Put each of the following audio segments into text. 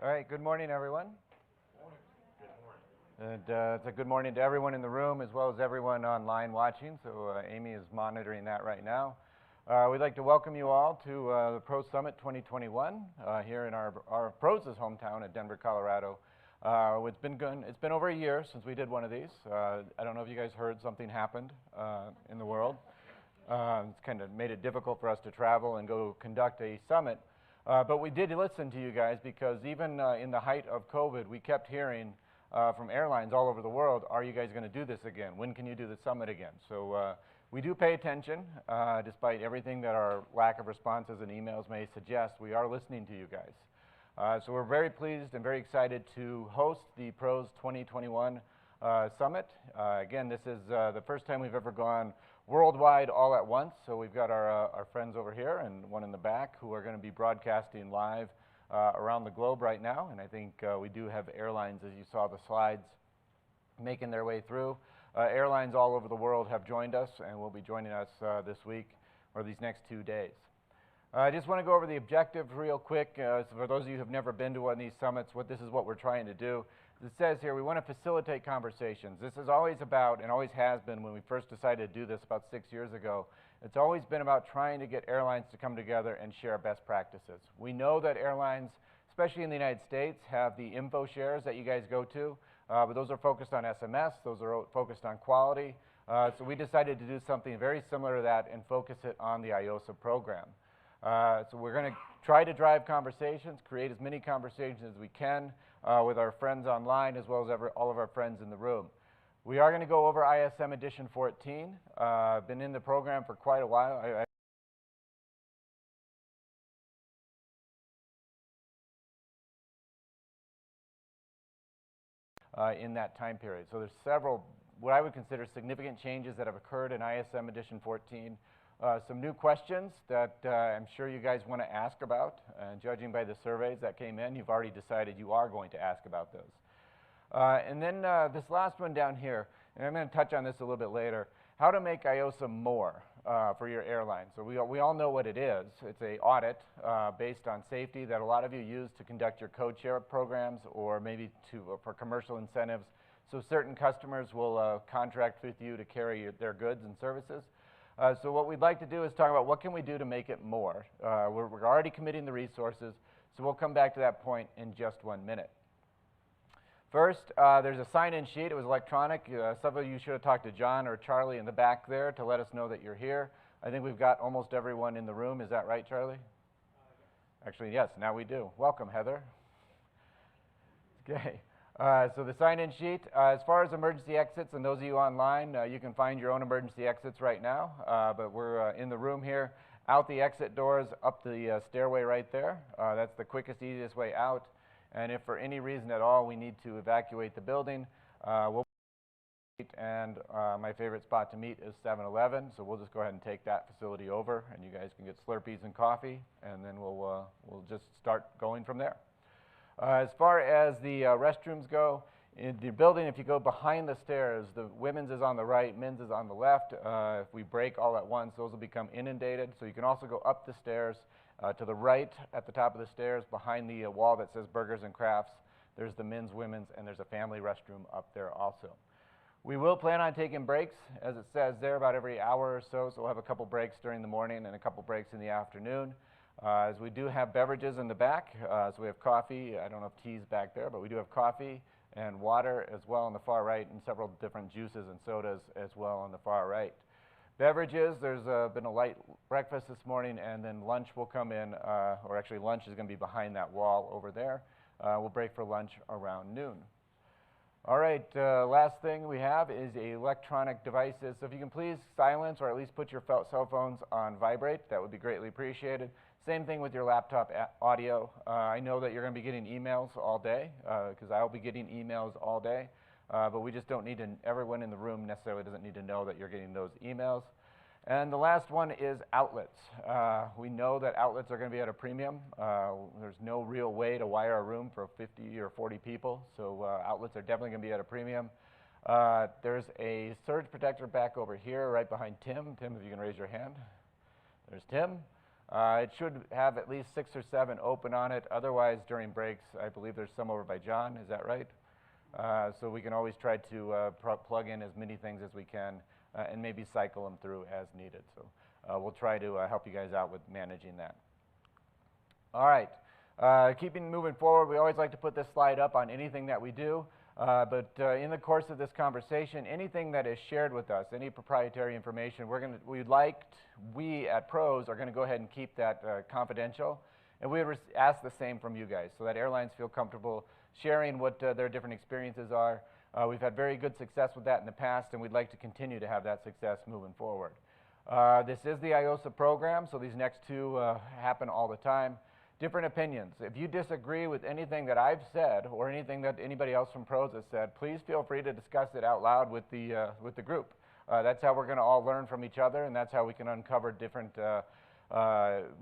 All right, good morning, everyone. And it's a good morning to everyone in the room as well as everyone online watching. So Amy is monitoring that right now. We'd like to welcome you all to the Pros Summit 2021 here in our Pros' hometown at Denver, Colorado. It's been over a year since we did one of these. I don't know if you guys heard something happened in the world. It's kind of made it difficult for us to travel and go conduct a summit. But we did listen to you guys because even in the height of COVID, we kept hearing from airlines all over the world, are you guys going to do this again? When can you do the summit again? So we do pay attention, despite everything that our lack of responses and emails may suggest. We are listening to you guys. So we're very pleased and very excited to host the Pros 2021 Summit. Again, this is the first time we've ever gone worldwide all at once. So we've got our friends over here and one in the back who are going to be broadcasting live around the globe right now. And I think we do have airlines, as you saw the slides, making their way through. Airlines all over the world have joined us and will be joining us this week or these next 2 days. I just want to go over the objective real quick. So for those of you who have never been to one of these summits, this is what we're trying to do. It says here, we want to facilitate conversations. This is always about, and always has been when we first decided to do this about 6 years ago, it's always been about trying to get airlines to come together and share best practices. We know that airlines, especially in the United States, have the info shares that you guys go to, but those are focused on SMS, those are focused on quality. So we decided to do something very similar to that and focus it on the IOSA program. So we're going to try to drive conversations, create as many conversations as we can with our friends online as well as all of our friends in the room. We are going to go over ISM Edition 14. I've been in the program for quite a while. In that time period. So there's several, what I would consider significant changes that have occurred in ISM Edition 14. Some new questions that I'm sure you guys want to ask about. Judging by the surveys that came in, you've already decided you are going to ask about those. And then this last one down here, and I'm going to touch on this a little bit later, how to make IOSA more for your airline. So we all know what it is. It's an audit based on safety that a lot of you use to conduct your code share programs or maybe for commercial incentives. So certain customers will contract with you to carry their goods and services. So what we'd like to do is talk about what can we do to make it more. We're already committing the resources, so we'll come back to that point in just 1 minute. First, there's a sign-in sheet. It was electronic. Some of you should have talked to John or Charlie in the back there to let us know that you're here. I think we've got almost everyone in the room. Is that right, Charlie? Actually, yes, now we do. Welcome, Heather. Okay. So the sign-in sheet, as far as emergency exits, and those of you online, you can find your own emergency exits right now, but we're in the room here, out the exit doors, up the stairway right there. That's the quickest, easiest way out, and if for any reason at all we need to evacuate the building, we'll and my favorite spot to meet is 7-Eleven, so we'll just go ahead and take that facility over, and you guys can get Slurpees and coffee, and then we'll just start going from there. As far as the restrooms go, in the building, if you go behind the stairs, the women's is on the right, men's is on the left. If we break all at once, those will become inundated. So you can also go up the stairs to the right at the top of the stairs behind the wall that says Burgers and Crafts. There's the men's, women's, and there's a family restroom up there also. We will plan on taking breaks, as it says there, about every hour or so. So we'll have a couple breaks during the morning and a couple breaks in the afternoon. As we do have beverages in the back, so we have coffee, I don't know if tea's back there, but we do have coffee and water as well on the far right, and several different juices and sodas as well on the far right. Beverages, there's been a light breakfast this morning, and then lunch will come in, or actually lunch is going to be behind that wall over there. We'll break for lunch around noon. All right, last thing we have is electronic devices. So if you can please silence or at least put your cell phones on vibrate, that would be greatly appreciated. Same thing with your laptop audio. I know that you're going to be getting emails all day, because I'll be getting emails all day, but we just don't need to, everyone in the room necessarily doesn't need to know that you're getting those emails. And the last one is outlets. We know that outlets are going to be at a premium. There's no real way to wire a room for 50 or 40 people, so outlets are definitely going to be at a premium. There's a surge protector back over here right behind Tim. Tim, if you can raise your hand. There's Tim. It should have at least 6 or 7 open on it. Otherwise, during breaks, I believe there's some over by John. Is that right? So we can always try to plug in as many things as we can and maybe cycle them through as needed. So we'll try to help you guys out with managing that. All right. Keeping moving forward, we always like to put this slide up on anything that we do. But in the course of this conversation, anything that is shared with us, any proprietary information, we at Pros are going to go ahead and keep that confidential. And we would ask the same from you guys so that airlines feel comfortable sharing what their different experiences are. We've had very good success with that in the past, and we'd like to continue to have that success moving forward. This is the IOSA program, so these next two happen all the time. Different opinions. If you disagree with anything that I've said or anything that anybody else from Pros has said, please feel free to discuss it out loud with the group. That's how we're going to all learn from each other, and that's how we can uncover different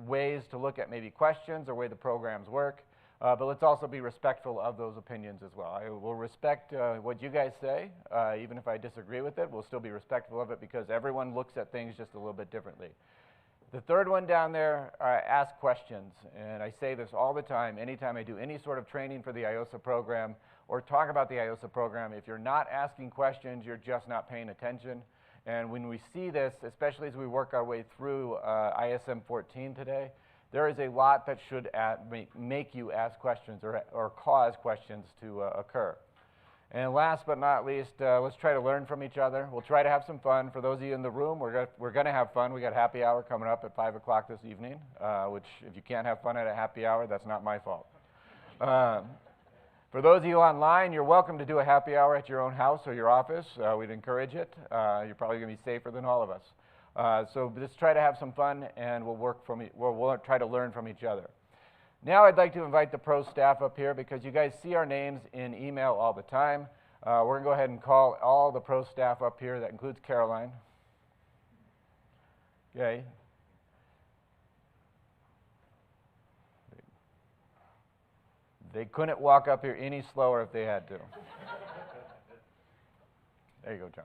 ways to look at maybe questions or way the programs work. But let's also be respectful of those opinions as well. I will respect what you guys say, even if I disagree with it. We'll still be respectful of it because everyone looks at things just a little bit differently. The third one down there, ask questions. And I say this all the time, anytime I do any sort of training for the IOSA program or talk about the IOSA program, if you're not asking questions, you're just not paying attention. And when we see this, especially as we work our way through ISM 14 today, there is a lot that should make you ask questions or cause questions to occur. And last but not least, let's try to learn from each other. We'll try to have some fun. For those of you in the room, we're going to have fun. We got happy hour coming up at 5 o'clock this evening, which if you can't have fun at a happy hour, that's not my fault. For those of you online, you're welcome to do a happy hour at your own house or your office. We'd encourage it. You're probably going to be safer than all of us. So let's try to have some fun, and we'll try to learn from each other. Now I'd like to invite the Pros staff up here because you guys see our names in email all the time. We're going to go ahead and call all the Pros staff up here. That includes Caroline. Okay. They couldn't walk up here any slower if they had to. There you go, John.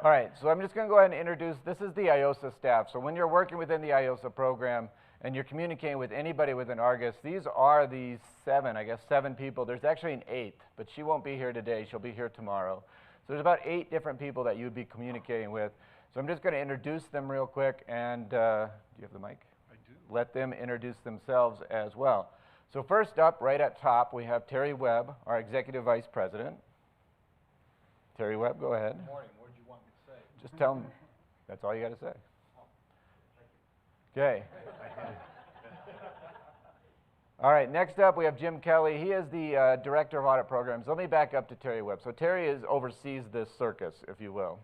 All right, so I'm just going to go ahead and introduce, this is the IOSA staff. So when you're working within the IOSA program and you're communicating with anybody within Argus, these are the 7 people. There's actually an 8th, but she won't be here today. She'll be here tomorrow. So there's about 8 different people that you'd be communicating with. So I'm just going to introduce them real quick, and do you have the mic? I do. Let them introduce themselves as well. So first up, right at top, we have Terry Webb, our Executive Vice President. Terry Webb, go ahead. Good morning. What did you want me to say? Just tell them. That's all you got to say. Okay. All right, next up we have Jim Kelly. He is the Director of Audit Programs. Let me back up to Terry Webb. So Terry oversees this circus, if you will.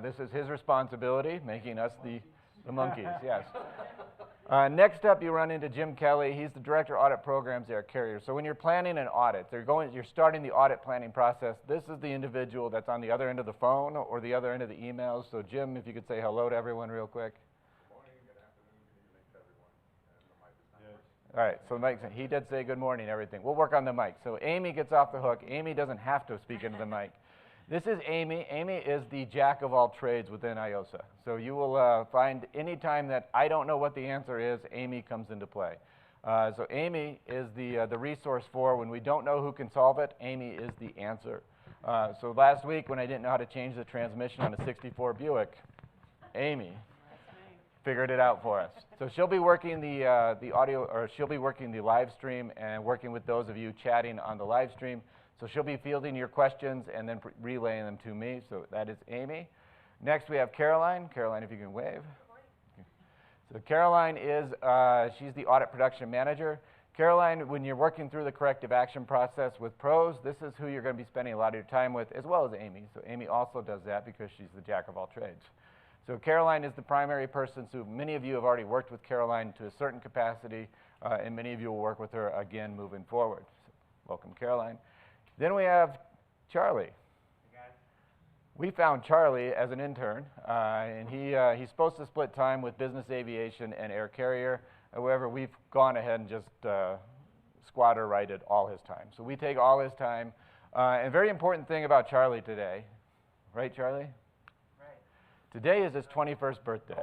This is his responsibility, making us the monkeys, yes. Next up, you run into Jim Kelly. He's the Director of Audit Programs at Carrier. So when you're planning an audit, you're starting the audit planning process. This is the individual that's on the other end of the phone or the other end of the emails. So Jim, if you could say hello to everyone real quick. Good morning, good afternoon, good evening to everyone. And the mic is not working. All right, so Mike, he did say good morning and everything. We'll work on the mic. So Amy gets off the hook. Amy doesn't have to speak into the mic. This is Amy. Amy is the jack of all trades within IOSA. So you will find any time that I don't know what the answer is, Amy comes into play. So Amy is the resource for when we don't know who can solve it, Amy is the answer. So last week when I didn't know how to change the transmission on a 64 Buick, Amy figured it out for us. So she'll be working the audio, or she'll be working the live stream and working with those of you chatting on the live stream. So she'll be fielding your questions and then relaying them to me. So that is Amy. Next we have Caroline. Caroline, if you can wave. So Caroline is, she's the Audit Production Manager. Caroline, when you're working through the corrective action process with Pros, this is who you're going to be spending a lot of your time with, as well as Amy. So Amy also does that because she's the jack of all trades. So Caroline is the primary person. So many of you have already worked with Caroline to a certain capacity, and many of you will work with her again moving forward. So welcome, Caroline. Then we have Charlie. Hey guys. We found Charlie as an intern, and he's supposed to split time with business aviation and air carrier. However, we've gone ahead and just squatter righted all his time. So we take all his time. And very important thing about Charlie today, right, Charlie? Right. Today is his 21st birthday.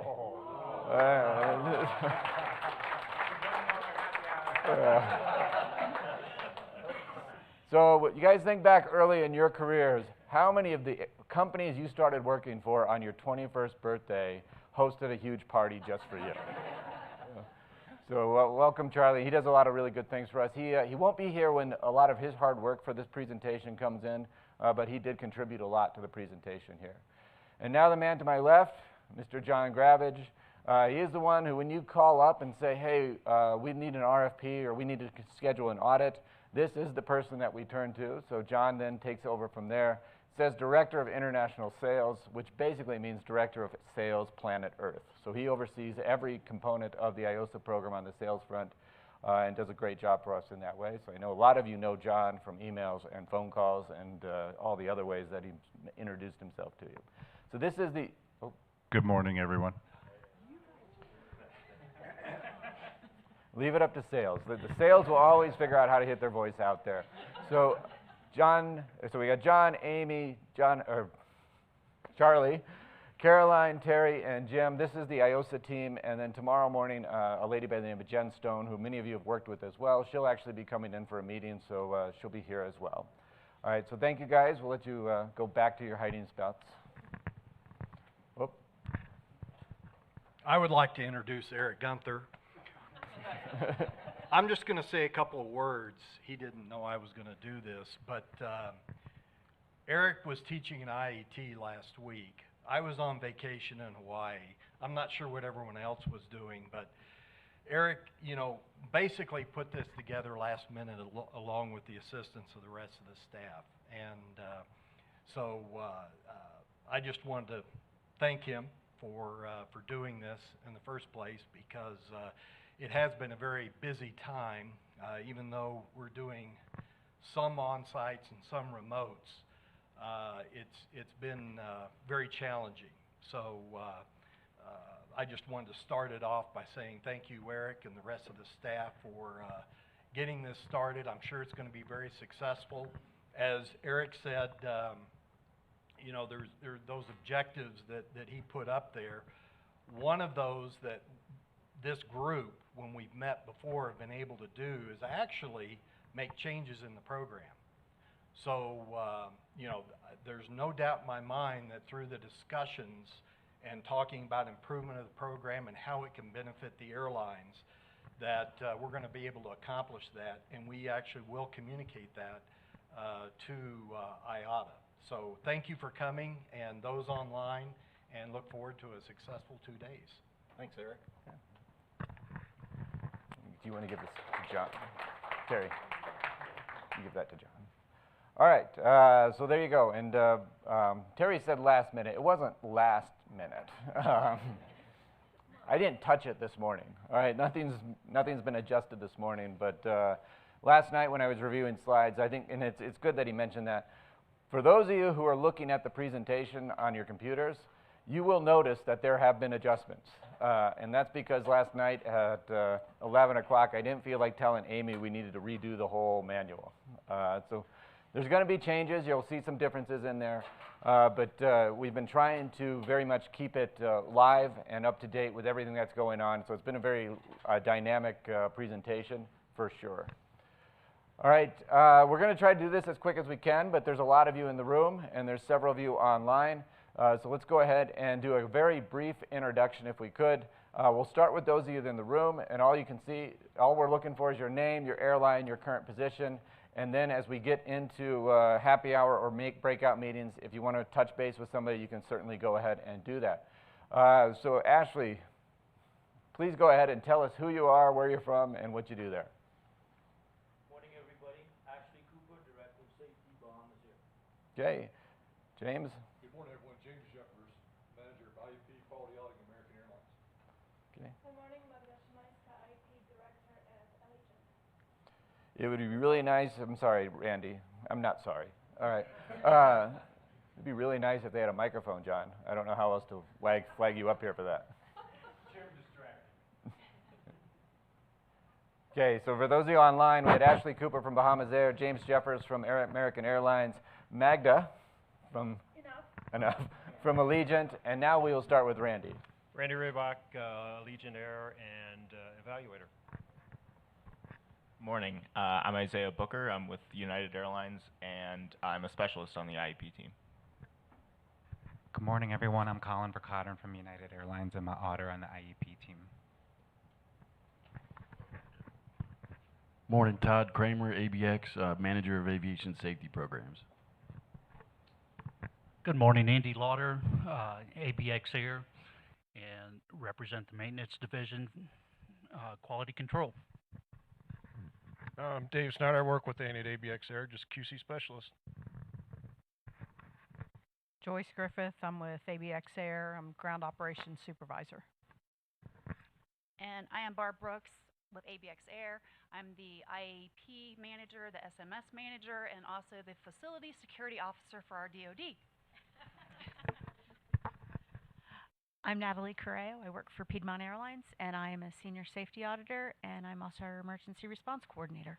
So you guys think back early in your careers, how many of the companies you started working for on your 21st birthday hosted a huge party just for you? So welcome, Charlie. He does a lot of really good things for us. He won't be here when a lot of his hard work for this presentation comes in, but he did contribute a lot to the presentation here. And now the man to my left, Mr. John Gravage. He is the one who, when you call up and say, hey, we need an RFP or we need to schedule an audit, this is the person that we turn to. So John then takes over from there. It says Director of International Sales, which basically means Director of Sales Planet Earth. So he oversees every component of the IOSA program on the sales front and does a great job for us in that way. So I know a lot of you know John from emails and phone calls and all the other ways that he introduced himself to you. So this is the... Oh. Good morning, everyone. Leave it up to sales. The sales will always figure out how to hit their voice out there. So we got John, Amy, Charlie, Caroline, Terry, and Jim. This is the IOSA team. And then tomorrow morning, a lady by the name of Jen Stone, who many of you have worked with as well, she'll actually be coming in for a meeting, so she'll be here as well. All right, so thank you guys. We'll let you go back to your hiding spots. Whoop. I would like to introduce Eric Gunther. I'm just going to say a couple of words. He didn't know I was going to do this, but Eric was teaching an IET last week. I was on vacation in Hawaii. I'm not sure what everyone else was doing, but Eric, basically put this together last minute along with the assistance of the rest of the staff. And so I just wanted to thank him for doing this in the first place, because it has been a very busy time, even though we're doing some on-sites and some remotes. It's been very challenging. So I just wanted to start it off by saying thank you, Eric, and the rest of the staff for getting this started. I'm sure it's going to be very successful. As Eric said, there's those objectives that he put up there. One of those that this group, when we've met before, have been able to do is actually make changes in the program. So, there's no doubt in my mind that through the discussions and talking about improvement of the program and how it can benefit the airlines, that we're going to be able to accomplish that, and we actually will communicate that to IATA. So thank you for coming, and those online, and look forward to a successful 2 days. Thanks, Eric. Okay. Do you want to give this to John? Terry, you give that to John. All right, so there you go. And Terry said last minute. It wasn't last minute. I didn't touch it this morning. All right, nothing's been adjusted this morning. But last night when I was reviewing slides, I think, and it's good that he mentioned that. For those of you who are looking at the presentation on your computers, you will notice that there have been adjustments. And that's because last night at 11 o'clock, I didn't feel like telling Amy we needed to redo the whole manual. So there's going to be changes. You'll see some differences in there. But we've been trying to very much keep it live and up to date with everything that's going on. So it's been a very dynamic presentation for sure. All right, we're going to try to do this as quick as we can, but there's a lot of you in the room, and there's several of you online. So let's go ahead and do a very brief introduction if we could. We'll start with those of you in the room, and all we're looking for is your name, your airline, your current position, and then as we get into happy hour or breakout meetings, if you want to touch base with somebody, you can certainly go ahead and do that. So Ashley, please go ahead and tell us who you are, where you're from, and what you do there. Morning, everybody. Ashley Cooper, Director of Safety, Bahamas here. Okay, James. Good morning, everyone. James Jeffers, Manager of IEP Quality Auditing, American Airlines. Okay. Good morning, Magda Szymańska, IT Director at Allegiant. It would be really nice, I'm sorry, Randy, I'm not sorry. All right. It'd be really nice if they had a microphone, John. I don't know how else to flag you up here for that. Chair distracted. Okay, so for those of you online, we had Ashley Cooper from Bahamas Air, James Jeffers from American Airlines, Magda from from Allegiant, and now we will start with Randy. Randy Raybach, Allegiant Air and Evaluator. Morning. I'm Isaiah Booker. I'm with United Airlines, and I'm a specialist on the IEP team. Good morning, everyone. I'm Colin Vercottern from United Airlines. I'm an auditor on the IEP team. Morning, Todd Kramer, ABX, Manager of Aviation Safety Programs. Good morning, Andy Lauder, ABX Air, and represent the Maintenance Division, Quality Control. Dave Snyder, I work with Andy at ABX Air, just QC Specialist. Joyce Griffith, I'm with ABX Air, I'm Ground Operations Supervisor. And I am Barb Brooks with ABX Air. I'm the IAP Manager, the SMS Manager, and also the Facility Security Officer for our DoD. I'm Natalie Correo. I work for Piedmont Airlines, and I am a Senior Safety Auditor, and I'm also our Emergency Response Coordinator.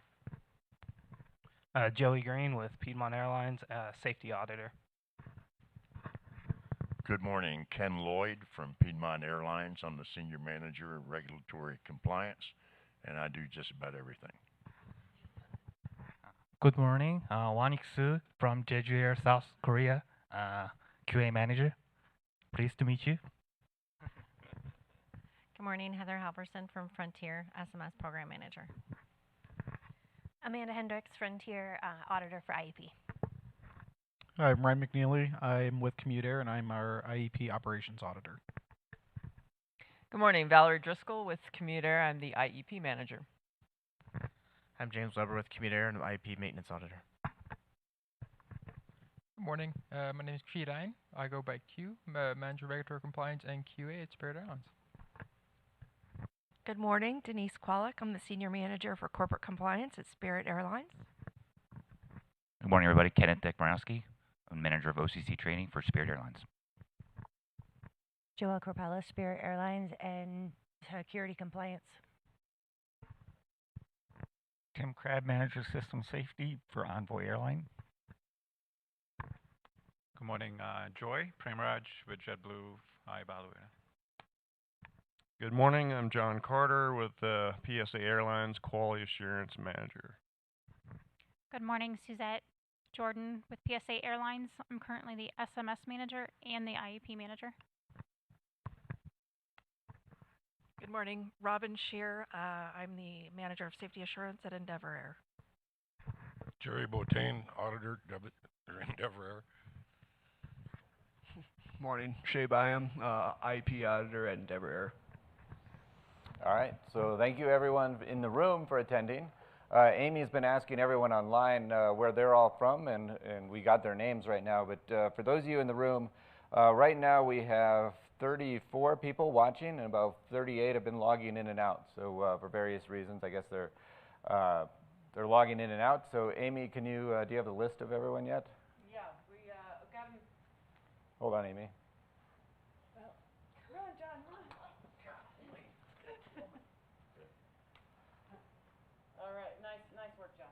Joey Green with Piedmont Airlines, Safety Auditor. Good morning. Ken Lloyd from Piedmont Airlines. I'm the Senior Manager of Regulatory Compliance, and I do just about everything. Good morning. Wanik Soo from Jeju Air, South Korea, QA Manager. Pleased to meet you. Good morning, Heather Halverson from Frontier, SMS Program Manager. Amanda Hendricks, Frontier, Auditor for IEP. Hi, I'm Ryan McNeely. I'm with Commute Air, and I'm our IEP Operations Auditor. Good morning, Valerie Driscoll with Commute Air. I'm the IEP Manager. I'm James Weber with Commute Air, and I'm IEP Maintenance Auditor. Good morning. My name is Chi Ryan. I go by Q, Manager of Regulatory Compliance and QA at Spirit Airlines. Good morning, Denise Kwolek. I'm the Senior Manager for Corporate Compliance at Spirit Airlines. Good morning, everybody. Kenneth Dekmarowski. I'm Manager of OCC Training for Spirit Airlines. Joelle Corpella, Spirit Airlines and Security Compliance. Tim Crabb, Manager of System Safety for Envoy Airline. Good morning, Joy Premaraj with JetBlue Evaluator. Good morning, I'm John Carter with PSA Airlines Quality Assurance Manager. Good morning, Suzette Jordan with PSA Airlines. I'm currently the SMS Manager and the IEP Manager. Good morning, Robin Shear. I'm the Manager of Safety Assurance at Endeavor Air. Jerry Botain, Auditor, Endeavor Air. Morning, Shay Byam, IEP Auditor at Endeavor Air. All right, so thank you everyone in the room for attending. Amy's been asking everyone online where they're all from, and we got their names right now, but for those of you in the room, right now we have 34 people watching, and about 38 have been logging in and out. So for various reasons, I guess they're logging in and out. So Amy, can you, do you have the list of everyone yet? Yeah, we got them. Hold on, Amy. Run, John, run. All right, nice work, John.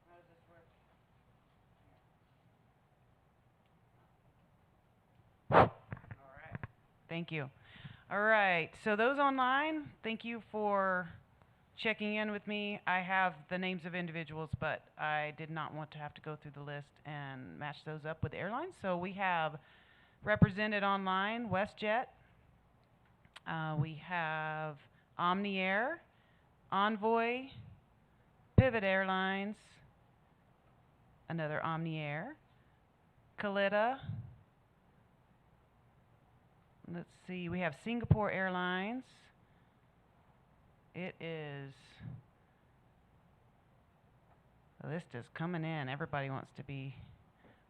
How does this work? All right, thank you. All right, so those online, thank you for checking in with me. I have the names of individuals, but I did not want to have to go through the list and match those up with airlines. So we have represented online WestJet. We have Omni Air, Envoy, Pivot Airlines, another Omni Air, Kalitta. Let's see, we have Singapore Airlines. It is, the list is coming in. Everybody wants to be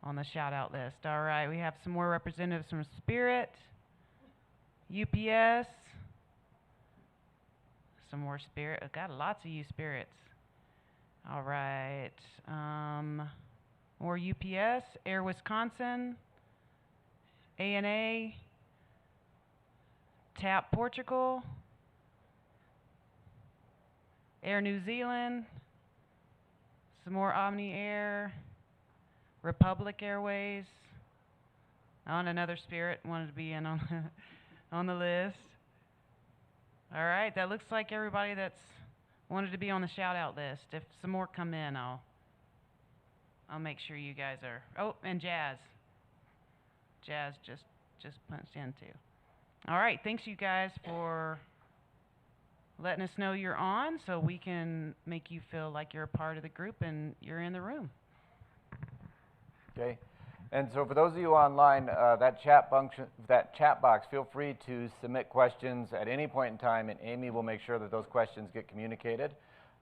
on the shout out list. All right, we have some more representatives from Spirit, UPS, some more Spirit. I've got lots of Spirits. All right, more UPS, Air Wisconsin, ANA, TAP Portugal, Air New Zealand, some more Omni Air, Republic Airways, On another Spirit wanted to be in on on the list. All right, that looks like everybody that's wanted to be on the shout out list. If some more come in, I'll make sure you guys are. Oh, and Jazz. Jazz just punched in too. All right, thanks you guys for letting us know you're on so we can make you feel like you're a part of the group and you're in the room. Okay. And so for those of you online, that chat box, feel free to submit questions at any point in time, and Amy will make sure that those questions get communicated.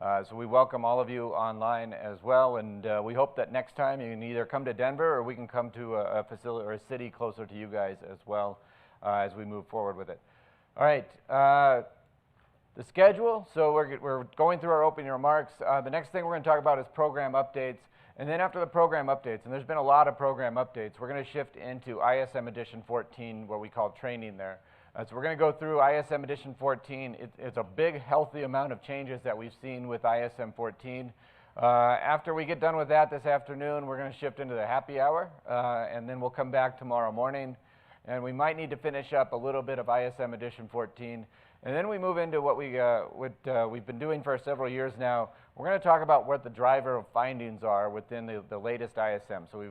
So we welcome all of you online as well, and we hope that next time you can either come to Denver or we can come to a facility or a city closer to you guys as well as we move forward with it. All right. The schedule, so we're going through our opening remarks. The next thing we're going to talk about is program updates. And then after the program updates, and there's been a lot of program updates, we're going to shift into ISM Edition 14, what we call training there. So we're going to go through ISM Edition 14. It's a big, healthy amount of changes that we've seen with ISM 14. After we get done with that this afternoon, we're going to shift into the happy hour, and then we'll come back tomorrow morning. And we might need to finish up a little bit of ISM Edition 14. And then we move into what we've been doing for several years now. We're going to talk about what the driver of findings are within the latest ISM. So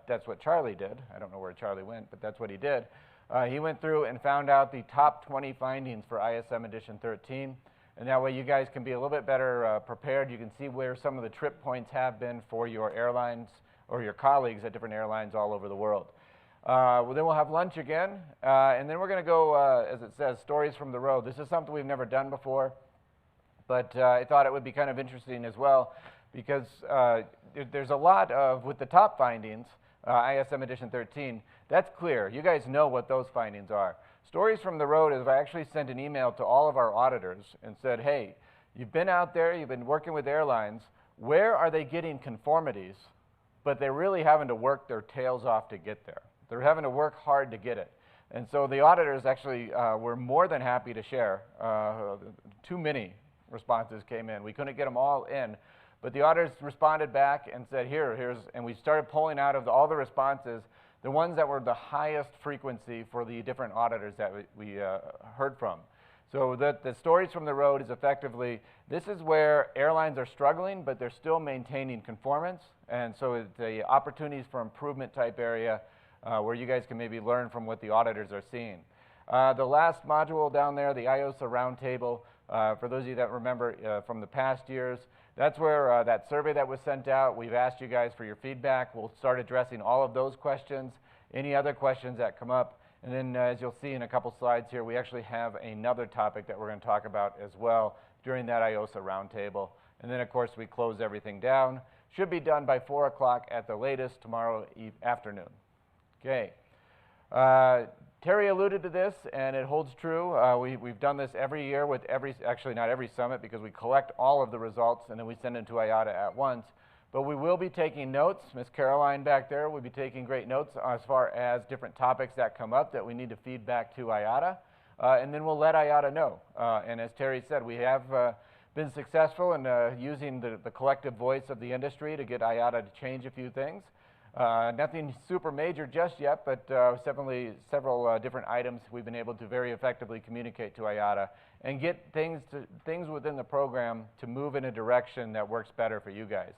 that's what Charlie did. I don't know where Charlie went, but that's what he did. He went through and found out the top 20 findings for ISM Edition 13. And that way you guys can be a little bit better prepared. You can see where some of the trip points have been for your airlines or your colleagues at different airlines all over the world. Well, then we'll have lunch again, and then we're going to go, as it says, stories from the road. This is something we've never done before, but I thought it would be kind of interesting as well because there's a lot of, with the top findings, ISM Edition 13, that's clear. You guys know what those findings are. Stories from the road is I actually sent an email to all of our auditors and said, hey, you've been out there, you've been working with airlines, where are they getting conformities, but they're really having to work their tails off to get there? They're having to work hard to get it. And so the auditors actually were more than happy to share. Too many responses came in. We couldn't get them all in. But the auditors responded back and said, here's, and we started pulling out of all the responses the ones that were the highest frequency for the different auditors that we heard from. So the stories from the road is effectively, this is where airlines are struggling, but they're still maintaining conformance. And so it's the opportunities for improvement type area where you guys can maybe learn from what the auditors are seeing. The last module down there, the IOSA Roundtable, for those of you that remember from the past years, that's where that survey that was sent out, we've asked you guys for your feedback. We'll start addressing all of those questions, any other questions that come up. And then as you'll see in a couple slides here, we actually have another topic that we're going to talk about as well during that IOSA Roundtable. And then, of course, we close everything down. Should be done by 4 o'clock at the latest tomorrow afternoon. Okay. Terry alluded to this, and it holds true. We've done this every year with actually not every summit, because we collect all of the results and then we send them to IATA at once. But we will be taking notes. Miss Caroline back there will be taking great notes as far as different topics that come up that we need to feed back to IATA. And then we'll let IATA know. And as Terry said, we have been successful in using the collective voice of the industry to get IATA to change a few things. Nothing super major just yet, but definitely several different items we've been able to very effectively communicate to IATA and get things within the program to move in a direction that works better for you guys.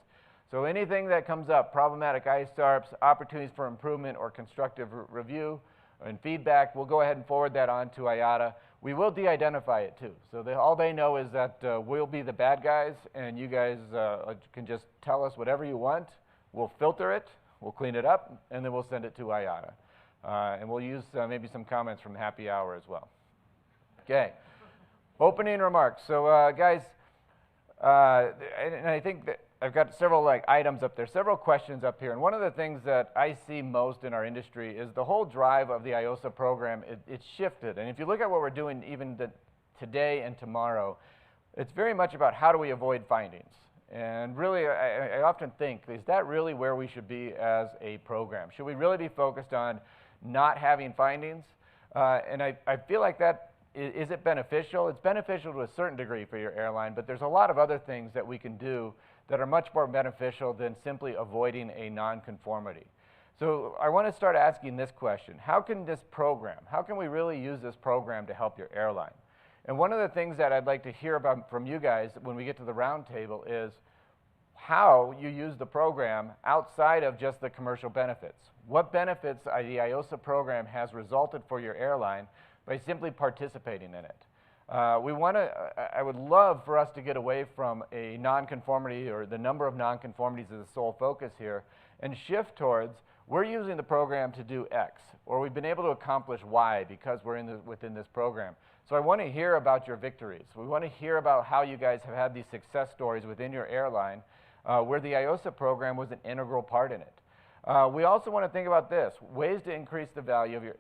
So anything that comes up, problematic ISARPs, opportunities for improvement or constructive review and feedback, we'll go ahead and forward that on to IATA. We will de-identify it too. So all they know is that we'll be the bad guys, and you guys can just tell us whatever you want. We'll filter it. We'll clean it up, and then we'll send it to IATA. And we'll use maybe some comments from happy hour as well. Okay. Opening remarks. So, guys, and I think that I've got several items up there, several questions up here. And one of the things that I see most in our industry is the whole drive of the IOSA program. It's shifted. And if you look at what we're doing even today and tomorrow, it's very much about how do we avoid findings. And really, I often think, is that really where we should be as a program? Should we really be focused on not having findings? And I feel like that, is it beneficial? It's beneficial to a certain degree for your airline, but there's a lot of other things that we can do that are much more beneficial than simply avoiding a nonconformity. So I want to start asking this question. How can we really use this program to help your airline? And one of the things that I'd like to hear about from you guys when we get to the roundtable is how you use the program outside of just the commercial benefits. What benefits the IOSA program has resulted for your airline by simply participating in it. I would love for us to get away from a nonconformity or the number of nonconformities as the sole focus here and shift towards we're using the program to do X, or we've been able to accomplish Y because we're within this program. So I want to hear about your victories. We want to hear about how you guys have had these success stories within your airline where the IOSA program was an integral part in it. We also want to think about this, ways to increase the value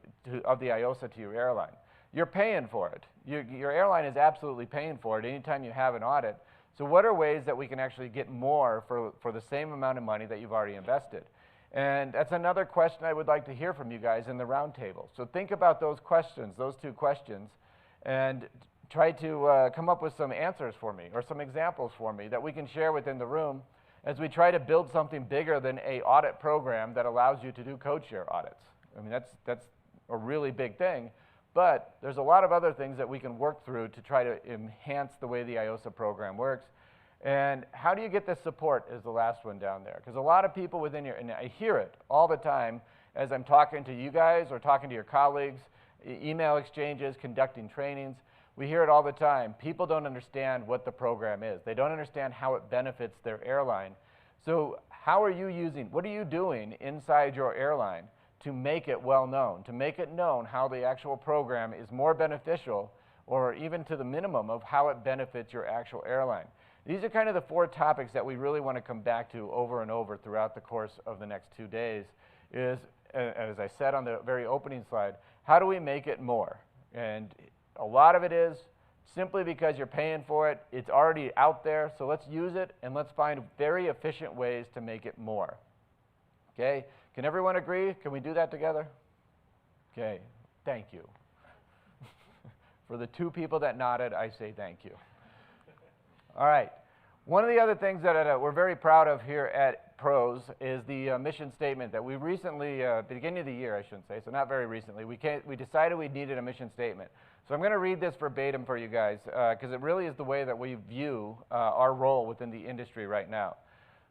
of the IOSA to your airline. You're paying for it. Your airline is absolutely paying for it anytime you have an audit. So what are ways that we can actually get more for the same amount of money that you've already invested? And that's another question I would like to hear from you guys in the roundtable. So think about those questions, those two questions, and try to come up with some answers for me or some examples for me that we can share within the room as we try to build something bigger than an audit program that allows you to do code share audits. I mean, that's a really big thing, but there's a lot of other things that we can work through to try to enhance the way the IOSA program works. And how do you get this support is the last one down there. Because a lot of people within your, and I hear it all the time as I'm talking to you guys or talking to your colleagues, email exchanges, conducting trainings, we hear it all the time. People don't understand what the program is. They don't understand how it benefits their airline. So how are you using, what are you doing inside your airline to make it well known, to make it known how the actual program is more beneficial or even to the minimum of how it benefits your actual airline? These are kind of the 4 topics that we really want to come back to over and over throughout the course of the next 2 days is, as I said on the very opening slide, how do we make it more? And a lot of it is simply because you're paying for it, it's already out there, so let's use it and let's find very efficient ways to make it more. Okay, can everyone agree? Can we do that together? Okay, thank you. For the 2 people that nodded, I say thank you. All right. One of the other things that we're very proud of here at PROS is the mission statement that we recently, beginning of the year, I shouldn't say, so not very recently, we decided we needed a mission statement. So I'm going to read this verbatim for you guys because it really is the way that we view our role within the industry right now.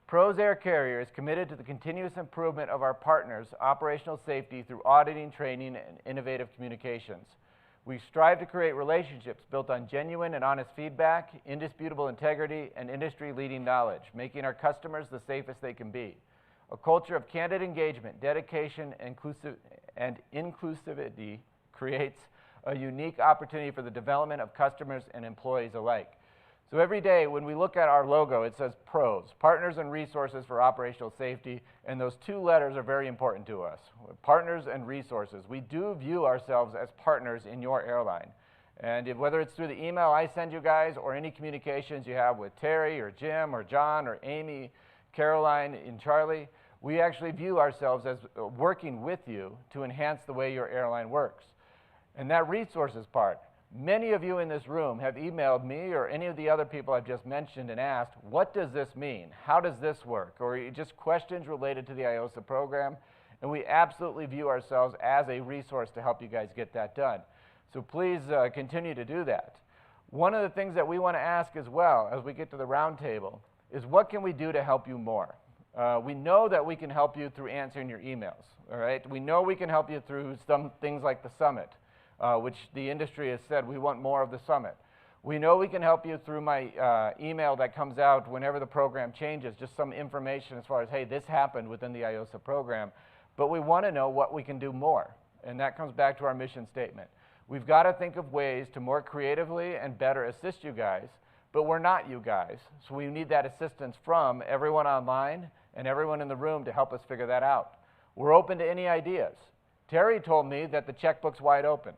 PROS Air Carrier is committed to the continuous improvement of our partners' operational safety through auditing, training, and innovative communications. We strive to create relationships built on genuine and honest feedback, indisputable integrity, and industry-leading knowledge, making our customers the safest they can be. A culture of candid engagement, dedication, and inclusivity creates a unique opportunity for the development of customers and employees alike. So every day when we look at our logo, it says PROS, Partners and Resources for Operational Safety, and those 2 letters are very important to us. Partners and resources. We do view ourselves as partners in your airline. And whether it's through the email I send you guys or any communications you have with Terry or Jim or John or Amy, Caroline, and Charlie, we actually view ourselves as working with you to enhance the way your airline works. And that resources part. Many of you in this room have emailed me or any of the other people I've just mentioned and asked, what does this mean? How does this work? Or just questions related to the IOSA program. And we absolutely view ourselves as a resource to help you guys get that done. So please continue to do that. One of the things that we want to ask as well as we get to the roundtable is what can we do to help you more? We know that we can help you through answering your emails. All right? We know we can help you through some things like the summit. Which the industry has said we want more of the summit. We know we can help you through my email that comes out whenever the program changes, just some information as far as, hey, this happened within the IOSA program. But we want to know what we can do more. And that comes back to our mission statement. We've got to think of ways to more creatively and better assist you guys, but we're not you guys. So we need that assistance from everyone online and everyone in the room to help us figure that out. We're open to any ideas. Terry told me that the checkbook's wide open.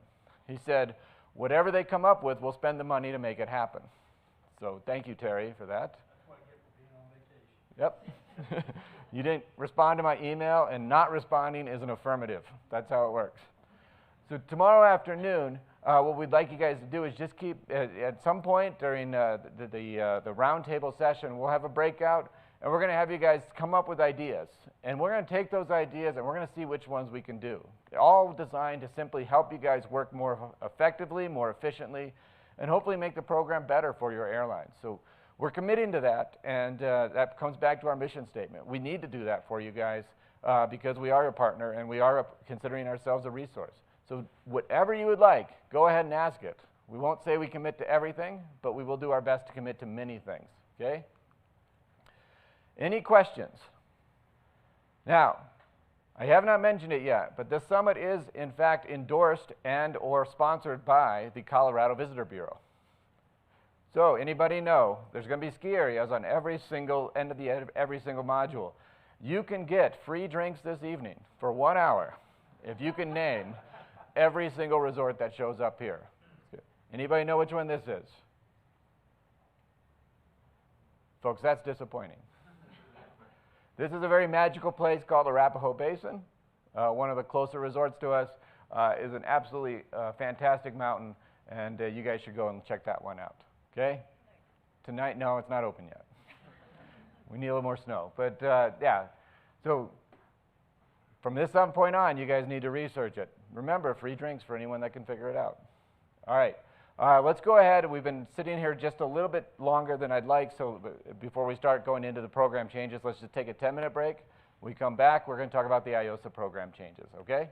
He said, whatever they come up with, we'll spend the money to make it happen. So thank you, Terry, for that. That's what I get for being on vacation. Yep. You didn't respond to my email, and not responding is an affirmative. That's how it works. So tomorrow afternoon, what we'd like you guys to do is just keep, at some point during the roundtable session, we'll have a breakout, and we're going to have you guys come up with ideas. And we're going to take those ideas and we're going to see which ones we can do. All designed to simply help you guys work more effectively, more efficiently, and hopefully make the program better for your airlines. So we're committing to that, and that comes back to our mission statement. We need to do that for you guys because we are a partner and we are considering ourselves a resource. So whatever you would like, go ahead and ask it. We won't say we commit to everything, but we will do our best to commit to many things, okay? Any questions? Now, I have not mentioned it yet, but this summit is, in fact, endorsed and or sponsored by the Colorado Visitor Bureau. So, anybody know there's going to be ski areas on every single end of every single module. You can get free drinks this evening for 1 hour if you can name every single resort that shows up here. Anybody know which one this is? Folks, that's disappointing. This is a very magical place called Arapahoe Basin. One of the closer resorts to us is an absolutely fantastic mountain, and you guys should go and check that one out. Okay? Tonight, no, it's not open yet. We need a little more snow. But yeah, so from this point on, you guys need to research it. Remember, free drinks for anyone that can figure it out. All right. Let's go ahead. We've been sitting here just a little bit longer than I'd like, so before we start going into the program changes, let's just take a 10-minute break. When we come back, we're going to talk about the IOSA program changes, okay?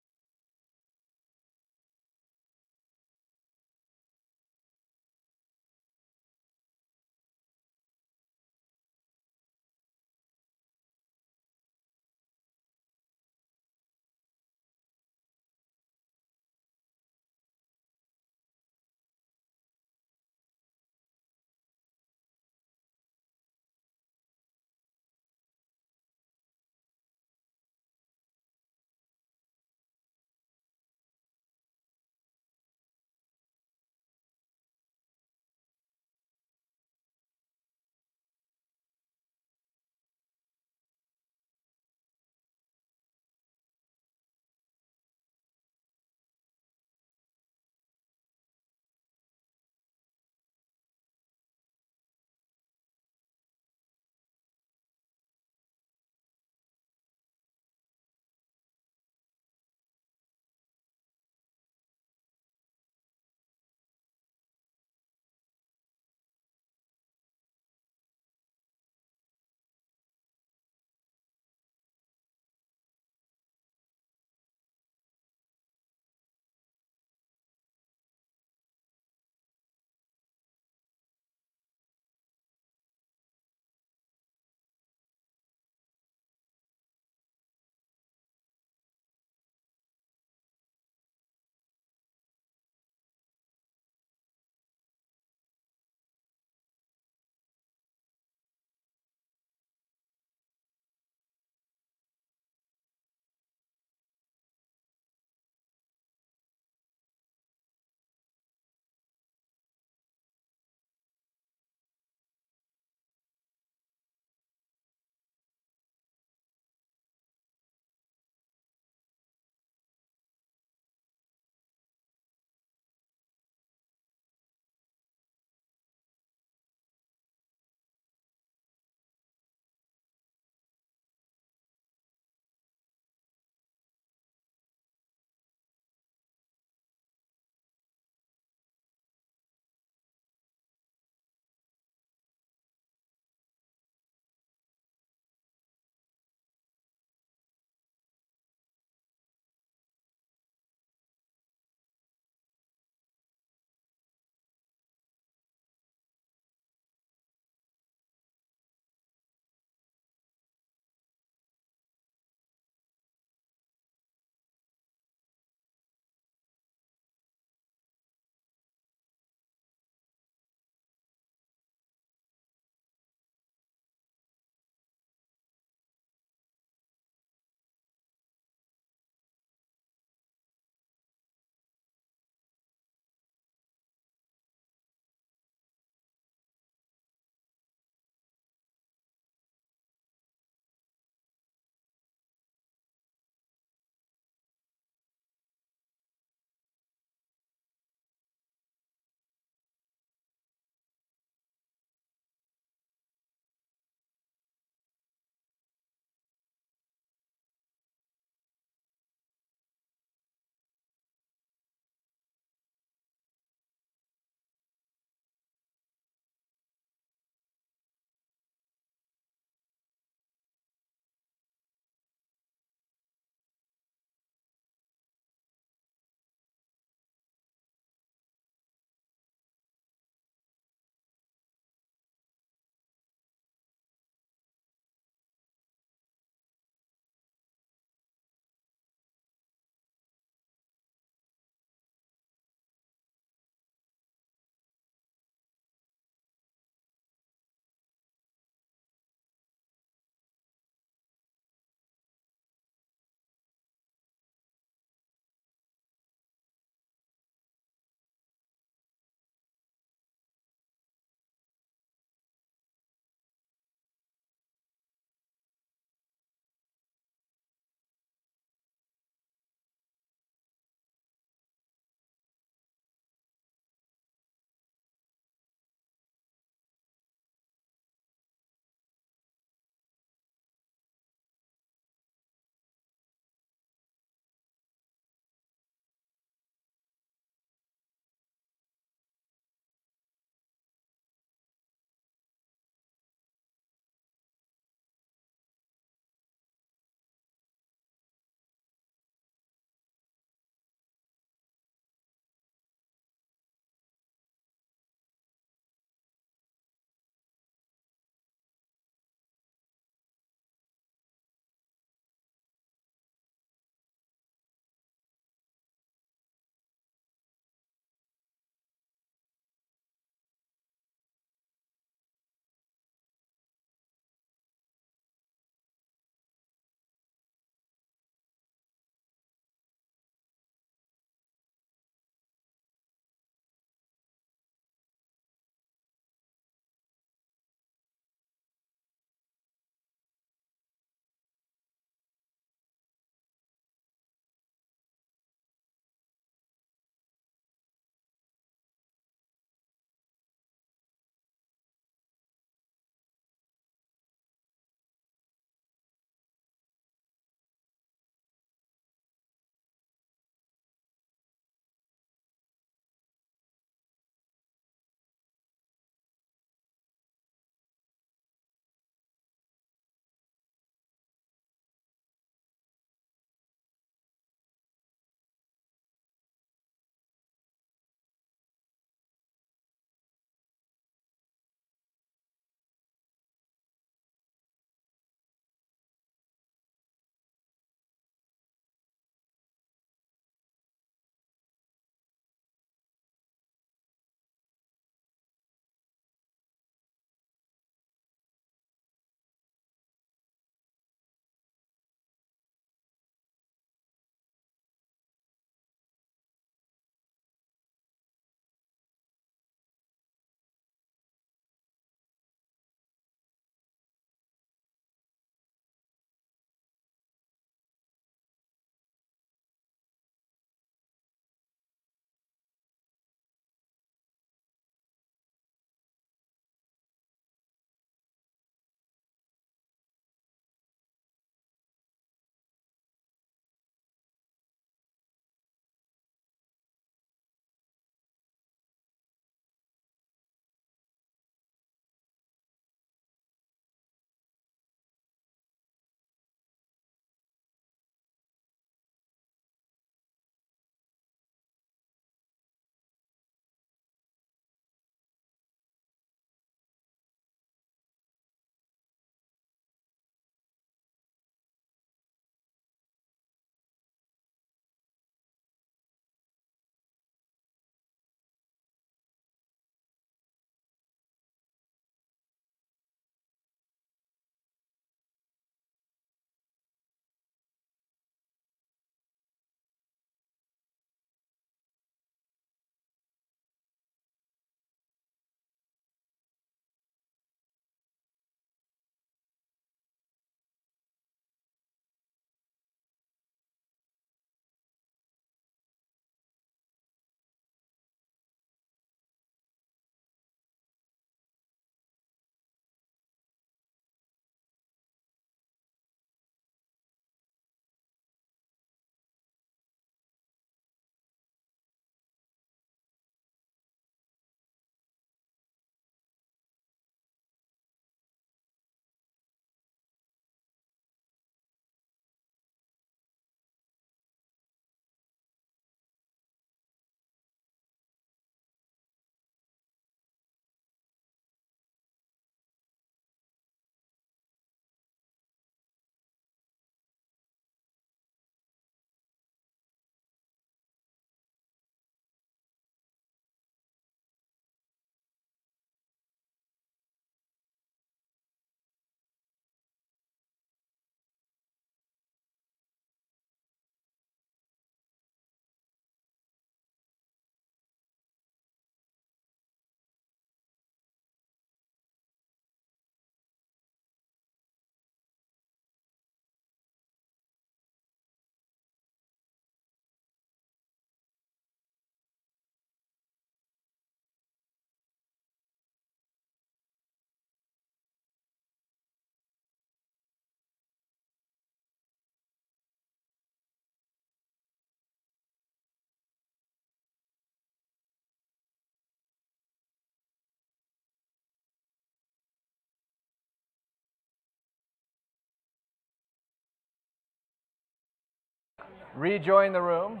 rejoin the room.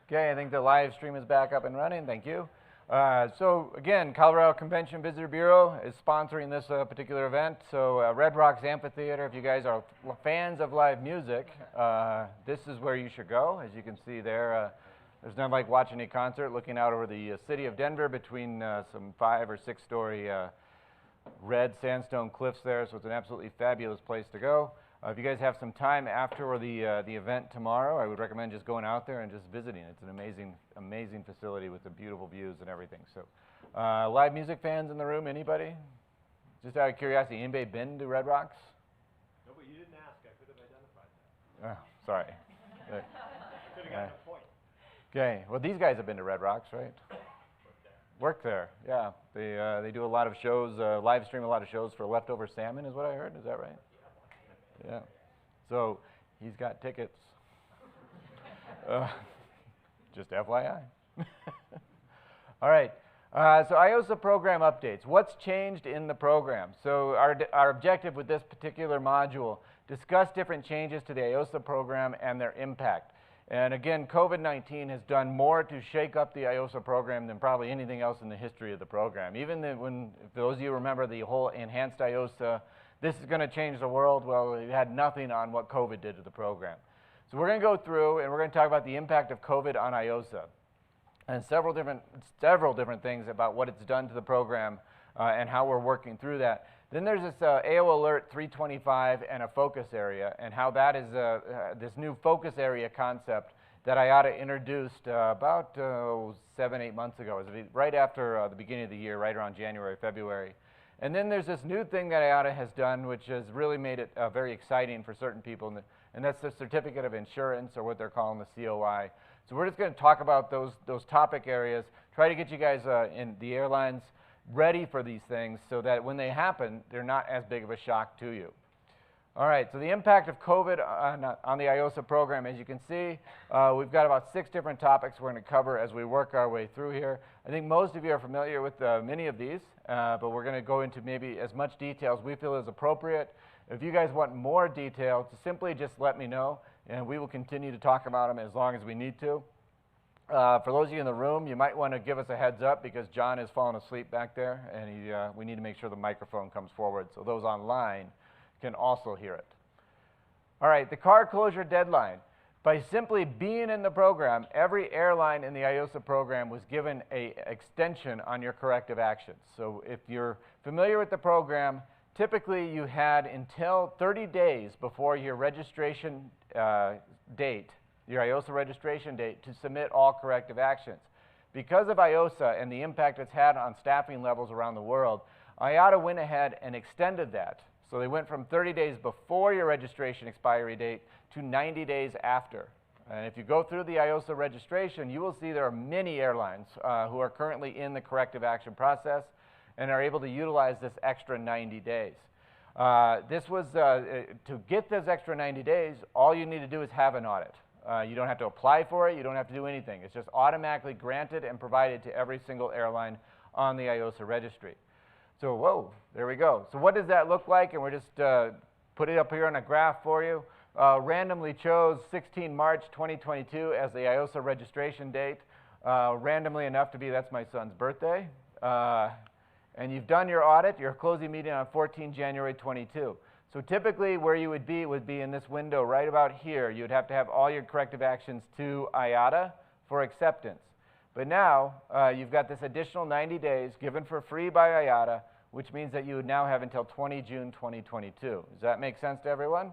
Okay, I think the live stream is back up and running. Thank you. So again, Colorado Convention Visitor Bureau is sponsoring this particular event. So Red Rocks Amphitheater, if you guys are fans of live music, this is where you should go. As you can see there, there's nothing like watching a concert, looking out over the city of Denver between some 5 or 6 story red sandstone cliffs there. So it's an absolutely fabulous place to go. If you guys have some time after the event tomorrow, I would recommend just going out there and just visiting. It's an amazing, amazing facility with the beautiful views and everything. So, live music fans in the room, anybody? Just out of curiosity, anybody been to Red Rocks? No, but you didn't ask. I could have identified that. Oh, sorry. Could have gotten a point. Okay, well these guys have been to Red Rocks, right? Work there, yeah. They do a lot of shows, live stream a lot of shows for Leftover Salmon is what I heard, is that right? Yeah, so he's got tickets. Just FYI. All right, so IOSA program updates. What's changed in the program? So our objective with this particular module, discuss different changes to the IOSA program and their impact. And again, COVID-19 has done more to shake up the IOSA program than probably anything else in the history of the program. Even when, if those of you remember the whole enhanced IOSA, this is going to change the world. Well, it had nothing on what COVID did to the program. So we're going to go through and we're going to talk about the impact of COVID on IOSA and several different things about what it's done to the program and how we're working through that. Then there's this AO Alert 325 and a focus area, and how that is this new focus area concept that IOTA introduced about 7-8 months ago. It was right after the beginning of the year, right around January, February. And then there's this new thing that IOTA has done, which has really made it very exciting for certain people, and that's the Certificate of Insurance, or what they're calling the COI. So we're just going to talk about those topic areas, try to get you guys in the airlines ready for these things so that when they happen, they're not as big of a shock to you. All right, so the impact of COVID on the IOSA program, as you can see, we've got about 6 different topics we're going to cover as we work our way through here. I think most of you are familiar with many of these, but we're going to go into maybe as much detail as we feel is appropriate. If you guys want more detail, simply just let me know, and we will continue to talk about them as long as we need to. For those of you in the room, you might want to give us a heads up because John is falling asleep back there, and we need to make sure the microphone comes forward so those online can also hear it. All right, the card closure deadline. By simply being in the program, every airline in the IOSA program was given an extension on your corrective actions. So if you're familiar with the program, typically you had until 30 days before your registration date, your IOSA registration date, to submit all corrective actions. Because of IOSA and the impact it's had on staffing levels around the world, IATA went ahead and extended that. So they went from 30 days before your registration expiry date to 90 days after. And if you go through the IOSA registration, you will see there are many airlines who are currently in the corrective action process and are able to utilize this extra 90 days. This was, to get those extra 90 days, all you need to do is have an audit. You don't have to apply for it, you don't have to do anything. It's just automatically granted and provided to every single airline on the IOSA registry. So, whoa, there we go. So what does that look like? And we're just put it up here on a graph for you. Randomly chose 16 March 2022 as the IOSA registration date. Randomly enough to be, that's my son's birthday. And you've done your audit, your closing meeting on 14 January 22. So typically where you would be in this window right about here. You'd have to have all your corrective actions to IATA for acceptance. But now you've got this additional 90 days given for free by IATA, which means that you would now have until 20 June 2022. Does that make sense to everyone?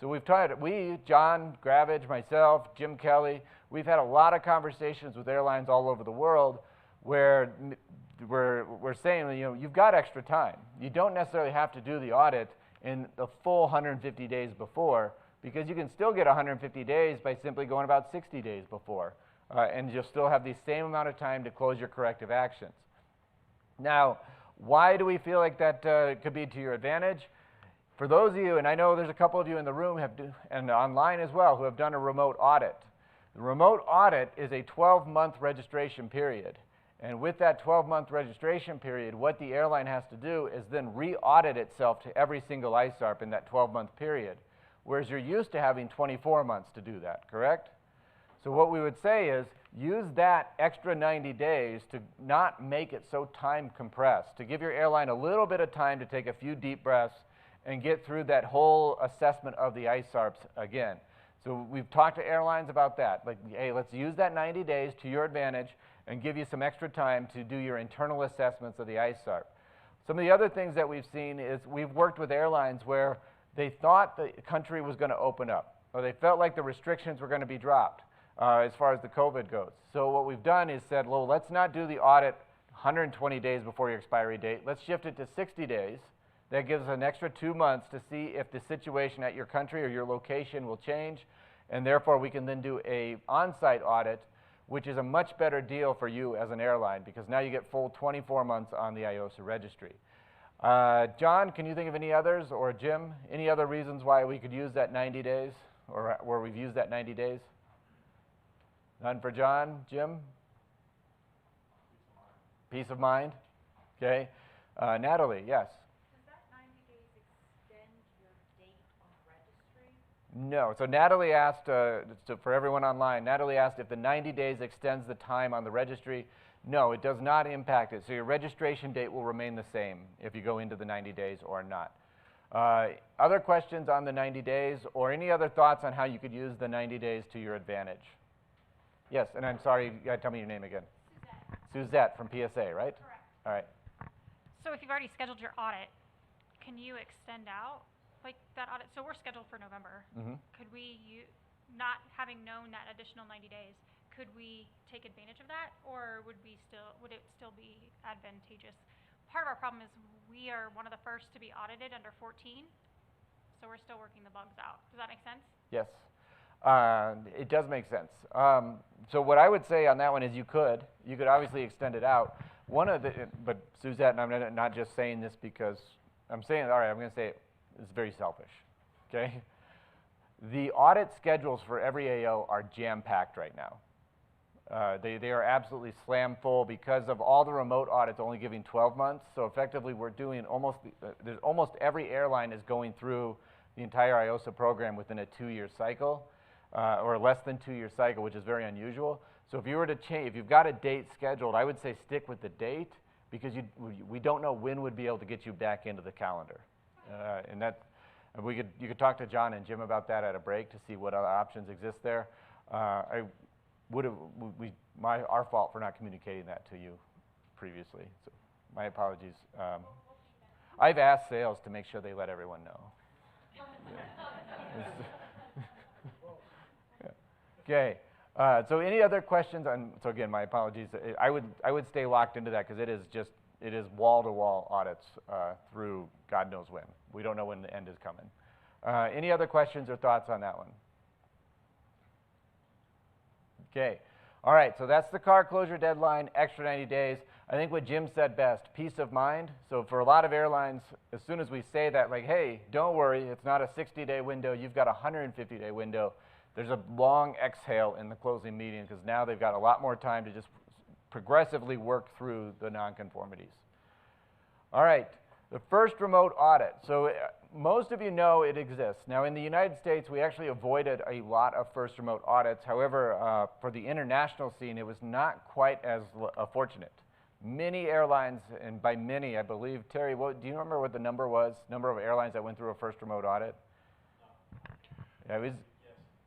So we've tried it. John Gravage, myself, Jim Kelly, we've had a lot of conversations with airlines all over the world where we're saying, you know, you've got extra time. You don't necessarily have to do the audit in the full 150 days before, because you can still get 150 days by simply going about 60 days before. And you'll still have the same amount of time to close your corrective actions. Now, why do we feel like that could be to your advantage? For those of you, and I know there's a couple of you in the room and online as well, who have done a remote audit. The remote audit is a 12-month registration period. And with that 12-month registration period, what the airline has to do is then re-audit itself to every single ISARP in that 12-month period, whereas you're used to having 24 months to do that, correct? So what we would say is use that extra 90 days to not make it so time compressed, to give your airline a little bit of time to take a few deep breaths and get through that whole assessment of the ISARPs again. So we've talked to airlines about that. Like, hey, let's use that 90 days to your advantage and give you some extra time to do your internal assessments of the ISARP. Some of the other things that we've seen is we've worked with airlines where they thought the country was going to open up, or they felt like the restrictions were going to be dropped as far as the COVID goes. So what we've done is said, well, let's not do the audit 120 days before your expiry date. Let's shift it to 60 days. That gives us an extra 2 months to see if the situation at your country or your location will change, and therefore we can then do a on-site audit, which is a much better deal for you as an airline because now you get full 24 months on the IOSA registry. John, can you think of any others, or Jim, any other reasons why we could use that 90 days, or where we've used that 90 days? None for John. Jim? Peace of mind. Okay. Natalie, yes? Does that 90 days extend your date on registry? No. So Natalie asked, for everyone online, Natalie asked if the 90 days extends the time on the registry. No, it does not impact it. So your registration date will remain the same if you go into the 90 days or not. Other questions on the 90 days, or any other thoughts on how you could use the 90 days to your advantage? Yes, and I'm sorry, you got to tell me your name again. Suzette from PSA, right? Correct. All right. So if you've already scheduled your audit, can you extend out like that audit? So we're scheduled for November. Could we, not having known that additional 90 days, could we take advantage of that, or would it still be advantageous? Part of our problem is we are one of the first to be audited under 14, so we're still working the bugs out. Does that make sense? Yes. It does make sense. So what I would say on that one is you could obviously extend it out. But Suzette, and I'm not just saying this because I'm saying, all right, I'm going to say it's very selfish, okay? The audit schedules for every AO are jam-packed right now. They are absolutely slam full because of all the remote audits only giving 12 months. So effectively we're doing almost every airline is going through the entire IOSA program within a 2-year cycle. Or less than 2-year cycle, which is very unusual. So if you were to change, if you've got a date scheduled, I would say stick with the date because we don't know when we'd be able to get you back into the calendar. And you could talk to John and Jim about that at a break to see what other options exist there. Our fault for not communicating that to you previously. So my apologies. I've asked sales to make sure they let everyone know. Okay, so any other questions on, so again, my apologies. I would stay locked into that because it is wall-to-wall audits through God knows when. We don't know when the end is coming. Any other questions or thoughts on that one? Okay, all right, so that's the car closure deadline, extra 90 days. I think what Jim said best, peace of mind. So for a lot of airlines, as soon as we say that, like, hey, don't worry, it's not a 60-day window, you've got a 150-day window. There's a long exhale in the closing meeting because now they've got a lot more time to just progressively work through the nonconformities. All right, the first remote audit. So most of you know it exists. Now in the United States, we actually avoided a lot of first remote audits. However, for the international scene, it was not quite as fortunate. Many airlines, and by many, I believe, Terry, do you remember what the number was? Number of airlines that went through a first remote audit? Yeah, it was.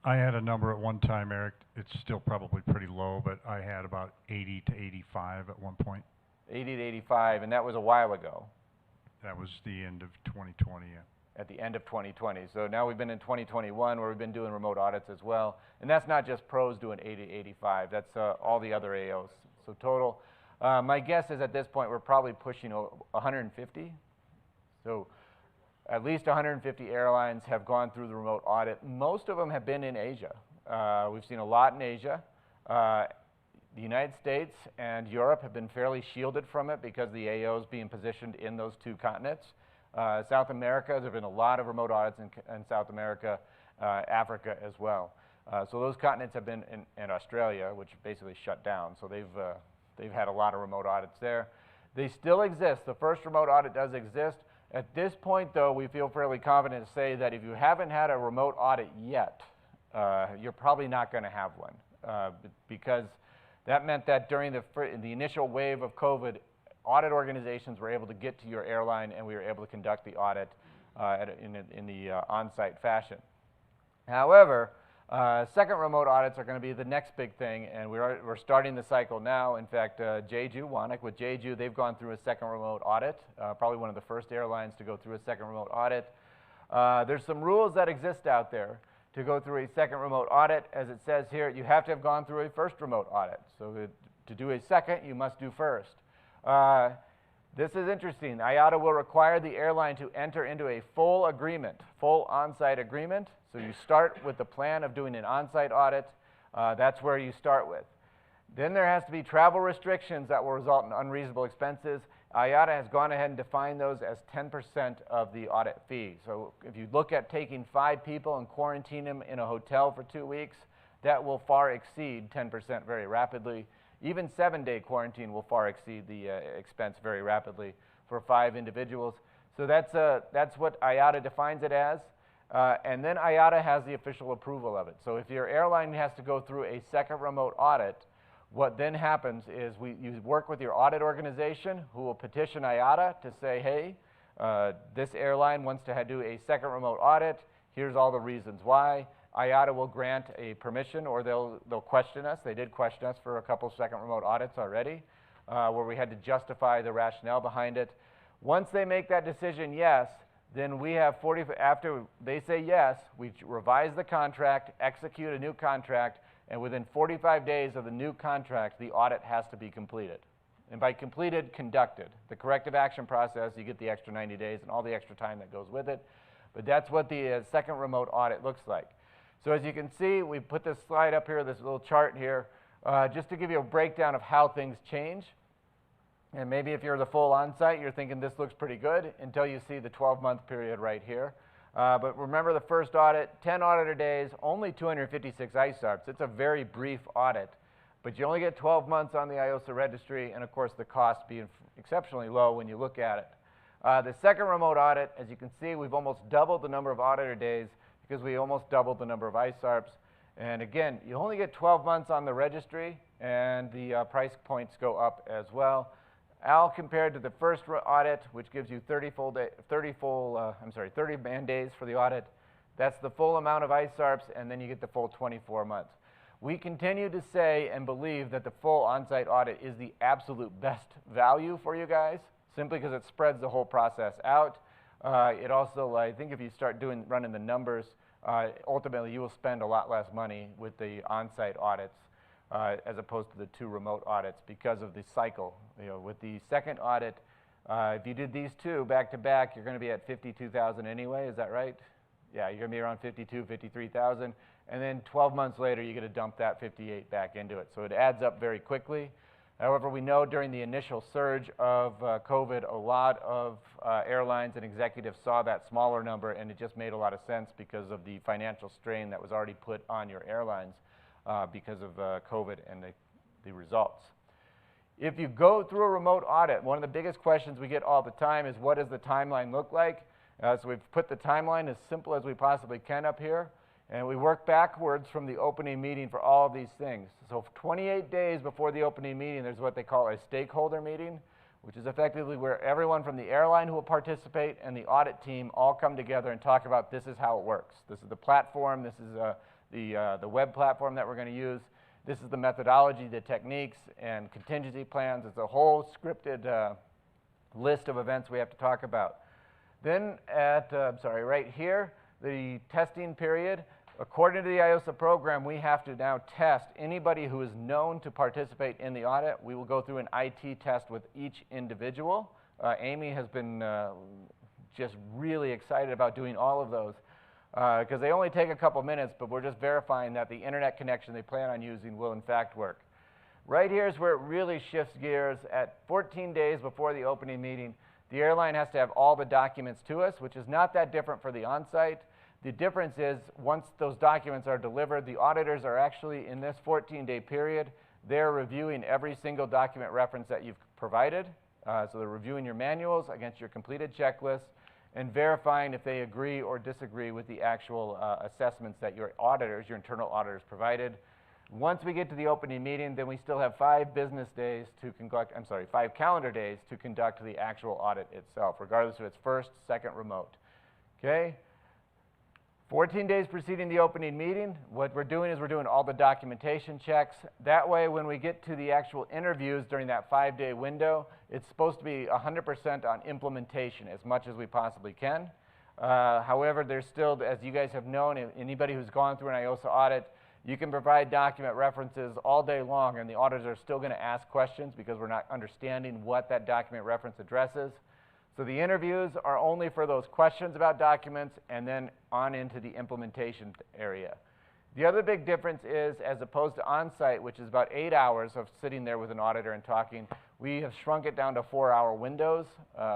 I had a number at one time, Eric. It's still probably pretty low, but I had about 80 to 85 at one point. 80 to 85, and that was a while ago. That was the end of 2020, yeah. At the end of 2020. So now we've been in 2021 where we've been doing remote audits as well. And that's not just pros doing 80 to 85. That's all the other AOs. So total. My guess is at this point we're probably pushing 150. So at least 150 airlines have gone through the remote audit. Most of them have been in Asia. We've seen a lot in Asia. The United States and Europe have been fairly shielded from it because the AOs being positioned in those two continents. South America, there have been a lot of remote audits in South America, Africa as well. So those continents have been, and Australia, which basically shut down. So they've they've had a lot of remote audits there. They still exist. The first remote audit does exist. At this point, though, we feel fairly confident to say that if you haven't had a remote audit yet, you're probably not going to have one, because that meant that during the initial wave of COVID, audit organizations were able to get to your airline, and we were able to conduct the audit in the on-site fashion. However, second remote audits are going to be the next big thing, and we're starting the cycle now. In fact, Jeju, Wanik with Jeju, they've gone through a second remote audit, probably one of the first airlines to go through a second remote audit. There's some rules that exist out there to go through a second remote audit. As it says here, you have to have gone through a first remote audit. So to do a second, you must do first. This is interesting. IATA will require the airline to enter into a full agreement, full on-site agreement. So you start with the plan of doing an on-site audit. That's where you start with. Then there has to be travel restrictions that will result in unreasonable expenses. IATA has gone ahead and defined those as 10% of the audit fee. So if you look at taking 5 people and quarantine them in a hotel for 2 weeks, that will far exceed 10% very rapidly. Even 7-day quarantine will far exceed the expense very rapidly for 5 individuals. So that's what IATA defines it as. And then IATA has the official approval of it. So if your airline has to go through a second remote audit, what then happens is you work with your audit organization, who will petition IATA to say, hey, this airline wants to do a second remote audit. Here's all the reasons why. IATA will grant a permission, or they'll question us. They did question us for a couple second remote audits already, where we had to justify the rationale behind it. Once they make that decision, yes, then we have after they say yes, we revise the contract, execute a new contract, and within 45 days of the new contract, the audit has to be completed. And by completed, conducted. The corrective action process, you get the extra 90 days and all the extra time that goes with it. But that's what the second remote audit looks like. So as you can see, we put this slide up here, this little chart here, just to give you a breakdown of how things change. And maybe if you're the full on-site, you're thinking this looks pretty good until you see the 12-month period right here. But remember the first audit, 10 auditor days, only 256 ISARPs. It's a very brief audit. But you only get 12 months on the IOSA registry, and of course the cost being exceptionally low when you look at it. The second remote audit, as you can see, we've almost doubled the number of auditor days because we almost doubled the number of ISARPs. And again, you only get 12 months on the registry, and the price points go up as well. All compared to the first audit, which gives you 30 man days for the audit. That's the full amount of ISARPs, and then you get the full 24 months. We continue to say and believe that the full on-site audit is the absolute best value for you guys, simply because it spreads the whole process out. It also, I think if you start running the numbers, ultimately you will spend a lot less money with the on-site audits as opposed to the 2 remote audits because of the cycle. With the second audit, if you did these 2 back to back, you're going to be at 52,000 anyway. Is that right? Yeah, you're going to be around 52, 53,000. And then 12 months later, you're going to dump that 58 back into it. So it adds up very quickly. However, we know during the initial surge of COVID, a lot of airlines and executives saw that smaller number, and it just made a lot of sense because of the financial strain that was already put on your airlines because of COVID and the results. If you go through a remote audit, one of the biggest questions we get all the time is, what does the timeline look like? So we've put the timeline as simple as we possibly can up here, and we work backwards from the opening meeting for all of these things. So 28 days before the opening meeting, there's what they call a stakeholder meeting, which is effectively where everyone from the airline who will participate and the audit team all come together and talk about this is how it works. This is the platform, this is the web platform that we're going to use. This is the methodology, the techniques, and contingency plans. It's a whole scripted list of events we have to talk about. Then right here, the testing period. According to the IOSA program, we have to now test anybody who is known to participate in the audit. We will go through an IT test with each individual. Amy has been just really excited about doing all of those because they only take a couple minutes, but we're just verifying that the internet connection they plan on using will in fact work. Right here is where it really shifts gears. At 14 days before the opening meeting, the airline has to have all the documents to us, which is not that different for the on-site. The difference is once those documents are delivered, the auditors are actually, in this 14-day period, They're reviewing every single document reference that you've provided. So they're reviewing your manuals against your completed checklist and verifying if they agree or disagree with the actual assessments that your auditors, your internal auditors, provided. Once we get to the opening meeting, then we still have 5 business days to conduct, 5 calendar days to conduct the actual audit itself, regardless if it's first, second, remote. Okay? 14 days preceding the opening meeting, what we're doing is we're doing all the documentation checks. That way, when we get to the actual interviews during that 5-day window, it's supposed to be 100% on implementation as much as we possibly can. However, there's still, as you guys have known, anybody who's gone through an IOSA audit, you can provide document references all day long, and the auditors are still going to ask questions because we're not understanding what that document reference addresses. So the interviews are only for those questions about documents and then on into the implementation area. The other big difference is, as opposed to on-site, which is about 8 hours of sitting there with an auditor and talking, we have shrunk it down to 4-hour windows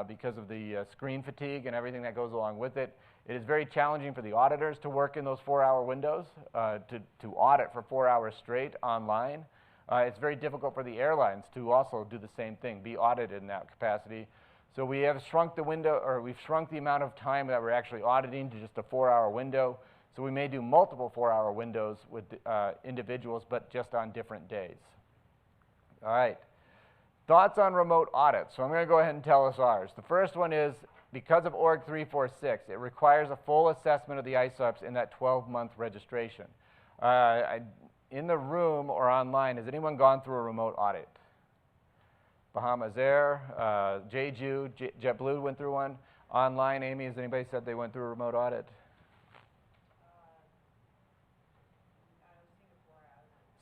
because of the screen fatigue and everything that goes along with it. It is very challenging for the auditors to work in those 4-hour windows, to audit for 4 hours straight online. It's very difficult for the airlines to also do the same thing, be audited in that capacity. So we have shrunk the window, or we've shrunk the amount of time that we're actually auditing to just a 4-hour window. So we may do multiple 4-hour windows with individuals, but just on different days. All right. Thoughts on remote audits. So I'm going to go ahead and tell us ours. The first one is, because of Org 346, it requires a full assessment of the ISARPs in that 12-month registration. In the room or online, has anyone gone through a remote audit? Bahamas Air, Jeju, JetBlue went through one. Online, Amy, has anybody said they went through a remote audit?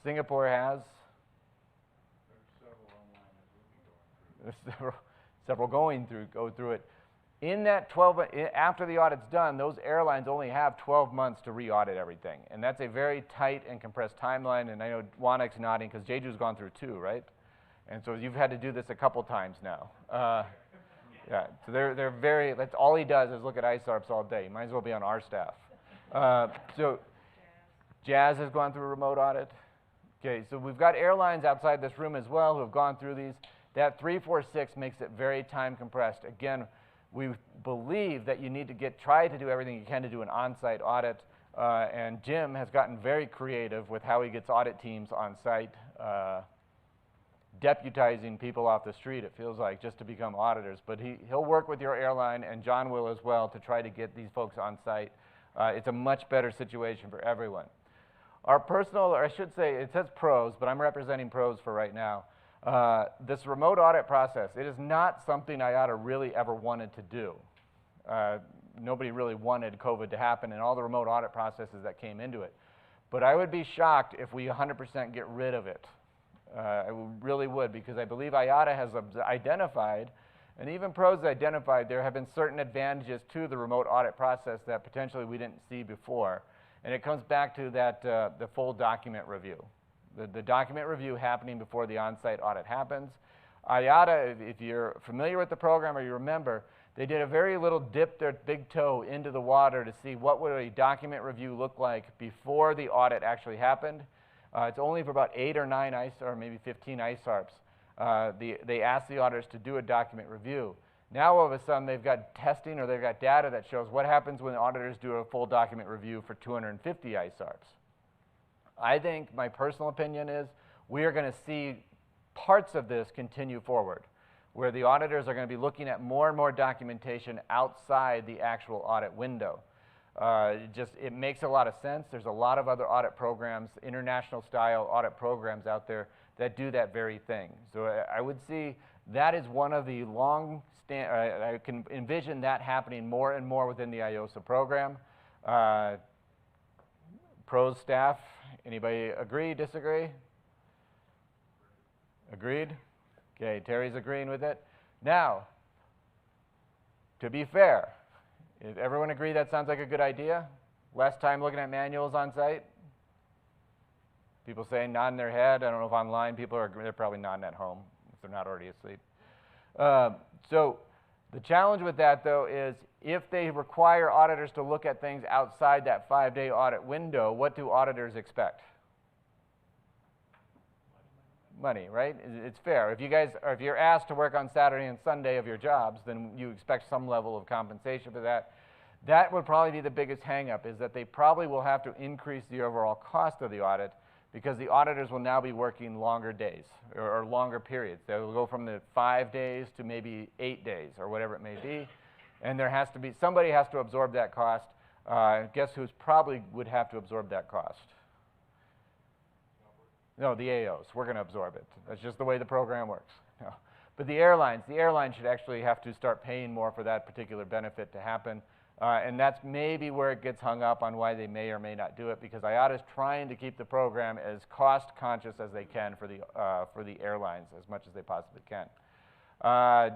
Singapore has. There's several go through it. In that after the audit's done, those airlines only have 12 months to re-audit everything. And that's a very tight and compressed timeline. And I know Wanek's nodding because Jeju's gone through 2, right? And so you've had to do this a couple times now. Yeah, so they're very, that's all he does is look at ISARPs all day. He might as well be on our staff. So Jazz has gone through a remote audit. Okay, so we've got airlines outside this room as well who have gone through these. That 346 makes it very time compressed. Again, we believe that you need to try to do everything you can to do an on-site audit. And Jim has gotten very creative with how he gets audit teams on site, deputizing people off the street, it feels like, just to become auditors. But he'll work with your airline, and John will as well, to try to get these folks on site. It's a much better situation for everyone. Our personal, or I should say, it says pros, but I'm representing pros for right now. This remote audit process, it is not something IATA really ever wanted to do. Nobody really wanted COVID to happen and all the remote audit processes that came into it. But I would be shocked if we 100% get rid of it. I really would, because I believe IATA has identified, and even pros identified, there have been certain advantages to the remote audit process that potentially we didn't see before. And it comes back to that the full document review. The document review happening before the on-site audit happens. IATA, if you're familiar with the program or you remember, they did a very little dip their big toe into the water to see what would a document review look like before the audit actually happened. It's only for about 8 or 9 ISARPs, or maybe 15 ISARPs. They asked the auditors to do a document review. Now all of a sudden they've got testing or they've got data that shows what happens when the auditors do a full document review for 250 ISARPs. I think my personal opinion is we are going to see parts of this continue forward, where the auditors are going to be looking at more and more documentation outside the actual audit window. It makes a lot of sense. There's a lot of other audit programs, international style audit programs out there that do that very thing. So I would see that is one of the I can envision that happening more and more within the IOSA program. Pros staff, anybody agree, disagree? Agreed? Okay, Terry's agreeing with it. Now, to be fair, if everyone agree that sounds like a good idea? Less time looking at manuals on site? People saying nodding their head. I don't know if online people they're probably nodding at home if they're not already asleep. So the challenge with that, though, is if they require auditors to look at things outside that 5-day audit window, what do auditors expect? money, right? It's fair. If you're asked to work on Saturday and Sunday of your jobs, then you expect some level of compensation for that. That would probably be the biggest hang-up, is that they probably will have to increase the overall cost of the audit because the auditors will now be working longer days or longer periods. They will go from the 5 days to maybe 8 days or whatever it may be. And there has to be, somebody has to absorb that cost. Guess who's probably would have to absorb that cost? No, the AOs. We're going to absorb it. That's just the way the program works. No. But the airlines should actually have to start paying more for that particular benefit to happen. And that's maybe where it gets hung up on why they may or may not do it, because IOTA is trying to keep the program as cost conscious as they can for the airlines as much as they possibly can. I'm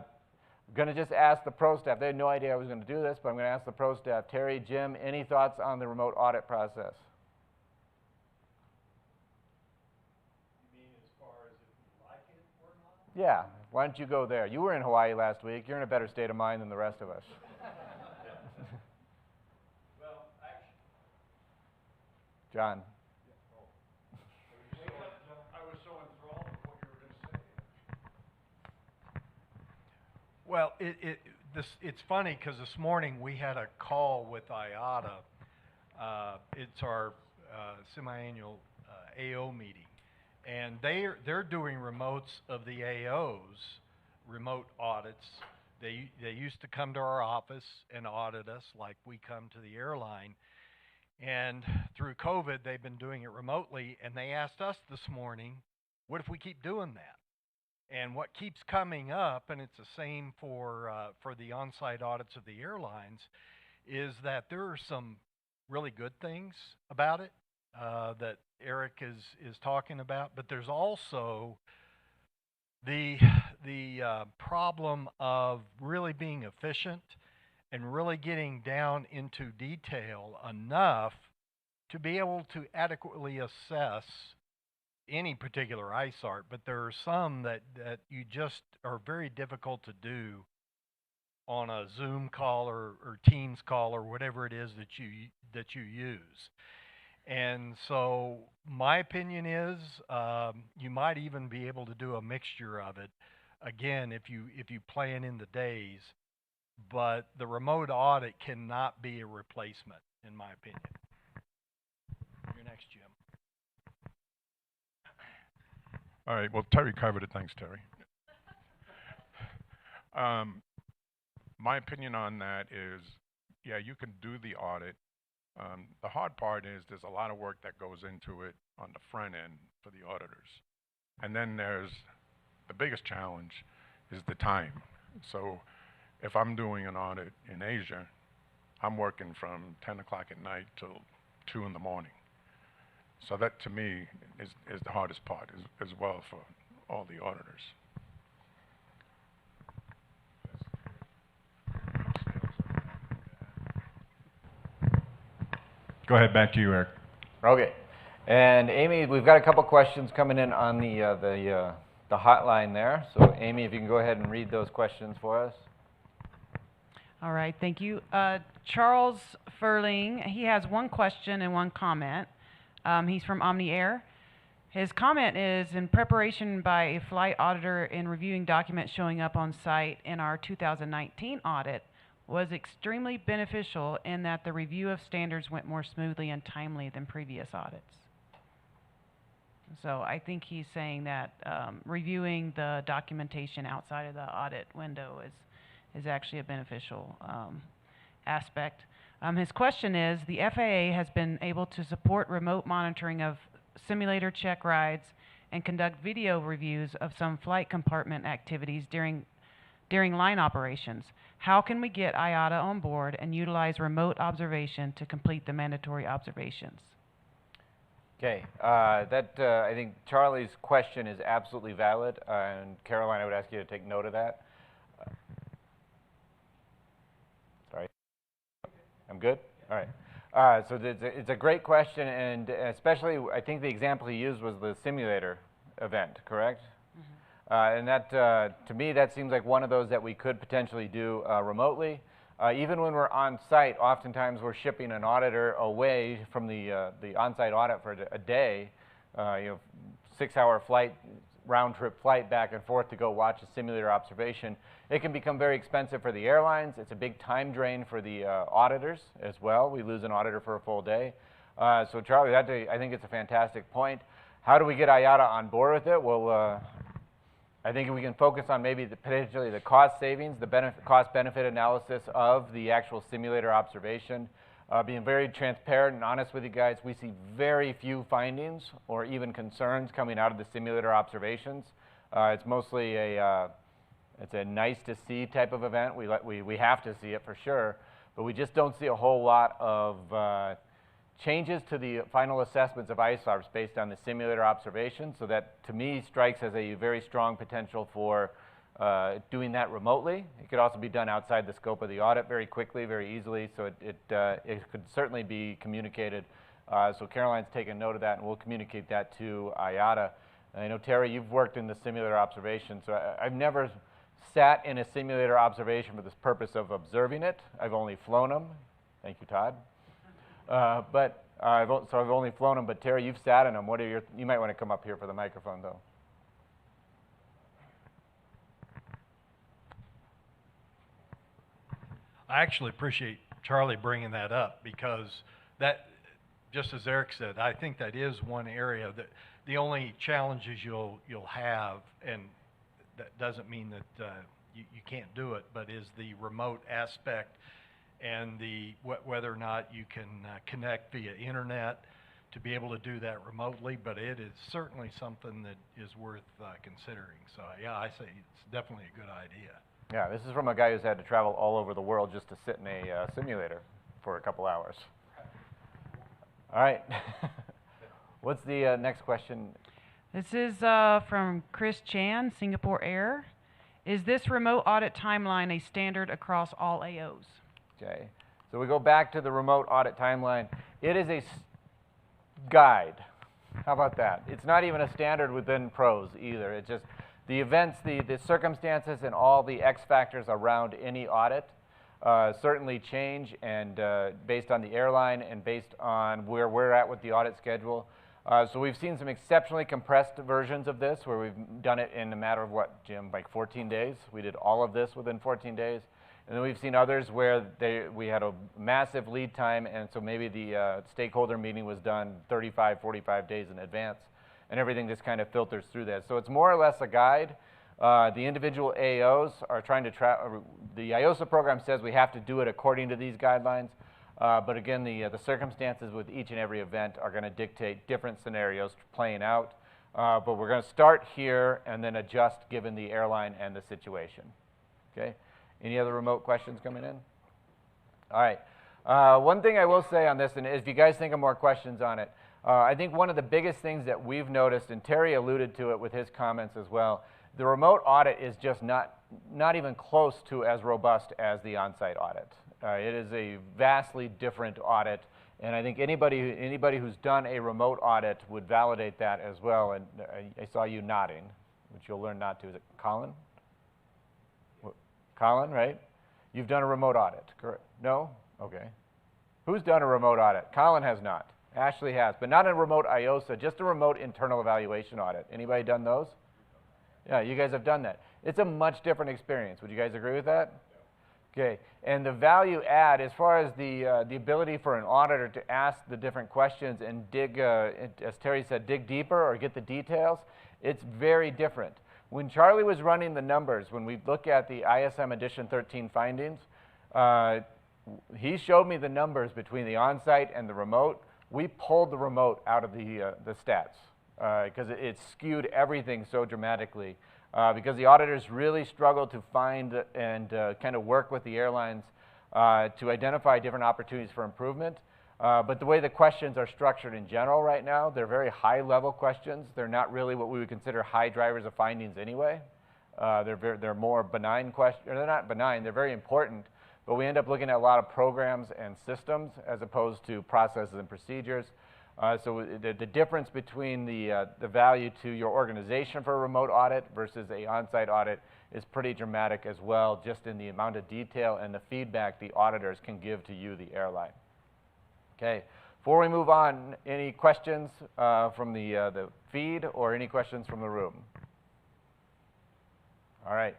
going to just ask the pro staff. They had no idea I was going to do this, but I'm going to ask the pro staff. Terry, Jim, any thoughts on the remote audit process? You mean as far as if you like it or not? Yeah. Why don't you go there? You were in Hawaii last week. You're in a better state of mind than the rest of us. Well, actually, John. I was so enthralled with what you were going to say. Well, it's funny because this morning we had a call with IOTA. It's our semi-annual AO meeting, and they're doing remotes of the AOs, remote audits. They used to come to our office and audit us like we come to the airline. And through COVID, they've been doing it remotely, and they asked us this morning, what if we keep doing that? And what keeps coming up, and it's the same for the on-site audits of the airlines, is that there are some really good things about it that Eric is talking about, but there's also the problem of really being efficient and really getting down into detail enough to be able to adequately assess any particular ISART, but there are some that you just are very difficult to do on a Zoom call or Teams call or whatever it is that you use. And so my opinion is you might even be able to do a mixture of it, again, if you plan in the days, but the remote audit cannot be a replacement, in my opinion. You're next, Jim. All right, well, Terry covered it. Thanks, Terry. My opinion on that is, yeah, you can do the audit. The hard part is there's a lot of work that goes into it on the front end for the auditors. And then there's the biggest challenge is the time. So if I'm doing an audit in Asia, I'm working from 10 o'clock at night till 2 in the morning. So that, to me, is the hardest part as well for all the auditors. Go ahead, back to you, Eric. Okay. And Amy, we've got a couple questions coming in on the hotline there. So Amy, if you can go ahead and read those questions for us. All right, thank you. Charles Furling, he has one question and one comment. He's from Omni Air. His comment is, in preparation by a flight auditor in reviewing documents showing up on site in our 2019 audit, was extremely beneficial in that the review of standards went more smoothly and timely than previous audits. So I think he's saying that reviewing the documentation outside of the audit window is actually a beneficial aspect. His question is, the FAA has been able to support remote monitoring of simulator check rides and conduct video reviews of some flight compartment activities during line operations. How can we get IOTA on board and utilize remote observation to complete the mandatory observations? Okay, I think Charlie's question is absolutely valid, and Caroline, I would ask you to take note of that. Sorry, I'm good? All right. So it's a great question, and especially I think the example he used was the simulator event, correct? And that, to me, that seems like one of those that we could potentially do remotely. Even when we're on site, oftentimes we're shipping an auditor away from the on-site audit for a day. 6-hour flight, round-trip flight back and forth to go watch a simulator observation. It can become very expensive for the airlines. It's a big time drain for the auditors as well. We lose an auditor for a full day. So Charlie, I think it's a fantastic point. How do we get IATA on board with it? Well, I think we can focus on maybe potentially the cost savings, the cost-benefit analysis of the actual simulator observation. Being very transparent and honest with you guys, we see very few findings or even concerns coming out of the simulator observations. It's mostly it's a nice to see type of event. We have to see it for sure, but we just don't see a whole lot of changes to the final assessments of ISARs based on the simulator observation. So that, to me, strikes as a very strong potential for doing that remotely. It could also be done outside the scope of the audit very quickly, very easily, so it could certainly be communicated. So Caroline's taken note of that, and we'll communicate that to IATA. I know, Terry, you've worked in the simulator observation, so I've never sat in a simulator observation for this purpose of observing it. I've only flown them. Thank you, Todd. So I've only flown them, but Terry, you've sat in them. What are you might want to come up here for the microphone, though. I actually appreciate Charlie bringing that up, because that, just as Eric said, I think that is one area that the only challenges you'll have, and that doesn't mean that you can't do it, but is the remote aspect and whether or not you can connect via internet to be able to do that remotely. But it is certainly something that is worth considering. So yeah, I say it's definitely a good idea. Yeah, this is from a guy who's had to travel all over the world just to sit in a simulator for a couple hours. All right. What's the next question? This is from Chris Chan, Singapore Air. Is this remote audit timeline a standard across all AOs? Okay, so we go back to the remote audit timeline. It is a guide. How about that? It's not even a standard within pros either. It's just the events, the circumstances, and all the X factors around any audit certainly change, and based on the airline and based on where we're at with the audit schedule. So we've seen some exceptionally compressed versions of this where we've done it in a matter of what, Jim, like 14 days? We did all of this within 14 days. And then we've seen others where we had a massive lead time, and so maybe the stakeholder meeting was done 35, 45 days in advance, and everything just kind of filters through that. So it's more or less a guide. The individual AOs are trying to the IOSA program says we have to do it according to these guidelines, but again, the circumstances with each and every event are going to dictate different scenarios playing out. But we're going to start here and then adjust given the airline and the situation. Okay? Any other remote questions coming in? All right. One thing I will say on this, and if you guys think of more questions on it, I think one of the biggest things that we've noticed, and Terry alluded to it with his comments as well, the remote audit is just not even close to as robust as the on-site audit. It is a vastly different audit, and I think anybody who's done a remote audit would validate that as well. And I saw you nodding, which you'll learn not to. Is it Colin? Colin, right? You've done a remote audit, correct? No? Okay. Who's done a remote audit? Colin has not. Ashley has, but not a remote IOSA, just a remote internal evaluation audit. Anybody done those? Yeah, you guys have done that. It's a much different experience. Would you guys agree with that? Okay. And the value add, as far as the ability for an auditor to ask the different questions and dig, as Terry said, dig deeper or get the details, it's very different. When Charlie was running the numbers, when we look at the ISM Edition 13 findings, he showed me the numbers between the on-site and the remote. We pulled the remote out of the stats because it skewed everything so dramatically. Because the auditors really struggled to find and kind of work with the airlines to identify different opportunities for improvement. But the way the questions are structured in general right now, they're very high-level questions. They're not really what we would consider high drivers of findings anyway. They're more benign questions. They're not benign. They're very important. But we end up looking at a lot of programs and systems as opposed to processes and procedures. So the difference between the value to your organization for a remote audit versus an on-site audit is pretty dramatic as well, just in the amount of detail and the feedback the auditors can give to you, the airline. Okay, before we move on, any questions from the feed or any questions from the room? All right.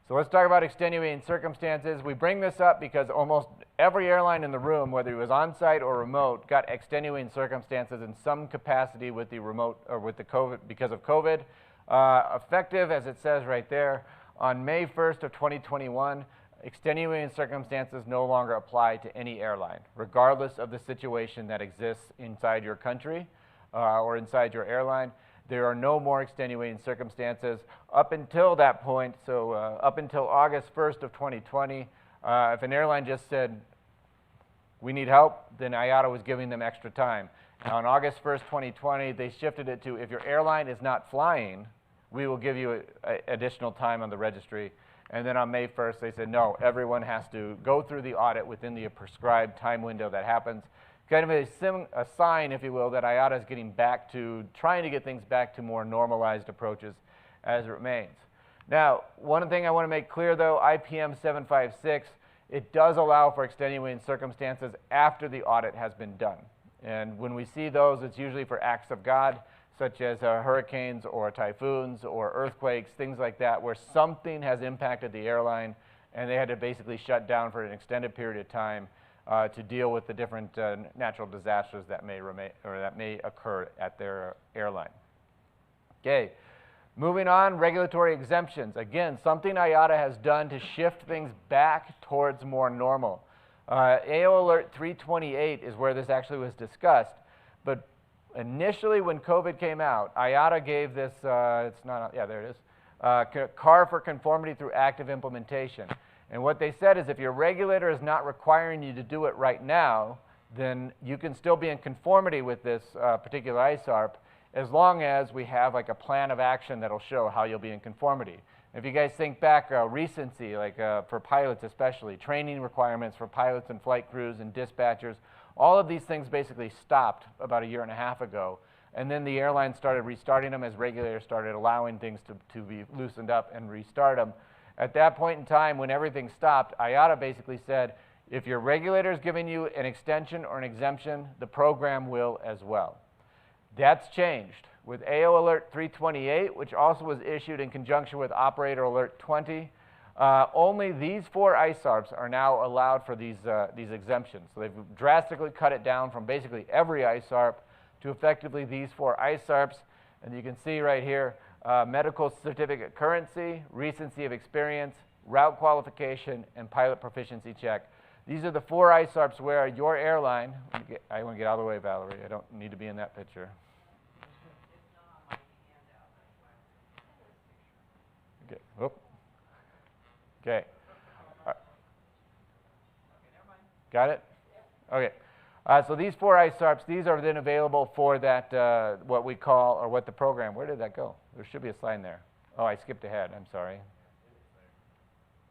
So let's talk about extenuating circumstances. We bring this up because almost every airline in the room, whether it was on-site or remote, got extenuating circumstances in some capacity with the remote or with the COVID because of COVID. Effective, as it says right there, on May 1st of 2021, extenuating circumstances no longer apply to any airline, regardless of the situation that exists inside your country or inside your airline. There are no more extenuating circumstances up until that point. So up until August 1st of 2020, if an airline just said, we need help, then IATA was giving them extra time. Now on August 1st, 2020, they shifted it to, if your airline is not flying, we will give you additional time on the registry. And then on May 1st, they said, no, everyone has to go through the audit within the prescribed time window that happens. Kind of a sign, if you will, that IATA is getting back to, trying to get things back to more normalized approaches as it remains. Now, one thing I want to make clear, though, IPM 756, it does allow for extenuating circumstances after the audit has been done. And when we see those, it's usually for acts of God, such as hurricanes or typhoons or earthquakes, things like that, where something has impacted the airline and they had to basically shut down for an extended period of time to deal with the different natural disasters that may occur at their airline. Okay, moving on, regulatory exemptions. Again, something IATA has done to shift things back towards more normal. AO Alert 328 is where this actually was discussed, but initially when COVID came out, IATA gave this, there it is, CAR for conformity through active implementation. And what they said is if your regulator is not requiring you to do it right now, then you can still be in conformity with this particular ISARP as long as we have like a plan of action that'll show how you'll be in conformity. If you guys think back, recency, like for pilots especially, training requirements for pilots and flight crews and dispatchers, all of these things basically stopped about 1.5 years ago. And then the airlines started restarting them as regulators started allowing things to be loosened up and restart them. At that point in time, when everything stopped, IATA basically said, if your regulator is giving you an extension or an exemption, the program will as well. That's changed. With AO Alert 328, which also was issued in conjunction with Operator Alert 20, only these 4 ISARPs are now allowed for these exemptions. So they've drastically cut it down from basically every ISARP to effectively these 4 ISARPs. And you can see right here, medical certificate currency, recency of experience, route qualification, and pilot proficiency check. These are the 4 ISARPs where your airline, I want to get out of the way, Valerie. I don't need to be in that picture. Okay. Whoop. Okay. Got it? Okay. So these 4 ISARPs, these are then available for that, what we call, or what the program, where did that go? There should be a sign there. Oh, I skipped ahead. I'm sorry.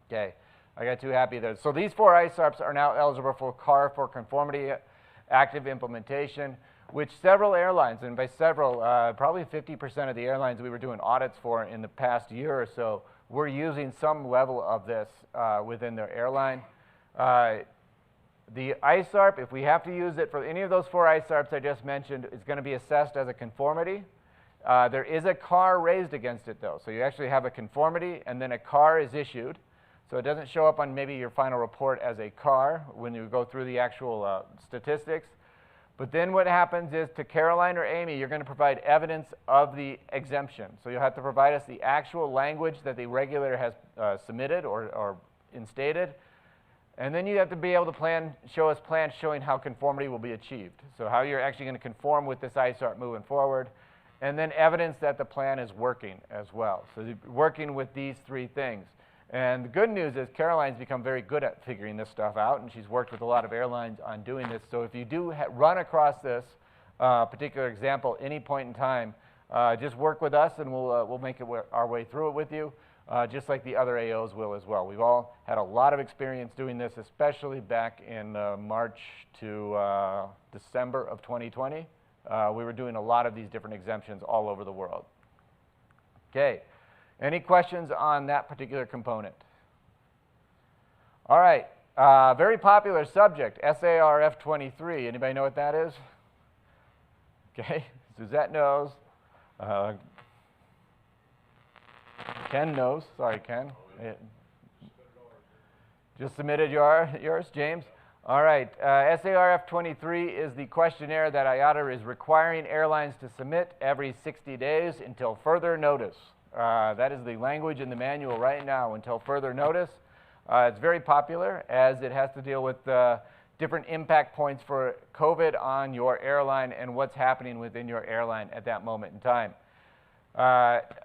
Okay. I got too happy there. So these 4 ISARPs are now eligible for CAR for conformity active implementation, which several airlines, and by several, probably 50% of the airlines we were doing audits for in the past year or so, were using some level of this within their airline. The ISARP, if we have to use it for any of those 4 ISARPs I just mentioned, is going to be assessed as a conformity. There is a CAR raised against it, though. So you actually have a conformity, and then a CAR is issued. So it doesn't show up on maybe your final report as a CAR when you go through the actual statistics. But then what happens is to Caroline or Amy, you're going to provide evidence of the exemption. So you'll have to provide us the actual language that the regulator has submitted or instated. And then you have to be able to show us plans showing how conformity will be achieved. So how you're actually going to conform with this ISARP moving forward. And then evidence that the plan is working as well. So you're working with these 3 things. And the good news is Caroline's become very good at figuring this stuff out, and she's worked with a lot of airlines on doing this. So if you do run across this particular example any point in time, just work with us, and we'll make our way through it with you. Just like the other AOs will as well. We've all had a lot of experience doing this, especially back in March to December of 2020. We were doing a lot of these different exemptions all over the world. Okay, any questions on that particular component? All right, very popular subject, SAR F23. Anybody know what that is? Okay, Suzette knows. Ken knows. Sorry, Ken. Just submitted yours, James? All right. SARF 23 is the questionnaire that IATA is requiring airlines to submit every 60 days until further notice. That is the language in the manual right now, until further notice. It's very popular as it has to deal with different impact points for COVID on your airline and what's happening within your airline at that moment in time.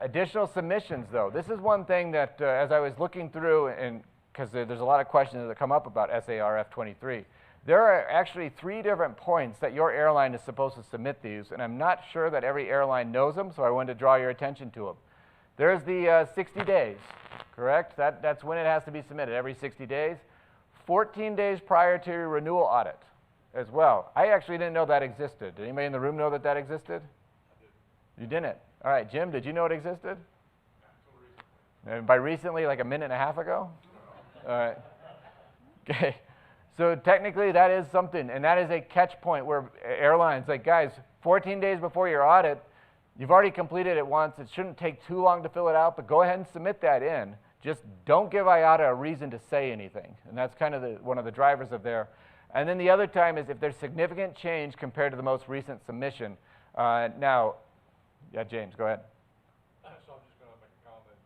Additional submissions, though. This is one thing that, as I was looking through, and because there's a lot of questions that come up about SARF 23, there are actually 3 different points that your airline is supposed to submit these, and I'm not sure that every airline knows them, so I wanted to draw your attention to them. There's the 60 days, correct? That's when it has to be submitted, every 60 days. 14 days prior to your renewal audit as well. I actually didn't know that existed. Did anybody in the room know that that existed? I did. You didn't? All right, Jim, did you know it existed? And by recently, like a minute and a half ago? All right. Okay. So technically, that is something, and that is a catch point where airlines, like, guys, 14 days before your audit, you've already completed it once. It shouldn't take too long to fill it out, but go ahead and submit that in. Just don't give IATA a reason to say anything. And that's kind of one of the drivers of there. And then the other time is if there's significant change compared to the most recent submission. Now, yeah, James, go ahead. So I'm just going to make a comment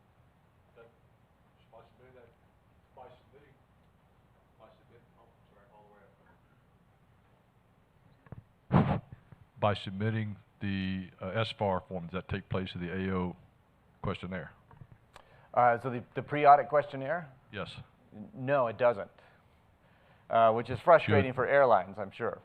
that by submitting, by submitting the SFAR forms that take place in the AO questionnaire. So the pre-audit questionnaire? Yes. No, it doesn't, which is frustrating for airlines, I'm sure.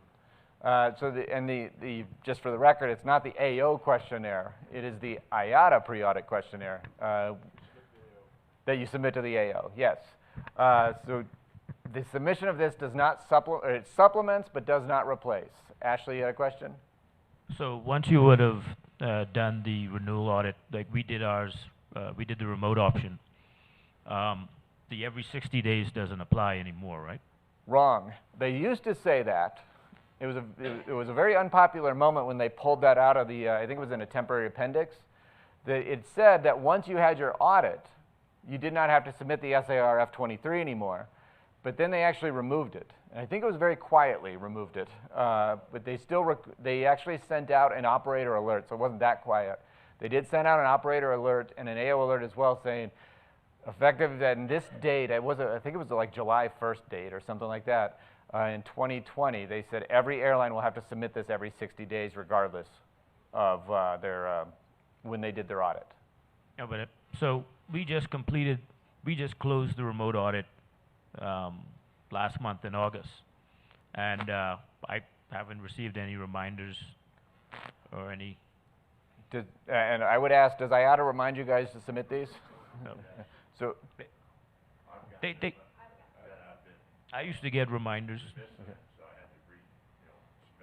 Just for the record, it's not the AO questionnaire. It is the IATA pre-audit questionnaire that you submit to the AO, yes. So the submission of this does not it supplements but does not replace. Ashley, you had a question? So once you would have done the renewal audit, like we did ours, we did the remote option, the every 60 days doesn't apply anymore, right? Wrong. They used to say that. It was a very unpopular moment when they pulled that out of the, I think it was in a temporary appendix. It said that once you had your audit, you did not have to submit the SARF 23 anymore. But then they actually removed it. And I think it was very quietly removed it. But they actually sent out an operator alert, so it wasn't that quiet. They did send out an operator alert and an AO alert as well saying, effective at this date, I think it was like July 1st date or something like that, in 2020, they said every airline will have to submit this every 60 days regardless of when they did their audit. Yeah, but so we just closed the remote audit last month in August, and I haven't received any reminders or any. And I would ask, does IATA remind you guys to submit these? No. So I used to get reminders. Okay.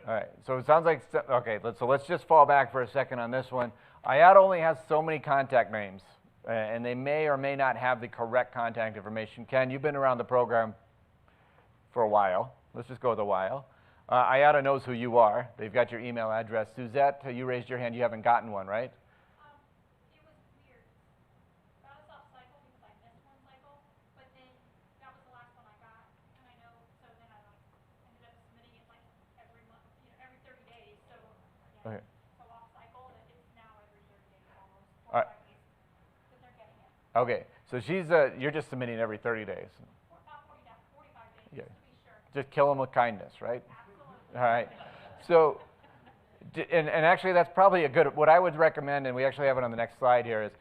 All right. So it sounds like okay. So let's just fall back for a second on this one. IATA only has so many contact names, and they may or may not have the correct contact information. Ken, you've been around the program for a while. Let's just go with a while. IATA knows who you are. They've got your email address. Suzette, you raised your hand. You haven't gotten one, right? It was weird. Bounced off cycle because I missed one cycle, but then that was the last one I got, and I know. So then I ended up submitting it like every month, every 30 days. So yeah. Okay. So off cycle, that it's now every 30 days almost. All right. 4 or 5 days that they're getting it. Okay. So you're just submitting every 30 days. Not 45 days, Yeah. just to be sure. Just kill them with kindness, right? Absolutely. All right. So, and actually that's probably a good, what I would recommend, and we actually have it on the next slide here, is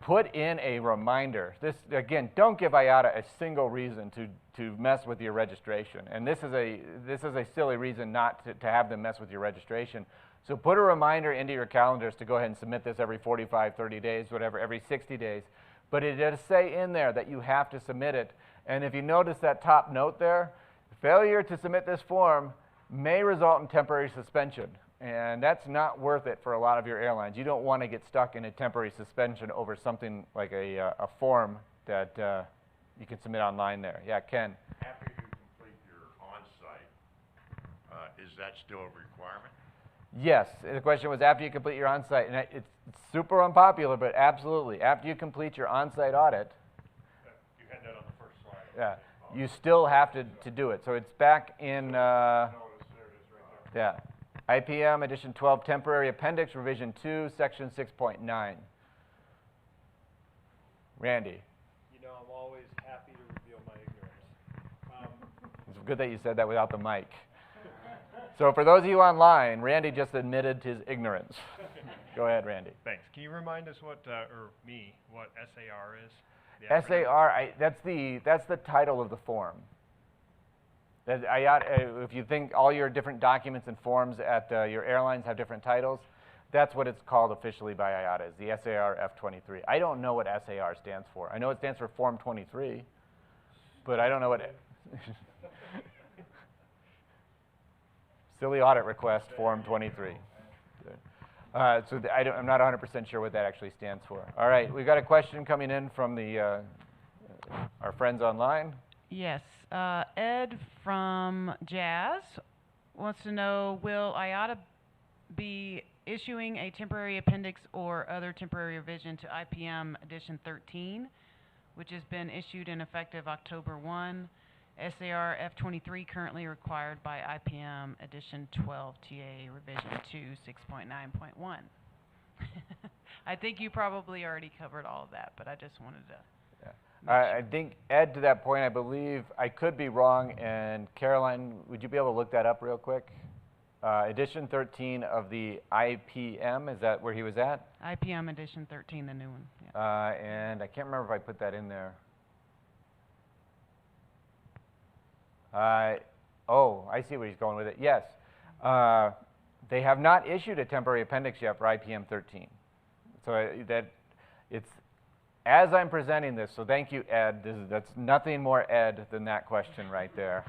put in a reminder. This, again, don't give IATA a single reason to mess with your registration. And this is a silly reason not to have them mess with your registration. So put a reminder into your calendars to go ahead and submit this every 45, 30 days, whatever, every 60 days. But it does say in there that you have to submit it. And if you notice that top note there, failure to submit this form may result in temporary suspension. And that's not worth it for a lot of your airlines. You don't want to get stuck in a temporary suspension over something like a form that you can submit online there. Yeah, Ken? After you complete your on-site, is that still a requirement? Yes, the question was after you complete your on-site, and it's super unpopular, but absolutely, after you complete your on-site audit, You had that on the first slide. yeah, you still have to do it. So it's back in, Notice, there it is right there. yeah, IPM Edition 12, Temporary Appendix, Revision 2, Section 6.9. Randy. You know, I'm always happy to reveal my ignorance. It's good that you said that without the mic. So for those of you online, Randy just admitted his ignorance. Go ahead, Randy. Thanks. Can you remind us what, or me, what SAR is? The acronym? SAR, that's the title of the form. If you think all your different documents and forms at your airlines have different titles, that's what it's called officially by IATA, is the SAR F23. I don't know what SAR stands for. I know it stands for Form 23, but I don't know what Silly audit request, Form 23. I'm not 100% sure what that actually stands for. All right, we've got a question coming in from our friends online. Yes, Ed from Jazz wants to know, will IATA be issuing a temporary appendix or other temporary revision to IPM Edition 13, which has been issued and effective October 1? SAR F23 currently required by IPM Edition 12 TA Revision 2 6.9.1. I think you probably already covered all of that, but I just wanted to. Yeah. I think, Ed, to that point, I believe, I could be wrong, and Caroline, would you be able to look that up real quick? Edition 13 of the IPM, is that where he was at? IPM Edition 13, the new one. Yeah. And I can't remember if I put that in there. Oh, I see where he's going with it. Yes. They have not issued a temporary appendix yet for IPM 13. So it's, as I'm presenting this, so thank you, Ed. That's nothing more Ed than that question right there.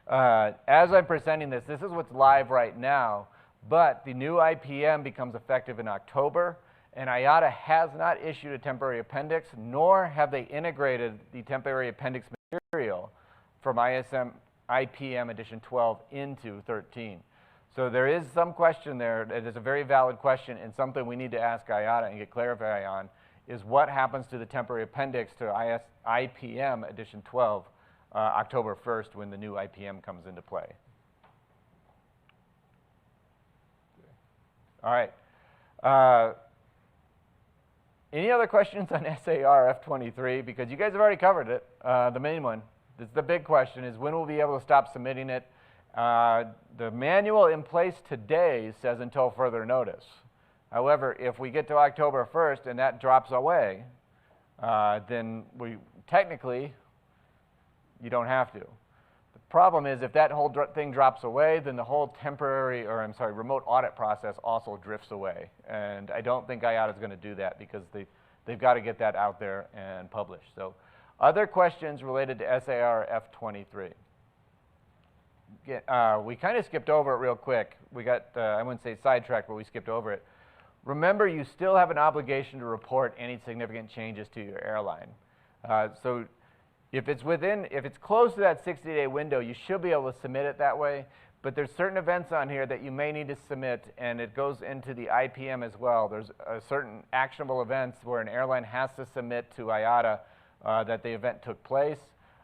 As I'm presenting this is what's live right now, but the new IPM becomes effective in October, and IATA has not issued a temporary appendix, nor have they integrated the temporary appendix material from IPM Edition 12 into 13. So there is some question there. It is a very valid question, and something we need to ask IATA and get clarified on is what happens to the temporary appendix to IPM Edition 12 October 1st when the new IPM comes into play. All right. Any other questions on SAR F23? Because you guys have already covered it, the main one. This is the big question, is when we'll be able to stop submitting it. The manual in place today says until further notice. However, if we get to October 1st and that drops away, then technically, you don't have to. The problem is if that whole thing drops away, then the whole remote audit process also drifts away. And I don't think IATA is going to do that because they've got to get that out there and published. So, other questions related to SAR F23? We kind of skipped over it real quick. We got, I wouldn't say sidetracked, but we skipped over it. Remember, you still have an obligation to report any significant changes to your airline. So if it's close to that 60-day window, you should be able to submit it that way. But there's certain events on here that you may need to submit, and it goes into the IPM as well. There's certain actionable events where an airline has to submit to IATA that the event took place.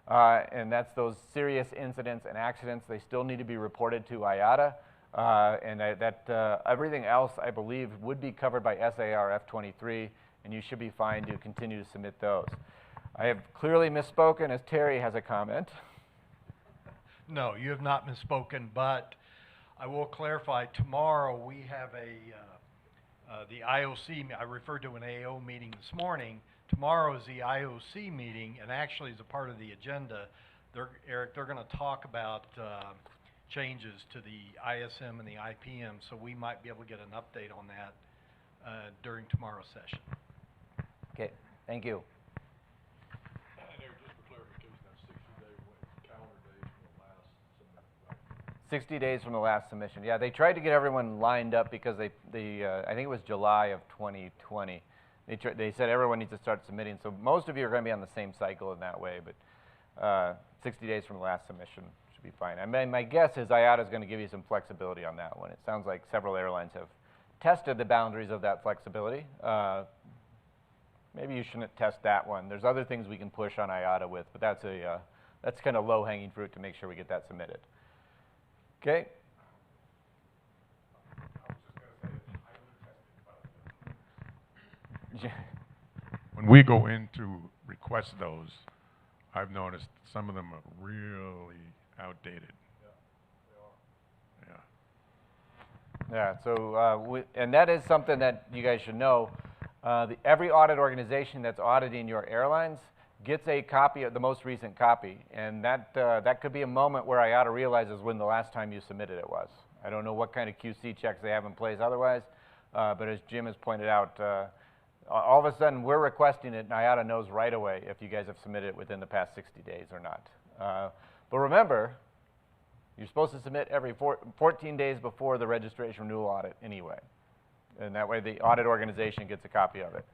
And that's those serious incidents and accidents. They still need to be reported to IATA. Everything else, I believe, would be covered by SAR F23, and you should be fine to continue to submit those. I have clearly misspoken, as Terry has a comment. No, you have not misspoken, but I will clarify. Tomorrow we have the IOC. I referred to an AO meeting this morning. Tomorrow is the IOC meeting, and actually as a part of the agenda, Eric, they're going to talk about changes to the ISM and the IPM, so we might be able to get an update on that during tomorrow's session. Okay, thank you. And Eric, just for clarification, that's 60 calendar days from the last submission, right? 60 days from the last submission. Yeah, they tried to get everyone lined up because I think it was July of 2020. They said everyone needs to start submitting, so most of you are going to be on the same cycle in that way, but 60 days from the last submission should be fine. I mean, my guess is IATA is going to give you some flexibility on that one. It sounds like several airlines have tested the boundaries of that flexibility. Maybe you shouldn't test that one. There's other things we can push on IATA with, but that's kind of low-hanging fruit to make sure we get that submitted. Okay. When we go in to request those, I've noticed some of them are really outdated. Yeah, so, and that is something that you guys should know. Every audit organization that's auditing your airlines gets a copy of the most recent copy, and that could be a moment where IATA realizes when the last time you submitted it was. I don't know what kind of QC checks they have in place otherwise, but as Jim has pointed out, all of a sudden we're requesting it, and IATA knows right away if you guys have submitted it within the past 60 days or not. But remember, you're supposed to submit every 14 days before the registration renewal audit anyway. And that way the audit organization gets a copy of it.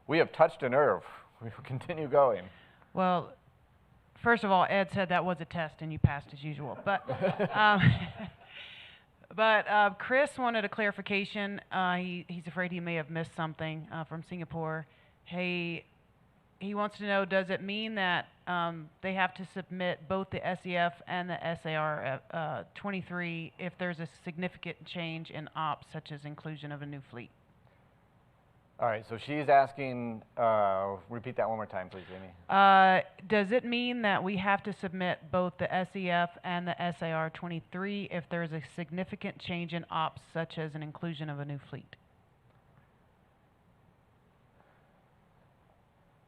We have touched a nerve. We will continue going. Well, first of all, Ed said that was a test and you passed as usual. But, Chris wanted a clarification. He's afraid he may have missed something from Singapore. He wants to know, does it mean that they have to submit both the SEF and the SAR 23 if there's a significant change in ops, such as inclusion of a new fleet? All right, so she's asking, repeat that one more time, please, Amy. Does it mean that we have to submit both the SEF and the SAR 23 if there's a significant change in ops, such as an inclusion of a new fleet?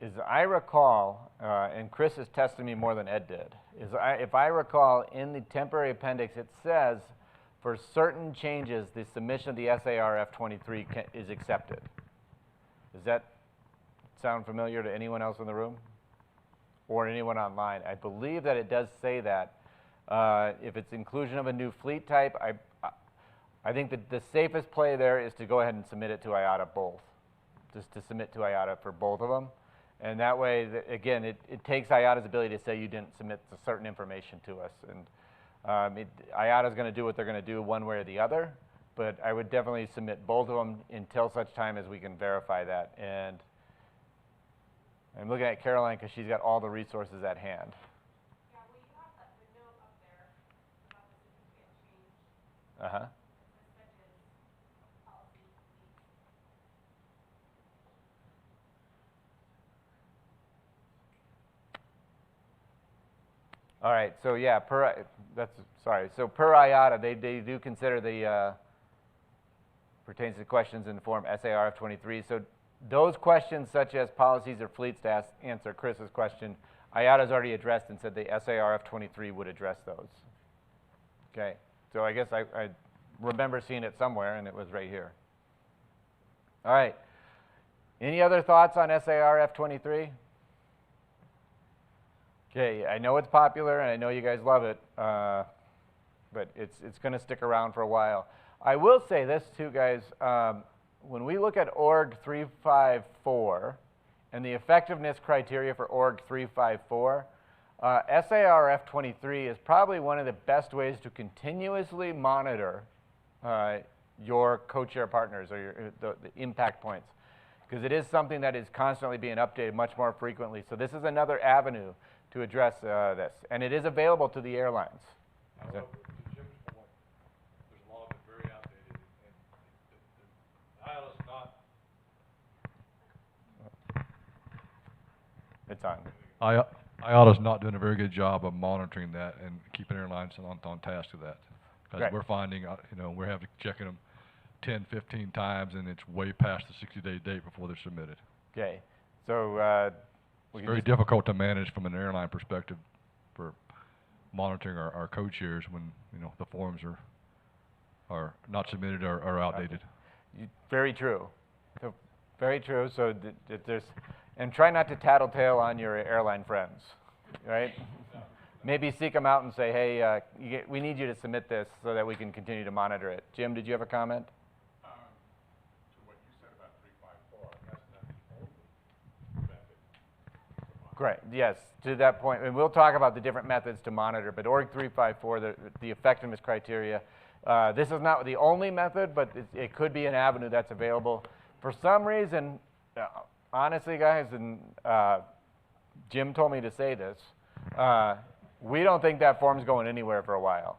As I recall, and Chris has tested me more than Ed did, if I recall, in the temporary appendix it says for certain changes the submission of the SAR F23 is accepted. Does that sound familiar to anyone else in the room or anyone online? I believe that it does say that. If it's inclusion of a new fleet type, I think that the safest play there is to go ahead and submit it to IATA both, just to submit to IATA for both of them. And that way, again, it takes IATA's ability to say you didn't submit certain information to us. And IATA's going to do what they're going to do one way or the other. But I would definitely submit both of them until such time as we can verify that. And I'm looking at Caroline because she's got all the resources at hand. Yeah, well, you have the note up there about the significant change. Uh-huh. All right, so yeah, so per IATA, they do consider the, pertains to questions in the form SAR F23. So those questions such as policies or fleets to answer Chris's question, IATA's already addressed and said the SAR F23 would address those. Okay, so I guess I remember seeing it somewhere and it was right here. All right, any other thoughts on SAR F23? Okay, I know it's popular and I know you guys love it, but it's going to stick around for a while. I will say this too, guys. When we look at ORG 354 and the effectiveness criteria for ORG 354, SAR F23 is probably one of the best ways to continuously monitor your co-chair partners or the impact points, because it is something that is constantly being updated much more frequently. So this is another avenue to address this, and it is available to the airlines. To Jim's point, there's a lot of it very outdated, and IATA's not. It's on. IATA's not doing a very good job of monitoring that and keeping airlines on task to that. Because right. We're finding, we're having to checking them 10, 15 times, and it's way past the 60-day date before they're submitted. Okay, so it's very difficult to manage from an airline perspective for monitoring our co-chairs when the forms are not submitted or are outdated. Very true. So, very true. So there's, and try not to tattletale on your airline friends, right? Maybe seek them out and say, hey, we need you to submit this so that we can continue to monitor it. Jim, did you have a comment? To what you said about 354, that's not the only method. Great, yes, to that point, and we'll talk about the different methods to monitor, but Org 354, the effectiveness criteria, this is not the only method, but it could be an avenue that's available. For some reason, honestly, guys, and Jim told me to say this, we don't think that form's going anywhere for a while.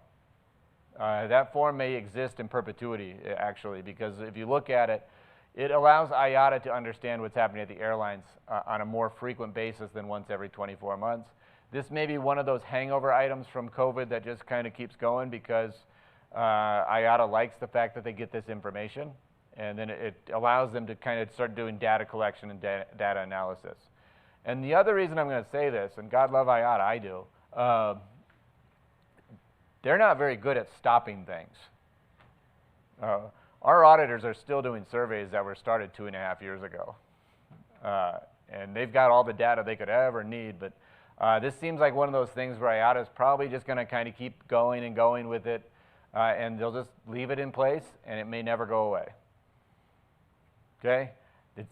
That form may exist in perpetuity, actually, because if you look at it, it allows IOTA to understand what's happening at the airlines on a more frequent basis than once every 24 months. This may be one of those hangover items from COVID that just kind of keeps going because IOTA likes the fact that they get this information, and then it allows them to kind of start doing data collection and data analysis. And the other reason I'm going to say this, and God love IOTA, I do, they're not very good at stopping things. Our auditors are still doing surveys that were started 2.5 years ago. And they've got all the data they could ever need, but this seems like one of those things where IOTA is probably just going to kind of keep going and going with it, and they'll just leave it in place, and it may never go away. Okay?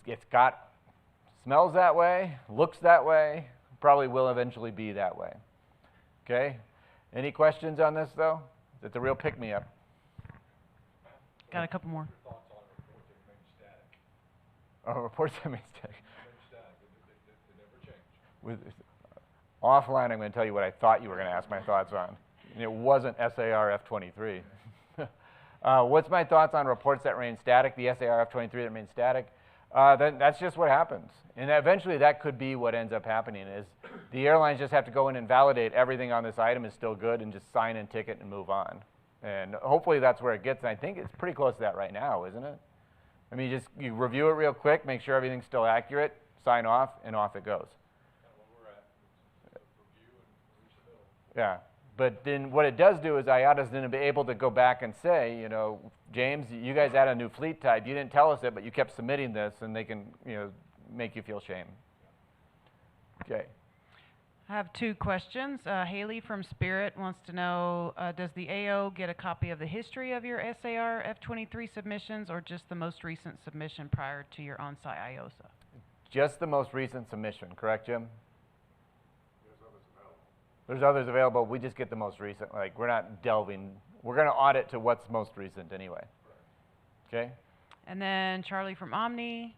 It's got, smells that way, looks that way, probably will eventually be that way. Okay? Any questions on this, though? Is it the real pick-me-up? Got a couple more. Oh, reports that remain static. Offline, I'm going to tell you what I thought you were going to ask my thoughts on. And it wasn't SAR F23. What's my thoughts on reports that remain static, the SAR F23 that remain static? Then that's just what happens. And eventually that could be what ends up happening is the airlines just have to go in and validate everything on this item is still good and just sign and ticket and move on. And hopefully that's where it gets. And I think it's pretty close to that right now, isn't it? I mean, you review it real quick, make sure everything's still accurate, sign off, and off it goes. Yeah, but then what it does do is IOTA's then be able to go back and say, you know, James, you guys add a new fleet type. You didn't tell us it, but you kept submitting this, and they can, you know, make you feel shame. Okay. I have 2 questions. Haley from Spirit wants to know, does the AO get a copy of the history of your SAR F23 submissions or just the most recent submission prior to your on-site IOSA? Just the most recent submission, correct, Jim? There's others available. We just get the most recent. Like, we're not delving. We're going to audit to what's most recent anyway. Okay? And then Charlie from Omni.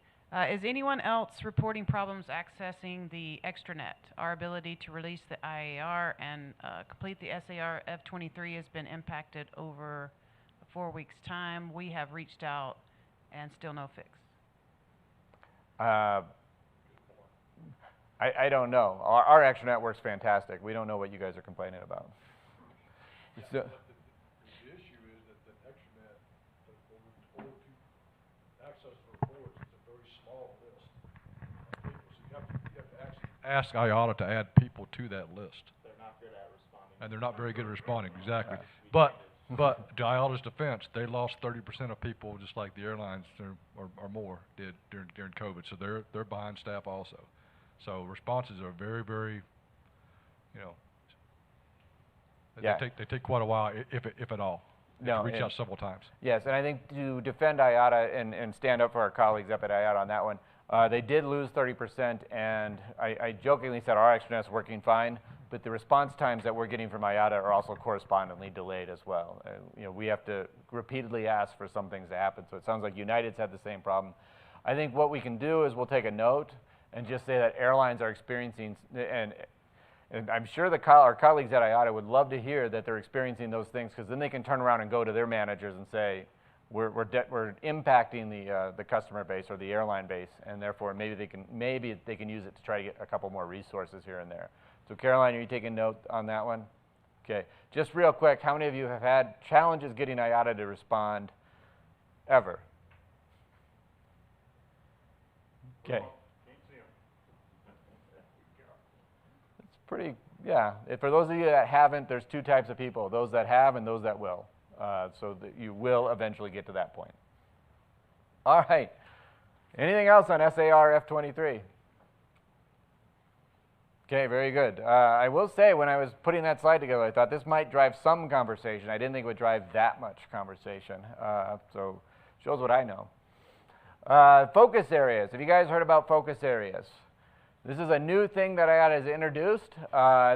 Is anyone else reporting problems accessing the extranet? Our ability to release the IAR and complete the SAR F23 has been impacted over 4 weeks' time. We have reached out and still no fix. I don't know. Our extranet works fantastic. We don't know what you guys are complaining about. Yeah, the issue is that the extranet, in order to access the reports, it's a very small list of people. So you have to actually ask IOTA to add people to that list. They're not good at responding. And they're not very good at responding, exactly. But to IOTA's defense, they lost 30% of people, just like the airlines or more did during COVID. So they're behind staff also. So responses are very, very, you know, they take quite a while, if at all. No, reach out several times. Yes, and I think to defend IOTA and stand up for our colleagues up at IOTA on that one, they did lose 30%, and I jokingly said our extranet's working fine, but the response times that we're getting from IOTA are also correspondingly delayed as well. You know, we have to repeatedly ask for some things to happen, so it sounds like United's had the same problem. I think what we can do is we'll take a note and just say that airlines are experiencing, and I'm sure our colleagues at IOTA would love to hear that they're experiencing those things, because then they can turn around and go to their managers and say, we're impacting the customer base or the airline base, and therefore maybe they can use it to try to get a couple more resources here and there. So Caroline, are you taking note on that one? Okay, just real quick, how many of you have had challenges getting IOTA to respond ever? Okay. Pretty, yeah. For those of you that haven't, there's 2 types of people, those that have and those that will. So that you will eventually get to that point. All right. Anything else on SAR F23? Okay, very good. I will say, when I was putting that slide together, I thought this might drive some conversation. I didn't think it would drive that much conversation. So shows what I know. Focus areas. Have you guys heard about focus areas? This is a new thing that IOTA has introduced.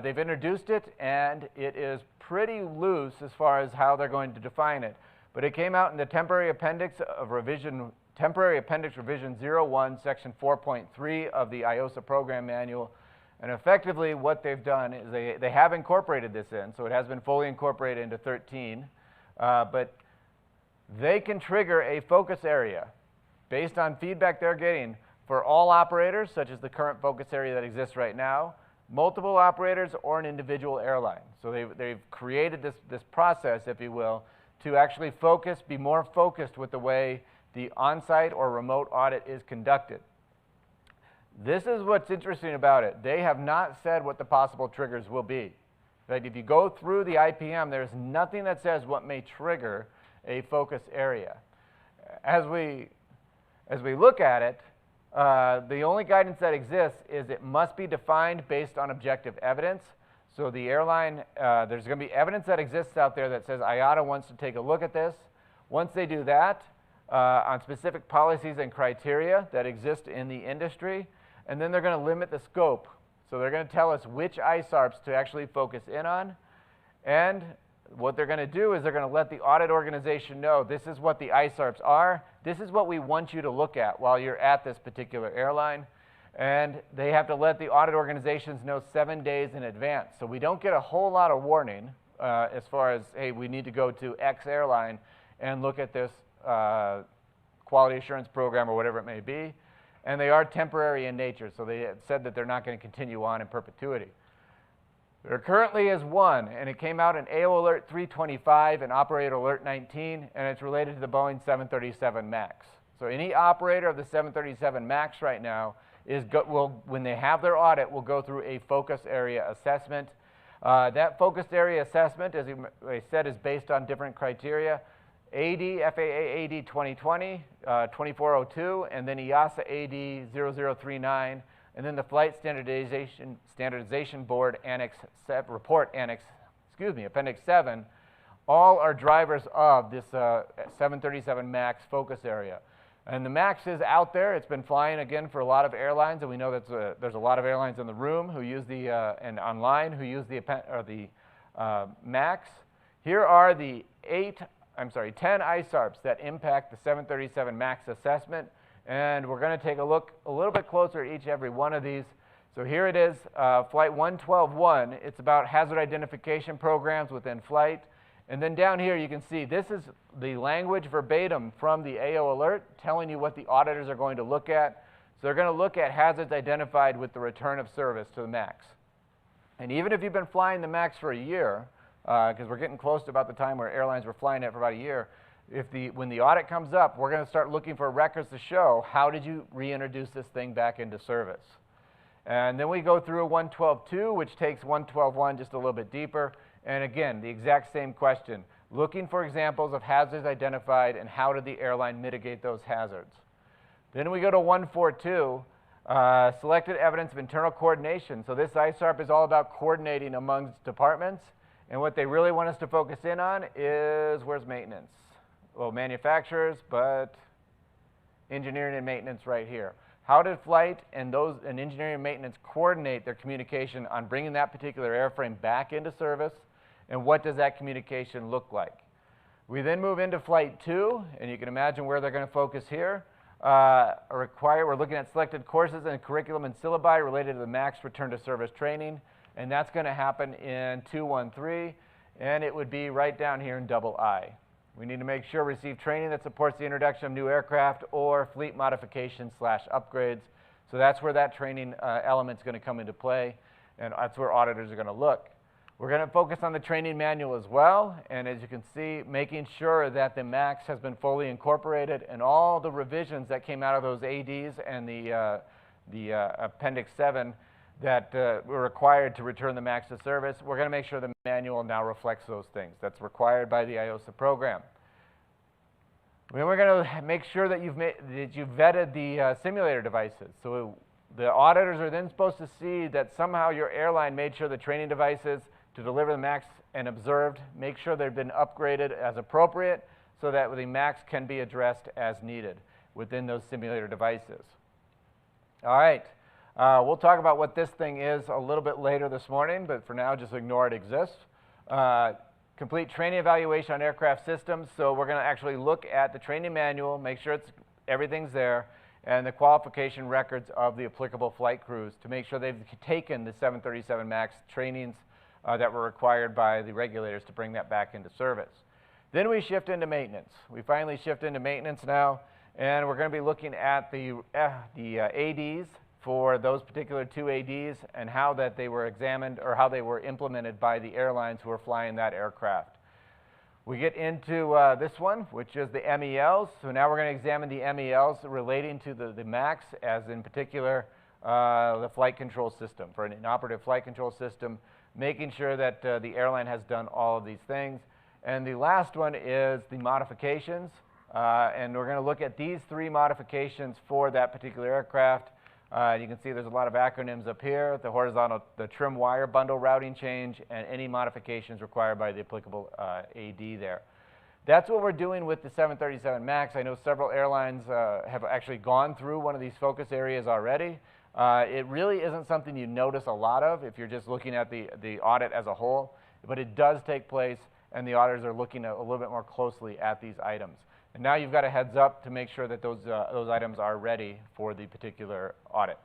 They've introduced it, and it is pretty loose as far as how they're going to define it. But it came out in the Temporary Appendix Revision 01, Section 4.3 of the IOSA Program Manual. And effectively, what they've done is they have incorporated this in, so it has been fully incorporated into 13. But they can trigger a focus area based on feedback they're getting for all operators, such as the current focus area that exists right now, multiple operators, or an individual airline. So they've created this process, if you will, to actually focus, be more focused with the way the on-site or remote audit is conducted. This is what's interesting about it. They have not said what the possible triggers will be. In fact, if you go through the IPM, there's nothing that says what may trigger a focus area. As we look at it, the only guidance that exists is it must be defined based on objective evidence. So the airline, there's going to be evidence that exists out there that says IATA wants to take a look at this. Once they do that, on specific policies and criteria that exist in the industry, and then they're going to limit the scope. So they're going to tell us which ISARPs to actually focus in on, and what they're going to do is they're going to let the audit organization know this is what the ISARPs are, this is what we want you to look at while you're at this particular airline, and they have to let the audit organizations know 7 days in advance. So we don't get a whole lot of warning as far as, hey, we need to go to X airline and look at this quality assurance program or whatever it may be. And they are temporary in nature, so they said that they're not going to continue on in perpetuity. There currently is one, and it came out in AO Alert 325 and Operator Alert 19, and it's related to the Boeing 737 MAX. So any operator of the 737 MAX right now when they have their audit, will go through a focus area assessment. That focused area assessment, as I said, is based on different criteria. FAA AD 2020, 2402, and then IOSA AD 0039, and then the Flight Standardization Board Appendix 7, all are drivers of this 737 MAX focus area. And the MAX is out there. It's been flying again for a lot of airlines, and we know that there's a lot of airlines in the room who use and online who use the MAX. Here are the 10 ISARPs that impact the 737 MAX assessment, and we're going to take a look a little bit closer at every one of these. So here it is, Flight 112.1. It's about hazard identification programs within flight. And then down here you can see this is the language verbatim from the AO Alert telling you what the auditors are going to look at. So they're going to look at hazards identified with the return of service to the MAX. And even if you've been flying the MAX for a year, because we're getting close to about the time where airlines were flying it for about a year, when the audit comes up, we're going to start looking for records to show how did you reintroduce this thing back into service. And then we go through a 112.2, which takes 112.1 just a little bit deeper. And again, the exact same question, looking for examples of hazards identified and how did the airline mitigate those hazards. Then we go to 142, selected evidence of internal coordination. So this ISARP is all about coordinating amongst departments. And what they really want us to focus in on is, where's maintenance? Well, manufacturers, but engineering and maintenance right here. How did flight and engineering and maintenance coordinate their communication on bringing that particular airframe back into service? And what does that communication look like? We then move into Flight 2, and you can imagine where they're going to focus here. We're looking at selected courses and curriculum and syllabi related to the MAX return to service training. And that's going to happen in 213, and it would be right down here in double I. We need to make sure we receive training that supports the introduction of new aircraft or fleet modifications / upgrades. So that's where that training element is going to come into play, and that's where auditors are going to look. We're going to focus on the training manual as well, and as you can see, making sure that the MAX has been fully incorporated and all the revisions that came out of those ADs and the Appendix 7 that were required to return the MAX to service. We're going to make sure the manual now reflects those things. That's required by the IOSA program. Then we're going to make sure that you've vetted the simulator devices. So the auditors are then supposed to see that somehow your airline made sure the training devices to deliver the MAX and observed, make sure they've been upgraded as appropriate so that the MAX can be addressed as needed within those simulator devices. All right. We'll talk about what this thing is a little bit later this morning, but for now, just ignore it exists. Complete training evaluation on aircraft systems. So we're going to actually look at the training manual, make sure everything's there, and the qualification records of the applicable flight crews to make sure they've taken the 737 MAX trainings that were required by the regulators to bring that back into service. Then we shift into maintenance. We finally shift into maintenance now, and we're going to be looking at the ADs for those particular two ADs and how that they were examined or how they were implemented by the airlines who are flying that aircraft. We get into this one, which is the MELs. So now we're going to examine the MELs relating to the MAX, as in particular the flight control system. For an inoperative flight control system, making sure that the airline has done all of these things. And the last one is the modifications. And we're going to look at these three modifications for that particular aircraft. You can see there's a lot of acronyms up here: the trim wire bundle routing change, and any modifications required by the applicable AD there. That's what we're doing with the 737 MAX. I know several airlines have actually gone through one of these focus areas already. It really isn't something you notice a lot of if you're just looking at the audit as a whole, but it does take place, and the auditors are looking a little bit more closely at these items. And now you've got a heads up to make sure that those items are ready for the particular audit.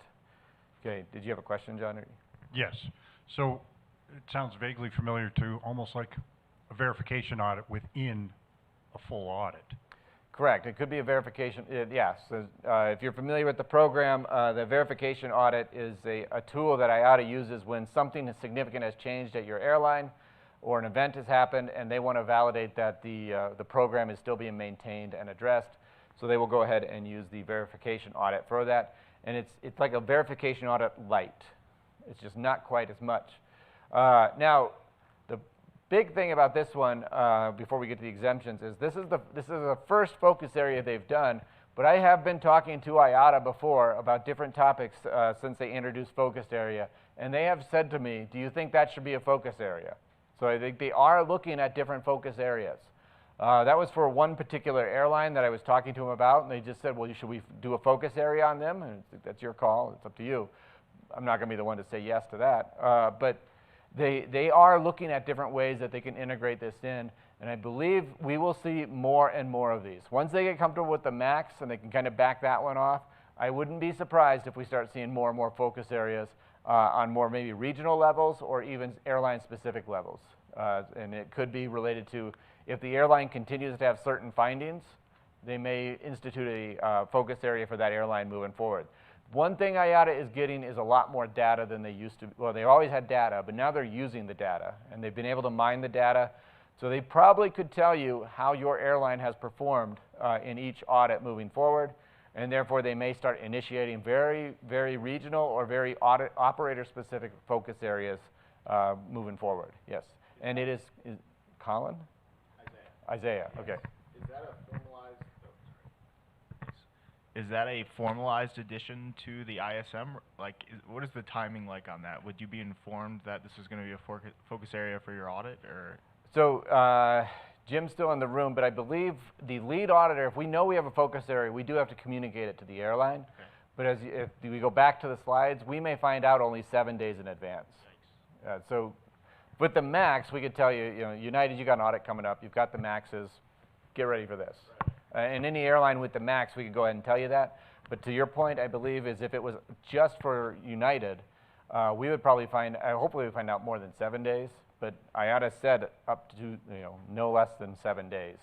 Okay, did you have a question, John? Yes. So it sounds vaguely familiar to almost like a verification audit within a full audit. Correct. It could be a verification. Yes. So, if you're familiar with the program, the verification audit is a tool that IATA uses when something significant has changed at your airline, or an event has happened, and they want to validate that the program is still being maintained and addressed. So they will go ahead and use the verification audit for that. And it's like a verification audit light. It's just not quite as much. Now, the big thing about this one, before we get to the exemptions, is this is the first focus area they've done. But I have been talking to IATA before about different topics since they introduced focus area. And they have said to me, do you think that should be a focus area? So I think they are looking at different focus areas. That was for one particular airline that I was talking to them about, and they just said, well, should we do a focus area on them? And that's your call. It's up to you. I'm not going to be the one to say yes to that. But they are looking at different ways that they can integrate this in, and I believe we will see more and more of these. Once they get comfortable with the MAX and they can kind of back that one off, I wouldn't be surprised if we start seeing more and more focus areas on more maybe regional levels or even airline-specific levels. And it could be related to if the airline continues to have certain findings, they may institute a focus area for that airline moving forward. One thing IATA is getting is a lot more data than they used to. Well, they always had data, but now they're using the data, and they've been able to mine the data. So they probably could tell you how your airline has performed in each audit moving forward. And therefore, they may start initiating very, very regional or very operator-specific focus areas moving forward. Yes. And it is Colin? Isaiah. Okay. Is that a formalized? Is that a formalized addition to the ISM? Like, what is the timing like on that? Would you be informed that this is going to be a focus area for your audit, or? So Jim's still in the room, but I believe the lead auditor, if we know we have a focus area, we do have to communicate it to the airline. Okay. But if we go back to the slides, we may find out only 7 days in advance. So with the MAX, we could tell you, United, you got an audit coming up. You've got the MAXes. Get ready for this. And any airline with the MAX, we could go ahead and tell you that. But to your point, I believe, is if it was just for United, we would probably hopefully we'd find out more than 7 days. But IATA said up to, no less than 7 days,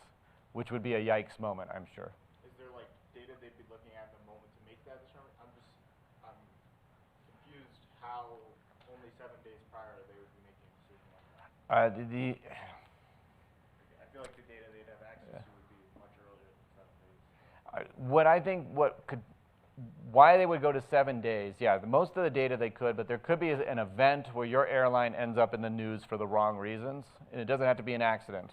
which would be a yikes moment, I'm sure. Is there like data they'd be looking at the moment to make that determination? I'm confused how only 7 days prior they would be making a decision on that. I feel like the data they'd have access to would be much earlier than 7 days. What I think why they would go to 7 days, most of the data they could, but there could be an event where your airline ends up in the news for the wrong reasons, and it doesn't have to be an accident.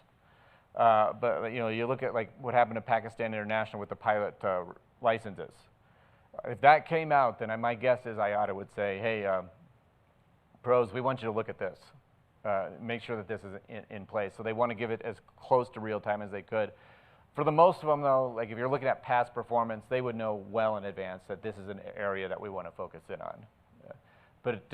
But you look at like what happened to Pakistan International with the pilot licenses. If that came out, then my guess is IATA would say, hey, pros, we want you to look at this. Make sure that this is in place. So they want to give it as close to real time as they could. For the most of them, though, like if you're looking at past performance, they would know well in advance that this is an area that we want to focus in on. But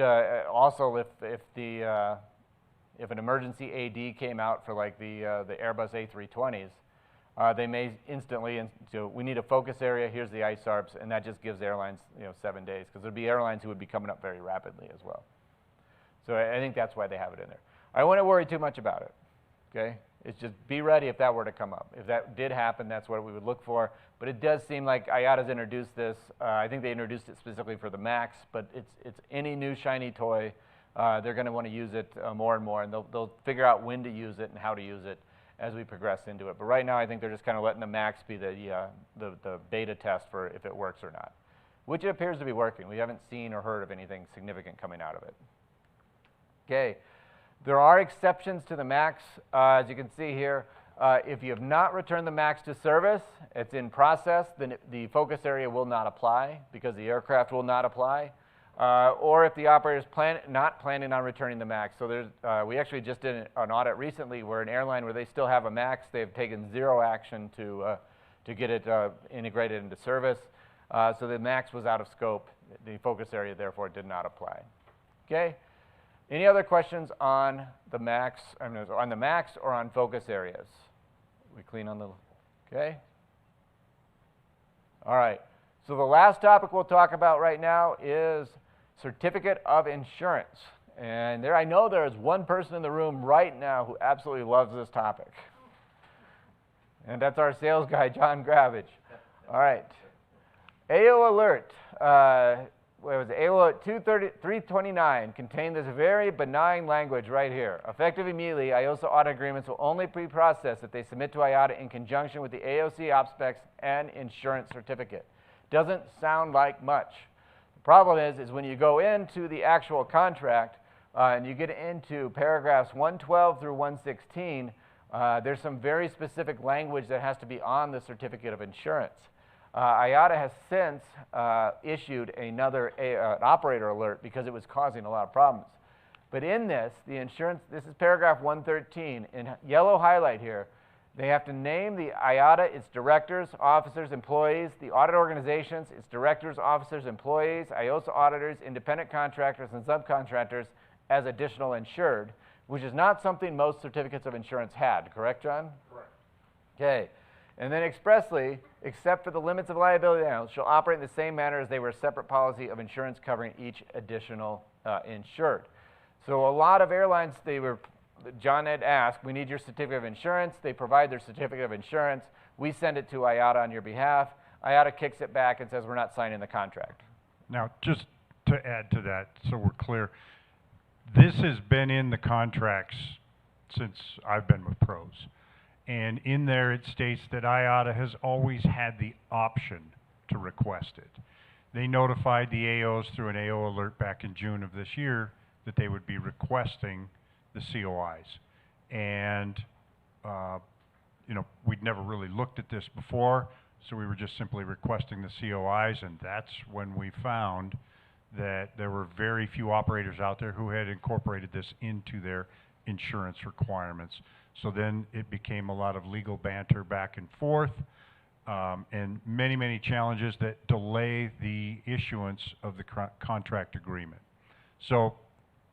also, if an emergency AD came out for like the Airbus A320s, they may instantly, we need a focus area, here's the ISARPs, and that just gives airlines 7 days, because there'd be airlines who would be coming up very rapidly as well. So I think that's why they have it in there. I wouldn't worry too much about it, okay? It's just be ready if that were to come up. If that did happen, that's what we would look for. But it does seem like IATA's introduced this. I think they introduced it specifically for the MAX, but it's any new shiny toy. They're going to want to use it more and more, and they'll figure out when to use it and how to use it as we progress into it. But right now, I think they're just kind of letting the MAX be the beta test for if it works or not, which it appears to be working. We haven't seen or heard of anything significant coming out of it. Okay, there are exceptions to the MAX, as you can see here. If you have not returned the MAX to service, it's in process, then the focus area will not apply because the aircraft will not apply. Or if the operator is not planning on returning the MAX. So we actually just did an audit recently where an airline where they still have a MAX, they've taken zero action to get it integrated into service. So the MAX was out of scope. The focus area, therefore, did not apply. Okay? Any other questions on the MAX, on the MAX or on focus areas? We clean on the, okay? All right. So the last topic we'll talk about right now is certificate of insurance. And I know there is one person in the room right now who absolutely loves this topic. And that's our sales guy, John Gravage. All right. AO Alert. What was it? AO Alert 329 contained this very benign language right here. Effective immediately, IOSA audit agreements will only be processed if they submit to IATA in conjunction with the AOC op specs and insurance certificate. Doesn't sound like much. The problem is when you go into the actual contract and you get into paragraphs 112 through 116, there's some very specific language that has to be on the certificate of insurance. IATA has since issued another an operator alert because it was causing a lot of problems. But in this, the insurance, this is paragraph 113, in yellow highlight here, they have to name the IATA, its directors, officers, employees, the audit organizations, its directors, officers, employees, IOSA auditors, independent contractors, and subcontractors as additional insured, which is not something most certificates of insurance had. Correct, John? Correct. Okay. And then expressly, except for the limits of liability, shall operate in the same manner as they were a separate policy of insurance covering each additional insured. So a lot of airlines, John had asked, we need your certificate of insurance. They provide their certificate of insurance. We send it to IATA on your behalf. IATA kicks it back and says we're not signing the contract. Now, just to add to that, so we're clear, this has been in the contracts since I've been with pros. And in there it states that IATA has always had the option to request it. They notified the AOs through an AO alert back in June of this year that they would be requesting the COIs. And, we'd never really looked at this before, so we were just simply requesting the COIs, and that's when we found that there were very few operators out there who had incorporated this into their insurance requirements. So then it became a lot of legal banter back and forth, and many, many challenges that delay the issuance of the contract agreement. So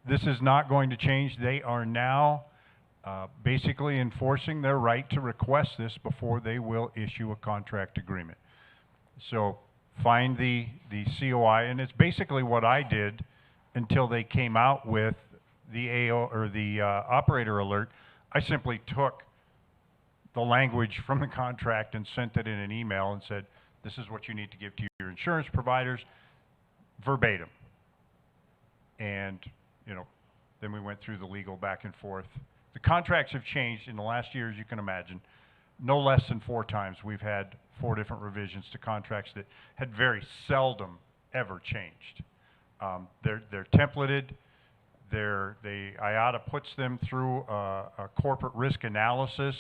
this is not going to change. They are now basically enforcing their right to request this before they will issue a contract agreement. So find the COI, and it's basically what I did until they came out with the AO or the operator alert. I simply took the language from the contract and sent it in an email and said, this is what you need to give to your insurance providers, verbatim. And, then we went through the legal back and forth. The contracts have changed in the last year, as you can imagine. No less than 4 times we've had 4 different revisions to contracts that had very seldom ever changed. They're templated. IATA puts them through a corporate risk analysis.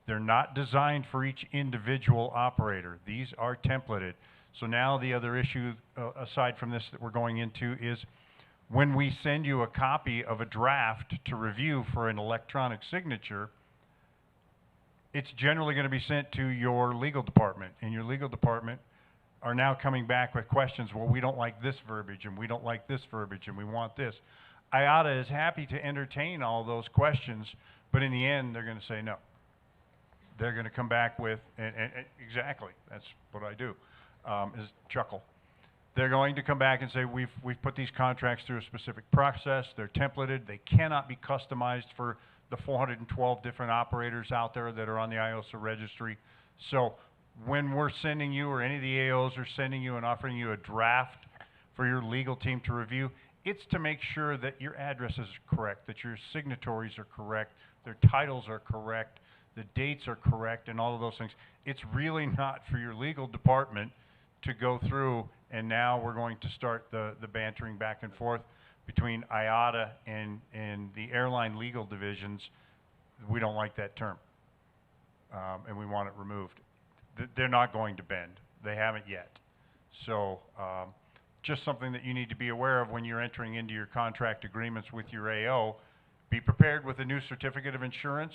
They're not designed for each individual operator. These are templated. So now the other issue, aside from this that we're going into, is when we send you a copy of a draft to review for an electronic signature, it's generally going to be sent to your legal department, and your legal department are now coming back with questions. Well, we don't like this verbiage, and we don't like this verbiage, and we want this. IOTA is happy to entertain all those questions, but in the end, they're going to say no. They're going to come back with, and exactly, that's what I do, is chuckle. They're going to come back and say, we've put these contracts through a specific process, they're templated, they cannot be customized for the 412 different operators out there that are on the IOSA registry. So when we're sending you, or any of the AOs are sending you and offering you a draft for your legal team to review, it's to make sure that your addresses are correct, that your signatories are correct, their titles are correct, the dates are correct, and all of those things. It's really not for your legal department to go through, and now we're going to start the bantering back and forth between IOTA and the airline legal divisions. We don't like that term, and we want it removed. They're not going to bend. They haven't yet. So just something that you need to be aware of when you're entering into your contract agreements with your AO. Be prepared with a new certificate of insurance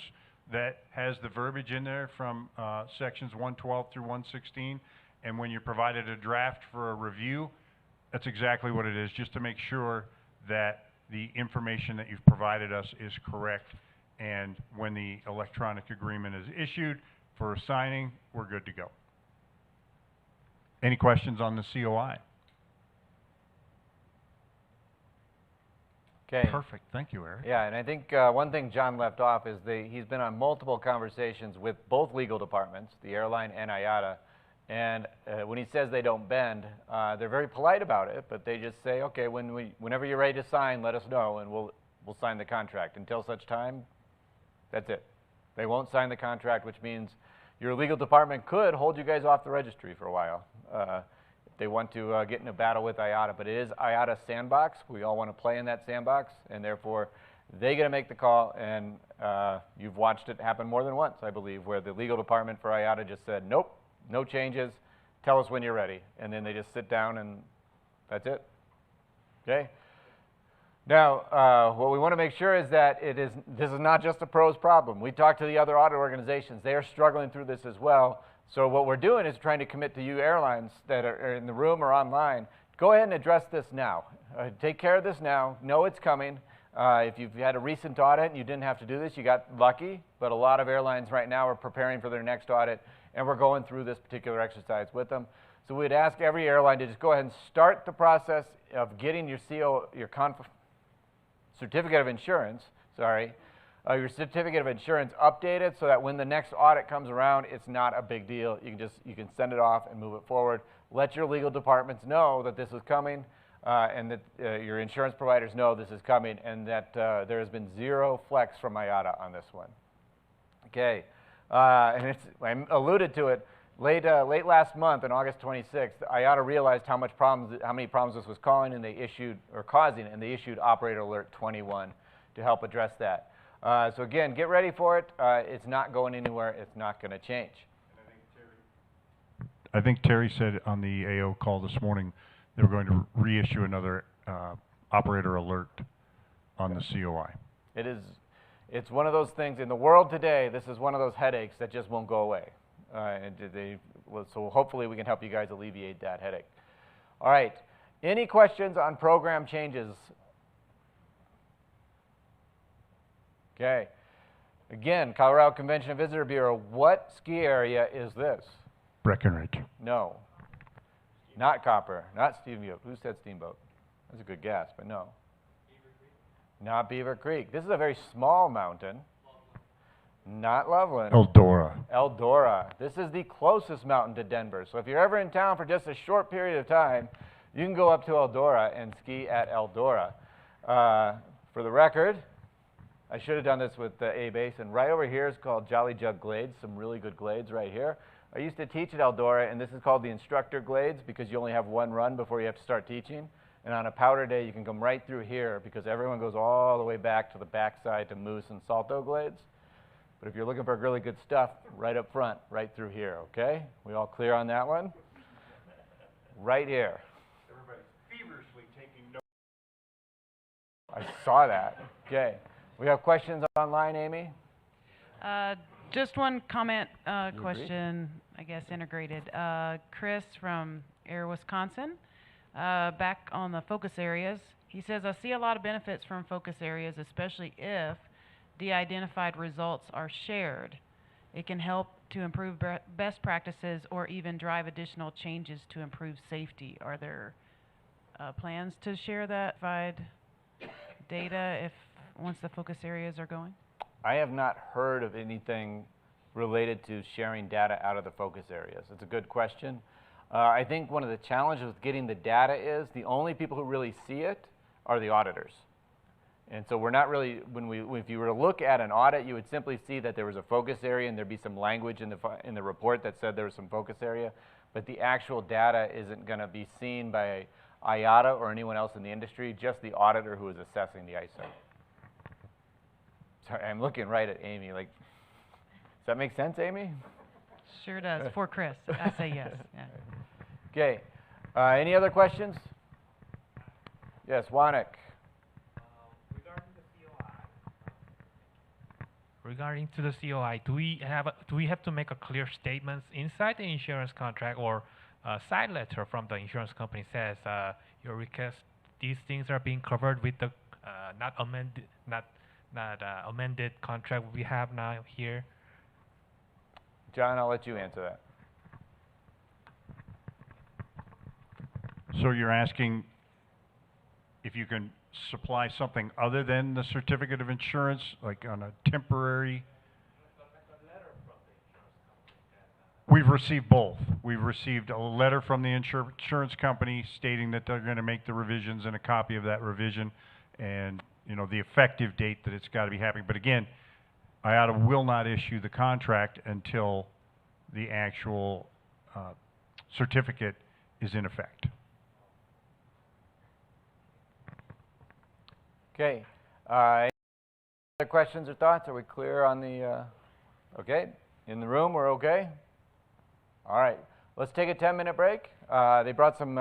that has the verbiage in there from sections 112 through 116. And when you're provided a draft for a review, that's exactly what it is, just to make sure that the information that you've provided us is correct. And when the electronic agreement is issued for signing, we're good to go. Any questions on the COI? Okay. Perfect. Thank you, Eric. Yeah, and I think one thing John left off is he's been on multiple conversations with both legal departments, the airline and IATA, and when he says they don't bend, they're very polite about it, but they just say, okay, whenever you're ready to sign, let us know, and we'll sign the contract. Until such time, that's it. They won't sign the contract, which means your legal department could hold you guys off the registry for a while if they want to get in a battle with IATA. But it is IATA's sandbox. We all want to play in that sandbox, and therefore they get to make the call. And you've watched it happen more than once, I believe, where the legal department for IATA just said, nope, no changes. Tell us when you're ready. And then they just sit down, and that's it. Okay? Now, what we want to make sure is that this is not just a pros problem. We talked to the other audit organizations. They are struggling through this as well. So what we're doing is trying to commit to you airlines that are in the room or online. Go ahead and address this now. Take care of this now. Know it's coming. If you've had a recent audit and you didn't have to do this, you got lucky. But a lot of airlines right now are preparing for their next audit, and we're going through this particular exercise with them. So we'd ask every airline to just go ahead and start the process of getting your certificate of insurance, your certificate of insurance updated so that when the next audit comes around, it's not a big deal. You can send it off and move it forward. Let your legal departments know that this is coming, and that your insurance providers know this is coming, and that there has been zero flex from IATA on this one. Okay, and I alluded to it. Late last month, on August 26th, IATA realized how many problems this was causing, and they issued Operator Alert 21 to help address that. So again, get ready for it. It's not going anywhere. It's not going to change. I think Terry said on the AO call this morning they were going to reissue another Operator Alert on the COI. It's one of those things in the world today. This is one of those headaches that just won't go away. So hopefully we can help you guys alleviate that headache. All right. Any questions on program changes? Okay. Again, Colorado Convention and Visitor Bureau, what ski area is this? Breckenridge. No. Not Copper. Not Steamboat. Who said Steamboat? That's a good guess, but no. Beaver Creek? Not Beaver Creek. This is a very small mountain. Not Loveland. Eldora. Eldora. This is the closest mountain to Denver. So if you're ever in town for just a short period of time, you can go up to Eldora and ski at Eldora. For the record, I should have done this with A Basin. Right over here is called Jolly Jug Glades, some really good glades right here. I used to teach at Eldora, and this is called the instructor glades because you only have one run before you have to start teaching. And on a powder day, you can come right through here because everyone goes all the way back to the backside to Moose and Salto glades. But if you're looking for really good stuff, right up front, right through here, okay? We all clear on that one? Right here. Everybody's feverishly taking notes. I saw that. Okay. We have questions online, Amy? Just one comment question. I guess, integrated. Chris from Air, Wisconsin, back on the focus areas. He says, I see a lot of benefits from focus areas, especially if de-identified results are shared. It can help to improve best practices or even drive additional changes to improve safety. Are there plans to share that data if once the focus areas are going? I have not heard of anything related to sharing data out of the focus areas. It's a good question. I think one of the challenges with getting the data is the only people who really see it are the auditors. And so we're not really, if you were to look at an audit, you would simply see that there was a focus area and there'd be some language in the report that said there was some focus area, but the actual data isn't going to be seen by IATA or anyone else in the industry, just the auditor who is assessing the ISO. Sorry, I'm looking right at Amy like, does that make sense, Amy? Sure does. For Chris, I say yes. Yeah. Okay. Any other questions? Yes, Wanik. Regarding to the COI, do we have to make a clear statements inside the insurance contract, or a side letter from the insurance company says your request, these things are being covered with the not amended contract we have now here? John, I'll let you answer that. So you're asking if you can supply something other than the certificate of insurance, like on a temporary? We've received both. We've received a letter from the insurance company stating that they're going to make the revisions and a copy of that revision and, you know, the effective date that it's got to be happening. But again, IATA will not issue the contract until the actual certificate is in effect. Okay. Any other questions or thoughts? Are we clear on the, okay? In the room, we're okay? All right. Let's take a 10-minute break. They brought some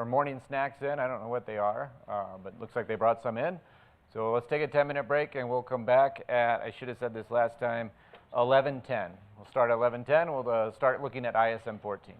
morning snacks in. I don't know what they are, but it looks like they brought some in. So let's take a 10-minute break, and we'll come back at, I should have said this last time, 11:10. We'll start at 11:10. We'll start looking at ISM 14.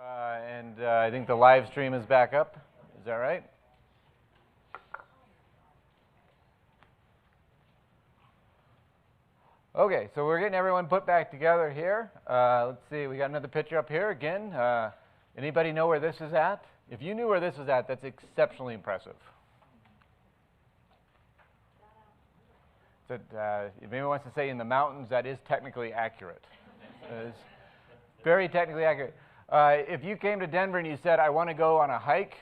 And I think the live stream is back up. Is that right? Okay, so we're getting everyone put back together here. Let's see, we got another picture up here again. Anybody know where this is at? If you knew where this is at, that's exceptionally impressive. If anyone wants to say in the mountains, that is technically accurate. It's very technically accurate. If you came to Denver and you said, I want to go on a hike,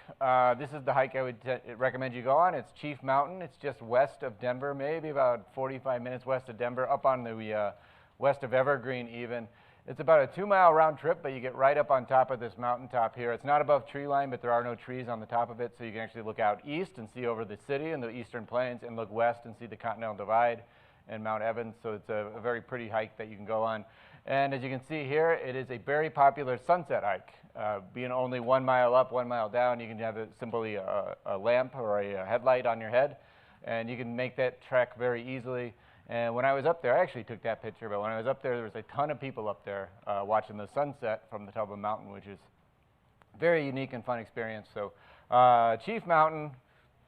this is the hike I would recommend you go on. It's Chief Mountain. It's just west of Denver, maybe about 45 minutes west of Denver, up on the west of Evergreen even. It's about a 2-mile round trip, but you get right up on top of this mountaintop here. It's not above tree line, but there are no trees on the top of it, so you can actually look out east and see over the city and the eastern plains, and look west and see the Continental Divide and Mount Evans. So it's a very pretty hike that you can go on. And as you can see here, it is a very popular sunset hike. Being only 1 mile up, 1 mile down, you can have simply a lamp or a headlight on your head, and you can make that trek very easily. And when I was up there, I actually took that picture, but when I was up there was a ton of people up there watching the sunset from the top of a mountain, which is a very unique and fun experience. So Chief Mountain,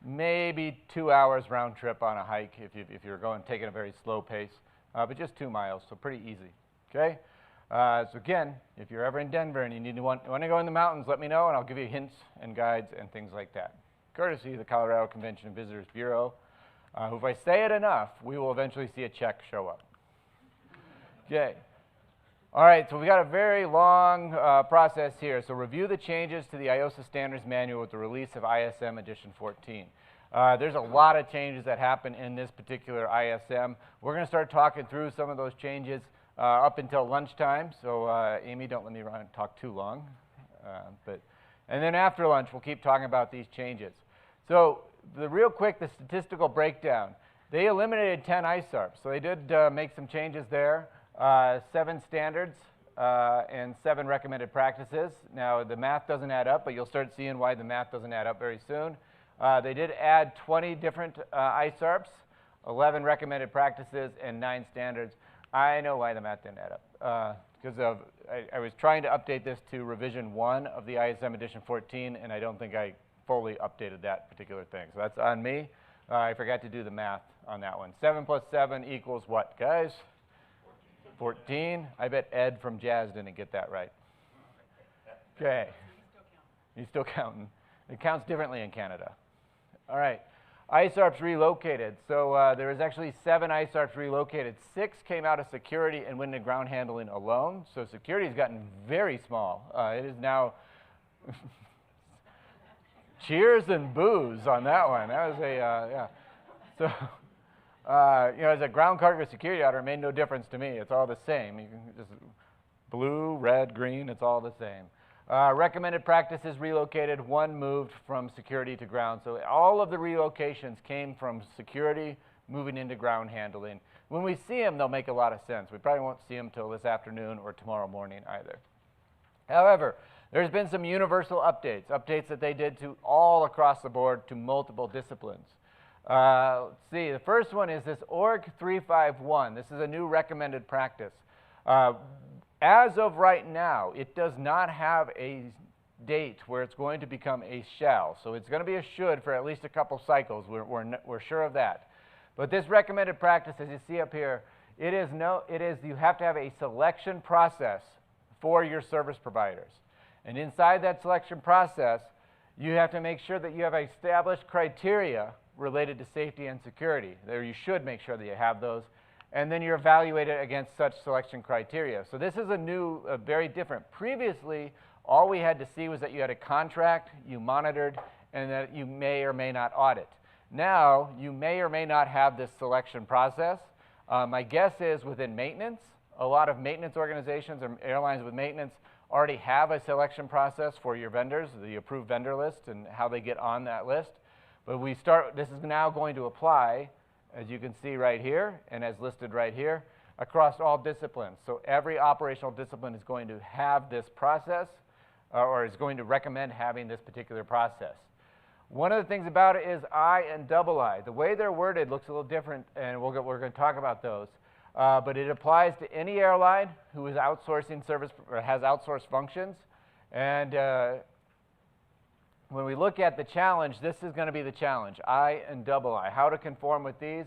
maybe 2 hours round trip on a hike if you're taking a very slow pace, but just 2 miles, so pretty easy. Okay? So again, if you're ever in Denver and you want to go in the mountains, let me know, and I'll give you hints and guides and things like that. Courtesy of the Colorado Convention and Visitors Bureau, who, if I say it enough, we will eventually see a check show up. Okay. All right, so we got a very long process here. So review the changes to the IOSA Standards Manual with the release of ISM Edition 14. There's a lot of changes that happen in this particular ISM. We're going to start talking through some of those changes up until lunchtime. So Amy, don't let me run and talk too long. And then after lunch, we'll keep talking about these changes. So real quick, the statistical breakdown. They eliminated 10 ISARPs. So they did make some changes there. 7 standards and 7 recommended practices. Now, the math doesn't add up, but you'll start seeing why the math doesn't add up very soon. They did add 20 different ISARPs, 11 recommended practices, and 9 standards. I know why the math didn't add up. Because I was trying to update this to revision 1 of the ISM Edition 14, and I don't think I fully updated that particular thing. So that's on me. I forgot to do the math on that one. 7 plus 7 equals what, guys? 14. I bet Ed from Jazz didn't get that right. Okay. He's still counting. It counts differently in Canada. All right. ISARPs relocated. So there was actually 7 ISARPs relocated. 6 came out of security and went into ground handling alone. So security has gotten very small. It is now cheers and boos on that one. That was a, yeah. So, you know, as a ground cargo security auditor, it made no difference to me. It's all the same. You can just blue, red, green, it's all the same. Recommended practices relocated, 1 moved from security to ground. So all of the relocations came from security moving into ground handling. When we see them, they'll make a lot of sense. We probably won't see them till this afternoon or tomorrow morning either. However, there's been some universal updates that they did to all across the board to multiple disciplines. Let's see, the first one is this Org 351. This is a new recommended practice. As of right now, it does not have a date where it's going to become a shall. So it's going to be a should for at least a couple cycles. We're sure of that. But this recommended practice, as you see up here, you have to have a selection process for your service providers. And inside that selection process, you have to make sure that you have established criteria related to safety and security. There you should make sure that you have those. And then you're evaluated against such selection criteria. So this is very different. Previously, all we had to see was that you had a contract, you monitored, and that you may or may not audit. Now, you may or may not have this selection process. My guess is within maintenance, a lot of maintenance organizations or airlines with maintenance already have a selection process for your vendors, the approved vendor list, and how they get on that list. But this is now going to apply, as you can see right here, and as listed right here, across all disciplines. So every operational discipline is going to have this process, or is going to recommend having this particular process. One of the things about it is I and double I. The way they're worded looks a little different, and we're going to talk about those. But it applies to any airline who is outsourcing service or has outsourced functions, And when we look at the challenge, this is going to be the challenge, I and double I. How to conform with these.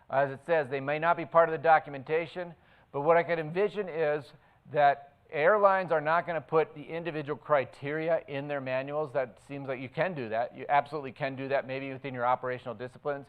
As it says, they may not be part of the documentation, but what I could envision is that airlines are not going to put the individual criteria in their manuals. That seems like you can do that. You absolutely can do that, maybe within your operational disciplines.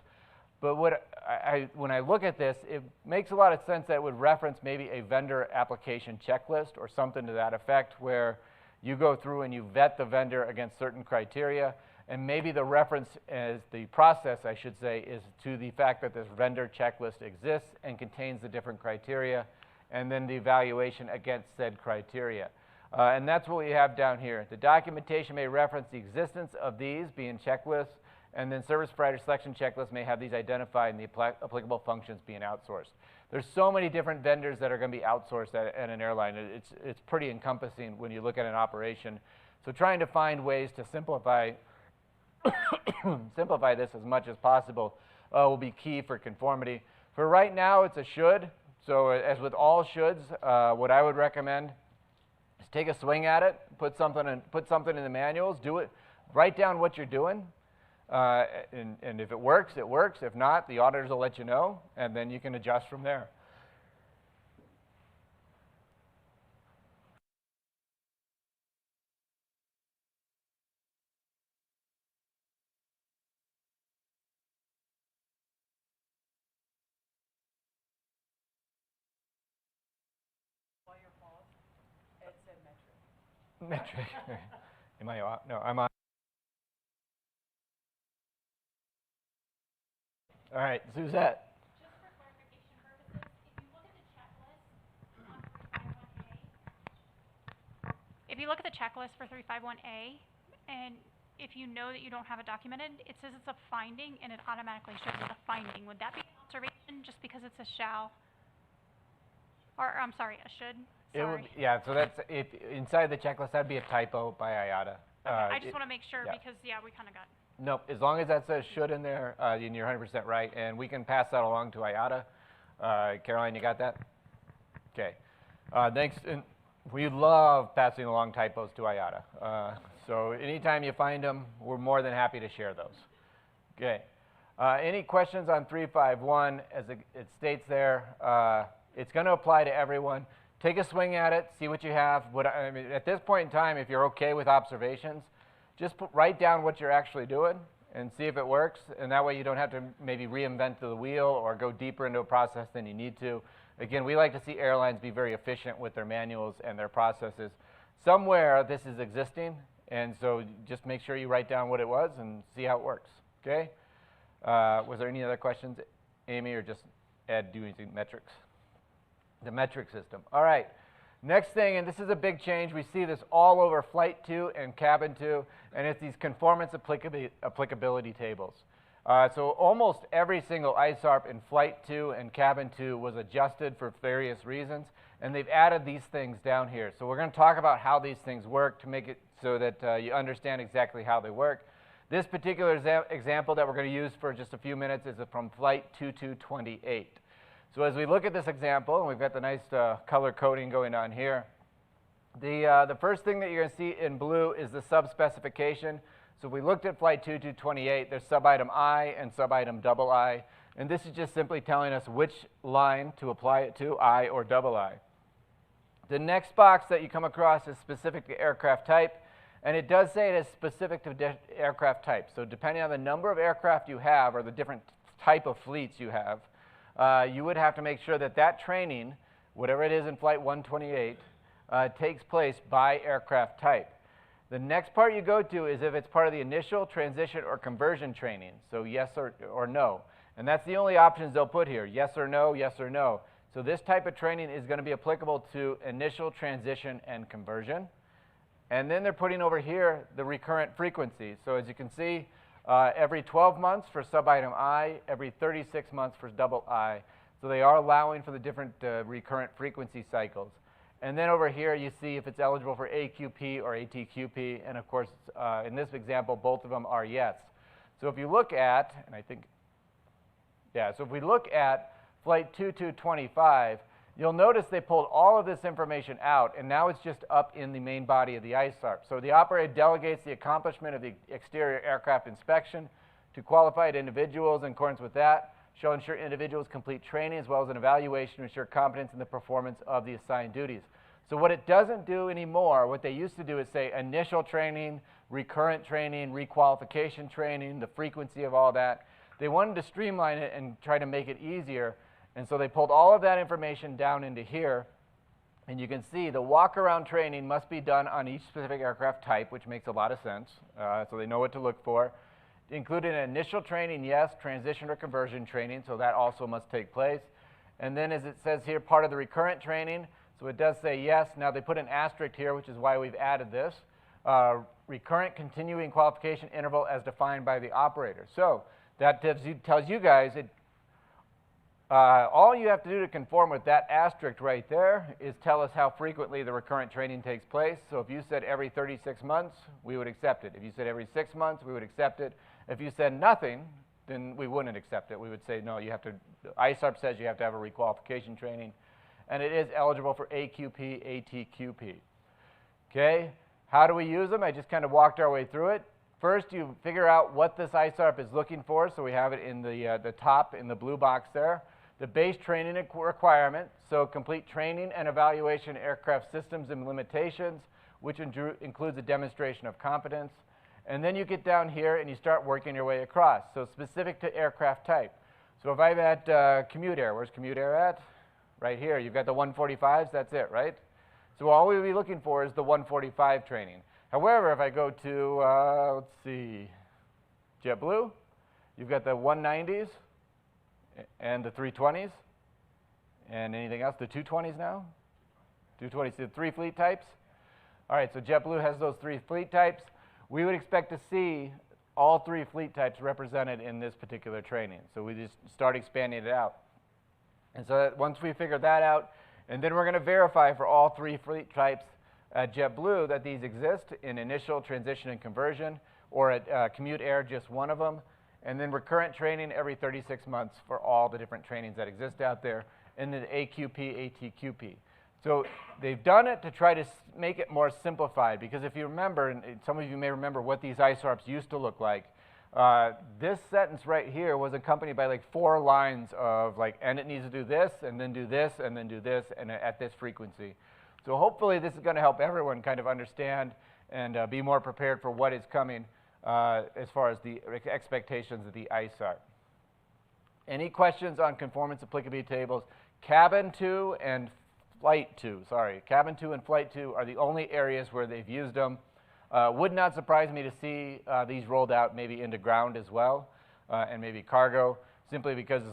But when I look at this, it makes a lot of sense that it would reference maybe a vendor application checklist or something to that effect, where you go through and you vet the vendor against certain criteria, and maybe the reference as the process, I should say, is to the fact that this vendor checklist exists and contains the different criteria, and then the evaluation against said criteria. And that's what we have down here. The documentation may reference the existence of these being checklists, and then service provider selection checklists may have these identified and the applicable functions being outsourced. There's so many different vendors that are going to be outsourced at an airline. It's pretty encompassing when you look at an operation. So trying to find ways to simplify simplify this as much as possible will be key for conformity. For right now, it's a should. So as with all shoulds, what I would recommend is take a swing at it, put something in the manuals, do it, write down what you're doing, and if it works, it works. If not, the auditors will let you know, and then you can adjust from there. Metric. Am I off? No, I'm on. All right, Suzette. Just for clarification purposes, if you look at the checklist for 351A, and if you know that you don't have it documented, it says it's a finding, and it automatically shows it's a finding. Would that be an observation just because it's a shall? Or, I'm sorry, a should? It would, yeah, so that's, inside the checklist, that'd be a typo by IATA. Okay, I just want to make sure yeah. because, yeah, we kind of got. Nope, as long as that says should in there, then you're 100% right, and we can pass that along to IATA. Caroline, you got that? Okay. Thanks. And we love passing along typos to IATA. So anytime you find them, we're more than happy to share those. Okay. Any questions on 351? As it states there, it's going to apply to everyone. Take a swing at it, see what you have. I mean, at this point in time, if you're okay with observations, just write down what you're actually doing and see if it works. And that way you don't have to maybe reinvent the wheel or go deeper into a process than you need to. Again, we like to see airlines be very efficient with their manuals and their processes. Somewhere this is existing, and so just make sure you write down what it was and see how it works. Okay? Was there any other questions, Amy, or just Ed doing metrics? The metric system. All right. Next thing, and this is a big change, we see this all over Flight 2 and Cabin 2, and it's these conformance applicability tables. So almost every single ISARP in Flight 2 and Cabin 2 was adjusted for various reasons, and they've added these things down here. So we're going to talk about how these things work to make it so that you understand exactly how they work. This particular example that we're going to use for just a few minutes is from Flight 2228. So as we look at this example, and we've got the nice color coding going on here, the first thing that you're going to see in blue is the sub-specification. So we looked at Flight 2228. There's sub-item I and sub-item double I. And this is just simply telling us which line to apply it to, I or double I. The next box that you come across is specific to aircraft type. And it does say it is specific to aircraft type. So depending on the number of aircraft you have or the different type of fleets you have, you would have to make sure that that training, whatever it is in Flight 128, takes place by aircraft type. The next part you go to is if it's part of the initial, transition, or conversion training. So yes or no. And that's the only options they'll put here, yes or no, yes or no. So this type of training is going to be applicable to initial, transition, and conversion. And then they're putting over here the recurrent frequency. So as you can see, every 12 months for sub-item I, every 36 months for double I. So they are allowing for the different recurrent frequency cycles. And then over here you see if it's eligible for AQP or ATQP, and of course in this example both of them are yes. So if you look at, and I think, yeah, so if we look at Flight 2225, you'll notice they pulled all of this information out, and now it's just up in the main body of the ISARP. So the operator delegates the accomplishment of the exterior aircraft inspection to qualified individuals. In accordance with that, shall ensure individuals complete training as well as an evaluation to ensure competence in the performance of the assigned duties. So what it doesn't do anymore, what they used to do is say initial training, recurrent training, requalification training, the frequency of all that. They wanted to streamline it and try to make it easier. And so they pulled all of that information down into here. And you can see the walk-around training must be done on each specific aircraft type, which makes a lot of sense. So they know what to look for. Including initial training, yes, transition or conversion training, so that also must take place. And then as it says here, part of the recurrent training, so it does say yes. Now they put an asterisk here, which is why we've added this. Recurrent continuing qualification interval as defined by the operator. So that tells you guys, all you have to do to conform with that asterisk right there is tell us how frequently the recurrent training takes place. So if you said every 36 months, we would accept it. If you said every 6 months, we would accept it. If you said nothing, then we wouldn't accept it. We would say, no, you have to, ISARP says you have to have a requalification training. And it is eligible for AQP, ATQP. Okay, how do we use them? I just kind of walked our way through it. First, you figure out what this ISARP is looking for. So we have it in the top, in the blue box there. The base training requirement, so complete training and evaluation of aircraft systems and limitations, which includes a demonstration of competence. And then you get down here and you start working your way across. So specific to aircraft type. So if I'm at Commute Air, where's Commute Air at? Right here. You've got the 145s, that's it, right? So all we'll be looking for is the 145 training. However, if I go to, let's see, JetBlue, you've got the 190s and the 320s. And anything else? The 220s now? 220s, the 3 fleet types? All right, so JetBlue has those 3 fleet types. We would expect to see all 3 fleet types represented in this particular training. So we just start expanding it out. And so that once we figure that out, and then we're going to verify for all 3 fleet types at JetBlue that these exist in initial, transition, and conversion, or at Commute Air, just one of them. And then recurrent training every 36 months for all the different trainings that exist out there, and then AQP, ATQP. So they've done it to try to make it more simplified, because if you remember, and some of you may remember what these ISARPs used to look like, this sentence right here was accompanied by like 4 lines of like, and it needs to do this, and then do this, and then do this, and at this frequency. So hopefully this is going to help everyone kind of understand and be more prepared for what is coming as far as the expectations of the ISARP. Any questions on conformance applicability tables? Cabin 2 and Flight 2, sorry. Cabin 2 and Flight 2 are the only areas where they've used them. Would not surprise me to see these rolled out maybe into ground as well, and maybe cargo, simply because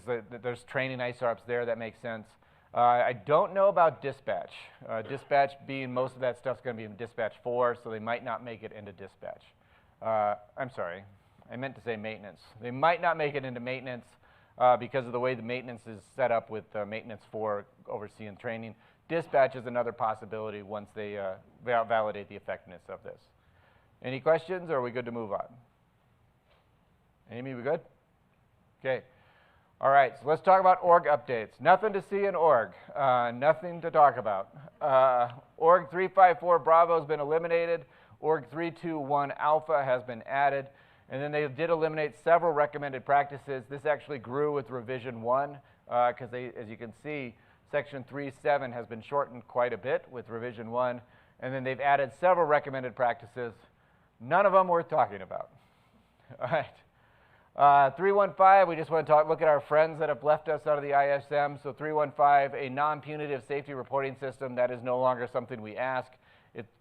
there's training ISARPs there that makes sense. I don't know about dispatch. Dispatch being most of that stuff's going to be in dispatch 4, so they might not make it into dispatch. I'm sorry, I meant to say maintenance. They might not make it into maintenance because of the way the maintenance is set up with maintenance 4 overseeing training. Dispatch is another possibility once they validate the effectiveness of this. Any questions, or are we good to move on? Amy, we good? Okay. All right, so let's talk about org updates. Nothing to see in org. Nothing to talk about. Org 354 Bravo has been eliminated. Org 321 Alpha has been added. And then they did eliminate several recommended practices. This actually grew with revision 1 because as you can see, section 3.7 has been shortened quite a bit with revision 1. And then they've added several recommended practices. None of them worth talking about. All right. 315, we just want to look at our friends that have left us out of the ISM. So 315, a non-punitive safety reporting system, that is no longer something we ask.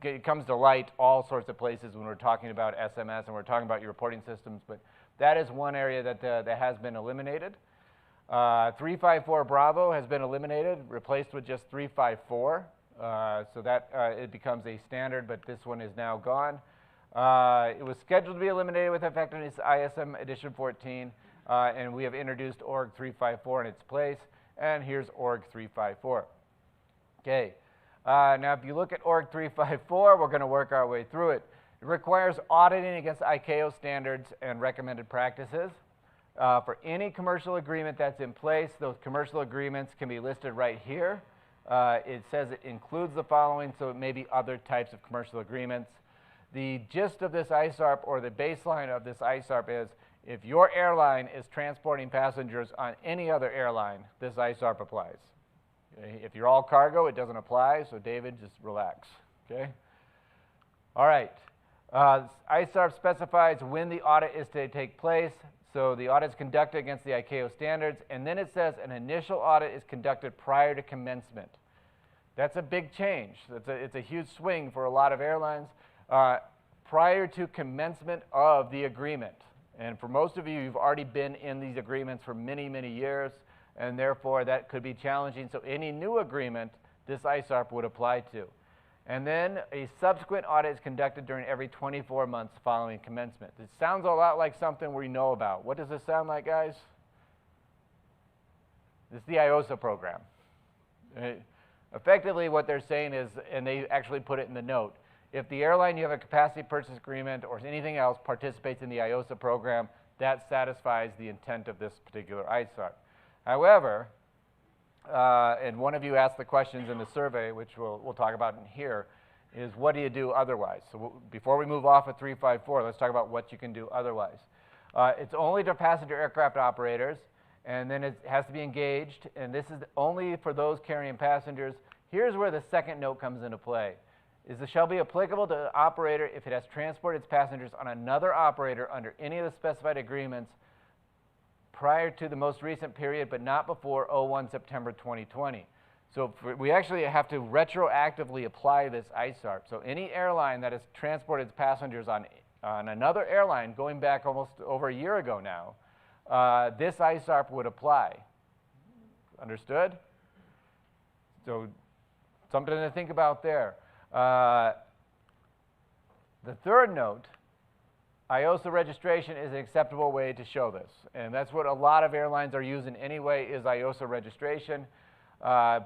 It comes to light all sorts of places when we're talking about SMS and we're talking about your reporting systems, but that is one area that has been eliminated. 354 Bravo has been eliminated, replaced with just 354. So that it becomes a standard, but this one is now gone. It was scheduled to be eliminated with effectiveness ISM Edition 14, and we have introduced Org 354 in its place, and here's Org 354. Okay. Now, if you look at Org 354, we're going to work our way through it. It requires auditing against ICAO standards and recommended practices. For any commercial agreement that's in place, those commercial agreements can be listed right here. It says it includes the following, so it may be other types of commercial agreements. The gist of this ISARP, or the baseline of this ISARP, is if your airline is transporting passengers on any other airline, this ISARP applies. Okay? If you're all cargo, it doesn't apply, so David, just relax. Okay? All right. ISARP specifies when the audit is to take place. So the audit is conducted against the ICAO standards, and then it says an initial audit is conducted prior to commencement. That's a big change. It's a huge swing for a lot of airlines. Prior to commencement of the agreement. And for most of you, you've already been in these agreements for many, many years, and therefore that could be challenging. So any new agreement, this ISARP would apply to. And then a subsequent audit is conducted during every 24 months following commencement. It sounds a lot like something we know about. What does this sound like, guys? This is the IOSA program. Effectively, what they're saying is, and they actually put it in the note, if the airline you have a capacity purchase agreement or anything else participates in the IOSA program, that satisfies the intent of this particular ISARP. However, and one of you asked the questions in the survey, which we'll talk about in here, is what do you do otherwise? So before we move off of 354, let's talk about what you can do otherwise. It's only to passenger aircraft operators, and then it has to be engaged, and this is only for those carrying passengers. Here's where the second note comes into play. Is it shall be applicable to the operator if it has transported its passengers on another operator under any of the specified agreements prior to the most recent period, but not before 01 September 2020. So we actually have to retroactively apply this ISARP. So any airline that has transported its passengers on another airline going back almost over a year ago now, this ISARP would apply. Understood? So something to think about there. The third note, IOSA registration is an acceptable way to show this. And that's what a lot of airlines are using anyway, is IOSA registration.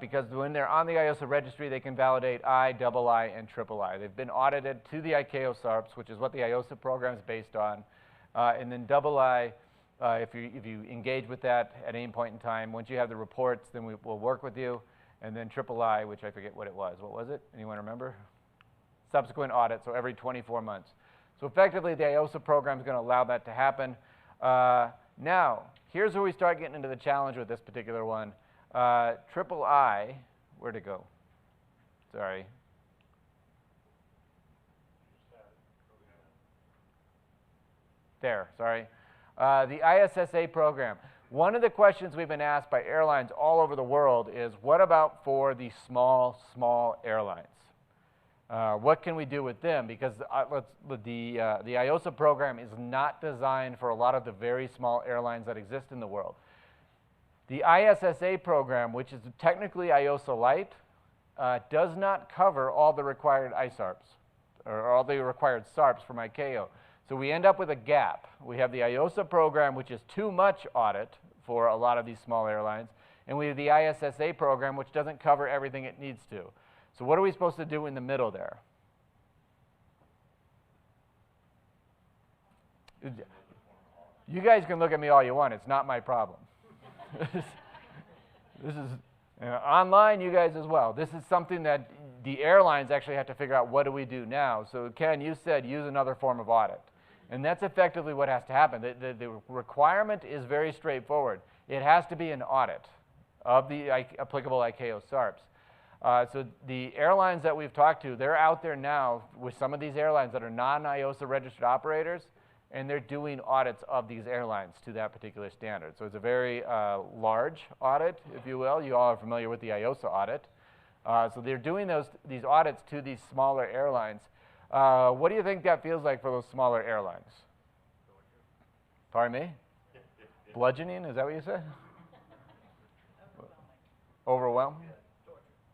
Because when they're on the IOSA registry, they can validate I, II, and III. They've been audited to the ICAO SARPs, which is what the IOSA program is based on. And then II, if you engage with that at any point in time, once you have the reports, then we'll work with you. And then III, which I forget what it was. What was it? Anyone remember? Subsequent audit, so every 24 months. So effectively, the IOSA program is going to allow that to happen. Now, here's where we start getting into the challenge with this particular one. III, where'd it go? Sorry. There, sorry. The ISSA program. One of the questions we've been asked by airlines all over the world is, what about for the small airlines? What can we do with them? Because the IOSA program is not designed for a lot of the very small airlines that exist in the world. The ISSA program, which is technically IOSA Lite, does not cover all the required ISARPs, or all the required SARPs from ICAO. So we end up with a gap. We have the IOSA program, which is too much audit for a lot of these small airlines, and we have the ISSA program, which doesn't cover everything it needs to. So what are we supposed to do in the middle there? You guys can look at me all you want. It's not my problem. This is online, you guys as well. This is something that the airlines actually have to figure out, what do we do now? So Ken, you said use another form of audit. And that's effectively what has to happen. The requirement is very straightforward. It has to be an audit of the applicable ICAO SARPs. So the airlines that we've talked to, they're out there now with some of these airlines that are non-IOSA registered operators, and they're doing audits of these airlines to that particular standard. So it's a very large audit, if you will. You all are familiar with the IOSA audit. So they're doing these audits to these smaller airlines. What do you think that feels like for those smaller airlines? Pardon me? Bludgeoning, is that what you said? Overwhelming?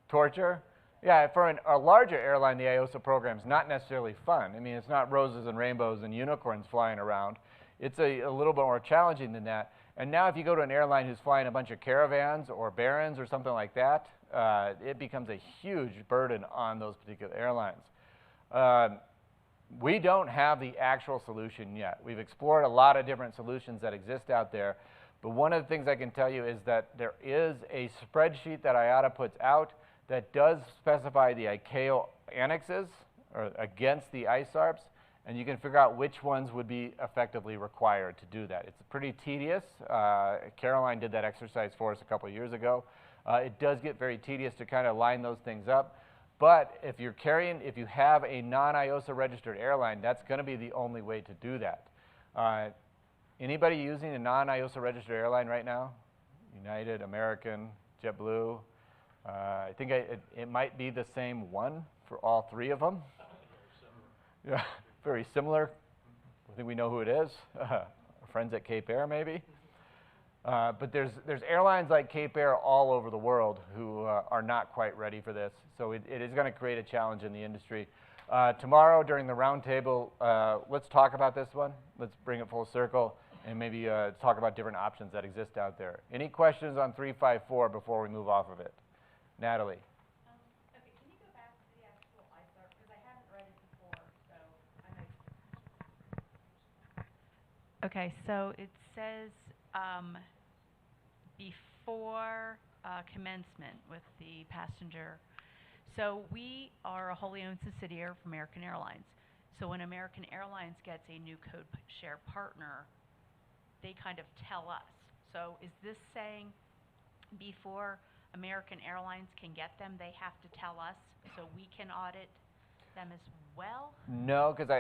Torture? Yeah, for a larger airline, the IOSA program is not necessarily fun. I mean, it's not roses and rainbows and unicorns flying around. It's a little bit more challenging than that. And now if you go to an airline who's flying a bunch of Caravans or Barons or something like that, it becomes a huge burden on those particular airlines. We don't have the actual solution yet. We've explored a lot of different solutions that exist out there. But one of the things I can tell you is that there is a spreadsheet that IATA puts out that does specify the ICAO annexes or against the ISARPs, and you can figure out which ones would be effectively required to do that. It's pretty tedious. Caroline did that exercise for us a couple of years ago. It does get very tedious to kind of line those things up, but if you have a non-IOSA registered airline, that's going to be the only way to do that. Anybody using a non-IOSA registered airline right now? United, American, JetBlue. I think it might be the same one for all three of them. Yeah, very similar. I think we know who it is. Our friends at Cape Air, maybe. But there's airlines like Cape Air all over the world who are not quite ready for this. So it is going to create a challenge in the industry. Tomorrow during the roundtable, let's talk about this one. Let's bring it full circle and maybe talk about different options that exist out there. Any questions on 354 before we move off of it? Natalie. Okay, can you go back to the actual ISARP, because I haven't read it before, so I might. Okay, so it says before commencement with the passenger. So we are a wholly owned subsidiary of American Airlines. So when American Airlines gets a new code share partner, they kind of tell us. So is this saying before American Airlines can get them, they have to tell us so we can audit them as well? No, because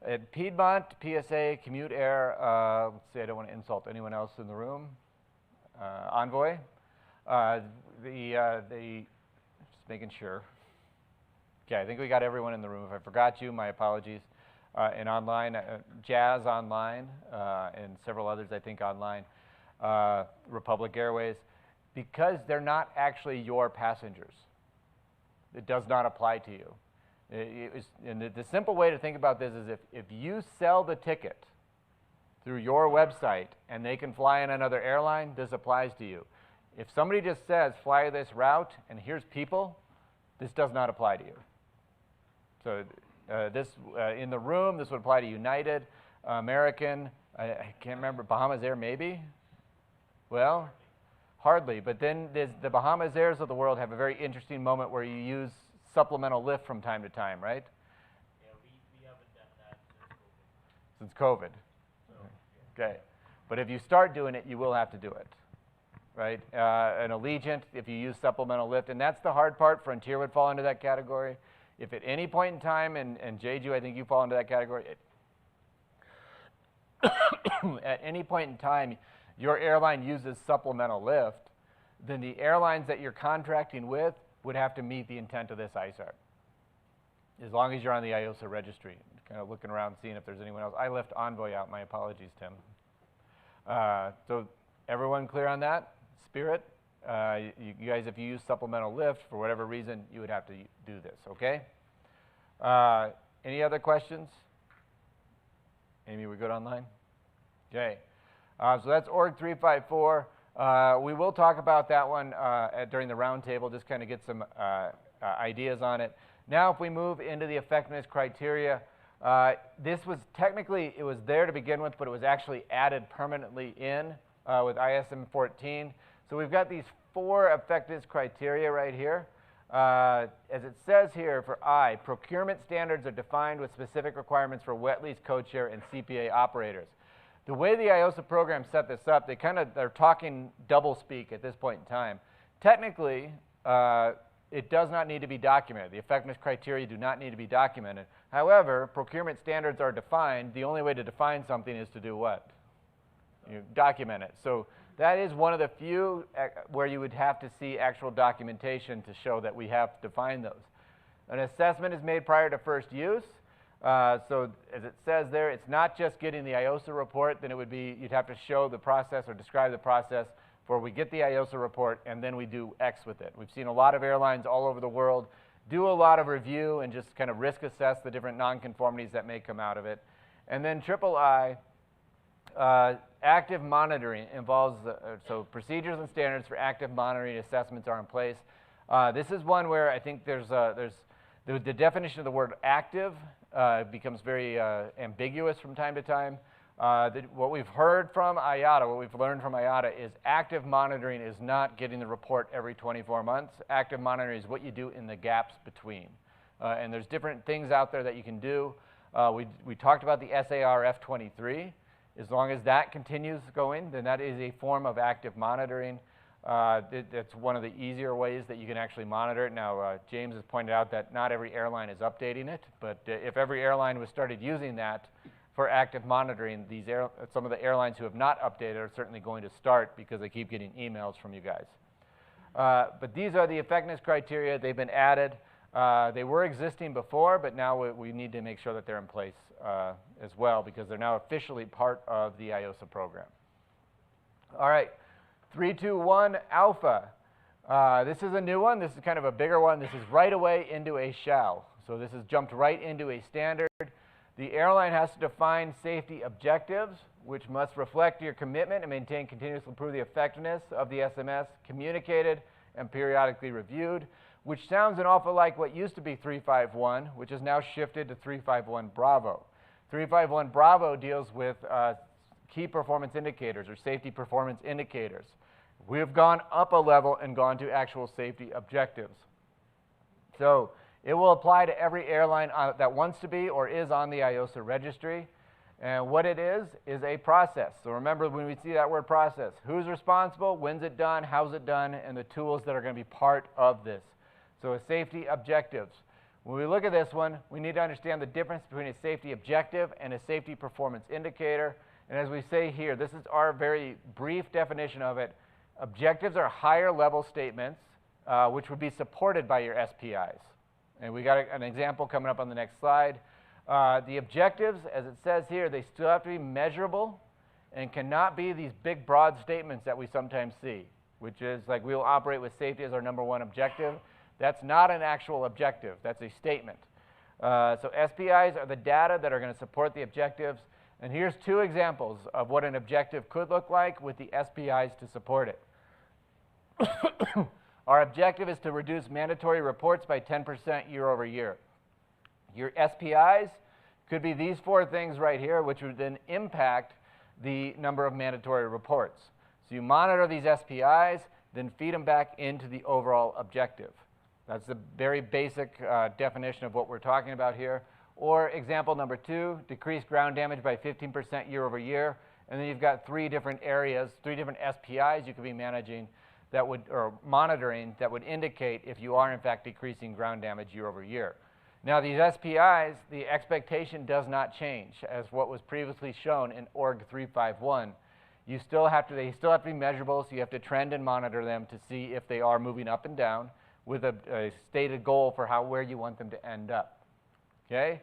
at Piedmont, PSA, Commute Air, let's see, I don't want to insult anyone else in the room. Envoy, just making sure. Okay, I think we got everyone in the room. If I forgot you, my apologies. And online, Jazz online, and several others, I think, online, Republic Airways, because they're not actually your passengers. It does not apply to you. And the simple way to think about this is if you sell the ticket through your website and they can fly in another airline, this applies to you. If somebody just says, fly this route, and here's people, this does not apply to you. So in the room, this would apply to United, American, I can't remember, Bahamas Air maybe? Well, hardly. But then the Bahamas Airs of the world have a very interesting moment where you use supplemental lift from time to time, right? Yeah, we haven't done that since COVID. Since COVID. Okay. But if you start doing it, you will have to do it, right? An Allegiant, if you use supplemental lift, and that's the hard part, Frontier would fall into that category. If at any point in time, and Jeju, I think you fall into that category, at any point in time, your airline uses supplemental lift, then the airlines that you're contracting with would have to meet the intent of this ISARP. As long as you're on the IOSA registry. Kind of looking around, seeing if there's anyone else. I left Envoy out, my apologies, Tim. So everyone clear on that? Spirit? You guys, if you use supplemental lift, for whatever reason, you would have to do this, okay? Any other questions? Amy, we good online? Okay. So that's Org 354. We will talk about that one during the roundtable, just kind of get some ideas on it. Now, if we move into the effectiveness criteria, this was technically, it was there to begin with, but it was actually added permanently in with ISM 14. So we've got these 4 effectiveness criteria right here. As it says here for I, procurement standards are defined with specific requirements for wet lease, codeshare, and CPA operators. The way the IOSA program set this up, they're talking double speak at this point in time. Technically, it does not need to be documented. The effectiveness criteria do not need to be documented. However, procurement standards are defined. The only way to define something is to do what? You document it. So that is one of the few where you would have to see actual documentation to show that we have defined those. An assessment is made prior to first use. So as it says there, it's not just getting the IOSA report, then it would be, you'd have to show the process or describe the process for we get the IOSA report and then we do X with it. We've seen a lot of airlines all over the world do a lot of review and just kind of risk assess the different nonconformities that may come out of it. And then III, active monitoring involves, so procedures and standards for active monitoring assessments are in place. This is one where I think the definition of the word active becomes very ambiguous from time to time. What we've heard from IATA, what we've learned from IATA is active monitoring is not getting the report every 24 months. Active monitoring is what you do in the gaps between. And there's different things out there that you can do. We talked about the SAR F23. As long as that continues going, then that is a form of active monitoring. It's one of the easier ways that you can actually monitor it. Now, James has pointed out that not every airline is updating it, but if every airline was started using that for active monitoring, some of the airlines who have not updated are certainly going to start because they keep getting emails from you guys. But these are the effectiveness criteria. They've been added. They were existing before, but now we need to make sure that they're in place as well because they're now officially part of the IOSA program. All right, 321 Alpha. This is a new one. This is kind of a bigger one. This is right away into a shall. So this has jumped right into a standard. The airline has to define safety objectives, which must reflect your commitment and maintain continuously improve the effectiveness of the SMS, communicated and periodically reviewed, which sounds an awful like what used to be 351, which is now shifted to 351 Bravo. 351 Bravo deals with key performance indicators or safety performance indicators. We have gone up a level and gone to actual safety objectives. So it will apply to every airline that wants to be or is on the IOSA registry. And what it is a process. So remember when we see that word process, who's responsible, when's it done, how's it done, and the tools that are going to be part of this. So a safety objectives. When we look at this one, we need to understand the difference between a safety objective and a safety performance indicator. And as we say here, this is our very brief definition of it. Objectives are higher level statements which would be supported by your SPIs. And we got an example coming up on the next slide. The objectives, as it says here, they still have to be measurable and cannot be these big, broad statements that we sometimes see, which is like we will operate with safety as our #1 objective. That's not an actual objective. That's a statement. So SPIs are the data that are going to support the objectives. And here's two examples of what an objective could look like with the SPIs to support it. Our objective is to reduce mandatory reports by 10% year over year. Your SPIs could be these four things right here, which would then impact the number of mandatory reports. So you monitor these SPIs, then feed them back into the overall objective. That's the very basic definition of what we're talking about here. Or example number 2, decrease ground damage by 15% year over year. And then you've got 3 different areas, 3 different SPIs you could be managing that would, or monitoring that would indicate if you are in fact decreasing ground damage year over year. Now these SPIs, the expectation does not change as what was previously shown in Org 351. They still have to be measurable, so you have to trend and monitor them to see if they are moving up and down with a stated goal for where you want them to end up. Okay?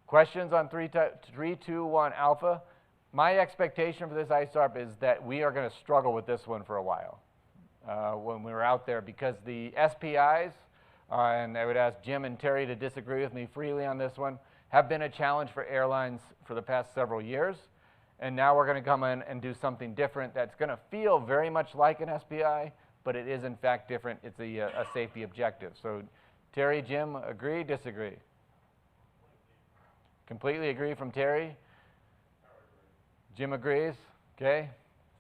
Questions on 321 Alpha? My expectation for this ISARP is that we are going to struggle with this one for a while when we're out there because the SPIs, and I would ask Jim and Terry to disagree with me freely on this one, have been a challenge for airlines for the past several years. And now we're going to come in and do something different that's going to feel very much like an SPI, but it is in fact different. It's a safety objective. So Terry, Jim, agree, disagree? Completely agree from Terry? Jim agrees? Okay.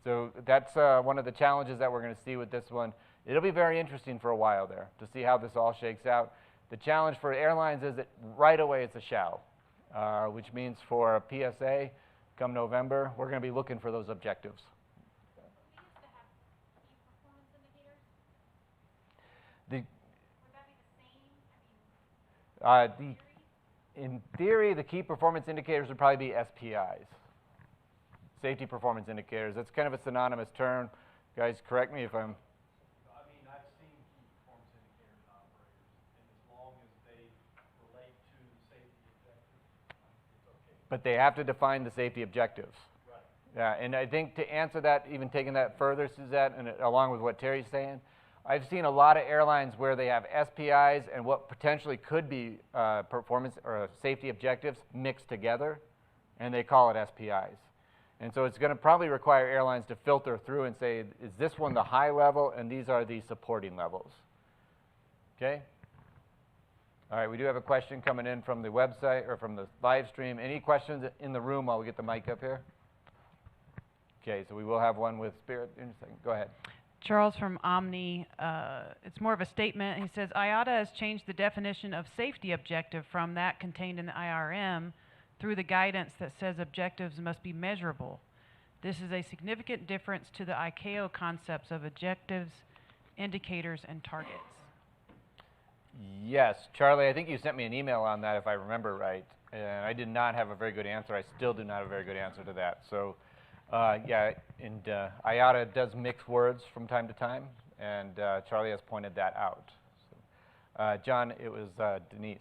So that's one of the challenges that we're going to see with this one. It'll be very interesting for a while there to see how this all shakes out. The challenge for airlines is that right away it's a shall, which means for a PSA, come November, we're going to be looking for those objectives. In theory, the key performance indicators would probably be SPIs, safety performance indicators. That's kind of a synonymous term. Guys, correct me if I'm... I mean, I've seen key performance indicators in operators, and as long as they relate to the safety objectives, it's okay. But they have to define the safety objectives. Right. Yeah, and I think to answer that, even taking that further, Suzette, and along with what Terry's saying, I've seen a lot of airlines where they have SPIs and what potentially could be performance or safety objectives mixed together, and they call it SPIs. And so it's going to probably require airlines to filter through and say, is this one the high level, and these are the supporting levels. Okay? All right, we do have a question coming in from the website or from the live stream. Any questions in the room while we get the mic up here? Okay, so we will have one with Spirit in a second. Go ahead. Charles from Omni, it's more of a statement. He says, IOTA has changed the definition of safety objective from that contained in the IRM through the guidance that says objectives must be measurable. This is a significant difference to the ICAO concepts of objectives, indicators, and targets. Yes, Charlie, I think you sent me an email on that if I remember right, and I did not have a very good answer. I still do not have a very good answer to that. So, yeah, and IOTA does mix words from time to time, and Charlie has pointed that out. So, John, it was Denise.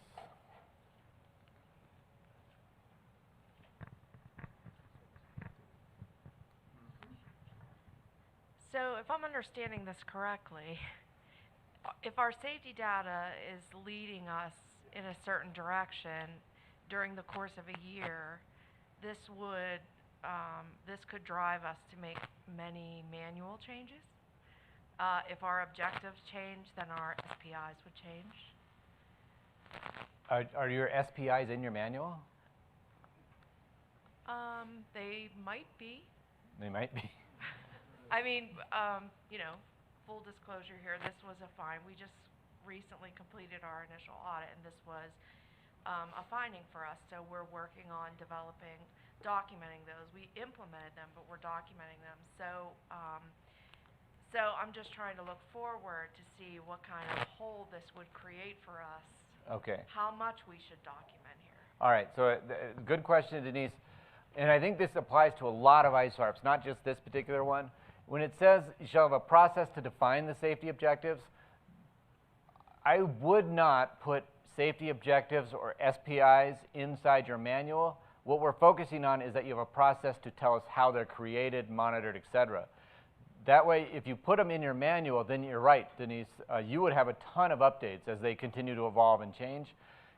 So if I'm understanding this correctly, if our safety data is leading us in a certain direction during the course of a year, this could drive us to make many manual changes. If our objectives change, then our SPIs would change. Are your SPIs in your manual? They might be. They might be. I mean, you know, full disclosure here, this was a find. We just recently completed our initial audit, and this was a finding for us. So we're working on documenting those. We implemented them, but we're documenting them. So, so I'm just trying to look forward to see what kind of hole this would create for us. Okay. How much we should document here. All right, so good question, Denise. And I think this applies to a lot of ISARPs, not just this particular one. When it says you shall have a process to define the safety objectives, I would not put safety objectives or SPIs inside your manual. What we're focusing on is that you have a process to tell us how they're created, monitored, et cetera. That way, if you put them in your manual, then you're right, Denise, you would have a ton of updates as they continue to evolve and change.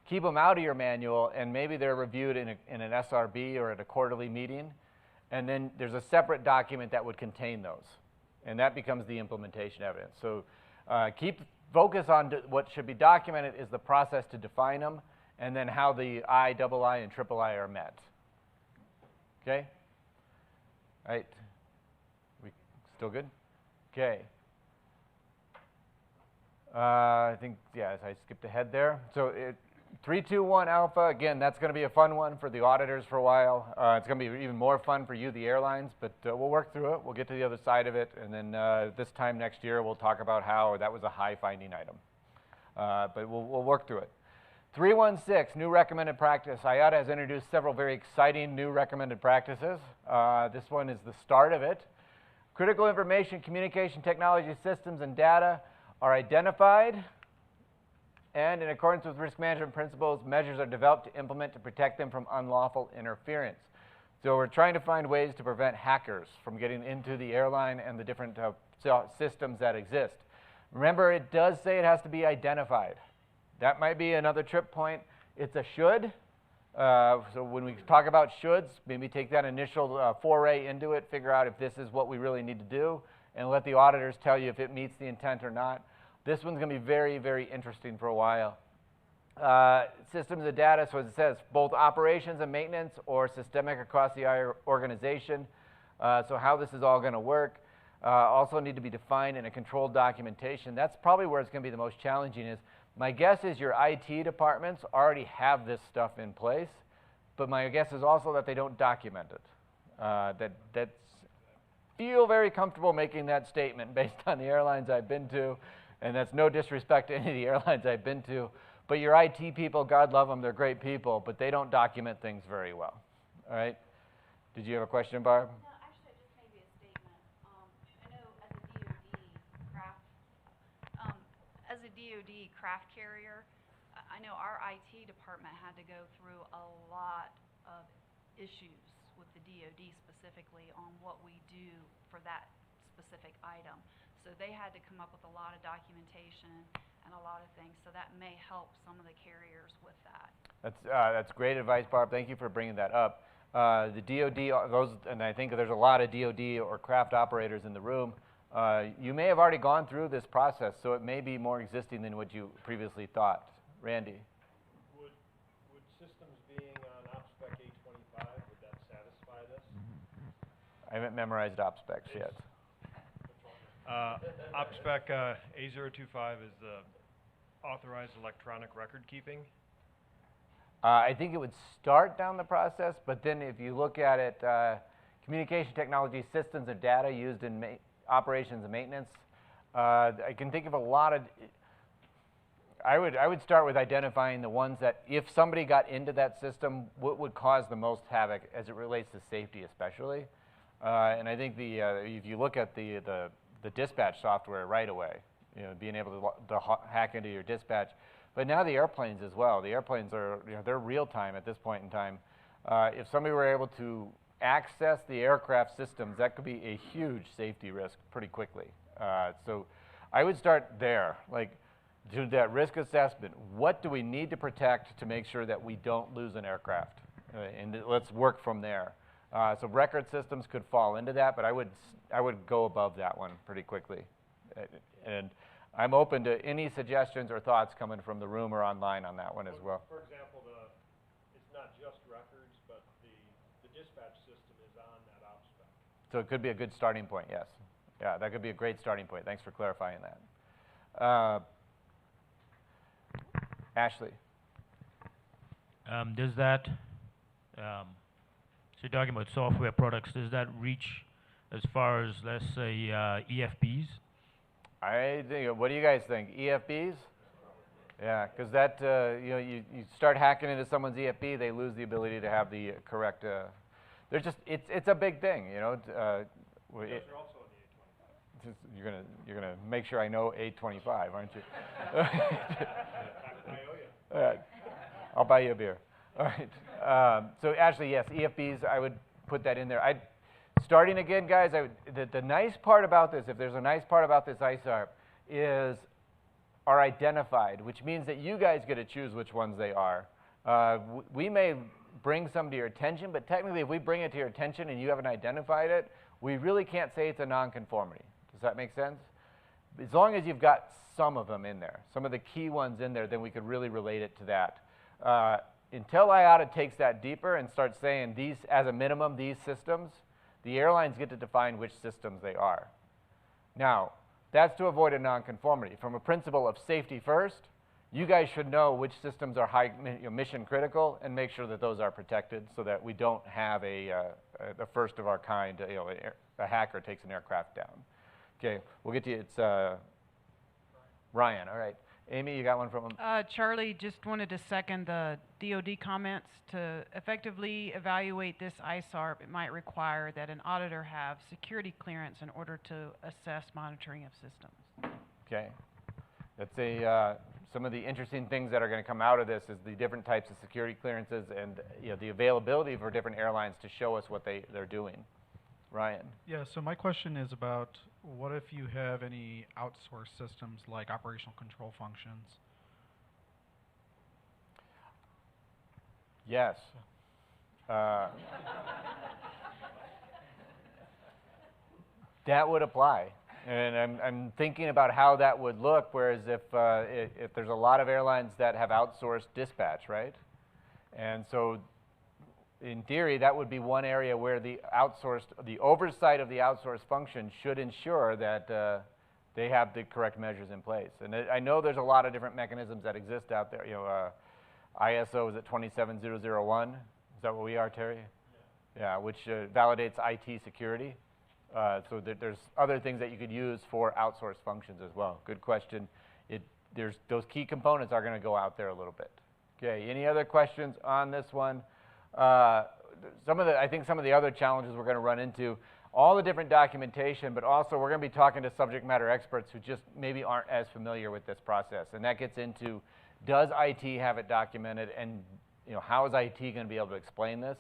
Keep them out of your manual, and maybe they're reviewed in an SRB or at a quarterly meeting. And then there's a separate document that would contain those. And that becomes the implementation evidence. So focus on what should be documented is the process to define them, and then how the I, double I, and triple I are met. Okay? All right. We still good? Okay. I think, yeah, I skipped ahead there. So 321 Alpha, again, that's going to be a fun one for the auditors for a while. It's going to be even more fun for you, the airlines, but we'll work through it. We'll get to the other side of it, and then this time next year, we'll talk about how that was a high finding item. But we'll work through it. 316, new recommended practice. IOTA has introduced several very exciting new recommended practices. This one is the start of it. Critical information, communication technology systems, and data are identified. And in accordance with risk management principles, measures are developed to implement to protect them from unlawful interference. So we're trying to find ways to prevent hackers from getting into the airline and the different systems that exist. Remember, it does say it has to be identified. That might be another trip point. It's a should. So when we talk about shoulds, maybe take that initial foray into it, figure out if this is what we really need to do, and let the auditors tell you if it meets the intent or not. This one's going to be very, very interesting for a while. Systems of data, so as it says, both operations and maintenance or systemic across the organization. So how this is all going to work. Also need to be defined in a controlled documentation. That's probably where it's going to be the most challenging is, my guess is your IT departments already have this stuff in place, but my guess is also that they don't document it. That's feel very comfortable making that statement based on the airlines I've been to. And that's no disrespect to any of the airlines I've been to. But your IT people, God love them, they're great people, but they don't document things very well. All right? Did you have a question, Barb? No, actually, just maybe a statement. I know as a DoD craft carrier, I know our IT department had to go through a lot of issues with the DoD specifically on what we do for that specific item. So they had to come up with a lot of documentation and a lot of things. So that may help some of the carriers with that. That's great advice, Barb. Thank you for bringing that up. The DoD, and I think there's a lot of DoD or craft operators in the room. You may have already gone through this process, so it may be more existing than what you previously thought. Randy? I haven't memorized op specs yet. OpSpec A025 is the authorized electronic record keeping. I think it would start down the process, but then if you look at it, communication technology systems and data used in operations and maintenance, I can think of a lot of. I would start with identifying the ones that, if somebody got into that system, what would cause the most havoc as it relates to safety, especially. And I think if you look at the dispatch software right away, being able to hack into your dispatch, but now the airplanes as well. The airplanes are, they're real time at this point in time. If somebody were able to access the aircraft systems, that could be a huge safety risk pretty quickly. So I would start there, like do that risk assessment. What do we need to protect to make sure that we don't lose an aircraft? And let's work from there. So record systems could fall into that, but I would go above that one pretty quickly. And I'm open to any suggestions or thoughts coming from the room or online on that one as well. For example, it's not just records, but the dispatch system is on that OpSpec. So it could be a good starting point, yes. Yeah, that could be a great starting point. Thanks for clarifying that. Ashley. Does that, so you're talking about software products, does that reach as far as, let's say, EFBs? I think, what do you guys think? EFBs? Yeah, because that, you start hacking into someone's EFB, they lose the ability to have the correct, they're just, it's a big thing, Those are also on the you're gonna make sure I know 825, aren't you? I owe you. I'll buy you a beer. All right. So actually, yes, EFBs, I would put that in there. Starting again, guys, the nice part about this, if there's a nice part about this ISARP, are identified, which means that you guys get to choose which ones they are. We may bring some to your attention, but technically if we bring it to your attention and you haven't identified it, we really can't say it's a nonconformity. Does that make sense? As long as you've got some of them in there, some of the key ones in there, then we could really relate it to that. Until IATA takes that deeper and starts saying these, as a minimum, these systems, the airlines get to define which systems they are. Now, that's to avoid a nonconformity. From a principle of safety first, you guys should know which systems are mission critical and make sure that those are protected so that we don't have the first of our kind, a hacker takes an aircraft down. Okay, we'll get to you. It's Ryan. All right. Amy, you got one from him? Charlie, just wanted to second the DoD comments. To effectively evaluate this ISARP, it might require that an auditor have security clearance in order to assess monitoring of systems. Okay. That's some of the interesting things that are going to come out of this is the different types of security clearances and the availability for different airlines to show us what they're doing. Ryan. Yeah, so my question is about what if you have any outsourced systems like operational control functions? Yes. That would apply. And I'm thinking about how that would look, whereas if there's a lot of airlines that have outsourced dispatch, right? And so in theory, that would be one area where the oversight of the outsourced function should ensure that they have the correct measures in place. And I know there's a lot of different mechanisms that exist out there. ISO is at 27001. Is that what we are, Terry? Yeah, which validates IT security. So there's other things that you could use for outsourced functions as well. Good question. Those key components are going to go out there a little bit. Okay, any other questions on this one? I think some of the other challenges we're going to run into, all the different documentation, but also we're going to be talking to subject matter experts who just maybe aren't as familiar with this process. And that gets into, does IT have it documented, and how is IT going to be able to explain this?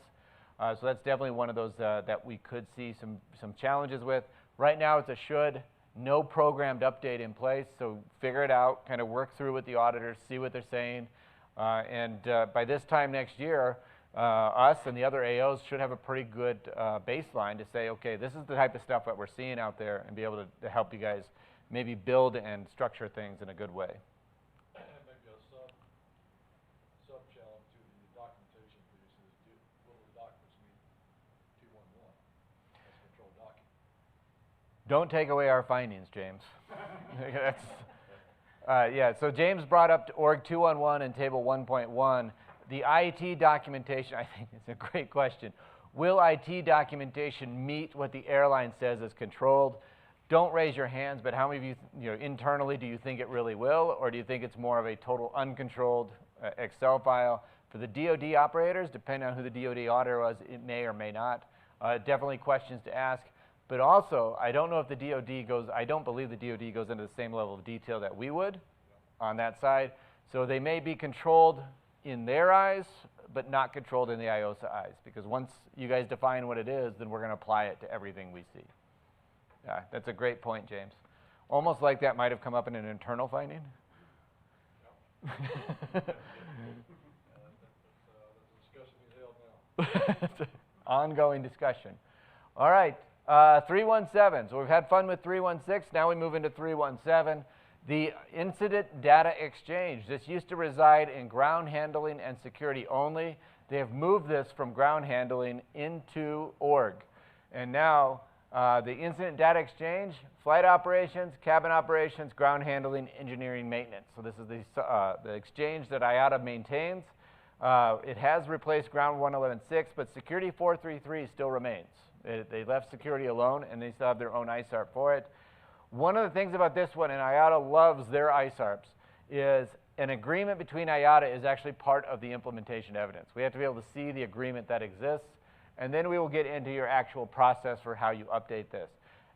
So that's definitely one of those that we could see some challenges with. Right now it's a should, no programmed update in place, so figure it out, kind of work through with the auditors, see what they're saying. And by this time next year, us and the other AOs should have a pretty good baseline to say, okay, this is the type of stuff that we're seeing out there, and be able to help you guys maybe build and structure things in a good way. Maybe a sub-challenge to the documentation piece is, will the documents meet 211 as control Don't take away our findings, James. That's, yeah, so James brought up org 211 and table 1.1. The IT documentation, I think it's a great question. Will IT documentation meet what the airline says is controlled? Don't raise your hands, but how many of you, internally, do you think it really will, or do you think it's more of a total uncontrolled Excel file? For the DoD operators, depending on who the DoD auditor was, it may or may not. Definitely questions to ask. But also, I don't know if the DoD goes, I don't believe the DoD goes into the same level of detail that we would on that side. So they may be controlled in their eyes, but not controlled in the IOSA eyes. Because once you guys define what it is, then we're going to apply it to everything we see. Yeah, that's a great point, James. Almost like that might have come up in an internal finding. Ongoing discussion. All right, 317. So we've had fun with 316. Now we move into 317. The incident data exchange. This used to reside in ground handling and security only. They have moved this from ground handling into org. And now the incident data exchange, flight operations, cabin operations, ground handling, engineering, maintenance. So this is the exchange that IATA maintains. It has replaced ground 111.6, but security 433 still remains. They left security alone, and they still have their own ISARP for it. One of the things about this one, and IATA loves their ISARPs, is an agreement between IATA is actually part of the implementation evidence. We have to be able to see the agreement that exists, and then we will get into your actual process for how you update this.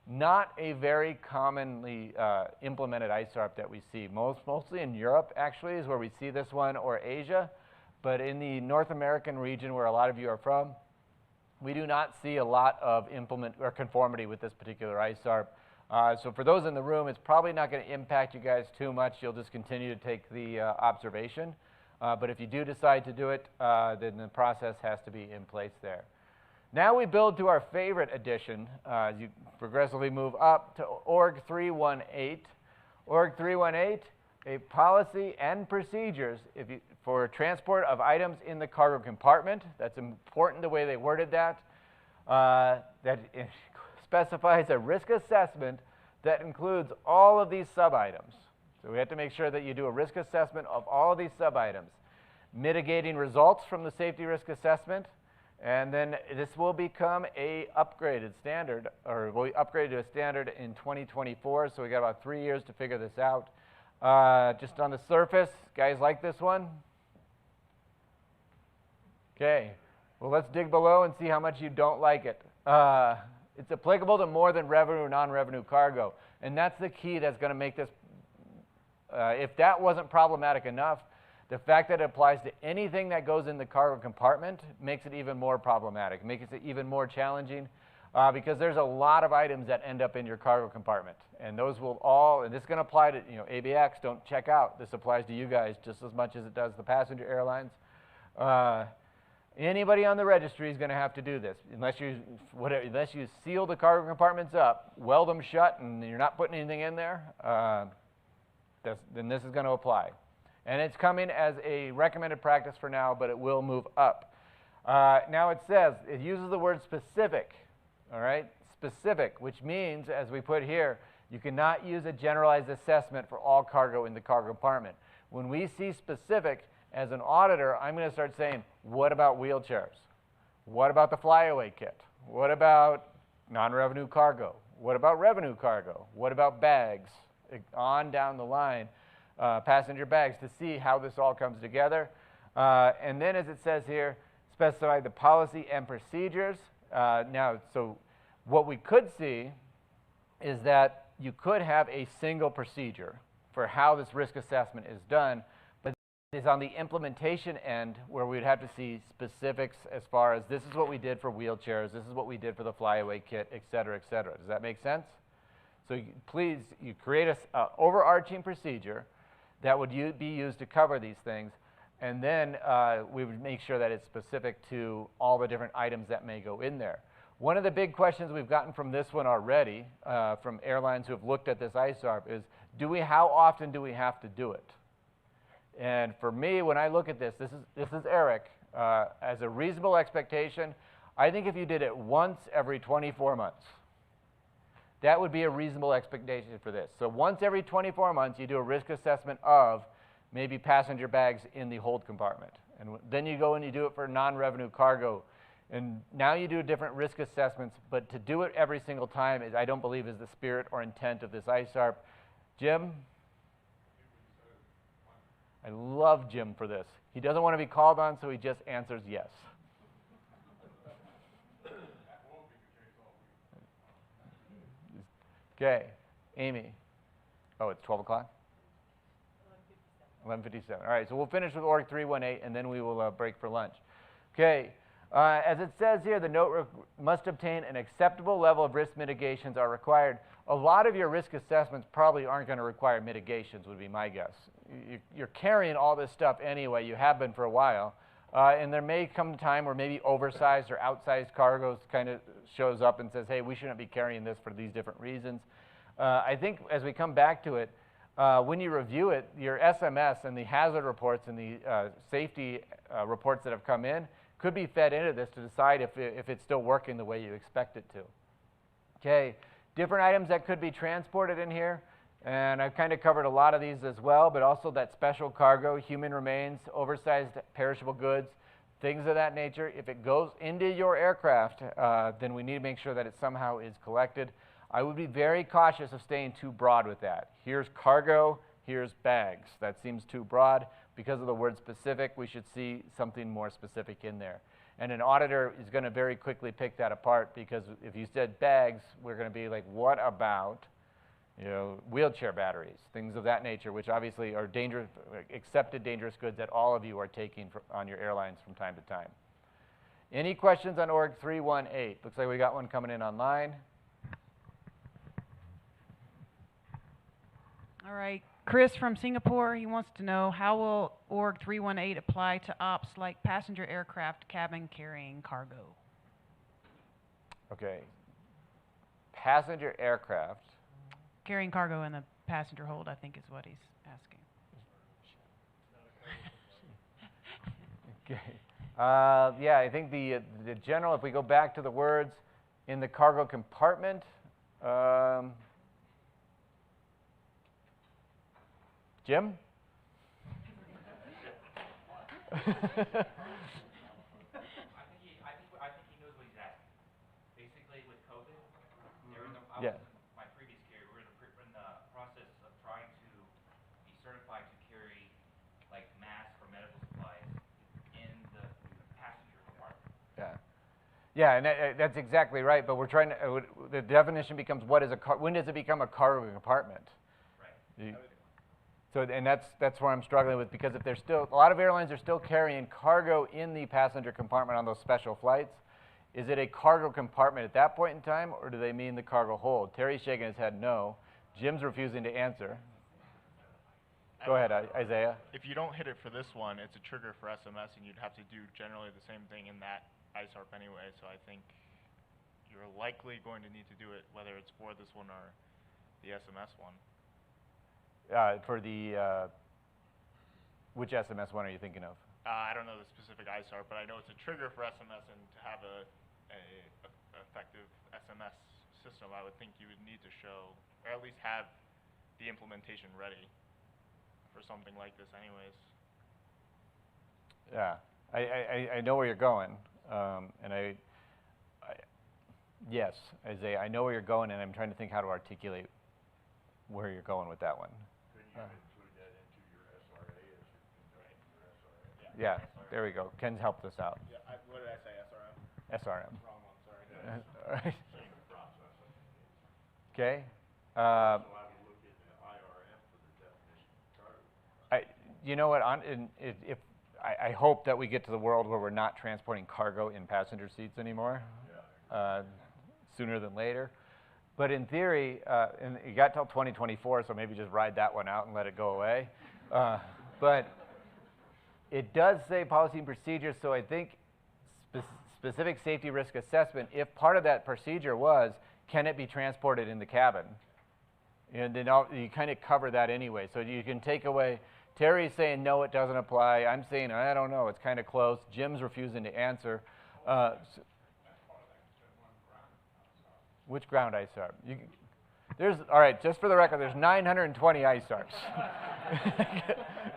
Not a very commonly implemented ISARP that we see. Mostly in Europe, actually, is where we see this one, or Asia. But in the North American region, where a lot of you are from, we do not see a lot of conformity with this particular ISARP. So for those in the room, it's probably not going to impact you guys too much. You'll just continue to take the observation. But if you do decide to do it, then the process has to be in place there. Now we build to our favorite addition. As you progressively move up to org 318. Org 318, a policy and procedures for transport of items in the cargo compartment. That's important the way they worded that. That specifies a risk assessment that includes all of these sub-items. So we have to make sure that you do a risk assessment of all of these sub-items. Mitigating results from the safety risk assessment, and then this will become a upgraded standard, or will be upgraded to a standard in 2024, so we got about 3 years to figure this out. Just on the surface, guys like this one? Okay, well let's dig below and see how much you don't like it. It's applicable to more than revenue or non-revenue cargo. And that's the key that's going to make this, if that wasn't problematic enough, the fact that it applies to anything that goes in the cargo compartment makes it even more problematic, makes it even more challenging, because there's a lot of items that end up in your cargo compartment. And those will all, and this is going to apply to, ABX, don't check out. This applies to you guys just as much as it does the passenger airlines. Anybody on the registry is going to have to do this. Unless you seal the cargo compartments up, weld them shut, and you're not putting anything in there, then this is going to apply. And it's coming as a recommended practice for now, but it will move up. Now it says, it uses the word specific, all right? Specific, which means, as we put here, you cannot use a generalized assessment for all cargo in the cargo compartment. When we see specific, as an auditor, I'm going to start saying, what about wheelchairs? What about the flyaway kit? What about non-revenue cargo? What about revenue cargo? What about bags? On down the line, passenger bags, to see how this all comes together. And then, as it says here, specify the policy and procedures. Now, so what we could see is that you could have a single procedure for how this risk assessment is done, is on the implementation end where we'd have to see specifics as far as this is what we did for wheelchairs, this is what we did for the flyaway kit, et cetera, et cetera. Does that make sense? So please, you create an overarching procedure that would be used to cover these things, and then we would make sure that it's specific to all the different items that may go in there. One of the big questions we've gotten from this one already, from airlines who have looked at this ISARP, is how often do we have to do it? And for me, when I look at this is Eric, as a reasonable expectation, I think if you did it once every 24 months, That would be a reasonable expectation for this. So once every 24 months, you do a risk assessment of maybe passenger bags in the hold compartment. And then you go and you do it for non-revenue cargo. And now you do different risk assessments, but to do it every single time, I don't believe is the spirit or intent of this ISARP. Jim? I love Jim for this. He doesn't want to be called on, so he just answers yes. Okay, Amy. Oh, it's 12 o'clock? 11:57. All right, so we'll finish with Org 318, and then we will break for lunch. Okay, as it says here, the note must obtain an acceptable level of risk mitigations are required. A lot of your risk assessments probably aren't going to require mitigations, would be my guess. You're carrying all this stuff anyway. You have been for a while. And there may come a time where maybe oversized or outsized cargoes kind of shows up and says, hey, we shouldn't be carrying this for these different reasons. I think as we come back to it, when you review it, your SMS and the hazard reports and the safety reports that have come in could be fed into this to decide if it's still working the way you expect it to. Okay, different items that could be transported in here. And I've kind of covered a lot of these as well, but also that special cargo, human remains, oversized perishable goods, things of that nature. If it goes into your aircraft, then we need to make sure that it somehow is collected. I would be very cautious of staying too broad with that. Here's cargo, here's bags. That seems too broad. Because of the word specific, we should see something more specific in there. And an auditor is going to very quickly pick that apart, because if you said bags, we're going to be like, what about wheelchair batteries, things of that nature, which obviously are dangerous, accepted dangerous goods that all of you are taking on your airlines from time to time. Any questions on Org 318? Looks like we got one coming in online. All right, Chris from Singapore, he wants to know, how will Org 318 apply to ops like passenger aircraft cabin carrying cargo? Okay. Passenger aircraft. Carrying cargo in the passenger hold, I think is what he's asking. Okay. Yeah, I think the general, if we go back to the words in the cargo compartment, Jim? I think he knows what he's asking. Basically, with COVID, Yeah. my previous carrier, we're in the process of trying to be certified to carry like masks or medical supplies in the passenger compartment. Yeah. Yeah, and that's exactly right. But we're trying to. The definition becomes when does it become a cargo compartment? Right. So, and that's where I'm struggling with, because if there's still, a lot of airlines are still carrying cargo in the passenger compartment on those special flights. Is it a cargo compartment at that point in time, or do they mean the cargo hold? Terry's shaking his head no. Jim's refusing to answer. Go ahead, Isaiah. If you don't hit it for this one, it's a trigger for SMS, and you'd have to do generally the same thing in that ISARP anyway, so I think you're likely going to need to do it, whether it's for this one or the SMS one. For the, which SMS one are you thinking of? I don't know the specific ISARP, but I know it's a trigger for SMS, and to have a effective SMS system, I would think you would need to show, or at least have the implementation ready for something like this anyways. Yeah, I know where you're going, and yes, Isaiah, I know where you're going, and I'm trying to think how to articulate where you're going with that one. Couldn't you include that into your SRA as your SRA? Yeah, there we go. Ken's helped us out. Yeah, what did I say, SRM? SRM. Wrong one, sorry. All right. Same process. Okay. Also, I would look at the IRM for the definition of cargo. You know what? I hope that we get to the world where we're not transporting cargo in passenger seats anymore, sooner than later. But in theory, and you got till 2024, so maybe just ride that one out and let it go away. But it does say policy and procedures, so I think specific safety risk assessment, if part of that procedure was, can it be transported in the cabin? And then you kind of cover that anyway. So you can take away, Terry's saying, no, it doesn't apply. I'm saying, I don't know, it's kind of close. Jim's refusing to answer. Which ground ISARP? all right, just for the record, there's 920 ISARPs. There's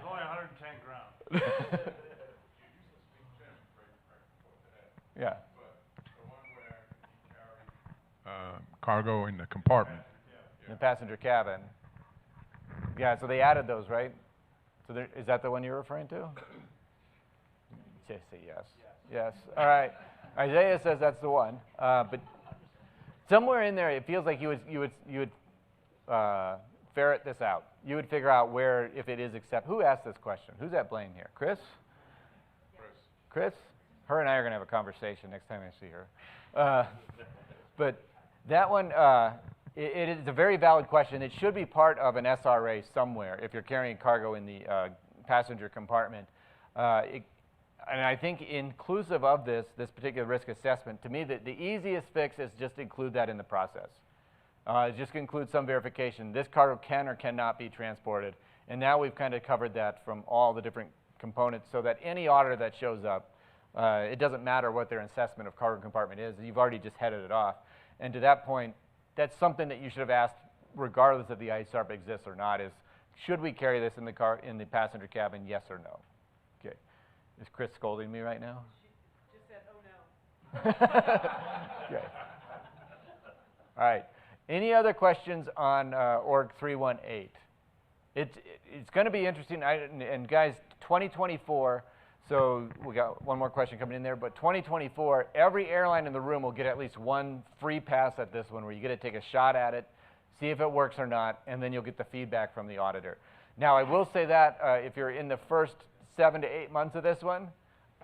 only 110 ground. Yeah. Cargo in the compartment. In the passenger cabin. Yeah, so they added those, right? So there, is that the one you're referring to? Just say yes. Yes. All right. Isaiah says that's the one. But somewhere in there, it feels like you would ferret this out. You would figure out where, if it is accept. Who asked this question? Who's at blame here? Chris? Chris? Her and I are going to have a conversation next time I see her. But that one, it is a very valid question. It should be part of an SRA somewhere if you're carrying cargo in the passenger compartment. And I think inclusive of this particular risk assessment, to me, the easiest fix is just include that in the process. Just include some verification. This cargo can or cannot be transported. And now we've kind of covered that from all the different components so that any auditor that shows up, it doesn't matter what their assessment of cargo compartment is. You've already just headed it off. And to that point, that's something that you should have asked regardless if the ISARP exists or not is, should we carry this in the passenger cabin, yes or no? Okay. Is Chris scolding me right now? She just said, oh no. Okay. All right. Any other questions on Org 318? It's going to be interesting. And guys, 2024, so we got one more question coming in there, but 2024, every airline in the room will get at least one free pass at this one where you get to take a shot at it, see if it works or not, and then you'll get the feedback from the auditor. Now, I will say that if you're in the first 7 to 8 months of this one,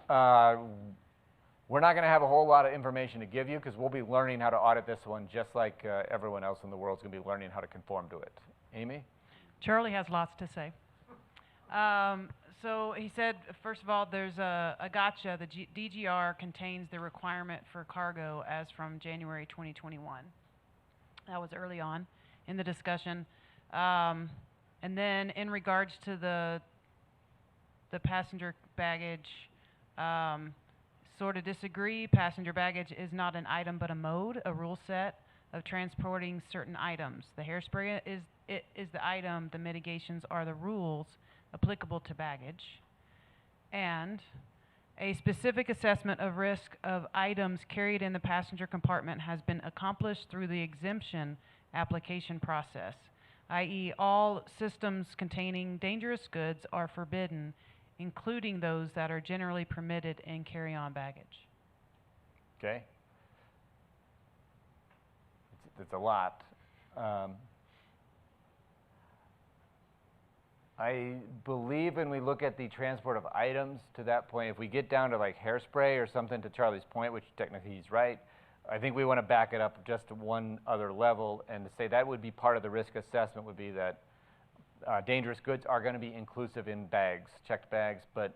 we're not going to have a whole lot of information to give you because we'll be learning how to audit this one just like everyone else in the world is going to be learning how to conform to it. Amy? Charlie has lots to say. So he said, first of all, there's a gotcha. The DGR contains the requirement for cargo as from January 2021. That was early on in the discussion. And then in regards to the passenger baggage, sort of disagree. Passenger baggage is not an item but a mode, a rule set of transporting certain items. The hairspray is the item. The mitigations are the rules applicable to baggage. And a specific assessment of risk of items carried in the passenger compartment has been accomplished through the exemption application process, i.e. all systems containing dangerous goods are forbidden, including those that are generally permitted in carry-on baggage. Okay. It's a lot. I believe when we look at the transport of items to that point, if we get down to like hairspray or something to Charlie's point, which technically he's right, I think we want to back it up just to one other level and to say that would be part of the risk assessment would be that dangerous goods are going to be inclusive in bags, checked bags, but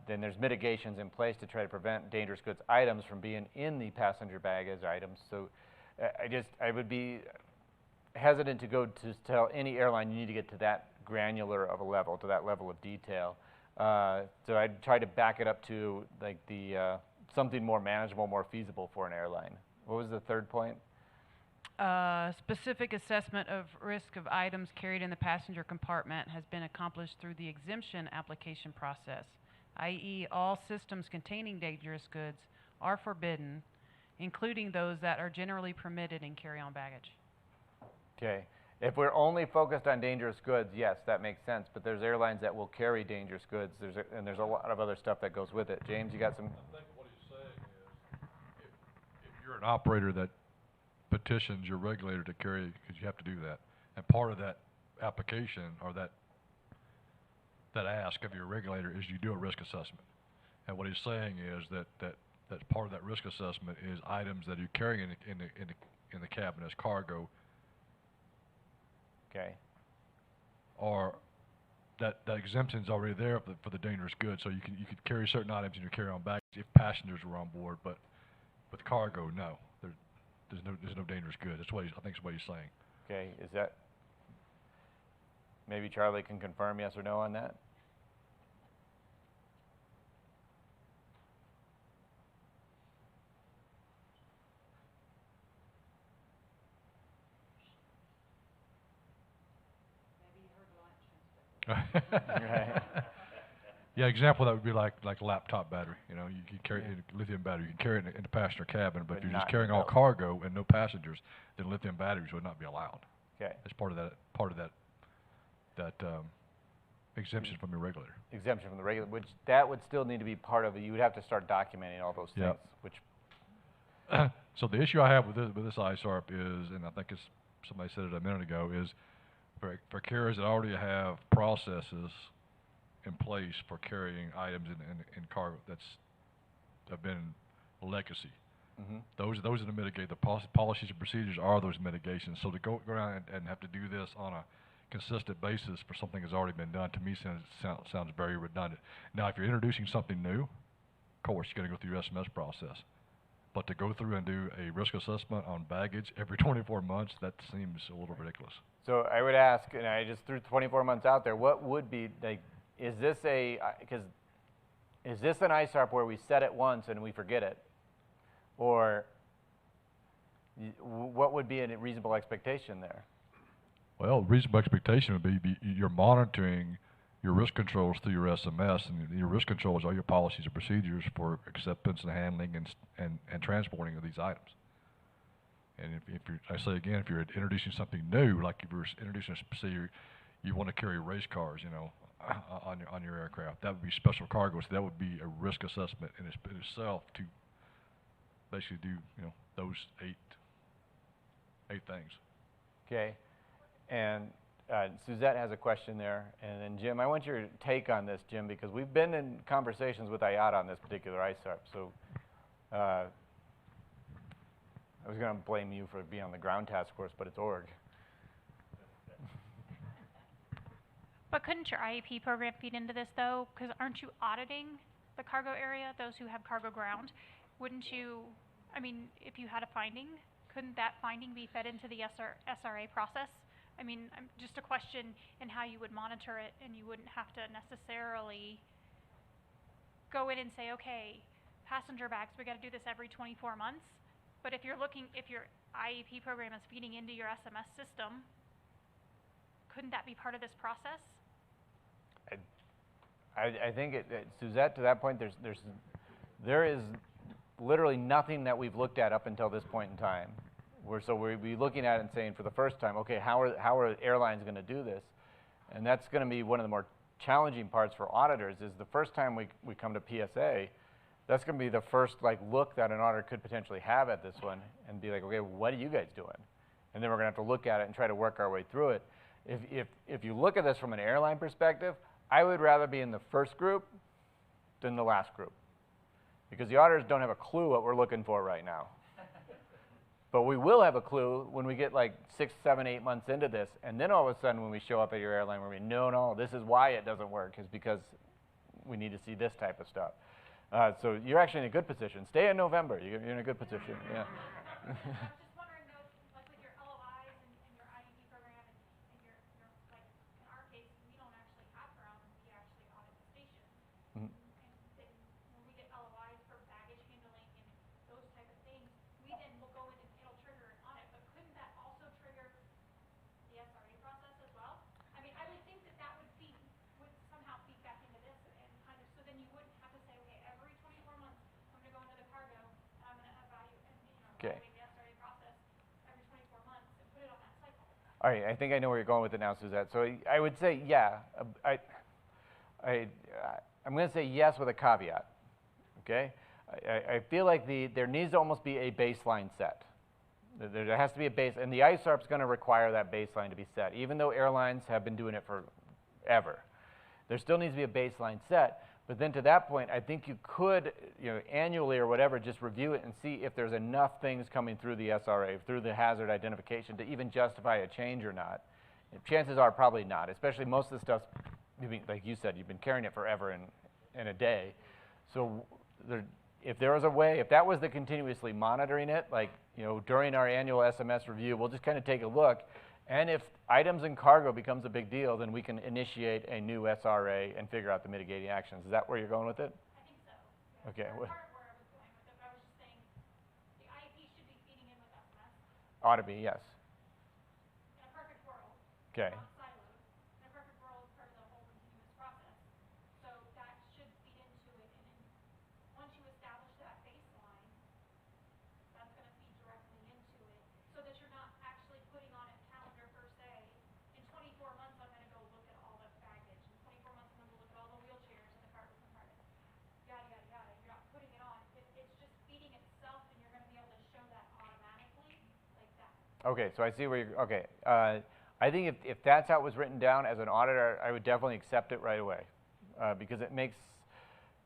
then there's mitigations in place to try to prevent dangerous goods items from being in the passenger bag as items. So I would be hesitant to go to tell any airline you need to get to that granular of a level, to that level of detail. So I'd try to back it up to like the something more manageable, more feasible for an airline. What was the third point? Specific assessment of risk of items carried in the passenger compartment has been accomplished through the exemption application process, i.e. all systems containing dangerous goods are forbidden, including those that are generally permitted in carry-on baggage. Okay. If we're only focused on dangerous goods, yes, that makes sense. But there's airlines that will carry dangerous goods, and there's a lot of other stuff that goes with it. James, you got some? I think what he's saying is, if you're an operator that petitions your regulator to carry, because you have to do that, and part of that application or that ask of your regulator is you do a risk assessment. And what he's saying is that part of that risk assessment is items that you're carrying in the cabin as cargo. Okay. Or that exemption's already there for the dangerous goods, so you could carry certain items in your carry-on baggage if passengers were on board, but with cargo, no, there's no dangerous goods. I think that's what he's saying. Okay, is that maybe Charlie can confirm yes or no on that? Right. Yeah, example that would be like a laptop battery. You know, you can carry a lithium battery. You can carry it in the passenger cabin, but if you're just carrying all cargo and no passengers, then lithium batteries would not be allowed. Okay. As part of that exemption from your regulator. Exemption from the regulator, which that would still need to be part of it. You would have to start documenting all those things, which. So the issue I have with this ISARP is, and I think it's somebody said it a minute ago, is for carriers that already have processes in place for carrying items in cargo have been legacy. Mm-hmm. Those are to mitigate. The policies and procedures are those mitigations. So to go around and have to do this on a consistent basis for something that's already been done, to me sounds very redundant. Now, if you're introducing something new, of course, you're going to go through your SMS process. But to go through and do a risk assessment on baggage every 24 months, that seems a little ridiculous. So I would ask, and I just threw 24 months out there, what would be, like, is this an ISARP where we set it once and we forget it? Or what would be a reasonable expectation there? Well, reasonable expectation would be you're monitoring your risk controls through your SMS, and your risk controls are your policies and procedures for acceptance and handling and transporting of these items. And if you're, I say again, if you're introducing something new, like if you're introducing, say you want to carry race cars, you know, on your aircraft, that would be special cargo. So that would be a risk assessment in itself to basically do, you know, those eight things. Okay, and Suzette has a question there, and then Jim, I want your take on this, Jim, because we've been in conversations with IATA on this particular ISARP. So I was going to blame you for being on the ground task force, but it's org. But couldn't your IEP program feed into this, though? Because aren't you auditing the cargo area, those who have cargo ground? Wouldn't you, I mean, if you had a finding, couldn't that finding be fed into the SRA process? I mean, just a question in how you would monitor it, and you wouldn't have to necessarily go in and say, okay, passenger bags, we got to do this every 24 months. But if your IEP program is feeding into your SMS system, couldn't that be part of this process? I think, Suzette, to that point, there is literally nothing that we've looked at up until this point in time. So we'll be looking at it and saying for the first time, okay, how are airlines going to do this? And that's going to be one of the more challenging parts for auditors, is the first time we come to PSA, that's going to be the first look that an auditor could potentially have at this one and be like, okay, what are you guys doing? And then we're going to have to look at it and try to work our way through it. If you look at this from an airline perspective, I would rather be in the first group than the last group, because the auditors don't have a clue what we're looking for right now. But we will have a clue when we get 6, 7, 8 months into this, and then all of a sudden when we show up at your airline, we're going, no, this is why it doesn't work, is because we need to see this type of stuff. So you're actually in a good position. Stay in November. You're in a good position. Yeah. Okay. All right, I think I know where you're going with it now, Suzette. So I would say, yeah, I'm going to say yes with a caveat, okay? I feel like there needs to almost be a baseline set. There has to be a base, and the ISARP is going to require that baseline to be set, even though airlines have been doing it forever. There still needs to be a baseline set. But then to that point, I think you could, annually or whatever, just review it and see if there's enough things coming through the SRA, through the hazard identification, to even justify a change or not. And chances are probably not, especially most of the stuff, like you said, you've been carrying it forever in a day. So if there was a way, if that was the continuously monitoring it, during our annual SMS review, we'll just kind of take a look. And if items and cargo becomes a big deal, then we can initiate a new SRA and figure out the mitigating actions. Is that where you're going with it? I think so. Yeah. Okay. Part of where I was going with it, I was just saying the IEP should be feeding in with SMS. Ought to be, yes. In a perfect world. Okay. Not siloed. In a perfect world, part of the whole Okay, so I see where you're, okay. I think if that's how it was written down as an auditor, I would definitely accept it right away. Because it makes,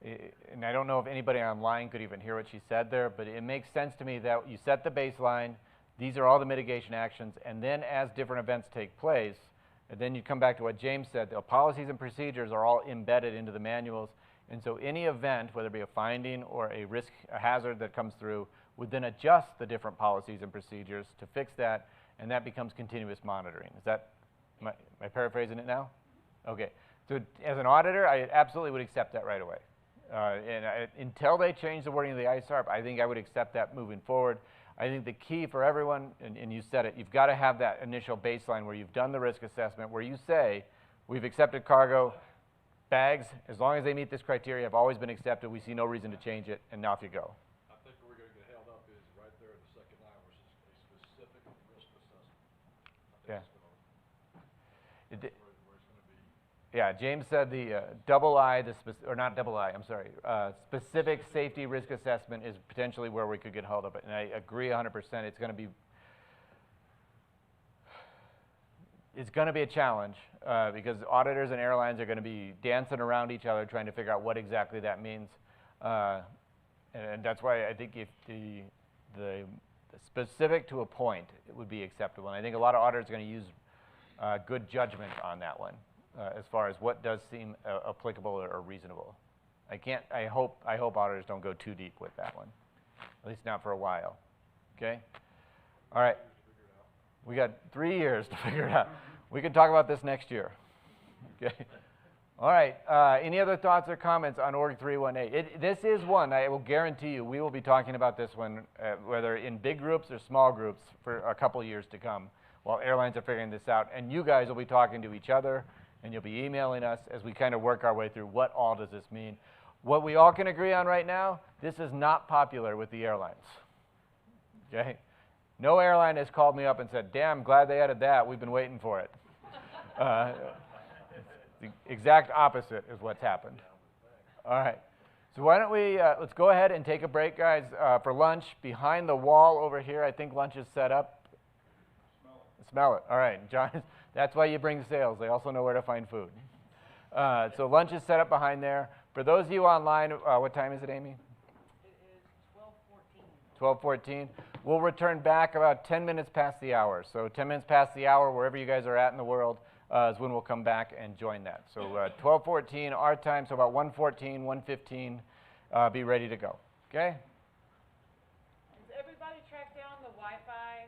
and I don't know if anybody online could even hear what she said there, but it makes sense to me that you set the baseline, these are all the mitigation actions, and then as different events take place, and then you come back to what James said, the policies and procedures are all embedded into the manuals, and so any event, whether it be a finding or a risk, a hazard that comes through, would then adjust the different policies and procedures to fix that, and that becomes continuous monitoring. Is that, am I paraphrasing it now? Okay, so as an auditor, I absolutely would accept that right away. Until they change the wording of the ISARP, I think I would accept that moving forward. I think the key for everyone, and you said it, you've got to have that initial baseline where you've done the risk assessment, where you say, we've accepted cargo, bags, as long as they meet this criteria, have always been accepted, we see no reason to change it, and now off you go. I think where we're going to get held up is right there in the second line, which is a specific risk assessment. I think Yeah. that's where it's going to be. Yeah, James said the double I, or not double I, I'm sorry, specific safety risk assessment is potentially where we could get held up. And I agree 100%. It's going to be a challenge because auditors and airlines are going to be dancing around each other trying to figure out what exactly that means. And that's why I think if the specific to a point, it would be acceptable. And I think a lot of auditors are going to use good judgment on that one. As far as what does seem applicable or reasonable. I hope auditors don't go too deep with that one, at least not for a while. Okay? All right. We got 3 years to figure it out. We can talk about this next year. Okay? All right. Any other thoughts or comments on Org 318? This is one, I will guarantee you, we will be talking about this one, whether in big groups or small groups, for a couple years to come, while airlines are figuring this out. And you guys will be talking to each other, and you'll be emailing us as we kind of work our way through what all does this mean. What we all can agree on right now, this is not popular with the airlines. Okay? No airline has called me up and said, damn, glad they added that. We've been waiting for it. The exact opposite is what's happened. All right. So why don't we, let's go ahead and take a break, guys, for lunch. Behind the wall over here, I think lunch is set up. Smell it. All right, John, that's why you bring sales. They also know where to find food. So lunch is set up behind there. For those of you online, what time is it, Amy? It is 12:14. 12:14. We'll return back about 10 minutes past the hour. So 10 minutes past the hour, wherever you guys are at in the world, is when we'll come back and join that. So 12:14 our time, so about 1:14, 1:15, be ready to go. Okay? Does everybody track down the Wi-Fi?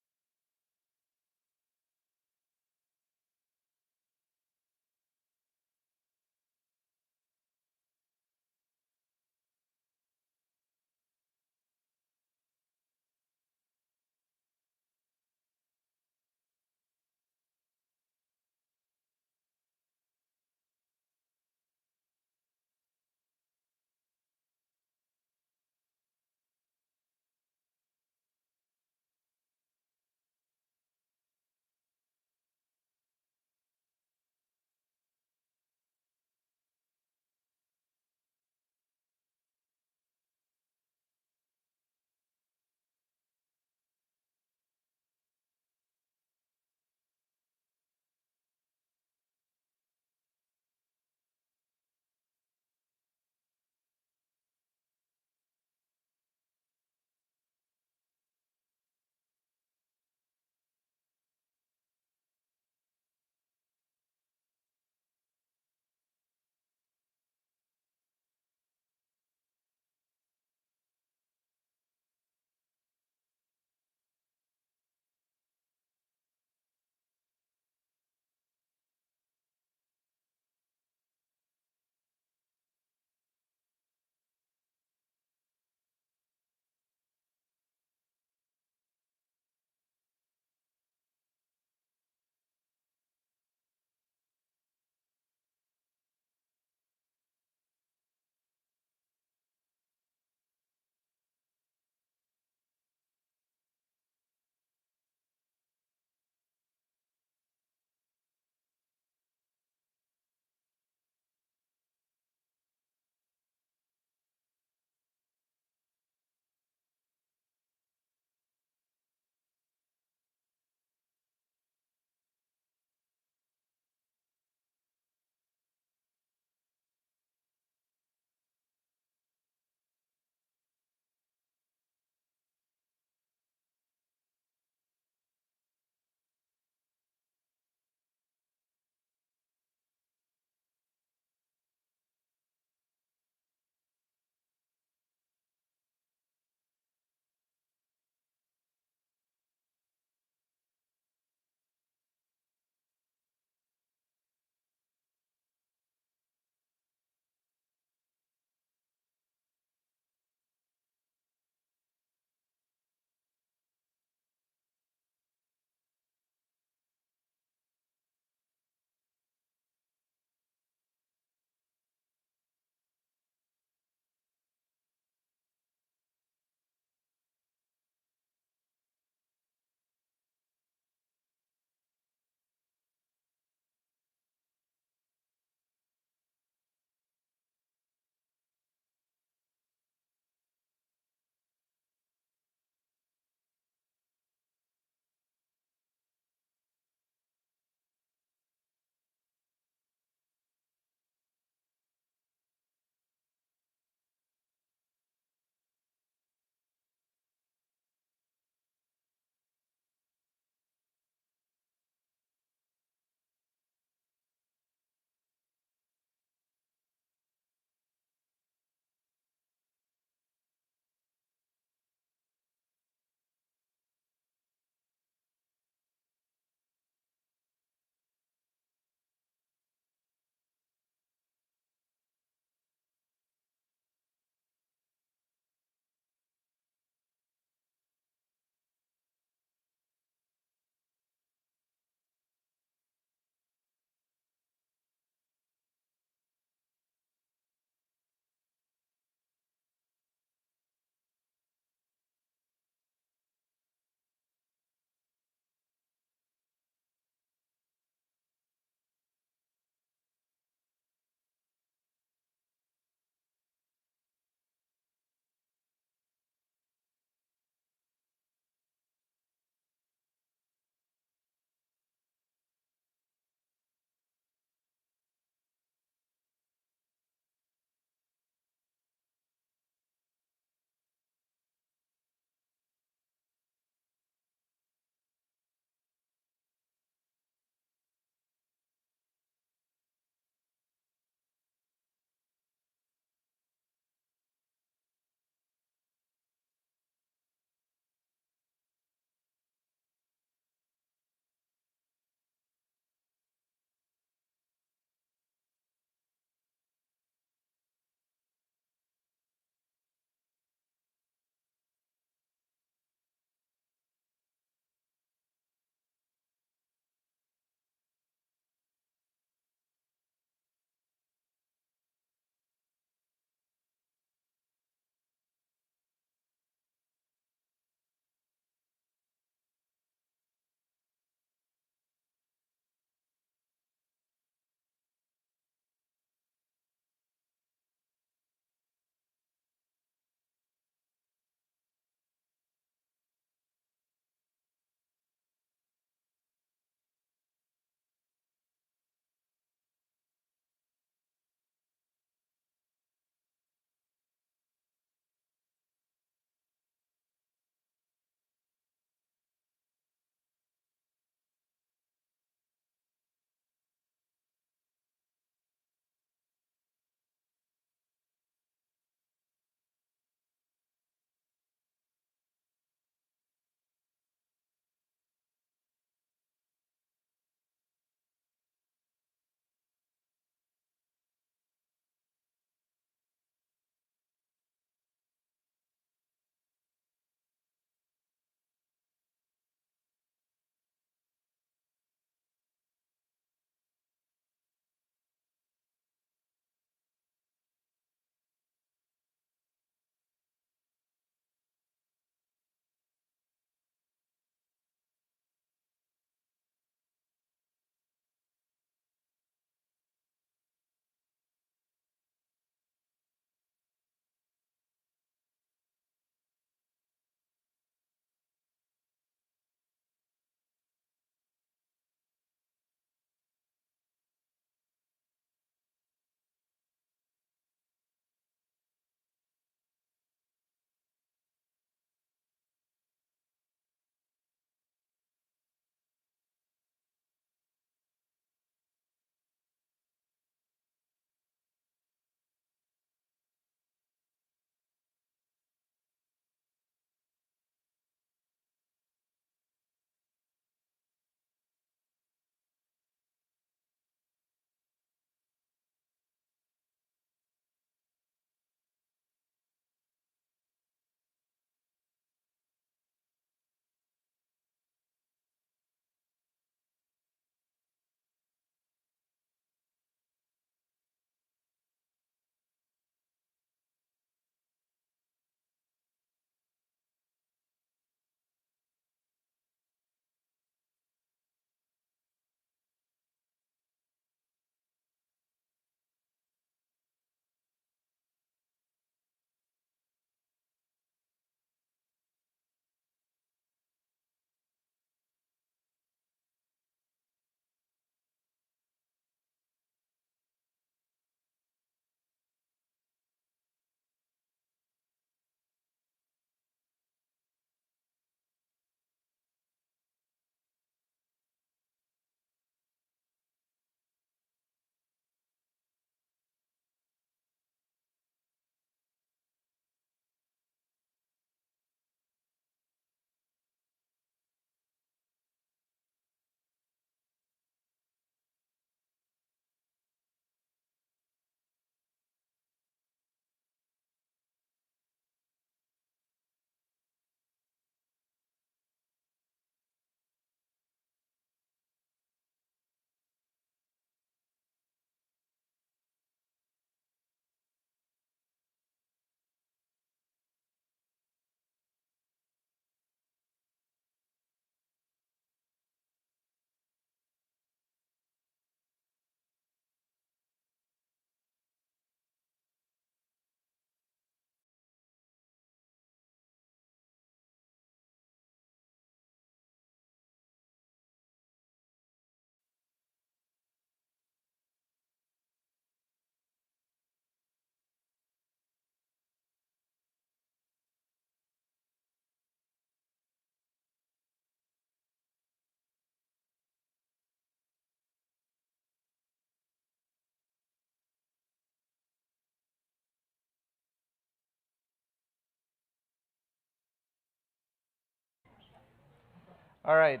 All right,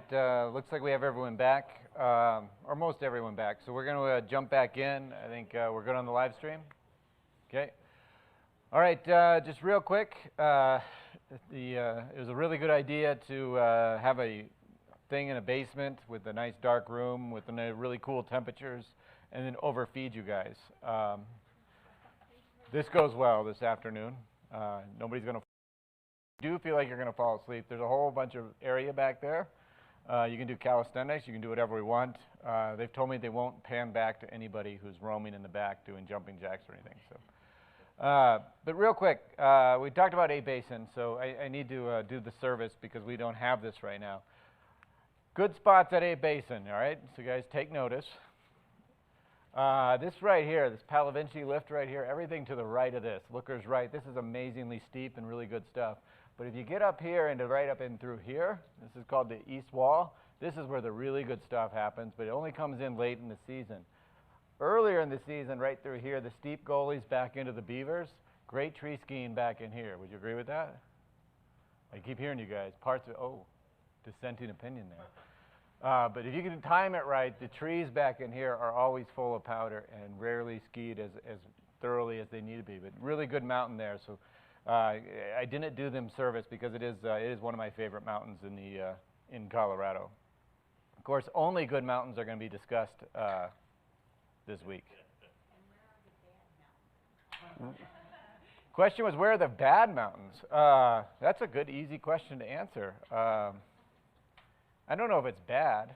looks like we have everyone back, or most everyone back. So we're going to jump back in. I think we're good on the live stream. Okay. All right, just real quick, it was a really good idea to have a thing in a basement with a nice dark room with really cool temperatures and then overfeed you guys. This goes well this afternoon. Nobody's going to do feel like you're going to fall asleep. There's a whole bunch of area back there. You can do calisthenics. You can do whatever we want. They've told me they won't pan back to anybody who's roaming in the back doing jumping jacks or anything. So, but real quick, we talked about A Basin, so I need to do the service because we don't have this right now. Good spots at A Basin, all right? So you guys take notice. This right here, this Palavinci lift right here, everything to the right of this. Looker's right. This is amazingly steep and really good stuff. But if you get up here and right up in through here, this is called the east wall. This is where the really good stuff happens, but it only comes in late in the season. Earlier in the season, right through here, the steep gullies back into the beavers. Great tree skiing back in here. Would you agree with that? I keep hearing you guys. Parts of, dissenting opinion there. But if you can time it right, the trees back in here are always full of powder and rarely skied as thoroughly as they need to be. But really good mountain there. So I didn't do them service because it is one of my favorite mountains in Colorado. Of course, only good mountains are going to be discussed this week. Question was, where are the bad mountains? That's a good, easy question to answer. I don't know if it's bad.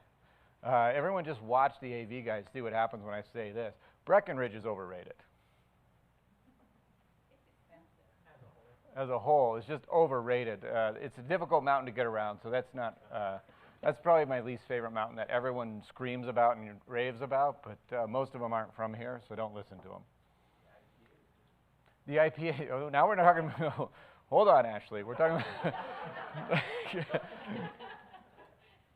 Everyone just watch the AV guys, see what happens when I say this. Breckenridge is overrated. As a whole, it's just overrated. It's a difficult mountain to get around, so that's not. That's probably my least favorite mountain that everyone screams about and raves about, but most of them aren't from here, so don't listen to them. The IPA. Oh, now we're not talking about. Hold on, Ashley. We're talking about.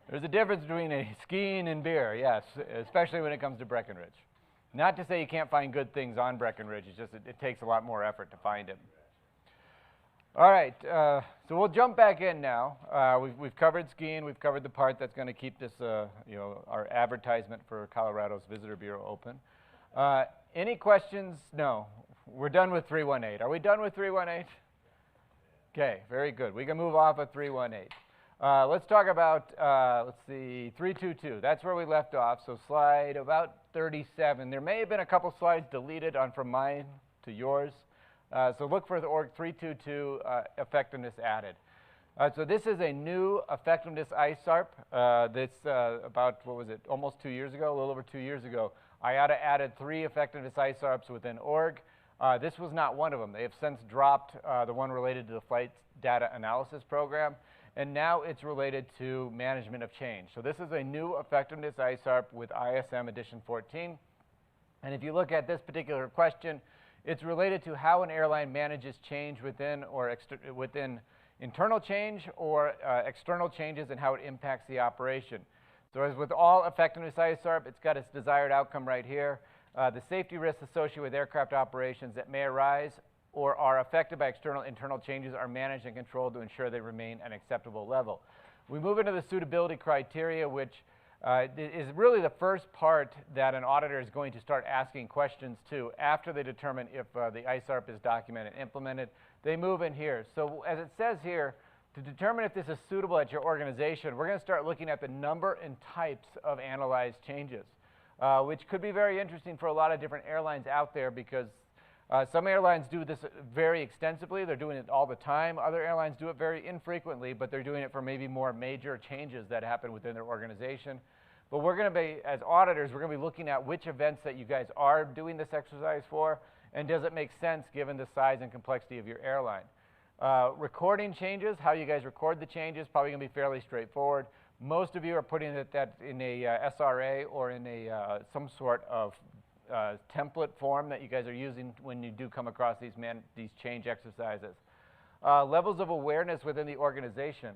There's a difference between skiing and beer, yes, especially when it comes to Breckenridge. Not to say you can't find good things on Breckenridge. It's just it takes a lot more effort to find it. All right, so we'll jump back in now. We've covered skiing. We've covered the part that's going to keep this, our advertisement for Colorado's Visitor Bureau open. Any questions? No. We're done with 318. Are we done with 318? Okay, very good. We can move off of 318. Let's talk about, let's see, 322. That's where we left off. So slide about 37. There may have been a couple slides deleted from mine to yours. So look for the org 322 effectiveness added. So this is a new effectiveness ISARP that's about, what was it, almost 2 years ago, a little over 2 years ago. IATA added 3 effectiveness ISARPs within org. This was not one of them. They have since dropped the one related to the Flight Data Analysis Program, and now it's related to management of change. So this is a new effectiveness ISARP with ISM Edition 14. And if you look at this particular question, it's related to how an airline manages change within internal change or external changes and how it impacts the operation. So as with all effectiveness ISARP, it's got its desired outcome right here. The safety risks associated with aircraft operations that may arise or are affected by external internal changes are managed and controlled to ensure they remain at an acceptable level. We move into the suitability criteria, which is really the first part that an auditor is going to start asking questions to after they determine if the ISARP is documented and implemented. They move in here. So as it says here, to determine if this is suitable at your organization, we're going to start looking at the number and types of analyzed changes, which could be very interesting for a lot of different airlines out there because some airlines do this very extensively. They're doing it all the time. Other airlines do it very infrequently, but they're doing it for maybe more major changes that happen within their organization. But we're going to be, as auditors, we're going to be looking at which events that you guys are doing this exercise for, and does it make sense given the size and complexity of your airline. Recording changes, how you guys record the changes, probably going to be fairly straightforward. Most of you are putting that in a SRA or in a some sort of template form that you guys are using when you do come across these change exercises. Levels of awareness within the organization.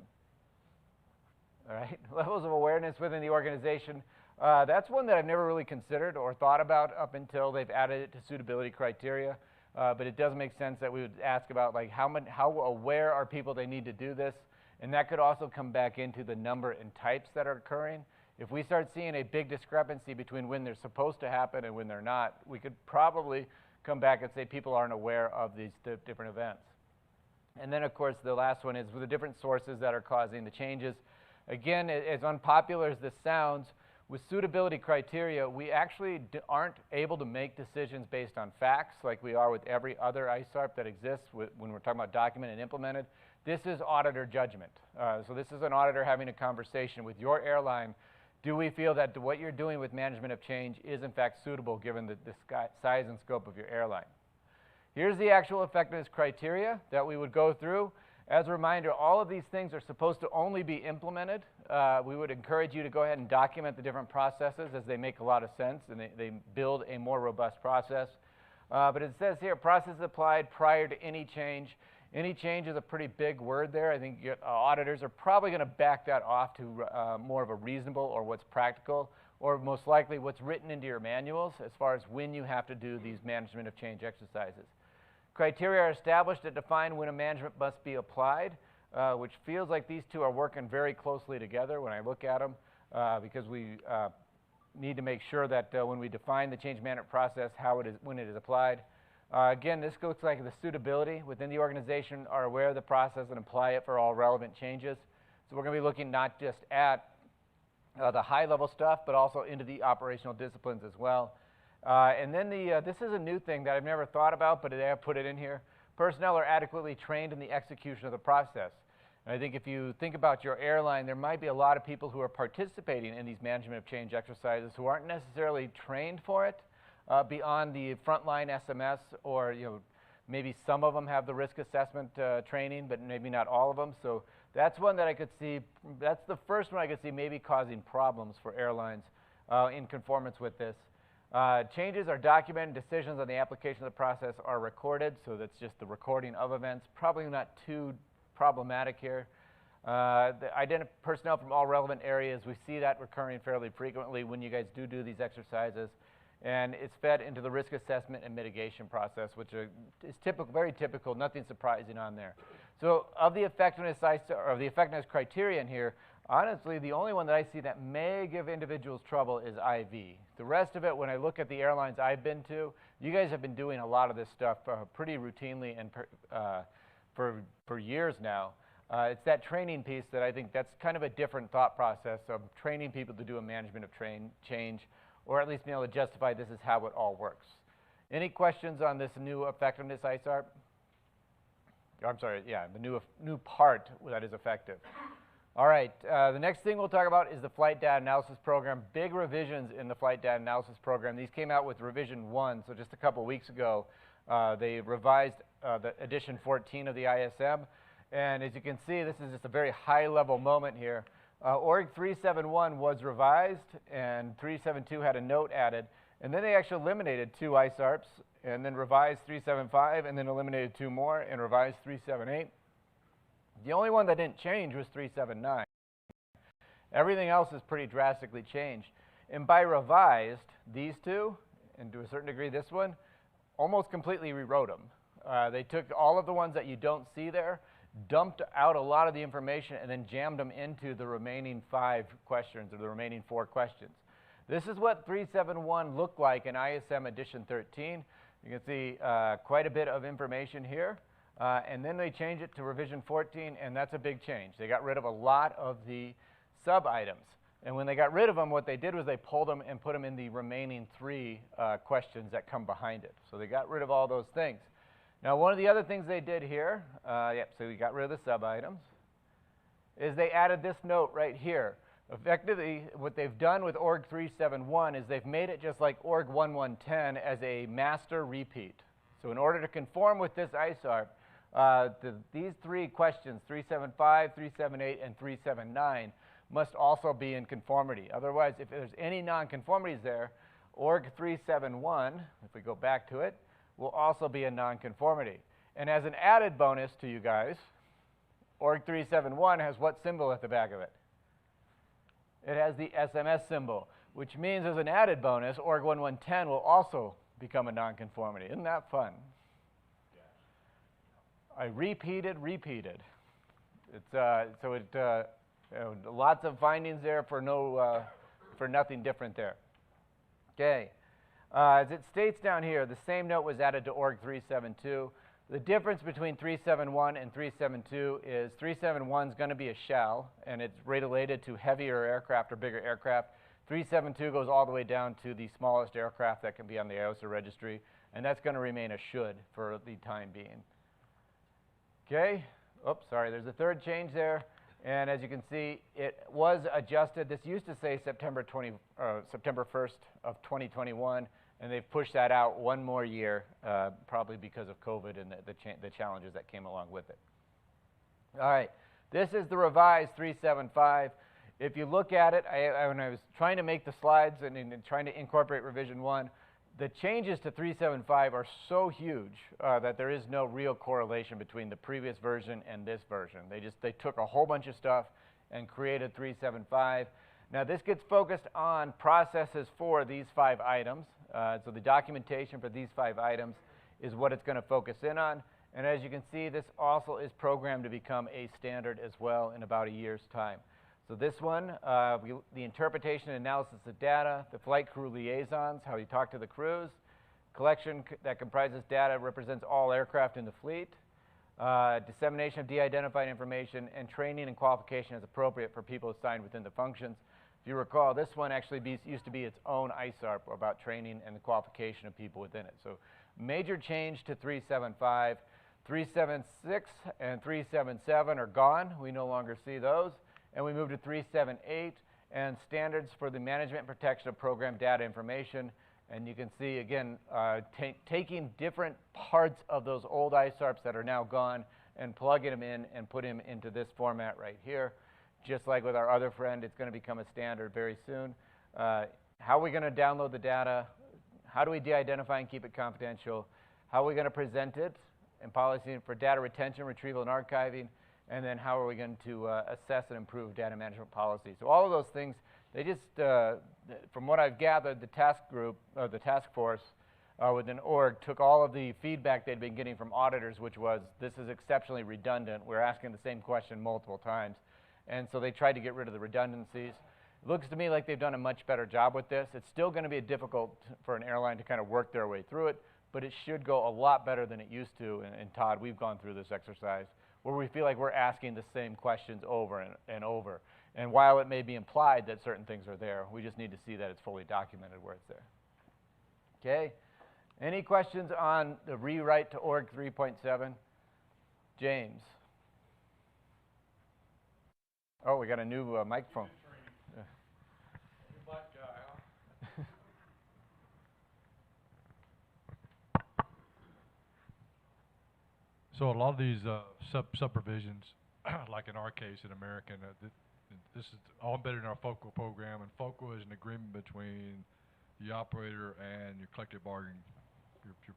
All right, levels of awareness within the organization. That's one that I've never really considered or thought about up until they've added it to suitability criteria. But it does make sense that we would ask about like how aware are people they need to do this, And that could also come back into the number and types that are occurring. If we start seeing a big discrepancy between when they're supposed to happen and when they're not, we could probably come back and say people aren't aware of these different events. And then, of course, the last one is the different sources that are causing the changes. Again, as unpopular as this sounds, with suitability criteria, we actually aren't able to make decisions based on facts like we are with every other ISARP that exists when we're talking about documented and implemented. This is auditor judgment. So this is an auditor having a conversation with your airline. Do we feel that what you're doing with management of change is in fact suitable given the size and scope of your airline? Here's the actual effectiveness criteria that we would go through. As a reminder, all of these things are supposed to only be implemented. We would encourage you to go ahead and document the different processes as they make a lot of sense and they build a more robust process. But it says here, process applied prior to any change. Any change is a pretty big word there. I think auditors are probably going to back that off to more of a reasonable or what's practical, or most likely what's written into your manuals as far as when you have to do these management of change exercises. Criteria are established that define when a management must be applied, which feels like these two are working very closely together when I look at them, because we need to make sure that when we define the change management process, when it is applied. Again, this looks like the suitability within the organization are aware of the process and apply it for all relevant changes. So we're going to be looking not just at the high-level stuff, but also into the operational disciplines as well. And then this is a new thing that I've never thought about, but they have put it in here. Personnel are adequately trained in the execution of the process. And I think if you think about your airline, there might be a lot of people who are participating in these management of change exercises who aren't necessarily trained for it beyond the frontline SMS, or maybe some of them have the risk assessment training, but maybe not all of them. So that's one that I could see. That's the first one I could see maybe causing problems for airlines in conformance with this. Changes are documented. Decisions on the application of the process are recorded. So that's just the recording of events. Probably not too problematic here. Identify personnel from all relevant areas. We see that recurring fairly frequently when you guys do these exercises. And it's fed into the risk assessment and mitigation process, which is typical, very typical, nothing surprising on there. So of the effectiveness criterion here, honestly, the only one that I see that may give individuals trouble is IV. The rest of it, when I look at the airlines I've been to, you guys have been doing a lot of this stuff pretty routinely and for years now. It's that training piece that I think that's kind of a different thought process of training people to do a management of change, or at least being able to justify this is how it all works. Any questions on this new effectiveness ISARP? I'm sorry, yeah, the new part that is effective. All right, the next thing we'll talk about is the Flight Data Analysis Program. Big revisions in the Flight Data Analysis Program. These came out with revision 1, so just a couple weeks ago. They revised the edition 14 of the ISM. And as you can see, this is just a very high-level moment here. Org 371 was revised, and 372 had a note added. And then they actually eliminated 2 ISARPs, and then revised 375, and then eliminated 2 more, and revised 378. The only one that didn't change was 379. Everything else is pretty drastically changed. And by revised, these 2, and to a certain degree this one, almost completely rewrote them. They took all of the ones that you don't see there, dumped out a lot of the information, and then jammed them into the remaining 5 questions, or the remaining 4 questions. This is what 371 looked like in ISM Edition 13. You can see quite a bit of information here. And then they changed it to revision 14, and that's a big change. They got rid of a lot of the sub-items. And when they got rid of them, what they did was they pulled them and put them in the remaining 3 questions that come behind it. So they got rid of all those things. Now, one of the other things they did here, so we got rid of the sub-items, is they added this note right here. Effectively, what they've done with Org 371 is they've made it just like Org 1110 as a master repeat. So in order to conform with this ISARP, these 3 questions, 375, 378, and 379, must also be in conformity. Otherwise, if there's any nonconformities there, Org 371, if we go back to it, will also be a nonconformity. And as an added bonus to you guys, Org 371 has what symbol at the back of it? It has the SMS symbol, which means as an added bonus, Org 1110 will also become a nonconformity. Isn't that fun? I repeated. It's, so it, you know, lots of findings there for no, for nothing different there. Okay. As it states down here, the same note was added to Org 372. The difference between 371 and 372 is 371 is going to be a shell, and it's related to heavier aircraft or bigger aircraft. 372 goes all the way down to the smallest aircraft that can be on the IOSA registry, and that's going to remain a should for the time being. Okay. Oops, sorry. There's a third change there, and as you can see, it was adjusted. This used to say September 1st of 2021. And they've pushed that out one more year, probably because of COVID and the challenges that came along with it. All right, this is the revised 375. If you look at it, when I was trying to make the slides and trying to incorporate revision 1, the changes to 375 are so huge that there is no real correlation between the previous version and this version. They took a whole bunch of stuff and created 375. Now this gets focused on processes for these 5 items. So the documentation for these 5 items is what it's going to focus in on. And as you can see, this also is programmed to become a standard as well in about a year's time. So this one, the interpretation and analysis of data, the flight crew liaisons, how you talk to the crews, collection that comprises data represents all aircraft in the fleet, dissemination of de-identified information, and training and qualification as appropriate for people assigned within the functions. If you recall, this one actually used to be its own ISARP about training and the qualification of people within it. So major change to 375. 376 and 377 are gone. We no longer see those. And we move to 378 and standards for the management and protection of program data information. And you can see, again, taking different parts of those old ISARPs that are now gone and plugging them in and putting them into this format right here. Just like with our other friend, it's going to become a standard very soon. How are we going to download the data? How do we de-identify and keep it confidential? How are we going to present it? And policy for data retention, retrieval, and archiving. And then how are we going to assess and improve data management policy? So all of those things, they just, from what I've gathered, the task group, the task force within org took all of the feedback they'd been getting from auditors, which was, this is exceptionally redundant. We're asking the same question multiple times. And so they tried to get rid of the redundancies. It looks to me like they've done a much better job with this. It's still going to be difficult for an airline to kind of work their way through it, but it should go a lot better than it used to. And Todd, we've gone through this exercise where we feel like we're asking the same questions over and over. And while it may be implied that certain things are there, we just need to see that it's fully documented where it's there. Okay? Any questions on the rewrite to org 3.7? James? Oh, we got a new microphone. So a lot of these sub-provisions, like in our case in American, this is all embedded in our FOCO program, and FOCO is an agreement between the operator and your collective bargaining,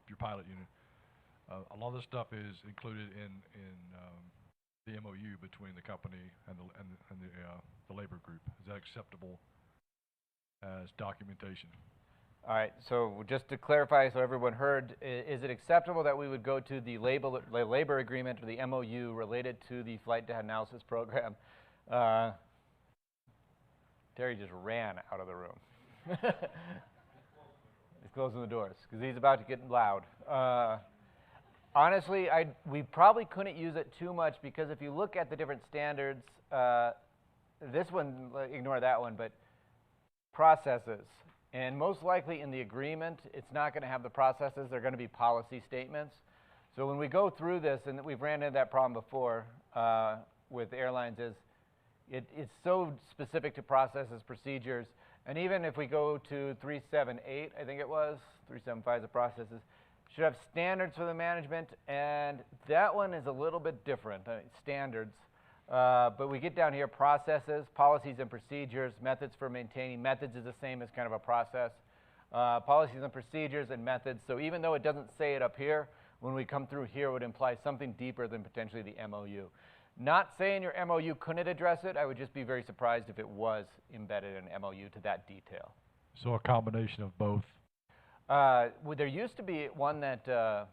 your pilot unit. A lot of this stuff is included in the MOU between the company and the labor group. Is that acceptable as documentation? All right, so just to clarify so everyone heard, is it acceptable that we would go to the labor agreement or the MOU related to the flight data analysis program? Terry just ran out of the room. He's closing the doors because he's about to get loud. Honestly, we probably couldn't use it too much because if you look at the different standards, this one, ignore that one, but processes. And most likely in the agreement, it's not going to have the processes. They're going to be policy statements. So when we go through this, and we've ran into that problem before with airlines, is it's so specific to processes, procedures. And even if we go to 378, I think it was, 375 is the processes, should have standards for the management. And that one is a little bit different, standards. But we get down here, processes, policies and procedures, methods for maintaining. Methods is the same as kind of a process. Policies and procedures and methods. So even though it doesn't say it up here, when we come through here, it would imply something deeper than potentially the MOU. Not saying your MOU couldn't address it. I would just be very surprised if it was embedded in MOU to that detail. So a combination of both? Well, there used to be one that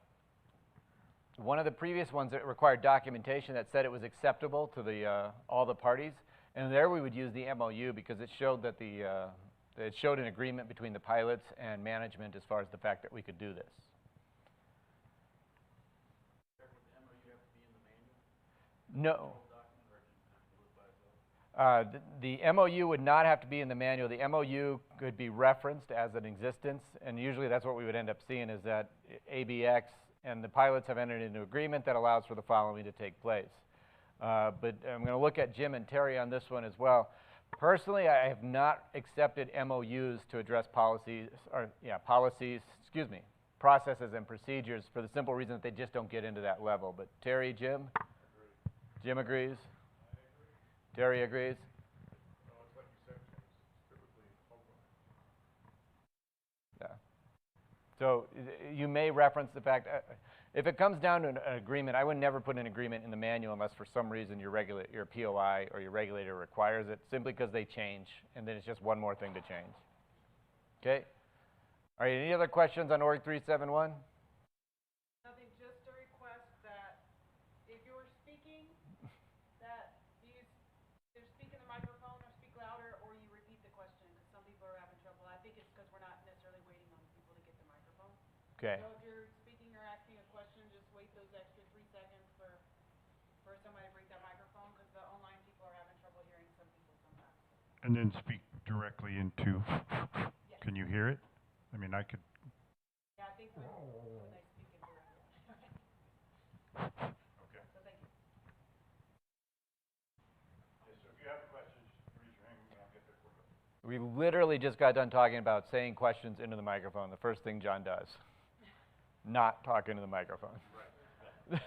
one of the previous ones that required documentation that said it was acceptable to the, all the parties. And there we would use the MOU because it showed that it showed an agreement between the pilots and management as far as the fact that we could do this. No. The MOU would not have to be in the manual. The MOU could be referenced as an existence, and usually that's what we would end up seeing is that ABX and the pilots have entered into agreement that allows for the following to take place. But I'm going to look at Jim and Terry on this one as well. Personally, I have not accepted MOUs to address processes and procedures for the simple reason that they just don't get into that level. But Terry, Jim? Jim agrees? Terry agrees? Yeah. So you may reference the fact, if it comes down to an agreement, I would never put an agreement in the manual unless for some reason your POI or your regulator requires it, simply because they change, and then it's just one more thing to change. Okay? All right, any other questions on Org 371? Nothing, just a request that if you're speaking, that you either speak in the microphone or speak louder, or you repeat the question, because some people are having trouble. I think it's because we're not necessarily waiting on people to get the microphone. Okay. So if you're speaking or asking a question, just wait those extra 3 seconds for somebody to bring that microphone, because the online people are having trouble hearing some people sometimes. And then speak directly into, Yes. Can you hear it? I mean, I could. Yeah, I think when they speak in here. Okay. So thank you. Yes, so if you have a question, just raise your hand and I'll get there for you. We literally just got done talking about saying questions into the microphone. The first thing John does. Not talk into the microphone. Right.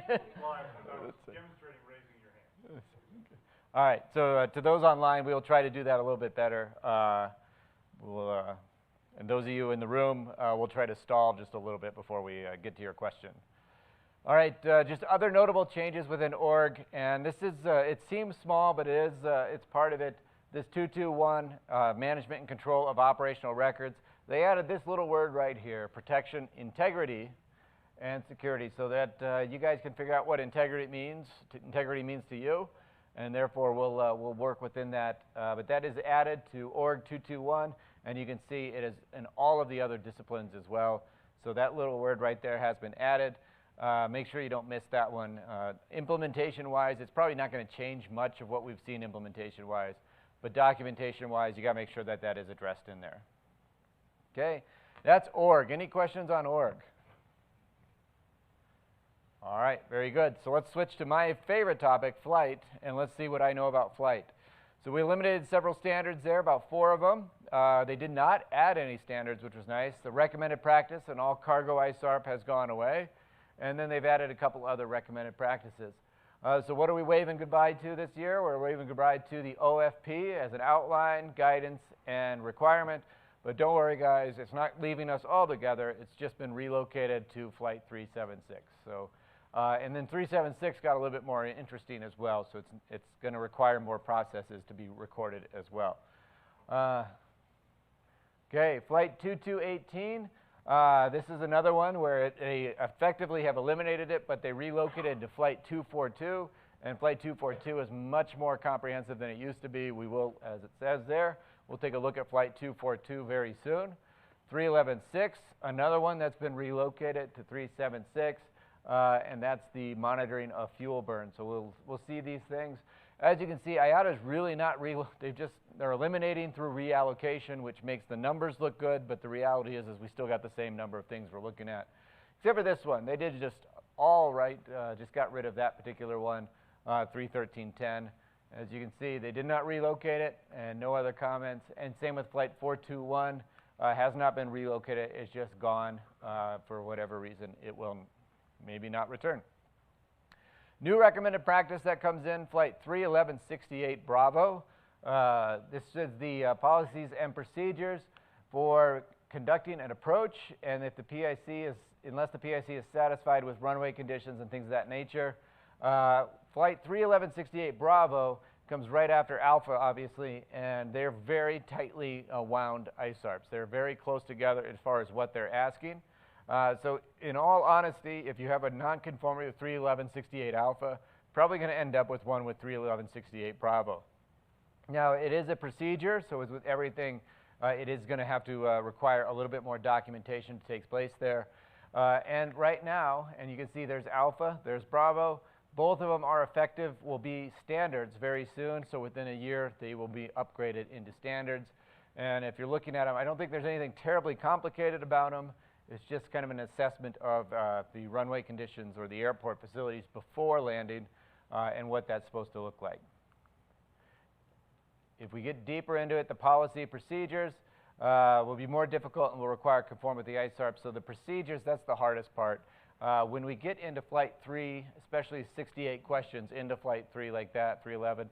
Demonstrating raising your hand. All right, so to those online, we'll try to do that a little bit better. And those of you in the room, we'll try to stall just a little bit before we get to your question. All right, just other notable changes within org, and this is, it seems small, but it is, it's part of it. This 221, management and control of operational records. They added this little word right here, protection, integrity, and security, so that you guys can figure out what integrity means to you, and therefore we'll work within that. But that is added to org 221, and you can see it is in all of the other disciplines as well. So that little word right there has been added. Make sure you don't miss that one. Implementation-wise, it's probably not going to change much of what we've seen implementation-wise, but documentation-wise, you got to make sure that that is addressed in there. Okay, that's org. Any questions on org? All right, very good. So let's switch to my favorite topic, flight, and let's see what I know about flight. So we eliminated several standards there, about 4 of them. They did not add any standards, which was nice. The recommended practice and all cargo ISARP has gone away. And then they've added a couple other recommended practices. So what are we waving goodbye to this year? We're waving goodbye to the OFP as an outline, guidance, and requirement. But don't worry, guys, it's not leaving us all together. It's just been relocated to Flight 376. So, and then 376 got a little bit more interesting as well. So it's going to require more processes to be recorded as well. Okay, Flight 2218. This is another one where they effectively have eliminated it, but they relocated to Flight 242. And Flight 242 is much more comprehensive than it used to be. We will, as it says there, we'll take a look at Flight 242 very soon. 311.6, another one that's been relocated to 376, and that's the monitoring of fuel burn. So we'll see these things. As you can see, IATA's really not they're eliminating through reallocation, which makes the numbers look good, but the reality is we still got the same number of things we're looking at. Except for this one, they did just all right, just got rid of that particular one, 313.10. As you can see, they did not relocate it, and no other comments. And same with Flight 421, has not been relocated, it's just gone for whatever reason. It will maybe not return. New recommended practice that comes in, Flight 31168 Bravo. This is the policies and procedures for conducting an approach, and if the PIC is, unless the PIC is satisfied with runway conditions and things of that nature. Flight 31168 Bravo comes right after Alpha, obviously, and they're very tightly wound ISARPs. They're very close together as far as what they're asking. So in all honesty, if you have a nonconformity with 31168 alpha, probably going to end up with one with 31168 Bravo. Now, it is a procedure, so as with everything, it is going to have to require a little bit more documentation to take place there. And right now, and you can see there's alpha, there's Bravo. Both of them are effective, will be standards very soon, so within a year they will be upgraded into standards. And if you're looking at them, I don't think there's anything terribly complicated about them. It's just kind of an assessment of the runway conditions or the airport facilities before landing and what that's supposed to look like. If we get deeper into it, the policy procedures will be more difficult and will require conform with the ISARP. So the procedures, that's the hardest part. When we get into Flight 3, especially 68 questions into Flight 3 like that, 311,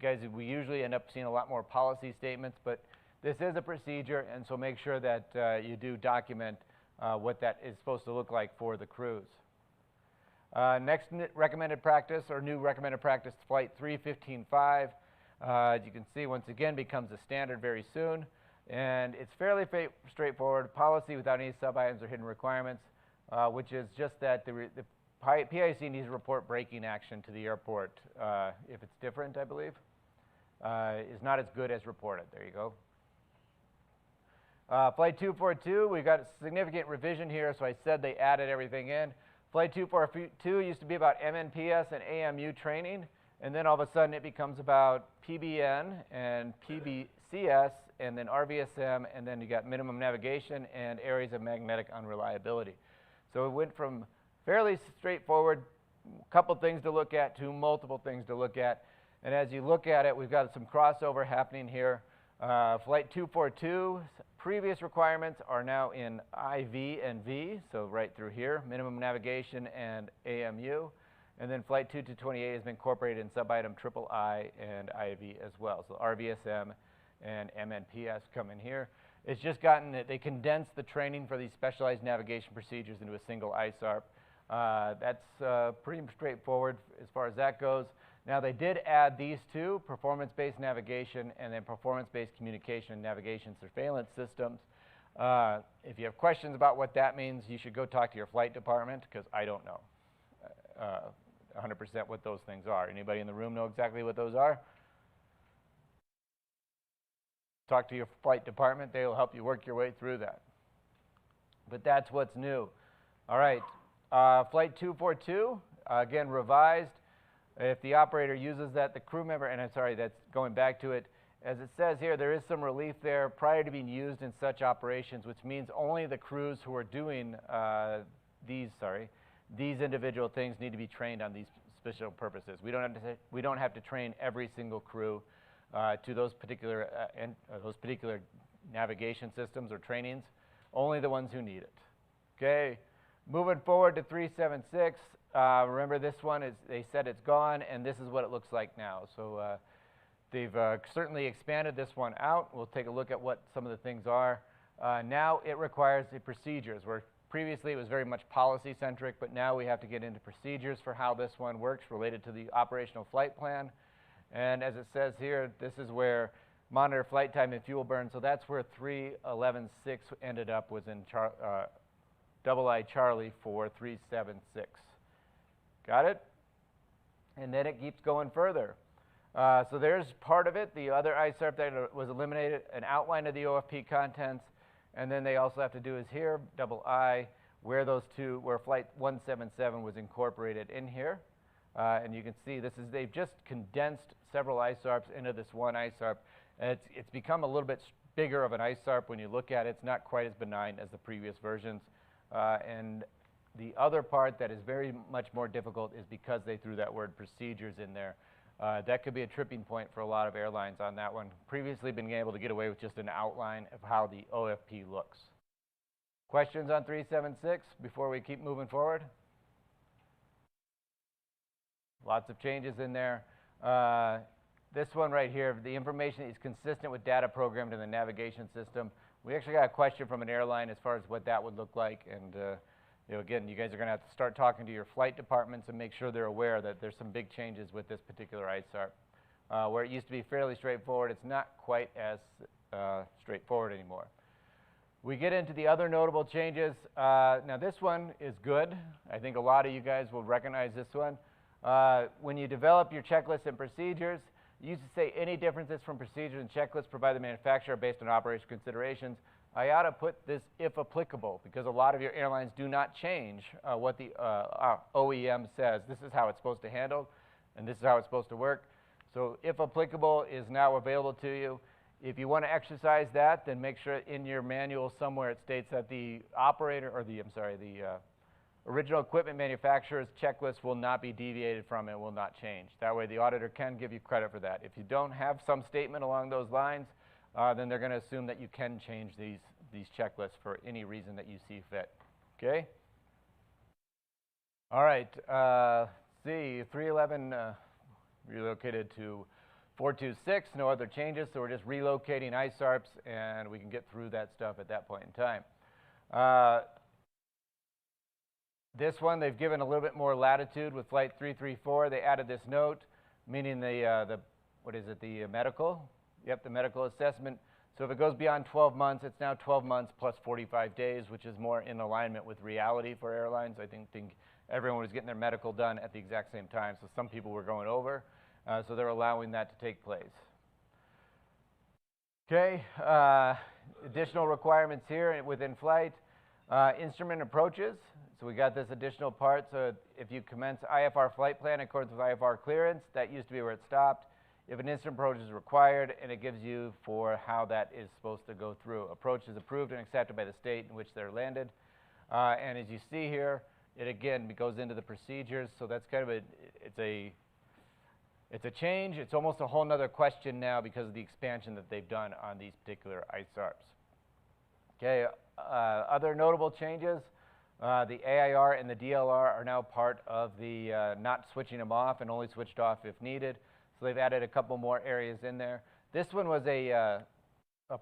guys, we usually end up seeing a lot more policy statements, but this is a procedure, and so make sure that you do document what that is supposed to look like for the crews. Next recommended practice, or new recommended practice, Flight 315.5. As you can see, once again, becomes a standard very soon. And it's fairly straightforward, policy without any sub-items or hidden requirements, which is just that the PIC needs to report braking action to the airport. If it's different, I believe, is not as good as reported. There you go. Flight 242, we've got a significant revision here, so I said they added everything in. Flight 242 used to be about MNPS and AMU training, and then all of a sudden it becomes about PBN and PBCS, and then RVSM, and then you got minimum navigation and areas of magnetic unreliability. So it went from fairly straightforward, couple things to look at, to multiple things to look at. And as you look at it, we've got some crossover happening here. Flight 242, previous requirements are now in IV and V, so right through here, minimum navigation and AMU. And then Flight 2228 has been incorporated in sub-item III and IV as well. So RVSM and MNPS come in here. It's just gotten that they condensed the training for these specialized navigation procedures into a single ISARP. That's pretty straightforward as far as that goes. Now, they did add these two, performance-based navigation and then performance-based communication and navigation surveillance systems. If you have questions about what that means, you should go talk to your flight department, because I don't know 100% what those things are. Anybody in the room know exactly what those are? Talk to your flight department. They will help you work your way through that. But that's what's new. All right, Flight 242, again, revised. If the operator uses that, the crew member, and I'm sorry, that's going back to it. As it says here, there is some relief there prior to being used in such operations, which means only the crews who are doing these individual things need to be trained on these special purposes. We don't have to train every single crew to those particular navigation systems or trainings, only the ones who need it. Okay, moving forward to 376. Remember, this one is, they said it's gone, and this is what it looks like now. So they've certainly expanded this one out. We'll take a look at what some of the things are. Now it requires the procedures, where previously it was very much policy-centric, but now we have to get into procedures for how this one works related to the operational flight plan. And as it says here, this is where monitor flight time and fuel burn. So that's where 311.6 ended up, was in II Charlie for 376. Got it? And then it keeps going further. So there's part of it. The other ISARP that was eliminated, an outline of the OFP contents. And then they also have to do is here, II, where those two, where Flight 177 was incorporated in here. And you can see this is, they've just condensed several ISARPs into this one ISARP. And it's become a little bit bigger of an ISARP when you look at it. It's not quite as benign as the previous versions. And the other part that is very much more difficult is because they threw that word procedures in there. That could be a tripping point for a lot of airlines on that one. Previously been able to get away with just an outline of how the OFP looks. Questions on 376 before we keep moving forward? Lots of changes in there. This one right here, the information is consistent with data programmed in the navigation system. We actually got a question from an airline as far as what that would look like. And again, you guys are going to have to start talking to your flight departments and make sure they're aware that there's some big changes with this particular ISARP. Where it used to be fairly straightforward, it's not quite as straightforward anymore. We get into the other notable changes. Now this one is good. I think a lot of you guys will recognize this one. When you develop your checklists and procedures, you used to say any differences from procedures and checklists provided by the manufacturer based on operational considerations. IOTA put this if applicable because a lot of your airlines do not change what the OEM says. This is how it's supposed to handle, and this is how it's supposed to work. So if applicable is now available to you. If you want to exercise that, then make sure in your manual somewhere it states that the operator, or the original equipment manufacturer's checklist will not be deviated from and will not change. That way the auditor can give you credit for that. If you don't have some statement along those lines, then they're going to assume that you can change these checklists for any reason that you see fit. Okay? All right. See, 311 relocated to 426, no other changes, so we're just relocating ISARPs, and we can get through that stuff at that point in time. This one, they've given a little bit more latitude with Flight 334. They added this note, meaning the medical? Yep, the medical assessment. So if it goes beyond 12 months, it's now 12 months plus 45 days, which is more in alignment with reality for airlines. I think everyone was getting their medical done at the exact same time, so some people were going over. So they're allowing that to take place. Okay, additional requirements here within flight. Instrument approaches. So we got this additional part. So if you commence IFR flight plan in accordance with IFR clearance, that used to be where it stopped. If an instrument approach is required, and it gives you for how that is supposed to go through. Approach is approved and accepted by the state in which they're landed. And as you see here, it again goes into the procedures. So that's kind of it's a change. It's almost a whole nother question now because of the expansion that they've done on these particular ISARPs. Okay, other notable changes. The AIR and the DLR are now part of the not switching them off and only switched off if needed. So they've added a couple more areas in there. This one was a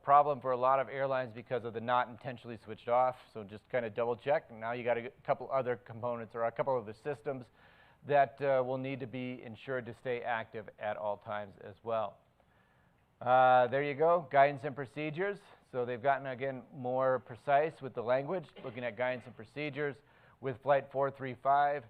problem for a lot of airlines because of the not intentionally switched off. So just kind of double check. And now you got a couple other components or a couple of the systems that will need to be ensured to stay active at all times as well. There you go, guidance and procedures. So they've gotten, again, more precise with the language, looking at guidance and procedures with Flight 435.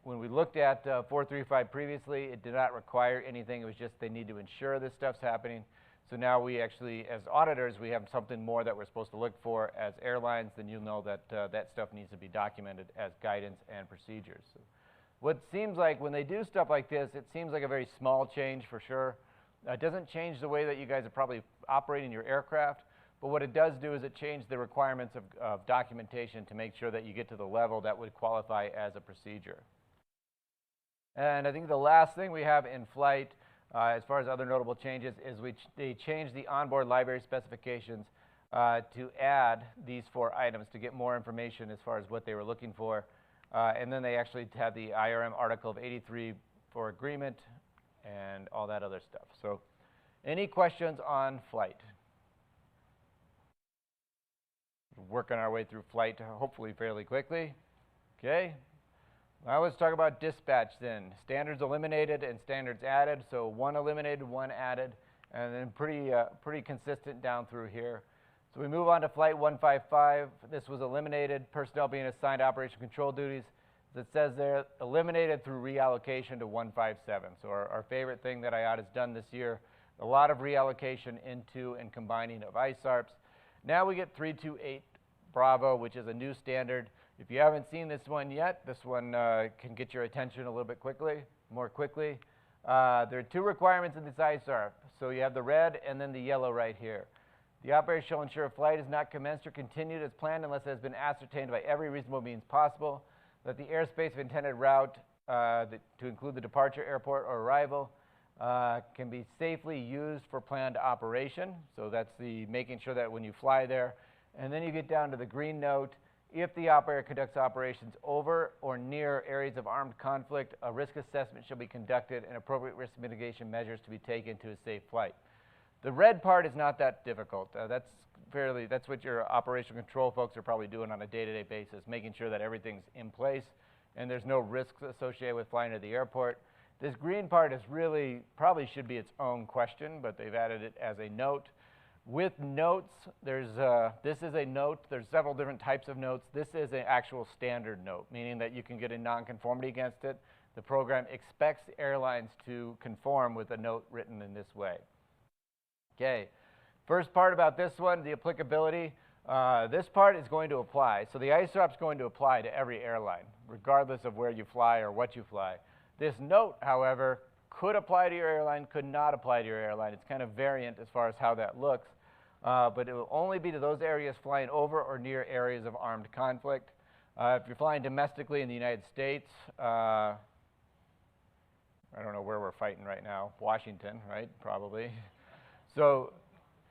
When we looked at 435 previously, it did not require anything. It was just they need to ensure this stuff's happening. So now we actually, as auditors, we have something more that we're supposed to look for as airlines. Then you'll know that that stuff needs to be documented as guidance and procedures. So what seems like when they do stuff like this, it seems like a very small change for sure. It doesn't change the way that you guys are probably operating your aircraft, but what it does do is it changes the requirements of documentation to make sure that you get to the level that would qualify as a procedure. And I think the last thing we have in flight, as far as other notable changes, is they changed the onboard library specifications to add these 4 items to get more information as far as what they were looking for. And then they actually had the IRM Article of 83 for agreement and all that other stuff. So any questions on flight? We're working our way through flight hopefully fairly quickly. Okay. Now let's talk about dispatch then. Standards eliminated and standards added. So 1 eliminated, 1 added, and then pretty consistent down through here. So we move on to Flight 155. This was eliminated, personnel being assigned operation control duties. As it says there, eliminated through reallocation to 157. So our favorite thing that IOTA has done this year, a lot of reallocation into and combining of ISARPs. Now we get 328 Bravo, which is a new standard. If you haven't seen this one yet, this one can get your attention a little bit more quickly. There are 2 requirements in this ISARP. So you have the red and then the yellow right here. The operator shall ensure a flight is not commenced or continued as planned unless it has been ascertained by every reasonable means possible that the airspace of intended route, to include the departure, airport, or arrival, can be safely used for planned operation. So that's the making sure that when you fly there. And then you get down to the green note. If the operator conducts operations over or near areas of armed conflict, a risk assessment shall be conducted and appropriate risk mitigation measures to be taken to a safe flight. The red part is not that difficult. That's what your operational control folks are probably doing on a day-to-day basis, making sure that everything's in place and there's no risks associated with flying to the airport. This green part is really, probably should be its own question, but they've added it as a note. With notes, this is a note. There's several different types of notes. This is an actual standard note, meaning that you can get a nonconformity against it. The program expects the airlines to conform with a note written in this way. Okay, first part about this one, the applicability. This part is going to apply. So the ISARP is going to apply to every airline, regardless of where you fly or what you fly. This note, however, could apply to your airline, could not apply to your airline. It's kind of variant as far as how that looks. But it will only be to those areas flying over or near areas of armed conflict. If you're flying domestically in the United States, I don't know where we're fighting right now. Washington, right? Probably. So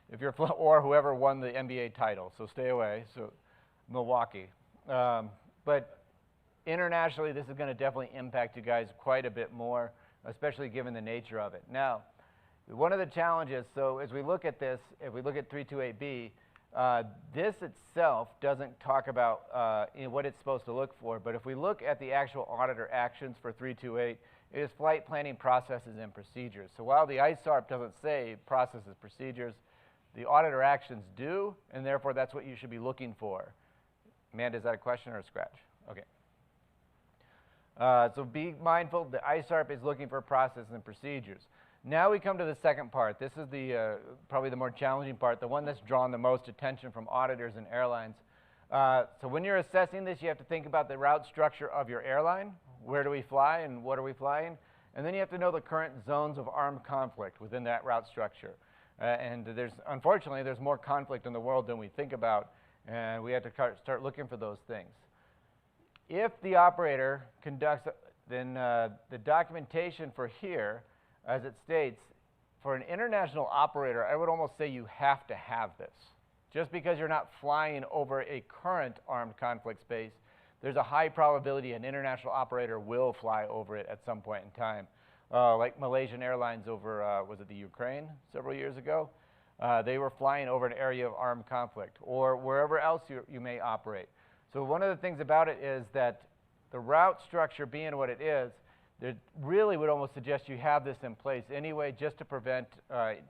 if you're or whoever won the NBA title, so stay away. So Milwaukee. But internationally, this is going to definitely impact you guys quite a bit more, especially given the nature of it. Now, one of the challenges, so as we look at this, if we look at 328B, this itself doesn't talk about what it's supposed to look for, but if we look at the actual auditor actions for 328, it is flight planning processes and procedures. So while the ISARP doesn't say processes, procedures, the auditor actions do, and therefore that's what you should be looking for. Amanda, is that a question or a scratch? Okay. So be mindful, the ISARP is looking for processes and procedures. Now we come to the second part. This is the probably the more challenging part, the one that's drawn the most attention from auditors and airlines. So when you're assessing this, you have to think about the route structure of your airline. Where do we fly and what are we flying? And then you have to know the current zones of armed conflict within that route structure. And unfortunately, there's more conflict in the world than we think about, and we have to start looking for those things. If the operator conducts, then the documentation for here, as it states, for an international operator, I would almost say you have to have this. Just because you're not flying over a current armed conflict space, there's a high probability an international operator will fly over it at some point in time. Like Malaysian Airlines over, was it the Ukraine several years ago? They were flying over an area of armed conflict, or wherever else you may operate. So one of the things about it is that the route structure being what it is, there really would almost suggest you have this in place anyway, just to prevent,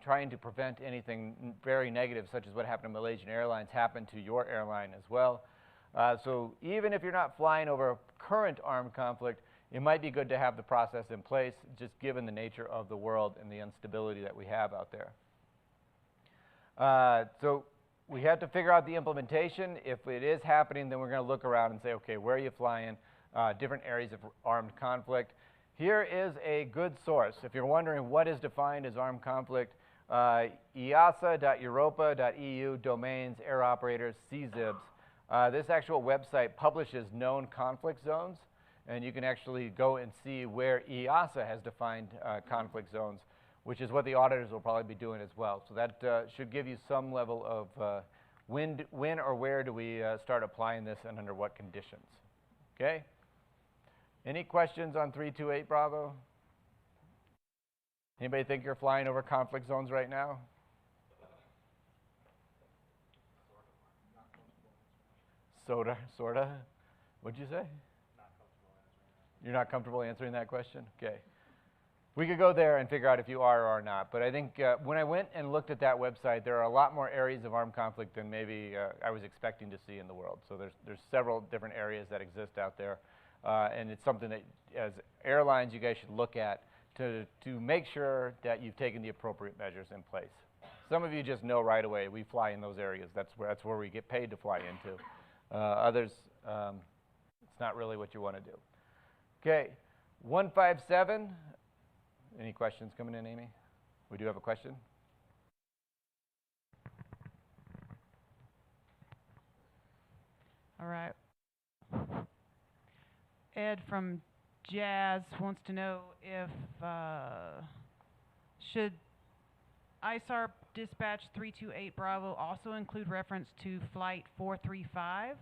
trying to prevent anything very negative, such as what happened to Malaysian Airlines, happen to your airline as well. So even if you're not flying over a current armed conflict, it might be good to have the process in place, just given the nature of the world and the instability that we have out there. So we have to figure out the implementation. If it is happening, then we're going to look around and say, okay, where are you flying? Different areas of armed conflict. Here is a good source. If you're wondering what is defined as armed conflict, IOSA.europa.eu, domains, air operators, CZIBs. This actual website publishes known conflict zones, and you can actually go and see where IOSA has defined conflict zones, which is what the auditors will probably be doing as well. So that should give you some level of when or where do we start applying this and under what conditions. Okay? Any questions on 328 Bravo? Anybody think you're flying over conflict zones right now? Sorta. What'd you say? You're not comfortable answering that question? Okay. We could go there and figure out if you are or are not. But I think when I went and looked at that website, there are a lot more areas of armed conflict than maybe I was expecting to see in the world. So there's several different areas that exist out there. And it's something that, as airlines, you guys should look at to make sure that you've taken the appropriate measures in place. Some of you just know right away, we fly in those areas. That's where we get paid to fly into. Others, it's not really what you want to do. Okay, 157. Any questions coming in, Amy? We do have a question. All right. Ed from Jazz wants to know if should ISARP dispatch 328 Bravo also include reference to flight 435?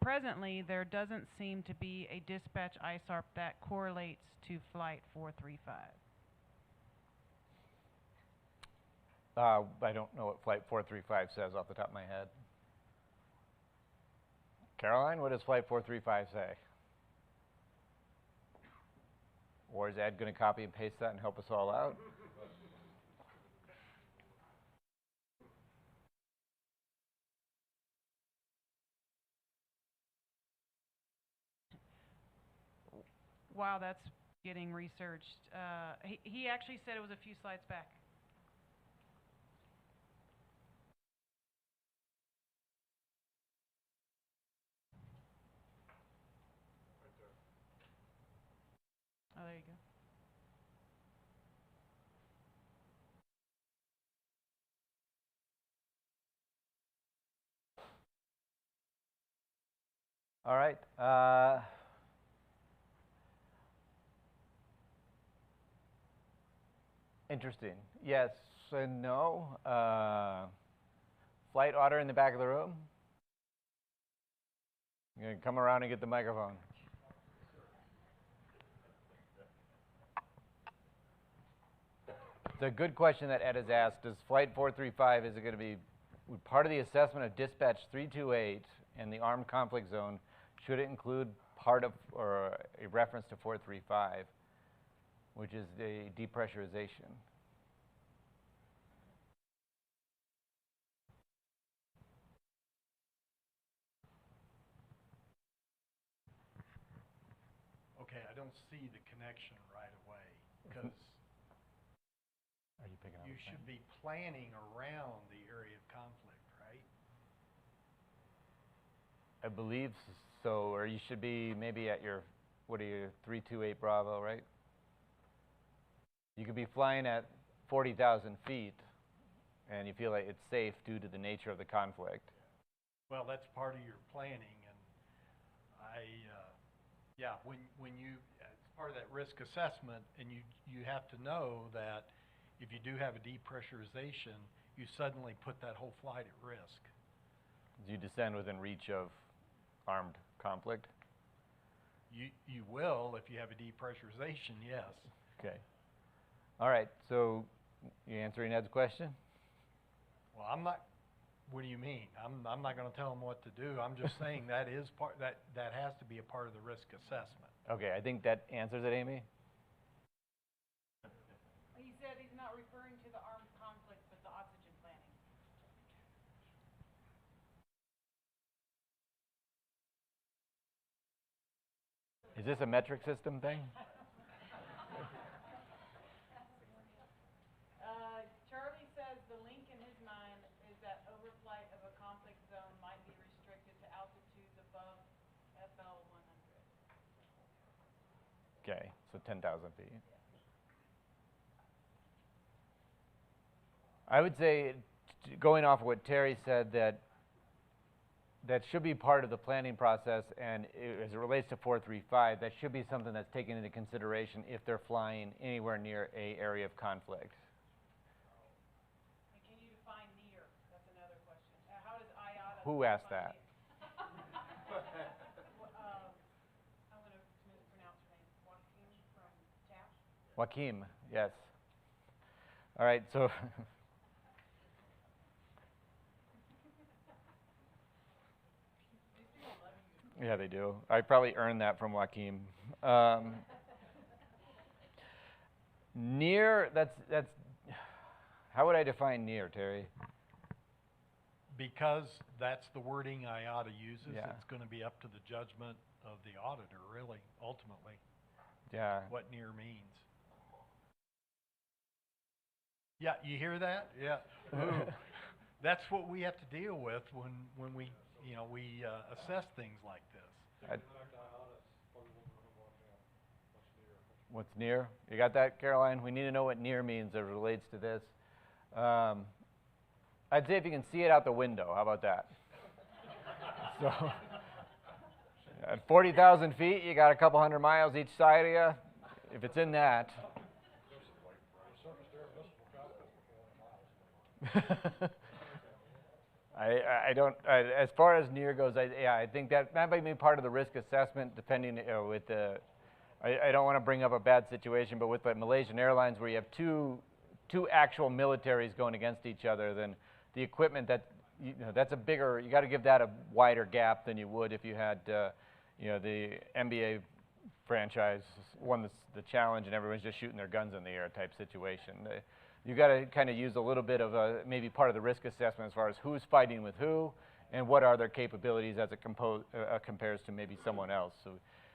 Presently, there doesn't seem to be a dispatch ISARP that correlates to flight 435. I don't know what flight 435 says off the top of my head. Caroline, what does flight 435 say? Or is Ed going to copy and paste that and help us all out? while that's getting researched, he actually said it was a few slides back. Oh, there you go. All right. Interesting. Yes and no. Flight otter in the back of the room. You're gonna come around and get the microphone. It's a good question that Ed has asked. Does Flight 435, is it going to be part of the assessment of Dispatch 328 and the armed conflict zone? Should it include part of or a reference to 435, which is the depressurization? Okay, I don't see the connection right away, because Are you picking up? you should be planning around the area of conflict, right? I believe so, or you should be maybe at your, what are you, 328 Bravo, right? You could be flying at 40,000 feet, and you feel like it's safe due to the nature of the conflict. Well, that's part of your planning, and yeah, when you, it's part of that risk assessment, and you have to know that if you do have a depressurization, you suddenly put that whole flight at risk. Do you descend within reach of armed conflict? You will if you have a depressurization, yes. Okay. All right, so you answering Ed's question? Well, I'm not, what do you mean? I'm not going to tell them what to do. I'm just saying that is part, that has to be a part of the risk assessment. Okay, I think that answers it, Amy. He said he's not referring to the armed conflict, but the oxygen planning. Is this a metric system thing? Charlie says the link in his mind is that overflight of a conflict zone might be restricted to altitudes above FL 100. Okay, so 10,000 feet. I would say, going off of what Terry said, that should be part of the planning process, and as it relates to 435, that should be something that's taken into consideration if they're flying anywhere near an area of conflict. And can you define near? That's another question. How does IOTA Who asked that? I'm going to mispronounce her name. Joaquin from TAP? Joaquim, yes. All right, so yeah, they do. I probably earned that from Joaquim. Near, that's, how would I define near, Terry? Because that's the wording IOTA uses, Yeah. it's going to be up to the judgment of the auditor, really, ultimately, Yeah. what near means. Yeah, you hear that? Yeah. Ooh. That's what we have to deal with when we, you know, we assess things like this. What's near? You got that, Caroline? We need to know what near means as it relates to this. I'd say if you can see it out the window, how about that? So, at 40,000 feet, you got a couple hundred miles each side of you. If it's in that. I don't, as far as near goes, I think that might be part of the risk assessment, depending with the, I don't want to bring up a bad situation, but with the Malaysian Airlines where you have two actual militaries going against each other, then the equipment that, you know, that's a bigger, you got to give that a wider gap than you would if you had, you know, the NBA franchise won the challenge and everyone's just shooting their guns in the air type situation. You got to kind of use a little bit of maybe part of the risk assessment as far as who's fighting with who and what are their capabilities as it compares to maybe someone else. So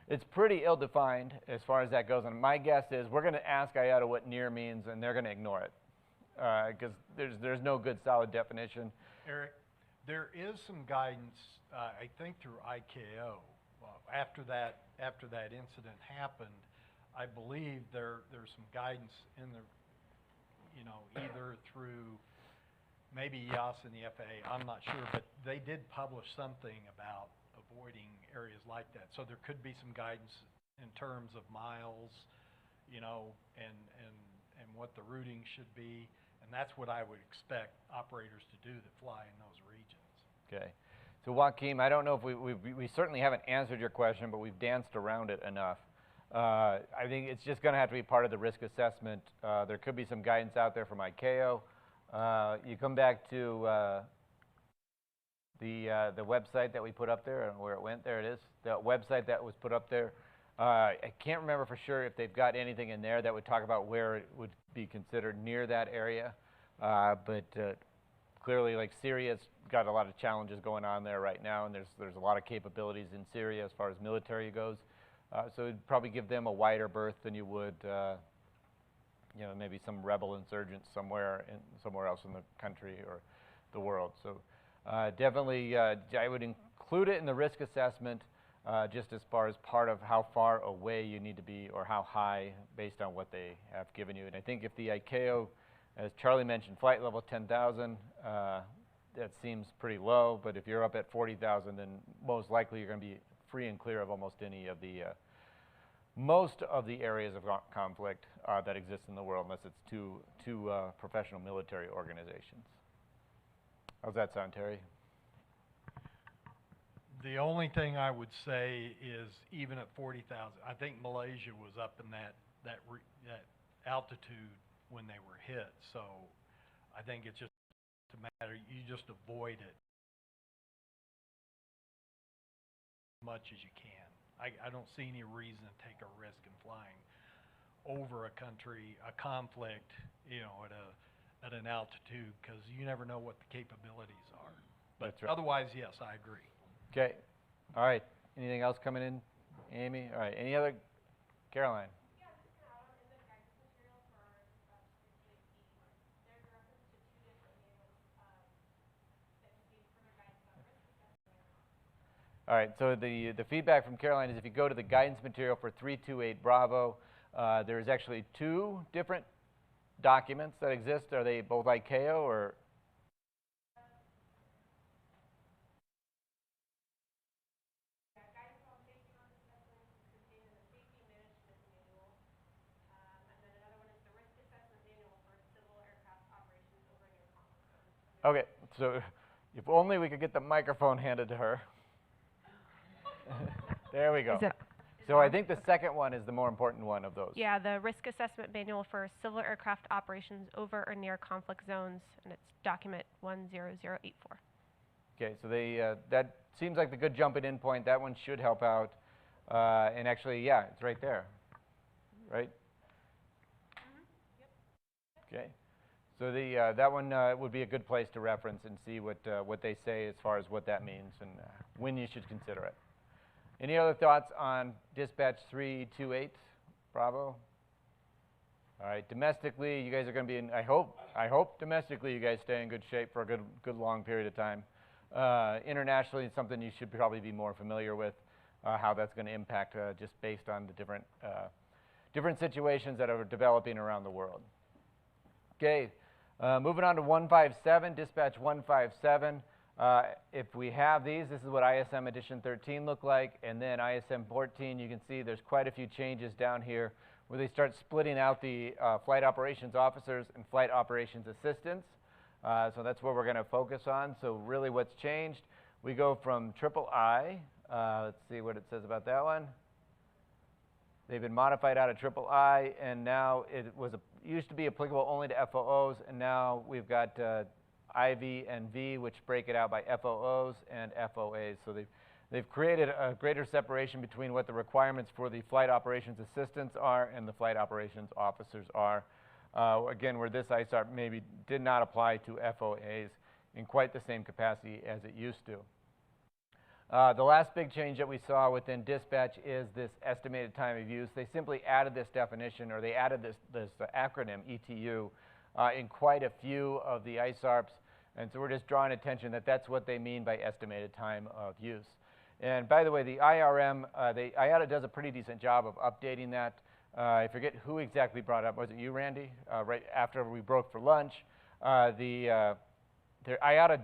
it's pretty ill-defined as far as that goes. And my guess is we're going to ask IATA what near means, and they're going to ignore it because there's no good solid definition. Eric, there is some guidance, I think through ICAO. After that incident happened, I believe there's some guidance in the, either through maybe IOSA and the FAA, I'm not sure, but they did publish something about avoiding areas like that. So there could be some guidance in terms of miles, and what the routing should be. And that's what I would expect operators to do that fly in those regions. Okay. So Joaquin, I don't know if we certainly haven't answered your question, but we've danced around it enough. I think it's just going to have to be part of the risk assessment. There could be some guidance out there from ICAO. You come back to the website that we put up there and where it went. There it is. The website that was put up there. I can't remember for sure if they've got anything in there that would talk about where it would be considered near that area. But clearly, like, Syria's got a lot of challenges going on there right now, and there's a lot of capabilities in Syria as far as military goes. So it'd probably give them a wider berth than you would, maybe some rebel insurgents somewhere else in the country or the world. So definitely, I would include it in the risk assessment, just as far as part of how far away you need to be or how high based on what they have given you. And I think if the ICAO, as Charlie mentioned, flight level 10,000, that seems pretty low, but if you're up at 40,000, then most likely you're going to be free and clear of almost any of the most of the areas of conflict that exist in the world, unless it's two professional military organizations. How's that sound, Terry? The only thing I would say is even at 40,000, I think Malaysia was up in that altitude when they were hit. So I think it's just a matter, you just avoid it as much as you can. I don't see any reason to take a risk in flying over a country, a conflict, at an altitude, because you never know what the capabilities are. But That's right. Otherwise, yes, I agree. Okay. All right. Anything else coming in, Amy? All right. Any other? Caroline? All right, so the feedback from Caroline is if you go to the guidance material for 328 Bravo, there's actually two different documents that exist. Are they both ICAO or? Okay, so if only we could get the microphone handed to her. There we go. So I think the second one is the more important one of those. Yeah, the risk assessment manual for civil aircraft operations over or near conflict zones, and it's document 10084. Okay, so that seems like the good jumping in point. That one should help out. And actually, yeah, it's right there, right? Yep. Okay. So that one would be a good place to reference and see what they say as far as what that means and when you should consider it. Any other thoughts on dispatch 328 Bravo? All right, domestically, you guys are going to be in, I hope domestically you guys stay in good shape for a good long period of time. Internationally, it's something you should probably be more familiar with, how that's going to impact just based on the different situations that are developing around the world. Okay, moving on to 157, dispatch 157. If we have these, this is what ISM Edition 13 looked like, and then ISM 14, you can see there's quite a few changes down here where they start splitting out the flight operations officers and flight operations assistants. So that's what we're going to focus on. So really what's changed, we go from III, let's see what it says about that one. They've been modified out of III, and now it used to be applicable only to FOOs, and now we've got IV and V, which break it out by FOOs and FOAs. So they've created a greater separation between what the requirements for the flight operations assistants are and the flight operations officers are. Again, where this ISARP maybe did not apply to FOAs in quite the same capacity as it used to. The last big change that we saw within dispatch is this estimated time of use. They simply added this definition, or they added this acronym, ETU, in quite a few of the ISARPs. And so we're just drawing attention that that's what they mean by estimated time of use. And by the way, the IRM, IATA does a pretty decent job of updating that. I forget who exactly brought it up. Was it you, Randy? Right after we broke for lunch. IATA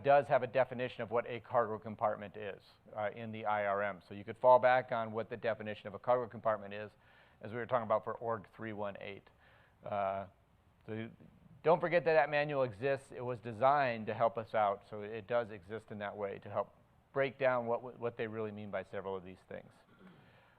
does have a definition of what a cargo compartment is in the IRM. So you could fall back on what the definition of a cargo compartment is, as we were talking about for Org 318. So don't forget that that manual exists. It was designed to help us out, so it does exist in that way to help break down what they really mean by several of these things.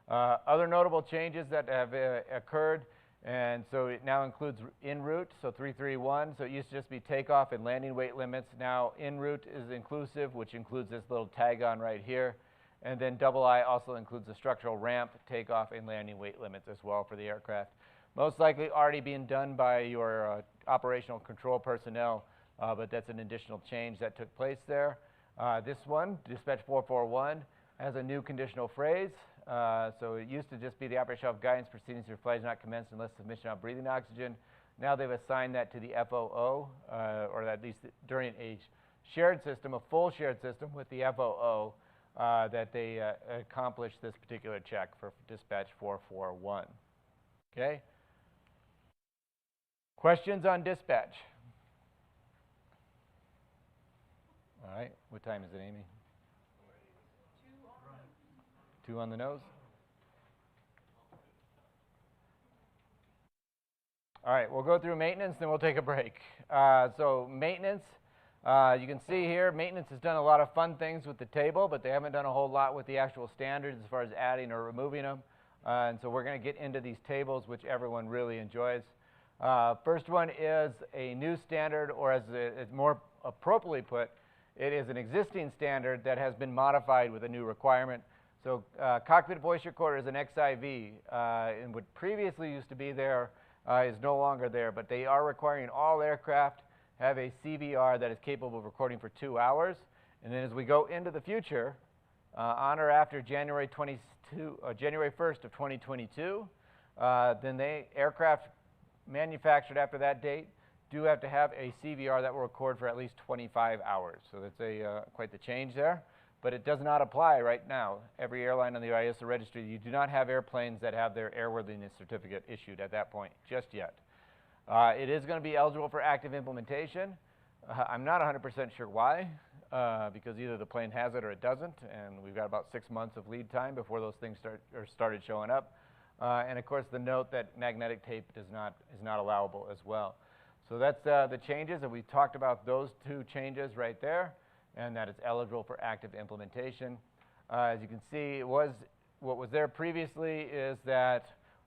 Other notable changes that have occurred, and so it now includes en route, so 331. So it used to just be takeoff and landing weight limits. Now en route is inclusive, which includes this little tag on right here. And then II also includes the structural ramp, takeoff, and landing weight limits as well for the aircraft. Most likely already being done by your operational control personnel, but that's an additional change that took place there. This one, Dispatch 441, has a new conditional phrase. So it used to just be the operational guidance proceedings for flight is not commenced unless submission of breathing oxygen. Now they've assigned that to the FOO, or at least during a shared system, a full shared system with the FOO, that they accomplish this particular check for Dispatch 441. Okay? Questions on dispatch? All right. What time is it, Amy? 2 on the nose? All right, we'll go through maintenance, then we'll take a break. So maintenance, you can see here, maintenance has done a lot of fun things with the table, but they haven't done a whole lot with the actual standards as far as adding or removing them. And so we're going to get into these tables, which everyone really enjoys. First one is a new standard, or as it's more appropriately put, it is an existing standard that has been modified with a new requirement. So cockpit voice recorder is an XIV, and what previously used to be there is no longer there, but they are requiring all aircraft have a CVR that is capable of recording for 2 hours. And then as we go into the future, on or after January 1st of 2022, then the aircraft manufactured after that date do have to have a CVR that will record for at least 25 hours. So that's quite the change there. But it does not apply right now. Every airline on the IOSA registry, you do not have airplanes that have their airworthiness certificate issued at that point, just yet. It is going to be eligible for active implementation. I'm not 100% sure why, because either the plane has it or it doesn't, and we've got about 6 months of lead time before those things started showing up. And of course, the note that magnetic tape is not allowable as well. So that's the changes, and we talked about those 2 changes right there, and that it's eligible for active implementation. As you can see, what was there previously is that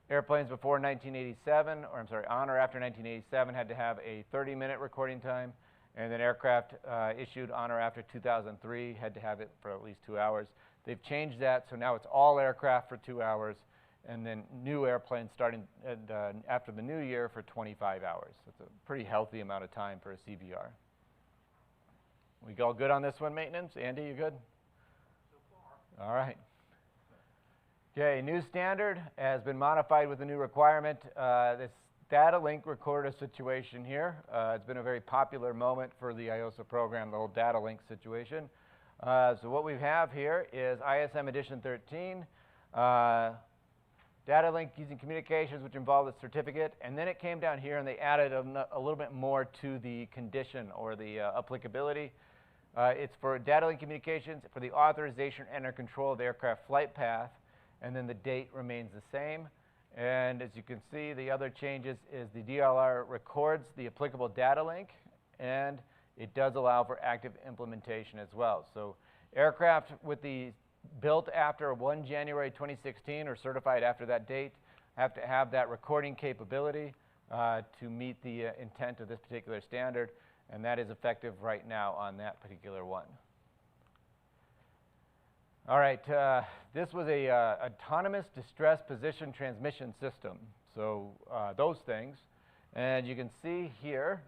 airplanes before 1987, or I'm sorry, on or after 1987 had to have a 30-minute recording time, and then aircraft issued on or after 2003 had to have it for at least 2 hours. They've changed that, so now it's all aircraft for 2 hours, and then new airplanes starting after the new year for 25 hours. That's a pretty healthy amount of time for a CVR. We all good on this one, maintenance? Andy, you good? So far. All right. Okay, new standard has been modified with a new requirement. This data link recorder situation here. It's been a very popular moment for the IOSA program, the whole data link situation. So what we have here is ISM Edition 13. Data link using communications which involve a certificate, and then it came down here and they added a little bit more to the condition or the applicability. It's for data link communications, for the authorization and or control of the aircraft flight path, and then the date remains the same. And as you can see, the other changes is the DLR records the applicable data link, and it does allow for active implementation as well. So aircraft with the built after 1 January 2016 or certified after that date have to have that recording capability to meet the intent of this particular standard, and that is effective right now on that particular one. All right, this was a autonomous distress position transmission system. So those things, and you can see here,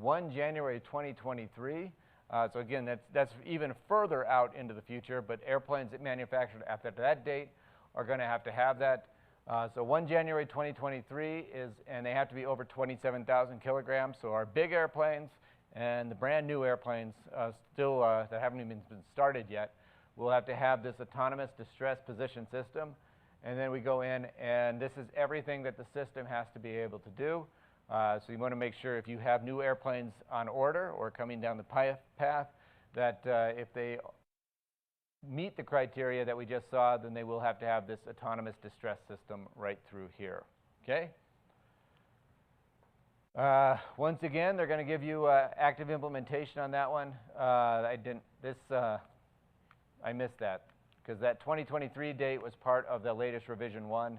1 January 2023, So again, that's even further out into the future, but airplanes that manufactured after that date are going to have that. So 1 January 2023 and they have to be over 27,000 kilograms. So our big airplanes and the brand new airplanes still that haven't even been started yet will have to have this autonomous distress position system. And then we go in, and this is everything that the system has to be able to do. So you want to make sure if you have new airplanes on order or coming down the path that if they meet the criteria that we just saw, then they will have to have this autonomous distress system right through here. Okay? Once again, they're going to give you active implementation on that one. I missed that because that 2023 date was part of the latest revision 1.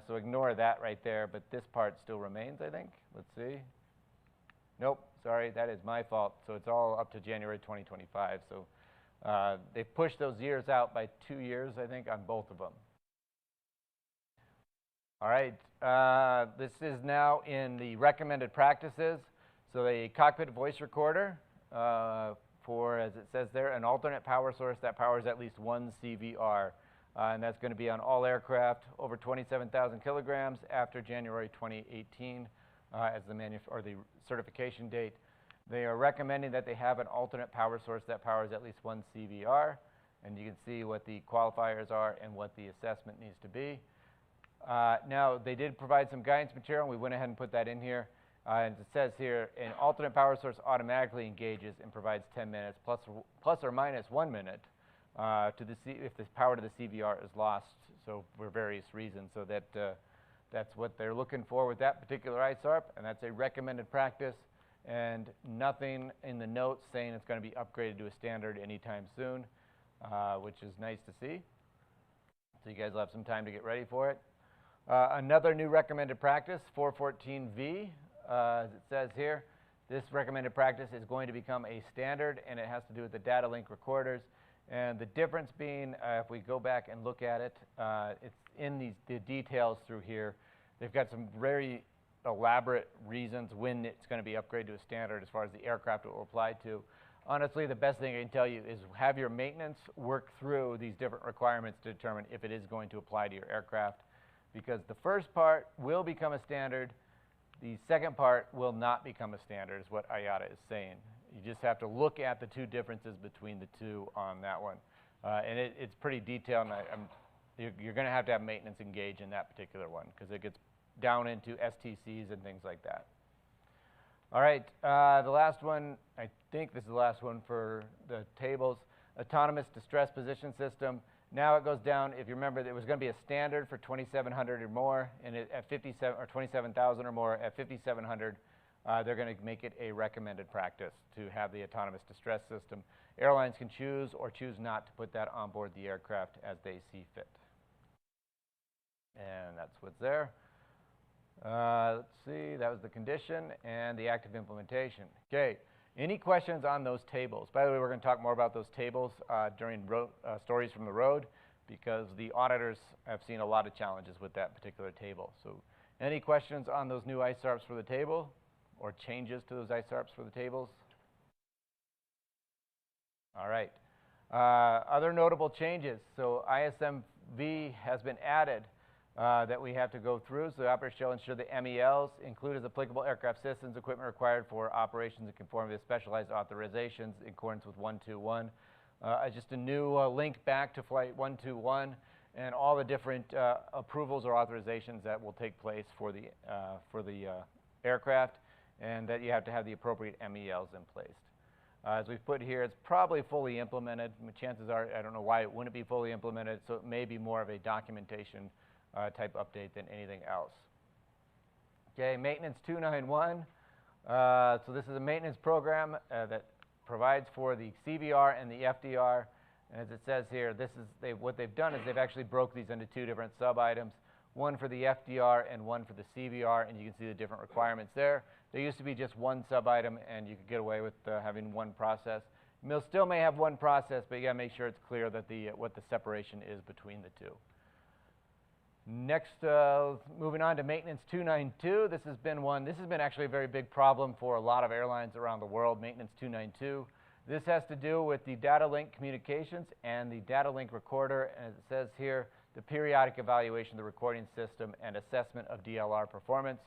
So ignore that right there, but this part still remains, I think. Let's see. Nope, sorry, that is my fault. So it's all up to January 2025. So they've pushed those years out by 2 years, I think, on both of them. All right, this is now in the recommended practices. So the cockpit voice recorder for, as it says there, an alternate power source that powers at least one CVR. And that's going to be on all aircraft over 27,000 kilograms after January 2018 as the certification date. They are recommending that they have an alternate power source that powers at least one CVR. And you can see what the qualifiers are and what the assessment needs to be. Now, they did provide some guidance material, and we went ahead and put that in here. And it says here, an alternate power source automatically engages and provides 10 minutes plus or minus 1 minute if the power to the CVR is lost, so for various reasons. So that's what they're looking for with that particular ISARP, and that's a recommended practice, and nothing in the notes saying it's going to be upgraded to a standard anytime soon, which is nice to see. So you guys will have some time to get ready for it. Another new recommended practice, 414V, as it says here. This recommended practice is going to become a standard, and it has to do with the data link recorders. And the difference being, if we go back and look at it, it's in the details through here. They've got some very elaborate reasons when it's going to be upgraded to a standard as far as the aircraft it will apply to. Honestly, the best thing I can tell you is have your maintenance work through these different requirements to determine if it is going to apply to your aircraft. Because the first part will become a standard. The second part will not become a standard, is what IATA is saying. You just have to look at the two differences between the two on that one. And it's pretty detailed, and you're going to have maintenance engage in that particular one because it gets down into STCs and things like that. All right, the last one, I think this is the last one for the tables, autonomous distress position system. Now it goes down, if you remember, it was going to be a standard for 2,700 or more, and at 57 or 27,000 or more at 5,700. They're going to make it a recommended practice to have the autonomous distress system. Airlines can choose or choose not to put that on board the aircraft as they see fit. And that's what's there. Let's see, that was the condition and the active implementation. Okay, any questions on those tables? By the way, we're going to talk more about those tables during Stories from the Road because the auditors have seen a lot of challenges with that particular table. So any questions on those new ISARPs for the table? Or changes to those ISARPs for the tables? All right. Other notable changes. So ISMV has been added that we have to go through. So the operator shall ensure the MELs include as applicable aircraft systems equipment required for operations in conformity with specialized authorizations in accordance with 121. Just a new link back to Flight 121 and all the different approvals or authorizations that will take place for the aircraft, and that you have to have the appropriate MELs in place. As we've put here, it's probably fully implemented. Chances are, I don't know why it wouldn't be fully implemented, so it may be more of a documentation type update than anything else. Okay, maintenance 291. So this is a maintenance program that provides for the CVR and the FDR. And as it says here, what they've done is they've actually broke these into two different sub-items, one for the FDR and one for the CVR, and you can see the different requirements there. There used to be just one sub-item, and you could get away with having one process. You still may have one process, but you got to make sure it's clear that what the separation is between the two. Next, moving on to maintenance 292. This has been actually a very big problem for a lot of airlines around the world, maintenance 292. This has to do with the data link communications and the data link recorder, and as it says here, the periodic evaluation of the recording system and assessment of DLR performance.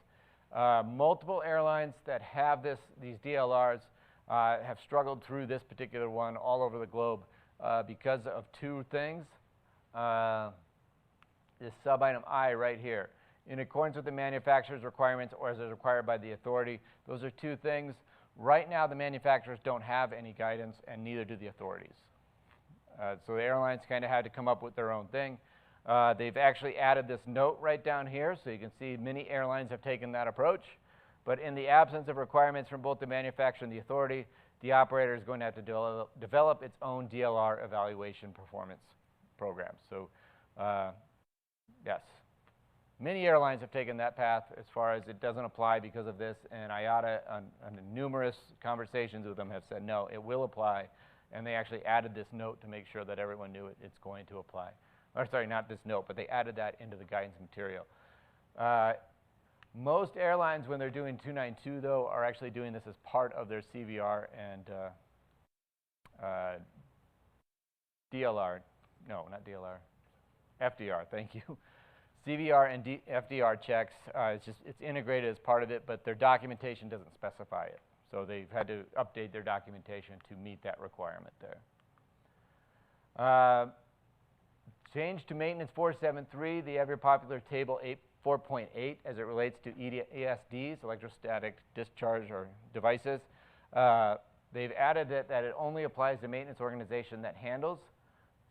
Multiple airlines that have these DLRs have struggled through this particular one all over the globe because of two things. This sub-item I right here. In accordance with the manufacturer's requirements or as is required by the authority, those are two things. Right now, the manufacturers don't have any guidance, and neither do the authorities. So the airlines kind of had to come up with their own thing. They've actually added this note right down here, so you can see many airlines have taken that approach. But in the absence of requirements from both the manufacturer and the authority, the operator is going to have to develop its own DLR evaluation performance program. So, yes. Many airlines have taken that path as far as it doesn't apply because of this, and IATA, on numerous conversations with them, have said, no, it will apply, and they actually added this note to make sure that everyone knew it's going to apply. Or sorry, not this note, but they added that into the guidance material. Most airlines, when they're doing 292, though, are actually doing this as part of their CVR and DLR. No, not DLR. FDR, thank you. CVR and FDR checks, it's integrated as part of it, but their documentation doesn't specify it. So they've had to update their documentation to meet that requirement there. Change to maintenance 473, the ever popular table 4.8 as it relates to ESDs, electrostatic discharge or devices. They've added that it only applies to maintenance organization that handles.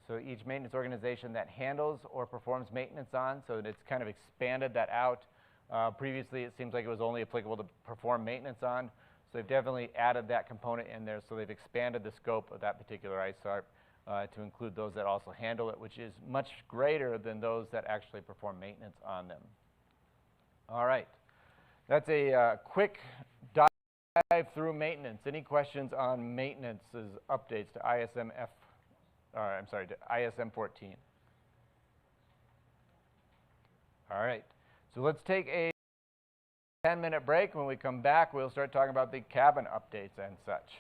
So each maintenance organization that handles or performs maintenance on, so it's kind of expanded that out. Previously, it seems like it was only applicable to perform maintenance on. So they've definitely added that component in there, so they've expanded the scope of that particular ISARP to include those that also handle it, which is much greater than those that actually perform maintenance on them. All right. That's a quick dive through maintenance. Any questions on maintenance's updates to to ISM 14. All right, so let's take a 10-minute break. When we come back, we'll start talking about the cabin updates and such.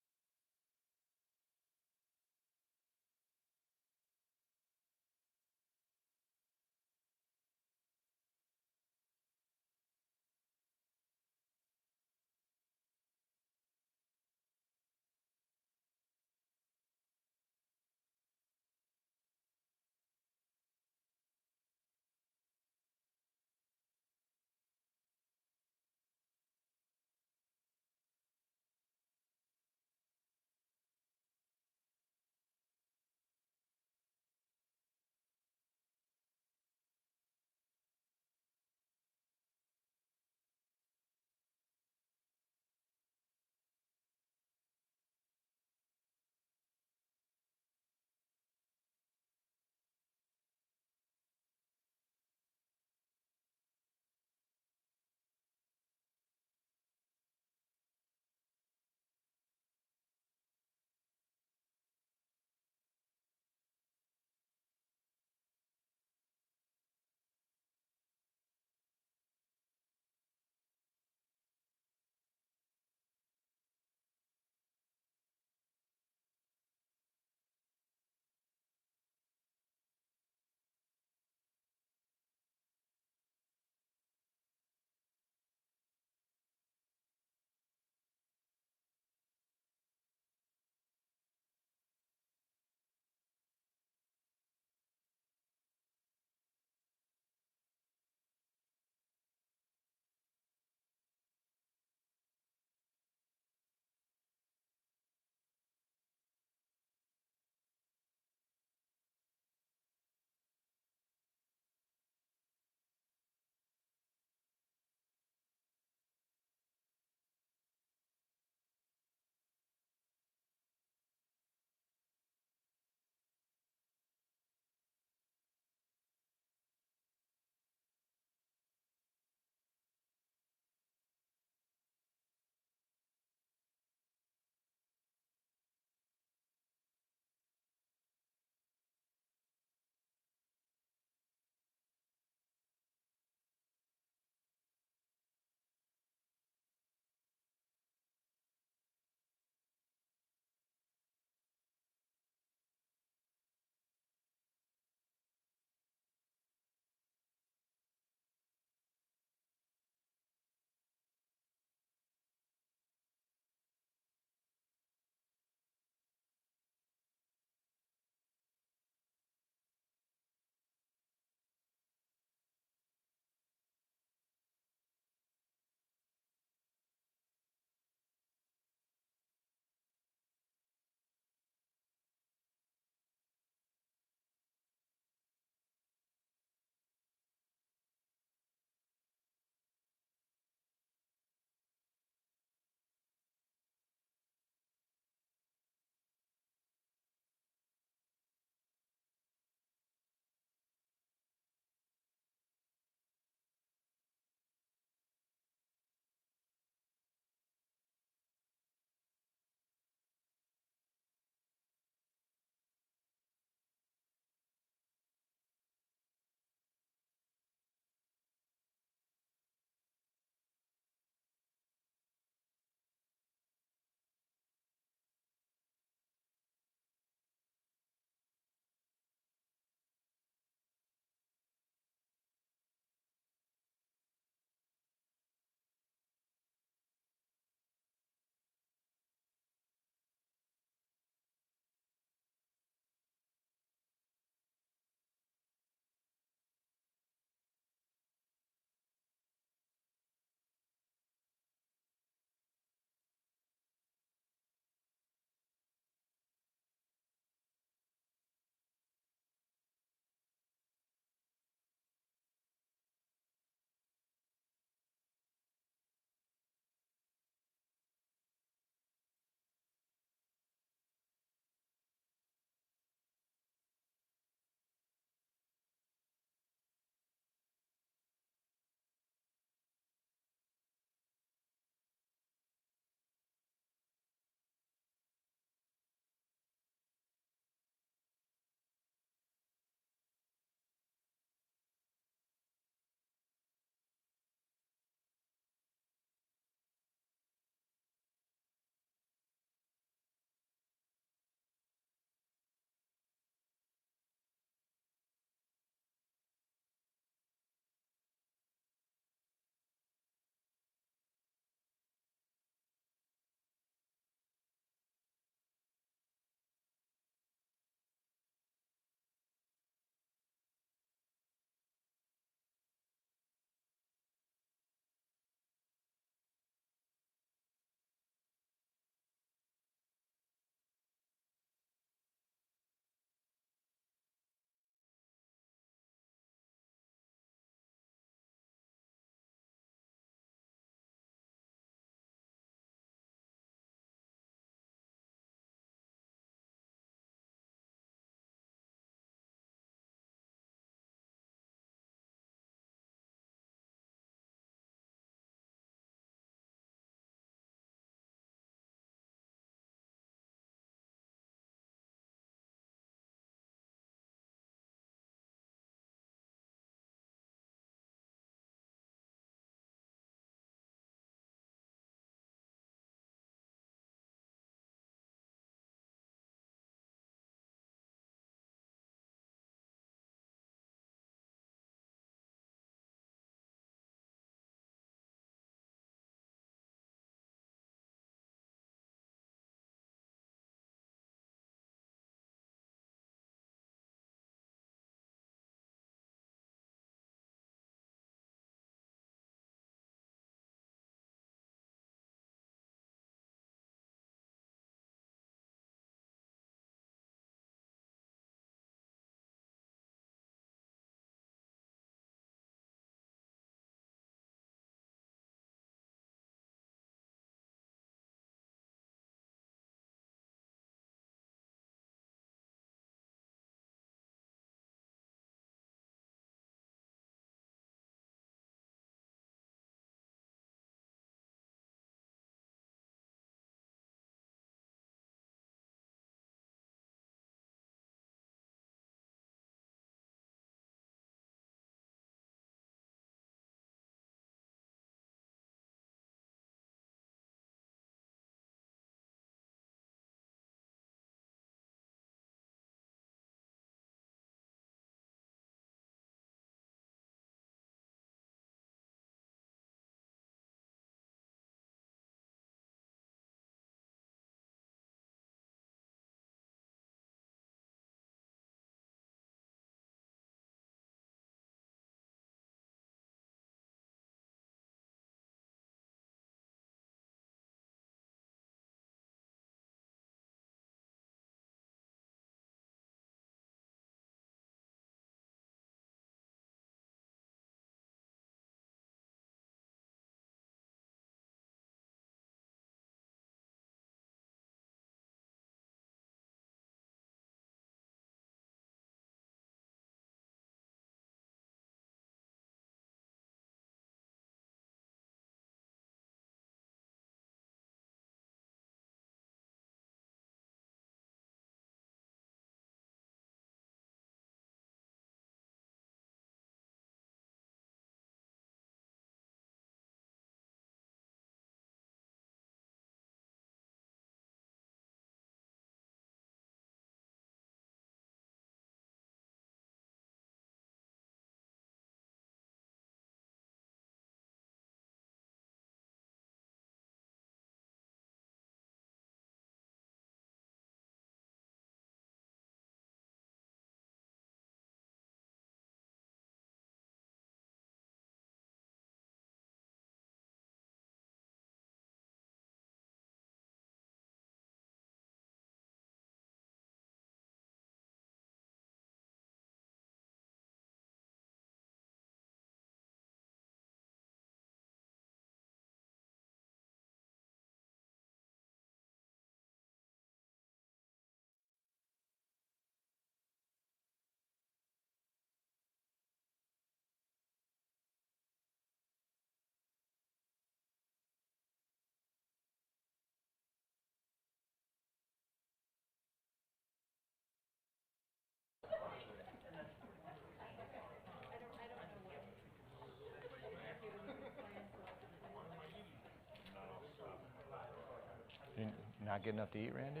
Not get enough to eat, Randy?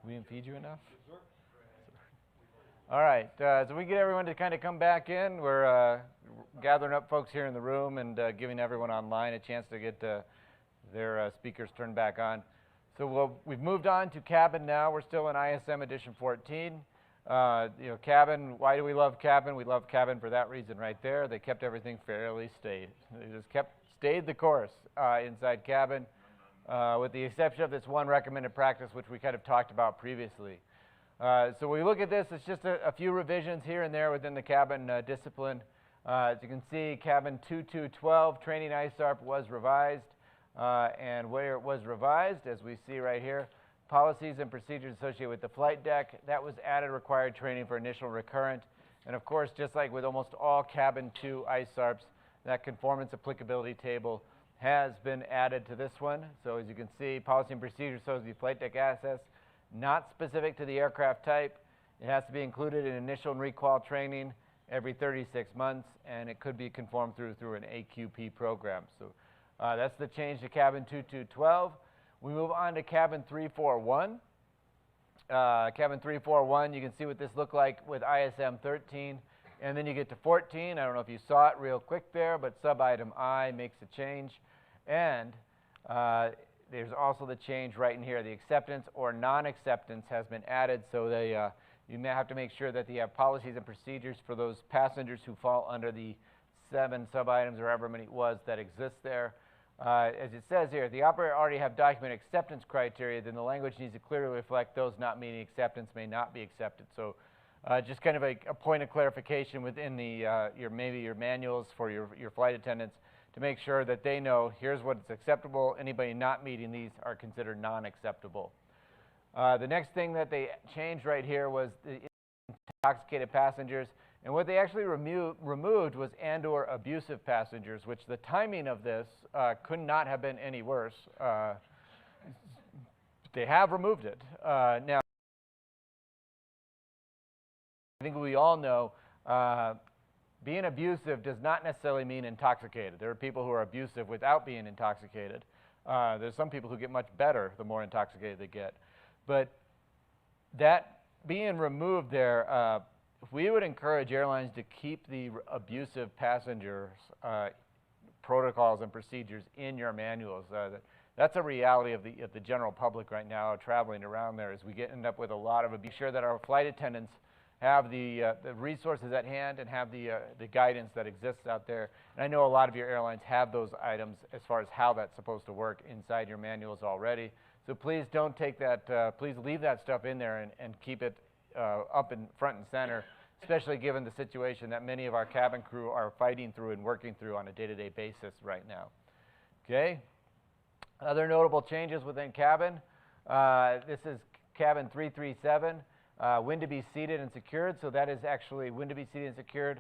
We didn't feed you enough? All right, so we get everyone to kind of come back in. We're gathering up folks here in the room and giving everyone online a chance to get their speakers turned back on. So we've moved on to cabin now. We're still in ISM edition 14. Cabin, why do we love cabin? We love cabin for that reason right there. They kept everything fairly stayed. They just stayed the course inside cabin, with the exception of this one recommended practice, which we kind of talked about previously. So when we look at this, it's just a few revisions here and there within the cabin discipline. As you can see, cabin 2212 training ISARP was revised, and where it was revised, as we see right here, policies and procedures associated with the flight deck, that was added required training for initial recurrent. And of course, just like with almost all cabin 2 ISARPs, that conformance applicability table has been added to this one. So as you can see, policy and procedures associated with flight deck access, not specific to the aircraft type. It has to be included in initial and requal training every 36 months, and it could be conformed through an AQP program. So that's the change to cabin 2212. We move on to cabin 341. Cabin 341, you can see what this looked like with ISM 13. And then you get to 14. I don't know if you saw it real quick there, but sub-item I makes a change. And there's also the change right in here. The acceptance or non-acceptance has been added, so you may have to make sure that you have policies and procedures for those passengers who fall under the 7 sub-items or however many it was that exist there. As it says here, if the operator already have document acceptance criteria, then the language needs to clearly reflect those not meeting acceptance may not be accepted. So just kind of a point of clarification within the maybe your manuals for your flight attendants to make sure that they know here's what's acceptable. Anybody not meeting these are considered non-acceptable. The next thing that they changed right here was the intoxicated passengers. And what they actually removed was and/or abusive passengers, which the timing of this could not have been any worse. They have removed it. Now, I think we all know being abusive does not necessarily mean intoxicated. There are people who are abusive without being intoxicated. There's some people who get much better the more intoxicated they get. But that being removed there, we would encourage airlines to keep the abusive passengers protocols and procedures in your manuals. That's a reality of the general public right now traveling around there, as we end up with a lot of abuse. Be sure that our flight attendants have the resources at hand and have the guidance that exists out there. And I know a lot of your airlines have those items as far as how that's supposed to work inside your manuals already. So please don't take that, please leave that stuff in there and keep it up in front and center, especially given the situation that many of our cabin crew are fighting through and working through on a day-to-day basis right now. Okay? Other notable changes within cabin. This is cabin 337. When to be seated and secured. So that is actually when to be seated and secured.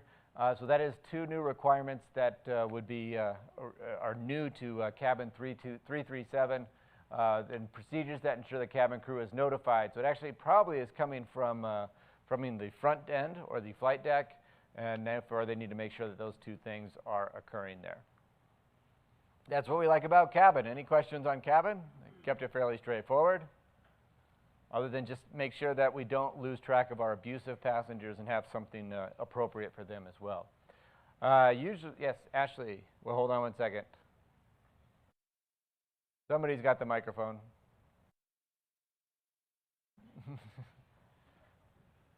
So that is 2 new requirements that would be are new to cabin 337. And procedures that ensure the cabin crew is notified. So it actually probably is coming from the front end or the flight deck, and therefore they need to make sure that those 2 things are occurring there. That's what we like about cabin. Any questions on cabin? Kept it fairly straightforward, other than just make sure that we don't lose track of our abusive passengers and have something appropriate for them as well. Usually, yes, Ashley. Well, hold on one second. Somebody's got the microphone.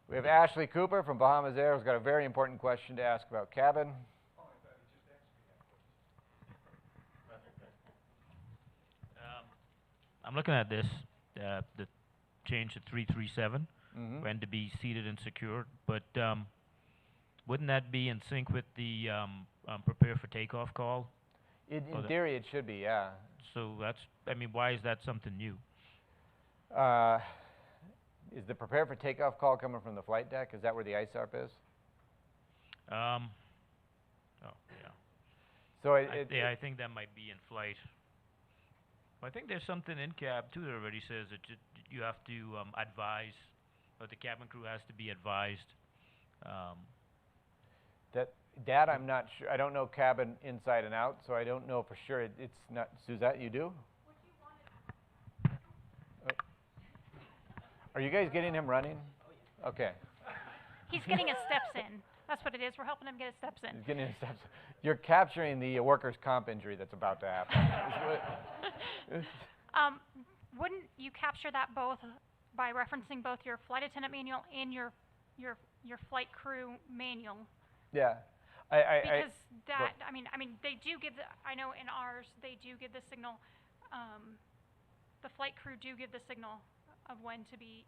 We have Ashley Cooper from Bahamas Air who's got a very important question to ask about cabin. I'm looking at this, the change to 337, when to be seated and secured, but wouldn't that be in sync with the prepare for takeoff call? In theory, it should be, yeah. So that's, I mean, why is that something new? Is the prepare for takeoff call coming from the flight deck? Is that where the ISARP is? Oh, yeah. So I think that might be in flight. I think there's something in cab too that already says that you have to advise, or the cabin crew has to be advised. That I'm not sure. I don't know cabin inside and out, so I don't know for sure. It's not. Suzette, you do? Would you want Are you guys getting him running? Okay. He's getting his steps in. That's what it is. We're helping him get his steps in. He's getting his steps. You're capturing the workers' comp injury that's about to happen. Wouldn't you capture that both by referencing both your flight attendant manual and your flight crew manual? Yeah. Because I mean, they do give I know in ours, they do give the signal, the flight crew do give the signal of when to be,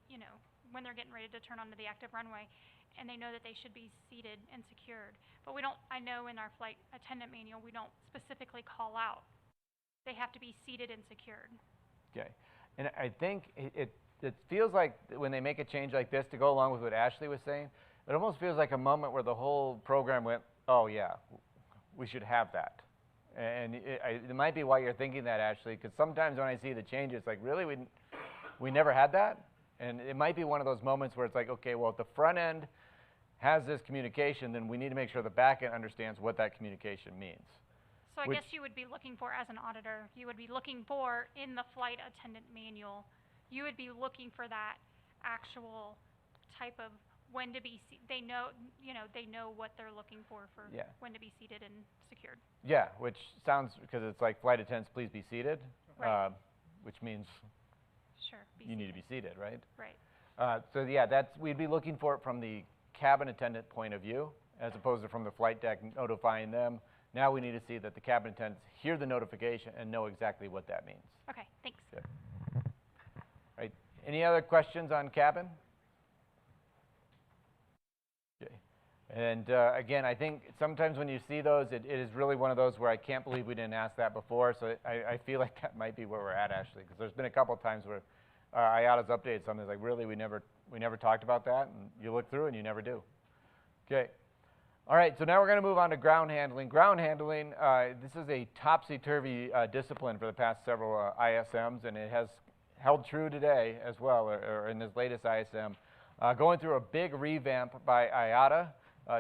when they're getting ready to turn onto the active runway, and they know that they should be seated and secured. But we don't, I know in our flight attendant manual, we don't specifically call out. They have to be seated and secured. Okay. And I think it feels like when they make a change like this, to go along with what Ashley was saying, it almost feels like a moment where the whole program went, oh yeah, we should have that. And it might be why you're thinking that, Ashley, because sometimes when I see the changes, it's like, really, we never had that? And it might be one of those moments where it's like, okay, well, if the front end has this communication, then we need to make sure the back end understands what that communication means. So I guess you would be looking for, as an auditor, you would be looking for, in the flight attendant manual, you would be looking for that actual type of when to be, they know what they're looking for when to be seated and secured. Yeah, which sounds, because it's like flight attendants, please be seated, right. Which means sure, you need to be seated, right? Right. So yeah, we'd be looking for it from the cabin attendant point of view, as opposed to from the flight deck notifying them. Now we need to see that the cabin attendants hear the notification and know exactly what that means. Okay, thanks. Good. Right. Any other questions on cabin? Okay. And again, I think sometimes when you see those, it is really one of those where I can't believe we didn't ask that before. So I feel like that might be where we're at, Ashley, because there's been a couple of times where IATA's updated something. It's like, really, we never talked about that, and you look through and you never do. Okay. All right, so now we're going to move on to ground handling. Ground handling, this is a topsy-turvy discipline for the past several ISMs, and it has held true today as well, or in this latest ISM. Going through a big revamp by IATA,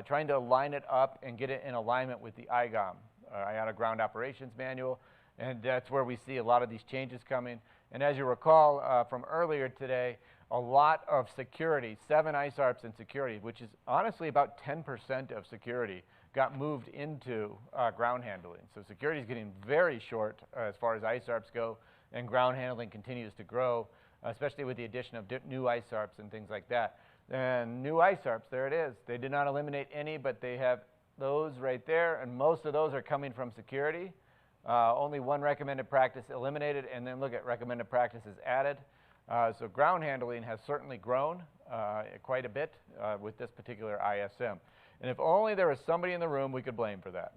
trying to line it up and get it in alignment with the IGOM, IATA Ground Operations Manual, and that's where we see a lot of these changes coming. And as you recall from earlier today, a lot of security, 7 ISARPs in security, which is honestly about 10% of security, got moved into ground handling. So security is getting very short as far as ISARPs go, and ground handling continues to grow, especially with the addition of new ISARPs and things like that. And new ISARPs, there it is. They did not eliminate any, but they have those right there, and most of those are coming from security. Only 1 recommended practice eliminated, and then look at recommended practices added. So ground handling has certainly grown quite a bit with this particular ISM. And if only there was somebody in the room we could blame for that.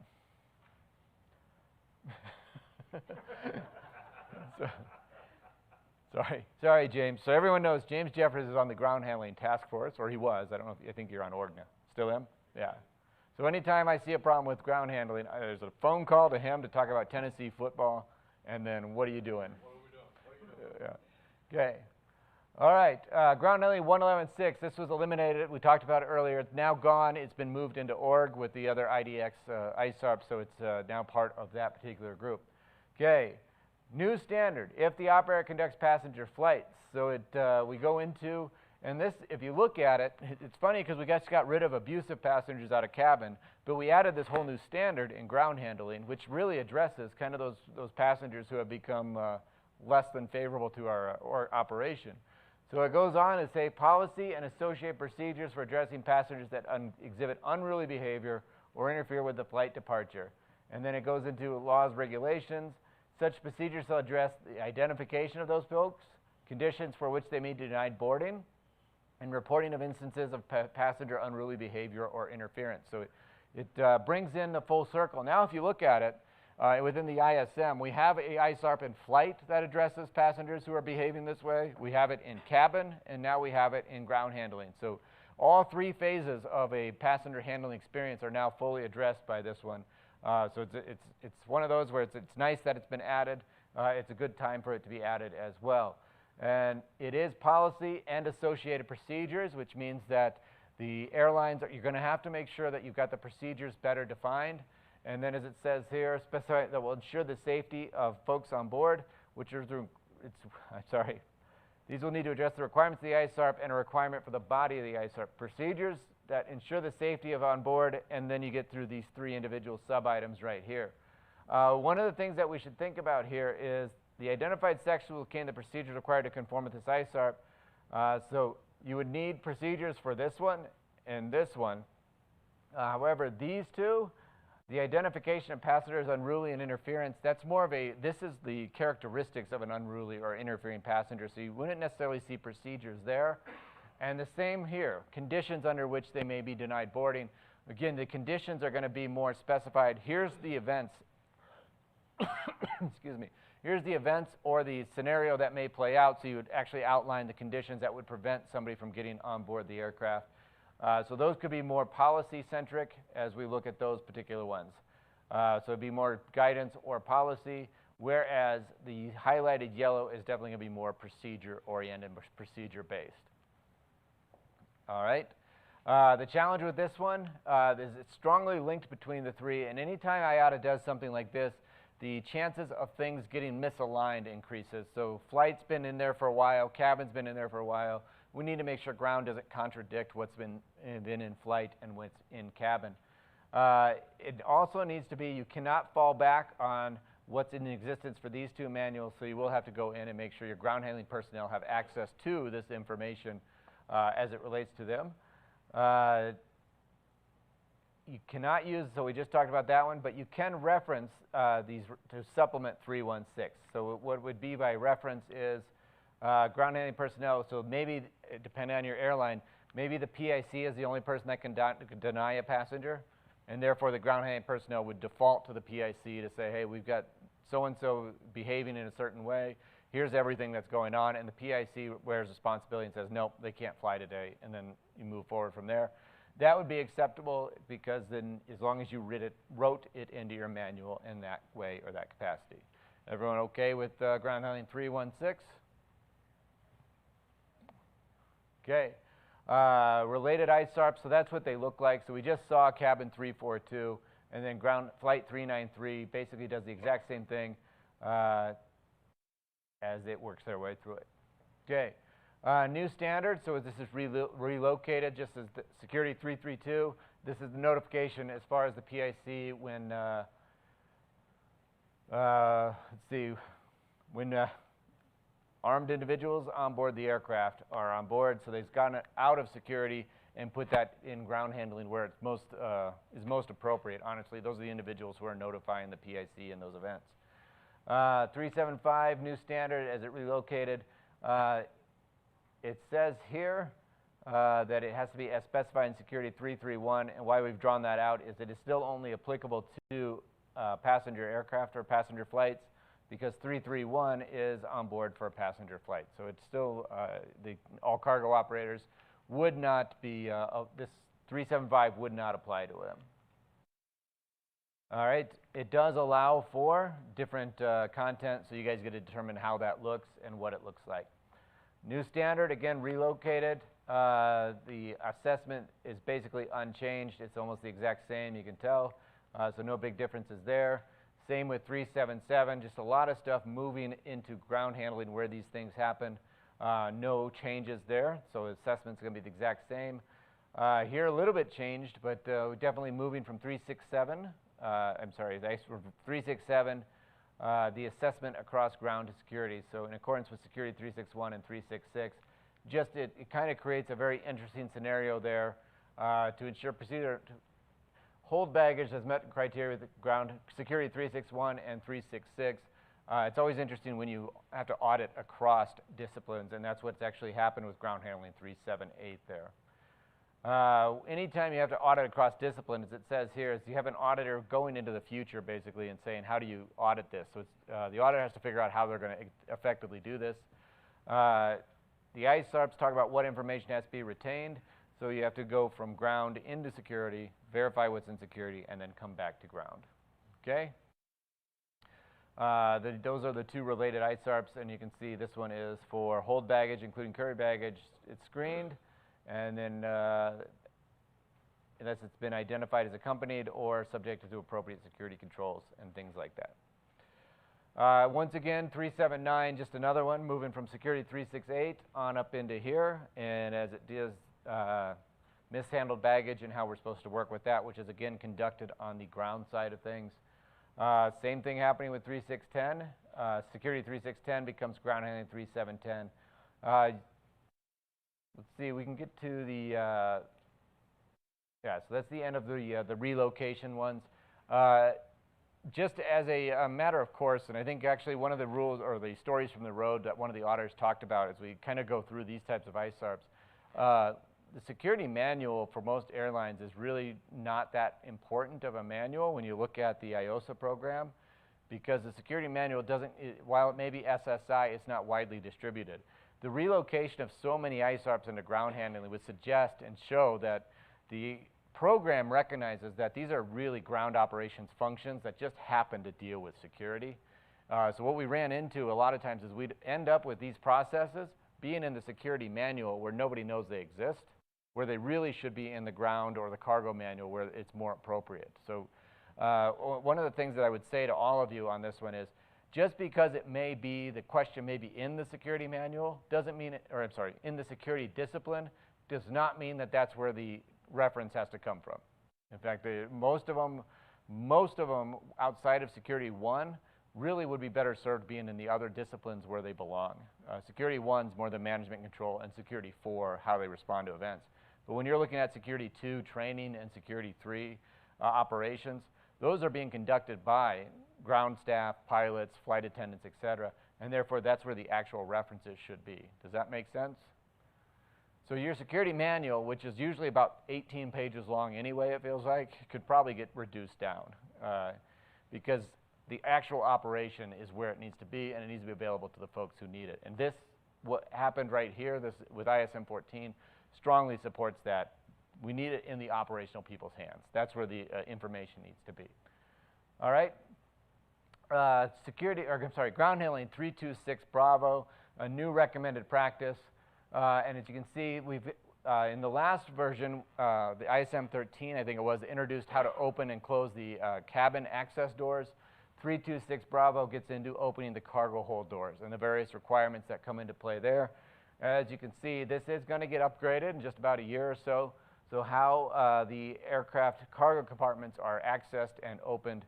Sorry, James. So everyone knows James Jeffers is on the ground handling task force, or he was. I don't know if I think you're on org now. Still him? Yeah. So anytime I see a problem with ground handling, there's a phone call to him to talk about Tennessee football, and then what are you doing? What are we doing? What are you doing? Yeah. Okay. All right. Ground handling 111.6. This was eliminated. We talked about it earlier. It's now gone. It's been moved into org with the other IDX ISARP, so it's now part of that particular group. Okay. New standard. If the operator conducts passenger flights. So we go into, and this, if you look at it, it's funny because we just got rid of abusive passengers out of cabin, but we added this whole new standard in ground handling, which really addresses kind of those passengers who have become less than favorable to our operation. So it goes on to say policy and associated procedures for addressing passengers that exhibit unruly behavior or interfere with the flight departure. And then it goes into laws, regulations. Such procedures will address the identification of those folks, conditions for which they may be denied boarding, and reporting of instances of passenger unruly behavior or interference. So it brings in the full circle. Now if you look at it, within the ISM, we have a ISARP in flight that addresses passengers who are behaving this way. We have it in cabin, and now we have it in ground handling. So all 3 phases of a passenger handling experience are now fully addressed by this one. So it's one of those where it's nice that it's been added. It's a good time for it to be added as well. And it is policy and associated procedures, which means that the airlines, you're going to have to make sure that you've got the procedures better defined. And then as it says here, specify that will ensure the safety of folks on board, which are through, These will need to address the requirements of the ISARP and a requirement for the body of the ISARP. Procedures that ensure the safety of on board, and then you get through these 3 individual sub-items right here. One of the things that we should think about here is the identified section will contain the procedures required to conform with this ISARP. So you would need procedures for this one and this one. However, these two, the identification of passengers unruly and interference, that's more of a, this is the characteristics of an unruly or interfering passenger, so you wouldn't necessarily see procedures there. And the same here, conditions under which they may be denied boarding. Again, the conditions are going to be more specified. Here's the events, excuse me, here's the events or the scenario that may play out, so you would actually outline the conditions that would prevent somebody from getting on board the aircraft. So those could be more policy-centric as we look at those particular ones. So it'd be more guidance or policy, whereas the highlighted yellow is definitely going to be more procedure-oriented, procedure-based. All right. The challenge with this one is it's strongly linked between the 3, and anytime IATA does something like this, the chances of things getting misaligned increases. So flight's been in there for a while, cabin's been in there for a while. We need to make sure ground doesn't contradict what's been in flight and what's in cabin. It also needs to be, you cannot fall back on what's in existence for these 2 manuals, so you will have to go in and make sure your ground handling personnel have access to this information as it relates to them. You cannot use, so we just talked about that one, but you can reference these to supplement 316. So what would be by reference is ground handling personnel, so maybe, depending on your airline, maybe the PIC is the only person that can deny a passenger, and therefore the ground handling personnel would default to the PIC to say, hey, we've got so-and-so behaving in a certain way, here's everything that's going on, and the PIC wears responsibility and says, nope, they can't fly today, and then you move forward from there. That would be acceptable because then as long as you wrote it into your manual in that way or that capacity. Everyone okay with ground handling 316? Okay. Related ISARPs, so that's what they look like. So we just saw cabin 342, and then ground flight 393 basically does the exact same thing as it works their way through it. Okay. New standard, so this is relocated just as the security 332. This is the notification as far as the PIC when, let's see, when armed individuals on board the aircraft are on board, so they've gotten it out of security and put that in ground handling where it's is most appropriate. Honestly, those are the individuals who are notifying the PIC in those events. 375, new standard as it relocated. It says here that it has to be as specified in Security 331, and why we've drawn that out is it is still only applicable to passenger aircraft or passenger flights, because 331 is on board for a passenger flight. So it's still, all cargo operators would not be, this 375 would not apply to them. All right, it does allow for different content, so you guys get to determine how that looks and what it looks like. New standard, again, relocated. The assessment is basically unchanged. It's almost the exact same, you can tell. So no big differences there. Same with 377, just a lot of stuff moving into ground handling where these things happen. No changes there, so assessment's going to be the exact same. Here a little bit changed, but definitely moving from 367, I'm sorry, 367, the assessment across ground to security. So in accordance with Security 361 and 366, just it kind of creates a very interesting scenario there to ensure procedure to hold baggage has met criteria with ground Security 361 and 366. It's always interesting when you have to audit across disciplines, and that's what's actually happened with ground handling 378 there. Anytime you have to audit across disciplines, it says here, is you have an auditor going into the future basically and saying, how do you audit this? So it's, the auditor has to figure out how they're going to effectively do this. The ISARPs talk about what information has to be retained, so you have to go from ground into security, verify what's in security, and then come back to ground. Okay? Those are the two related ISARPs, and you can see this one is for hold baggage, including carry baggage. It's screened, and then unless it's been identified as accompanied or subjected to appropriate security controls and things like that. Once again, 379, just another one, moving from security 368 on up into here, and as it does mishandled baggage and how we're supposed to work with that, which is again conducted on the ground side of things. Same thing happening with 3610. Security 3610 becomes ground handling 3710. Let's see, we can get to the, yeah, so that's the end of the relocation ones. Just as a matter of course, and I think actually one of the rules or the stories from the road that one of the auditors talked about as we kind of go through these types of ISARPs, the security manual for most airlines is really not that important of a manual when you look at the IOSA program, because the security manual doesn't, while it may be SSI, it's not widely distributed. The relocation of so many ISARPs into ground handling would suggest and show that the program recognizes that these are really ground operations functions that just happen to deal with security. So what we ran into a lot of times is we'd end up with these processes being in the security manual where nobody knows they exist, where they really should be in the ground or the cargo manual where it's more appropriate. So one of the things that I would say to all of you on this one is, just because it may be, the question may be in the security manual, doesn't mean, or I'm sorry, in the security discipline, does not mean that that's where the reference has to come from. In fact, most of them outside of Security 1 really would be better served being in the other disciplines where they belong. Security 1's more the management control, and Security 4, how they respond to events. But when you're looking at Security 2 training and Security 3 operations, those are being conducted by ground staff, pilots, flight attendants, etc. And therefore, that's where the actual references should be. Does that make sense? So your security manual, which is usually about 18 pages long anyway, it feels like, could probably get reduced down because the actual operation is where it needs to be, and it needs to be available to the folks who need it. And this, what happened right here, this with ISM 14, strongly supports that. We need it in the operational people's hands. That's where the information needs to be. All right. Ground handling 326 Bravo, a new recommended practice. And as you can see, we've in the last version, the ISM 13, I think it was, introduced how to open and close the cabin access doors. 326 Bravo gets into opening the cargo hold doors and the various requirements that come into play there. As you can see, this is going to get upgraded in just about a year or so. So how the aircraft cargo compartments are accessed and opened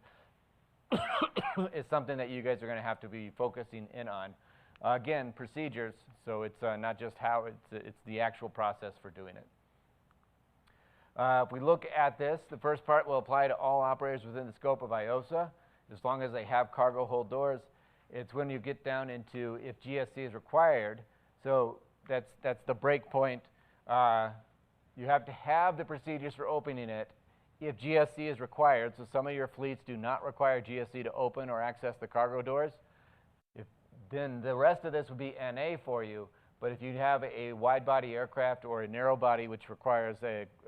is something that you guys are going to have to be focusing in on. Again, procedures, so it's not just how, it's the actual process for doing it. If we look at this, the first part will apply to all operators within the scope of IOSA, as long as they have cargo hold doors. It's when you get down into if GSC is required, so that's the break point. You have to have the procedures for opening it if GSC is required, so some of your fleets do not require GSC to open or access the cargo doors. Then the rest of this would be NA for you, but if you have a wide-body aircraft or a narrow-body which requires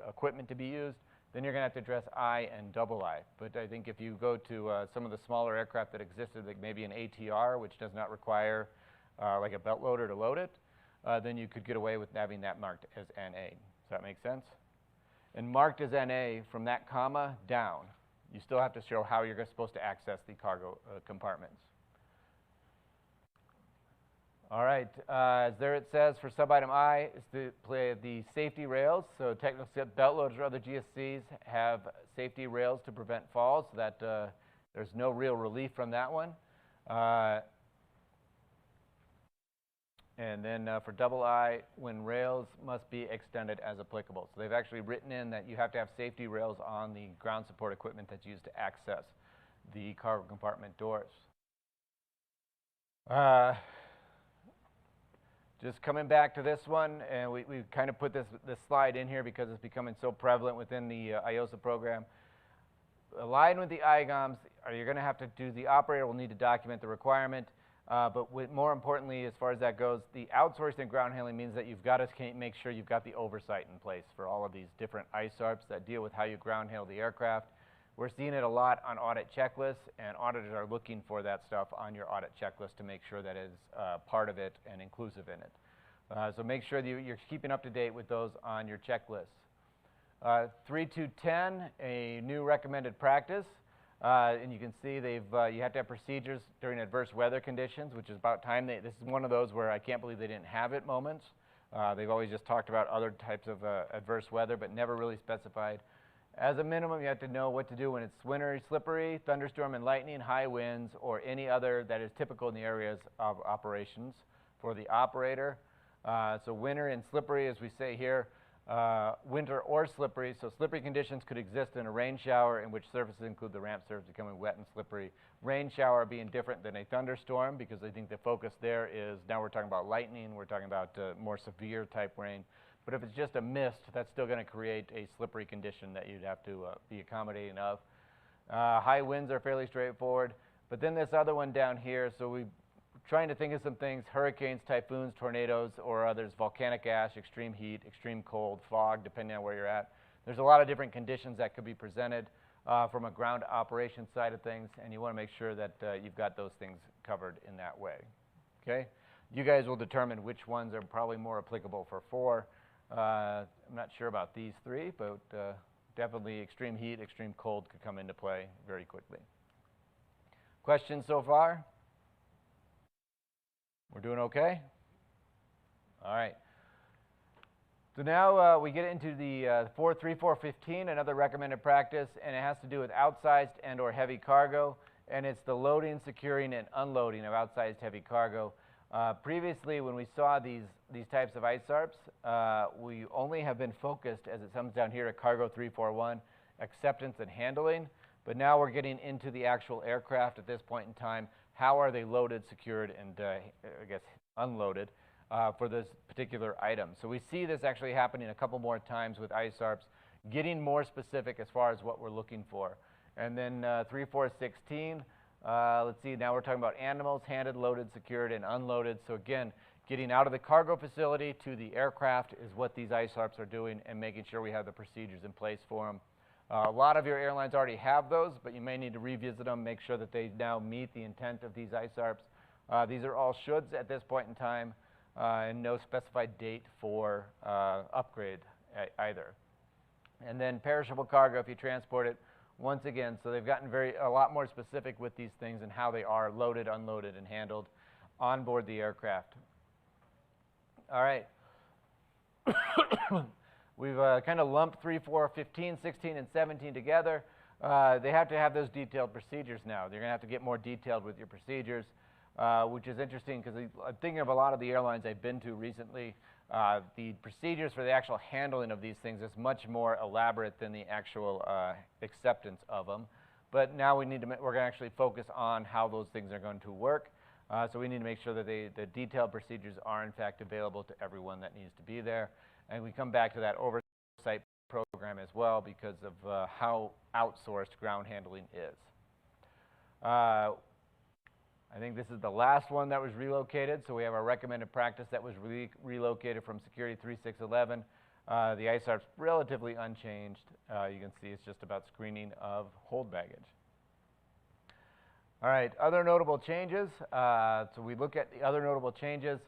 equipment to be used, then you're going to have to address I and double I. But I think if you go to some of the smaller aircraft that existed, like maybe an ATR, which does not require like a belt loader to load it, then you could get away with having that marked as NA. Does that make sense? And marked as NA from that comma down, you still have to show how you're supposed to access the cargo compartments. All right, there it says for sub-item I is to play the safety rails. So technical belt loaders or other GSCs have safety rails to prevent falls, so that there's no real relief from that one. And then for double I, when rails must be extended as applicable. So they've actually written in that you have to have safety rails on the ground support equipment that's used to access the cargo compartment doors. Just coming back to this one, and we kind of put this slide in here because it's becoming so prevalent within the IOSA program. Aligned with the IGOMs, you're going to have to do, the operator will need to document the requirement, but more importantly, as far as that goes, the outsourcing ground handling means that you've got to make sure you've got the oversight in place for all of these different ISARPs that deal with how you ground handle the aircraft. We're seeing it a lot on audit checklists, and auditors are looking for that stuff on your audit checklist to make sure that it's part of it and inclusive in it. So make sure that you're keeping up to date with those on your checklist. 3210, a new recommended practice. And you can see they've, you have to have procedures during adverse weather conditions, which is about time this is one of those where I can't believe they didn't have it moments. They've always just talked about other types of adverse weather, but never really specified. As a minimum, you have to know what to do when it's winter, slippery, thunderstorm and lightning, high winds, or any other that is typical in the areas of operations for the operator. So winter and slippery, as we say here, winter or slippery. So slippery conditions could exist in a rain shower, in which surfaces include the ramp surface becoming wet and slippery. Rain shower being different than a thunderstorm, because I think the focus there is, now we're talking about lightning, we're talking about more severe type rain. But if it's just a mist, that's still going to create a slippery condition that you'd have to be accommodating of. High winds are fairly straightforward. But then this other one down here, so we're trying to think of some things: hurricanes, typhoons, tornadoes, or others, volcanic ash, extreme heat, extreme cold, fog, depending on where you're at. There's a lot of different conditions that could be presented from a ground operations side of things, and you want to make sure that you've got those things covered in that way. Okay? You guys will determine which ones are probably more applicable for 4. I'm not sure about these 3, but definitely extreme heat, extreme cold could come into play very quickly. Questions so far? We're doing okay? All right. So now we get into the 43415, another recommended practice, and it has to do with outsized and or heavy cargo, and it's the loading, securing, and unloading of outsized heavy cargo. Previously, when we saw these types of ISARPs, we only have been focused, as it comes down here, at Cargo 341, acceptance and handling. But now we're getting into the actual aircraft at this point in time. How are they loaded, secured, and I guess unloaded for this particular item? So we see this actually happening a couple more times with ISARPs, getting more specific as far as what we're looking for. And then 3416. Let's see, now we're talking about animals, handed, loaded, secured, and unloaded. So again, getting out of the cargo facility to the aircraft is what these ISARPs are doing, and making sure we have the procedures in place for them. A lot of your airlines already have those, but you may need to revisit them, make sure that they now meet the intent of these ISARPs. These are all shoulds at this point in time, and no specified date for upgrade either. And then perishable cargo, if you transport it, once again, so they've gotten a lot more specific with these things and how they are loaded, unloaded, and handled on board the aircraft. All right. We've kind of lumped 3, 4, 15, 16, and 17 together. They have to have those detailed procedures now. They're going to have to get more detailed with your procedures, which is interesting because I'm thinking of a lot of the airlines I've been to recently. The procedures for the actual handling of these things is much more elaborate than the actual acceptance of them. But now we're going to actually focus on how those things are going to work. So we need to make sure that the detailed procedures are in fact available to everyone that needs to be there. And we come back to that oversight program as well because of how outsourced ground handling is. I think this is the last one that was relocated. So we have our recommended practice that was relocated from Security 3611. The ISARP's relatively unchanged. You can see it's just about screening of hold baggage. All right, other notable changes. So we look at the other notable changes.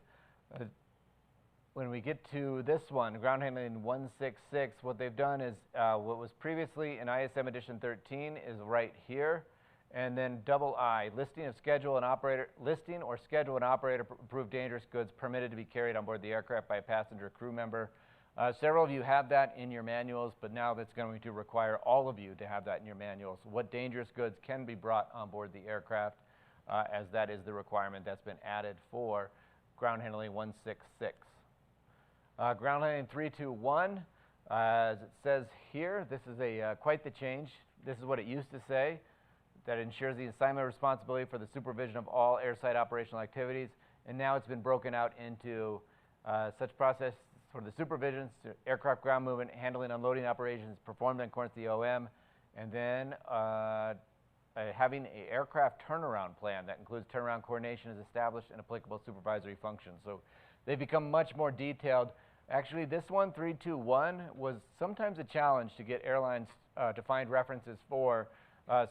When we get to this one, ground handling 166, what they've done is what was previously in ISM Edition 13 is right here. And then double I, listing or schedule an operator approved dangerous goods permitted to be carried on board the aircraft by a passenger or crew member. Several of you have that in your manuals, but now that's going to require all of you to have that in your manuals. What dangerous goods can be brought on board the aircraft, as that is the requirement that's been added for ground handling 166. Ground handling 321, as it says here, this is quite the change. This is what it used to say, that ensures the assignment of responsibility for the supervision of all airside operational activities. And now it's been broken out into such process for the supervision, aircraft ground movement, handling, unloading operations performed in accordance with the OM, and then having an aircraft turnaround plan that includes turnaround coordination is established and applicable supervisory functions. So they've become much more detailed. Actually, this one, 321, was sometimes a challenge to get airlines to find references for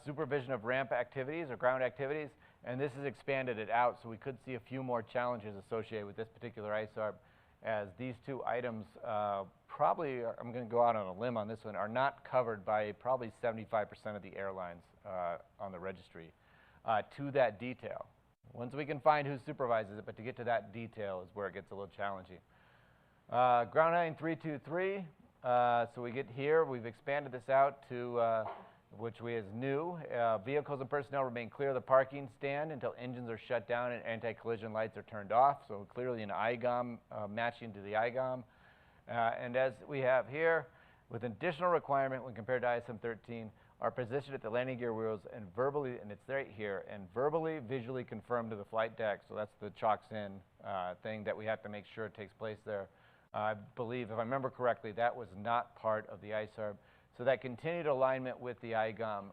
supervision of ramp activities or ground activities, and this has expanded it out, so we could see a few more challenges associated with this particular ISARP. as these two items probably, I'm going to go out on a limb on this one, are not covered by probably 75% of the airlines on the registry to that detail. Once we can find who supervises it, but to get to that detail is where it gets a little challenging. Ground handling 323, so we get here, we've expanded this out to, which is new. Vehicles and personnel remain clear of the parking stand until engines are shut down and anti-collision lights are turned off, so clearly an IGOM matching to the IGOM. And as we have here, with an additional requirement when compared to ISM 13, are positioned at the landing gear wheels and verbally, and it's right here, and verbally, visually confirmed to the flight deck. So that's the chalks in thing that we have to make sure it takes place there. I believe, if I remember correctly, that was not part of the ISARB. So that continued alignment with the IGOM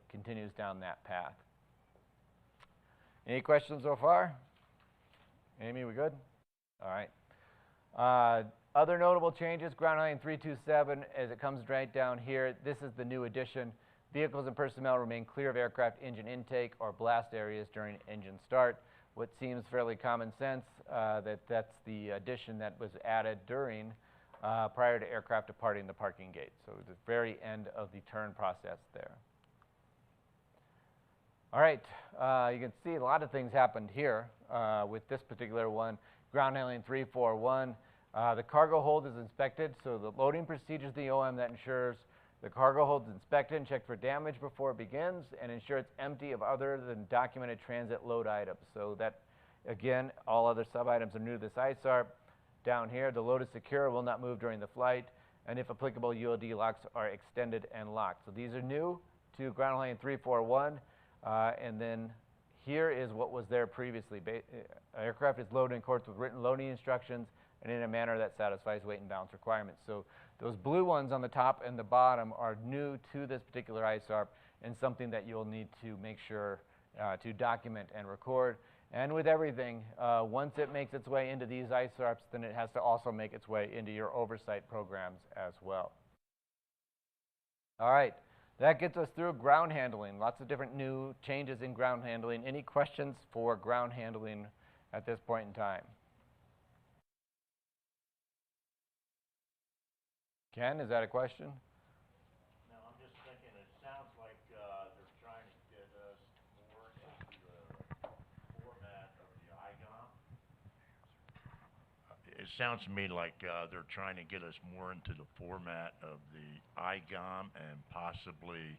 continues down that path. Any questions so far? Amy, we good? All right. Other notable changes, ground handling 327, as it comes right down here, this is the new addition. Vehicles and personnel remain clear of aircraft engine intake or blast areas during engine start. What seems fairly common sense, that's the addition that was added during, prior to aircraft departing the parking gate. So the very end of the turn process there. All right, you can see a lot of things happened here with this particular one. Ground handling 341. The cargo hold is inspected, so the loading procedures of the OM that ensures the cargo hold is inspected and checked for damage before it begins and ensure it's empty of other than documented transit load items. So that, again, all other sub-items are new to this ISARB. Down here, the load is secure, will not move during the flight, and if applicable, ULD locks are extended and locked. So these are new to ground handling 341, and then here is what was there previously. Aircraft is loaded in accordance with written loading instructions and in a manner that satisfies weight and balance requirements. So those blue ones on the top and the bottom are new to this particular ISARB and something that you'll need to make sure to document and record. And with everything, once it makes its way into these ISARBs, then it has to also make its way into your oversight programs as well. All right, that gets us through ground handling. Lots of different new changes in ground handling. Any questions for ground handling at this point in time? Ken, is that a question? No, I'm just thinking it sounds like they're trying to get us more into the format of the IGOM. It sounds to me like they're trying to get us more into the format of the IGOM and possibly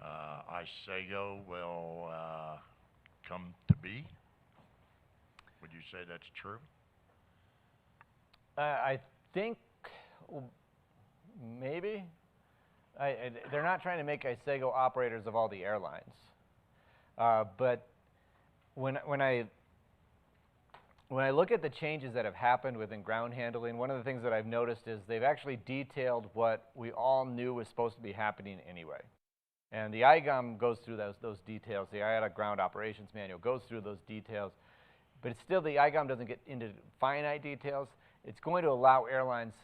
ISAGO will come to be. Would you say that's true? I think maybe. They're not trying to make ISAGO operators of all the airlines. But when I look at the changes that have happened within ground handling, one of the things that I've noticed is they've actually detailed what we all knew was supposed to be happening anyway. And the IGOM goes through those details. The IATA Ground Operations Manual goes through those details. But it's still, the IGOM doesn't get into finite details. It's going to allow airlines,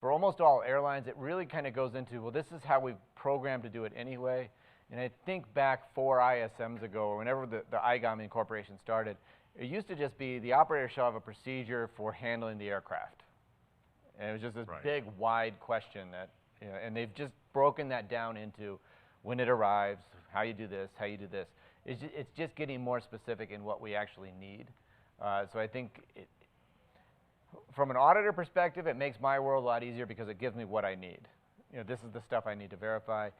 for almost all airlines, it really kind of goes into, well, this is how we've programmed to do it anyway. And I think back 4 ISMs ago, or whenever the IGOM incorporation started, it used to just be the operator shall have a procedure for handling the aircraft. And it was just this big, wide question that, you know, and they've just broken that down into when it arrives, how you do this, how you do this. It's just getting more specific in what we actually need. So I think from an auditor perspective, it makes my world a lot easier because it gives me what I need. You know, this is the stuff I need to verify.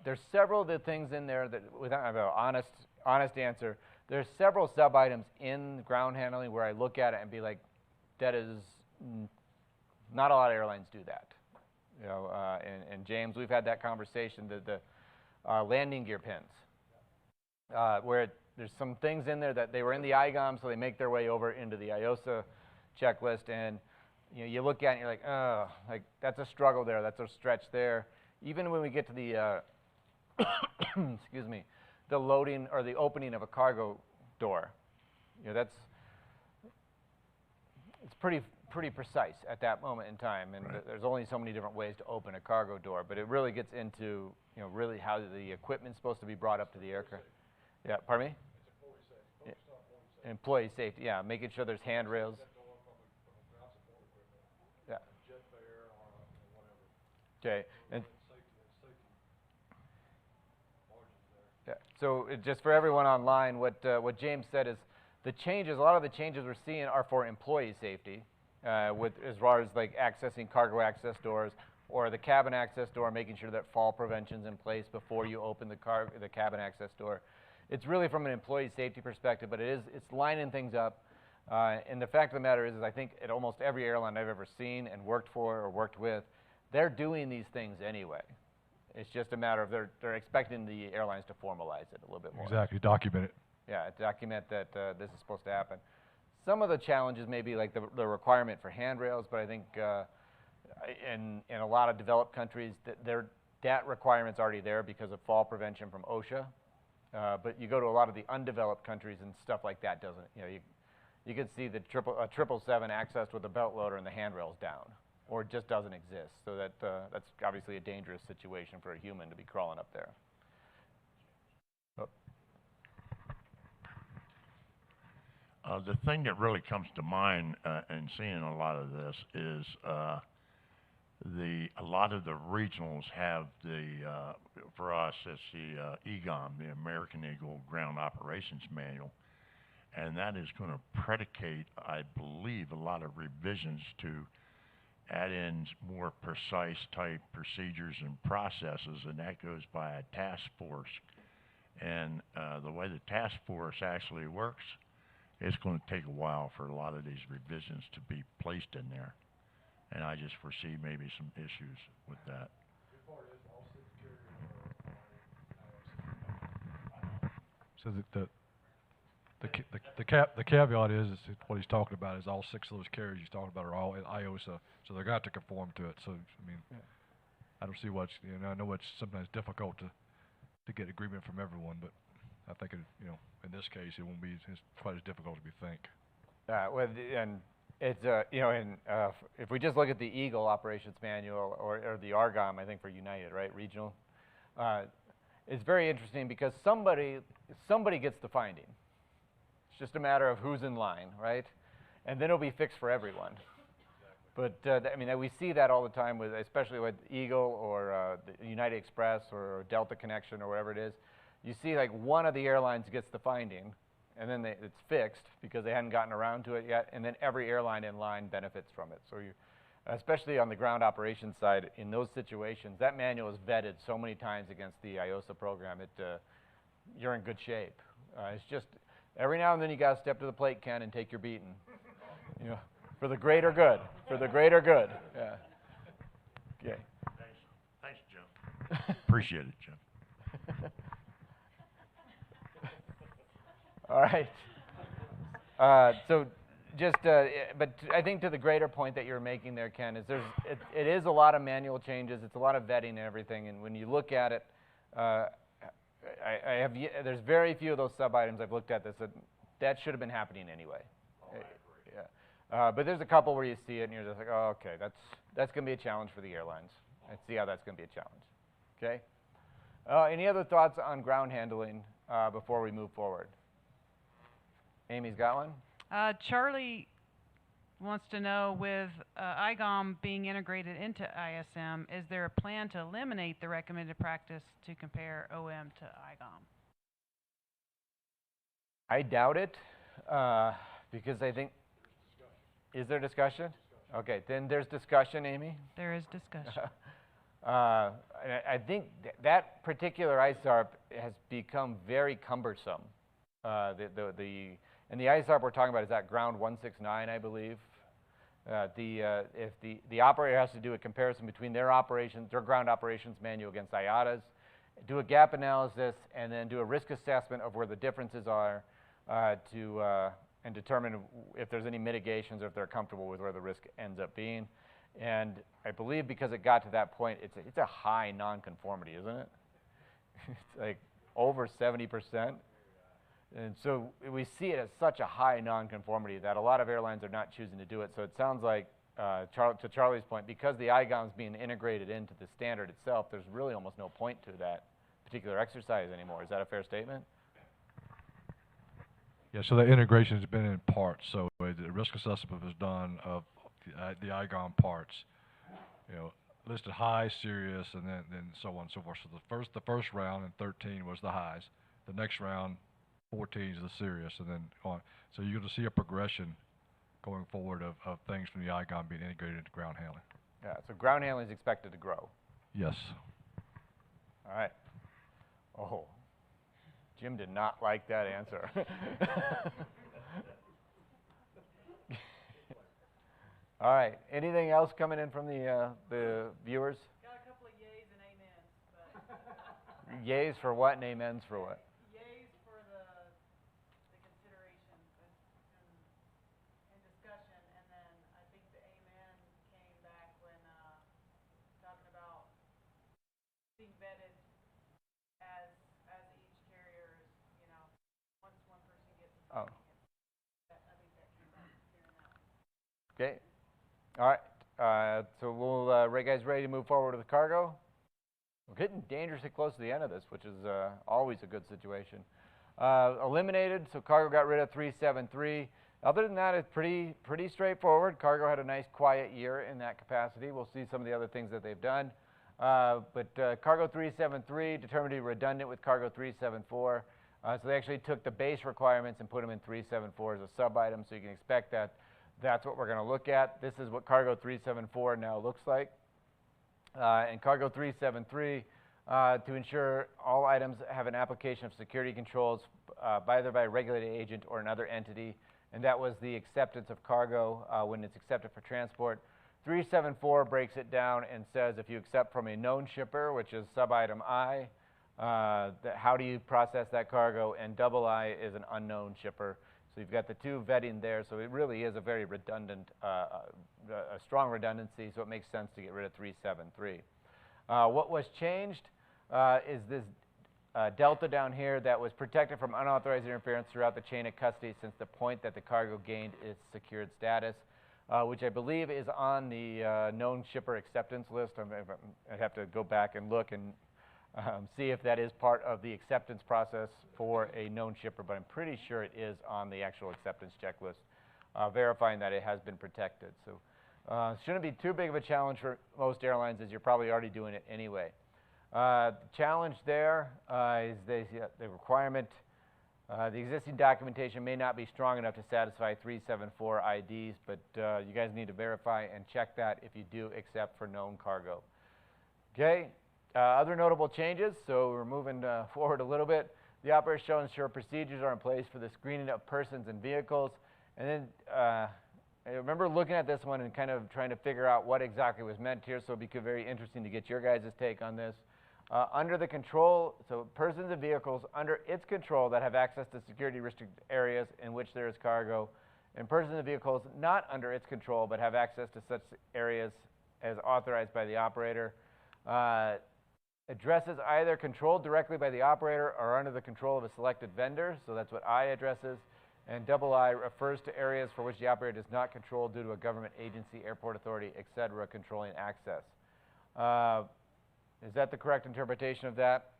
There's several of the things in there that, without an honest answer, there's several sub-items in ground handling where I look at it and be like, that is, not a lot of airlines do that. You know, and James, we've had that conversation, the landing gear pins, where there's some things in there that they were in the IGOM, so they make their way over into the IOSA checklist, and you know, you look at it and you're like, oh, like that's a struggle there, that's a stretch there. Even when we get to the, excuse me, the loading or the opening of a cargo door, you know, it's pretty precise at that moment in time, and there's only so many different ways to open a cargo door, but it really gets into, you know, really how the equipment's supposed to be brought up to the aircraft. Yeah, pardon me? employee safety, yeah, making sure there's handrails. Yeah. Okay, and yeah. So just for everyone online, what James said is the changes. A lot of the changes we're seeing are for employee safety, with as far as like accessing cargo access doors or the cabin access door, making sure that fall prevention's in place before you open the cabin access door. It's really from an employee safety perspective, but it's lining things up. And the fact of the matter is I think at almost every airline I've ever seen and worked for or worked with, they're doing these things anyway. It's just a matter of they're expecting the airlines to formalize it a little bit more. Exactly, document it. Yeah, document that this is supposed to happen. Some of the challenges may be like the requirement for handrails, but I think in a lot of developed countries that requirement's already there because of fall prevention from OSHA. But you go to a lot of the undeveloped countries and stuff like that doesn't. You can see the 777 accessed with a belt loader and the handrails down, or it just doesn't exist. So that's obviously a dangerous situation for a human to be crawling up there. The thing that really comes to mind in seeing a lot of this is a lot of the regionals have for us, it's the EGOM, the American Eagle Ground Operations Manual, and that is going to predicate, I believe, a lot of revisions to add in more precise type procedures and processes, and that goes by a task force. And the way the task force actually works, it's going to take a while for a lot of these revisions to be placed in there. And I just foresee maybe some issues with that. So the caveat is what he's talking about is all 6 of those carriers he's talking about are all at IOSA, so they're got to conform to it. So I mean, I don't see what's, I know it's sometimes difficult to get agreement from everyone, but I think in this case it won't be quite as difficult as we think. Well, and it's if we just look at the Eagle Operations Manual or the ARGOM, I think for United, right, regional, it's very interesting because somebody gets the finding. It's just a matter of who's in line, right? And then it'll be fixed for everyone. But I mean, we see that all the time with, especially with Eagle or the United Express or Delta Connection or whatever it is. You see, like one of the airlines gets the finding, and then it's fixed because they hadn't gotten around to it yet, and then every airline in line benefits from it. So especially on the ground operations side, in those situations, that manual is vetted so many times against the IOSA program. You're in good shape. It's just every now and then you got to step to the plate, Ken, and take your beating. For the greater good. For the greater good. Yeah. Okay. Thanks, Jim. Appreciate it, Jim. All right. So just, but I think to the greater point that you're making there, Ken, is it is a lot of manual changes. It's a lot of vetting and everything. And when you look at it, there's very few of those sub-items I've looked at that should have been happening anyway. Yeah. But there's a couple where you see it and you're just like, oh, okay, that's going to be a challenge for the airlines. I see how that's going to be a challenge. Okay. Any other thoughts on ground handling before we move forward? Amy's got one. Charlie wants to know, with IGOM being integrated into ISM, is there a plan to eliminate the recommended practice to compare OM to IGOM? I doubt it, because I think... Is there discussion? Okay, then there's discussion, Amy? There is discussion. I think that particular ISARP has become very cumbersome. And the ISARP we're talking about is that ground 169, I believe. If the operator has to do a comparison between their ground operations manual against IATA's, do a gap analysis, and then do a risk assessment of where the differences are and determine if there's any mitigations or if they're comfortable with where the risk ends up being. And I believe because it got to that point, it's a high nonconformity, isn't it? It's like over 70%. And so we see it as such a high nonconformity that a lot of airlines are not choosing to do it. So it sounds like, to Charlie's point, because the IGOM is being integrated into the standard itself, there's really almost no point to that particular exercise anymore. Is that a fair statement? Yeah, so the integration has been in parts. So the risk assessment was done of the IGON parts, you know, listed high, serious, and then so on and so forth. So the first round in 13 was the highs. The next round, 14 is the serious, and then on. So you're going to see a progression going forward of things from the IGON being integrated into ground handling. Yeah, so ground handling is expected to grow. Yes. All right. Oh, Jim did not like that answer. All right. Anything else coming in from the viewers? Got a couple of yays and amens, but Yays for what and amens for what? yays for the consideration and discussion, and then I think the amen came back when talking about being vetted as each carrier is, you know, once one person gets it, Oh. I think that came back during that. Okay. All right. So we'll, guys ready to move forward with the cargo? We're getting dangerously close to the end of this, which is always a good situation. Eliminated, so cargo got rid of 373. Other than that, it's pretty straightforward. Cargo had a nice quiet year in that capacity. We'll see some of the other things that they've done. But cargo 373 determined to be redundant with cargo 374. So they actually took the base requirements and put them in 374 as a sub-item, so you can expect that that's what we're going to look at. This is what cargo 374 now looks like. And cargo 373, to ensure all items have an application of security controls either by a regulated agent or another entity, and that was the acceptance of cargo when it's accepted for transport. 374 breaks it down and says if you accept from a known shipper, which is sub-item I, how do you process that cargo, and double I is an unknown shipper. So you've got the two vetting there, so it really is a very redundant, a strong redundancy, so it makes sense to get rid of 373. What was changed is this delta down here that was protected from unauthorized interference throughout the chain of custody since the point that the cargo gained its secured status, which I believe is on the known shipper acceptance list. I'd have to go back and look and see if that is part of the acceptance process for a known shipper, but I'm pretty sure it is on the actual acceptance checklist, verifying that it has been protected. So shouldn't be too big of a challenge for most airlines, as you're probably already doing it anyway. The challenge there is the requirement, the existing documentation may not be strong enough to satisfy 374 IDs, but you guys need to verify and check that if you do accept for known cargo. Okay. Other notable changes, so we're moving forward a little bit. The operator shall ensure procedures are in place for the screening of persons and vehicles. And then I remember looking at this one and kind of trying to figure out what exactly was meant here, so it'd be very interesting to get your guys' take on this. Under the control, so persons and vehicles under its control that have access to security restricted areas in which there is cargo, and persons and vehicles not under its control but have access to such areas as authorized by the operator. Addresses either controlled directly by the operator or under the control of a selected vendor, so that's what I addresses. And double I refers to areas for which the operator does not control due to a government agency, airport authority, etc., controlling access. Is that the correct interpretation of that?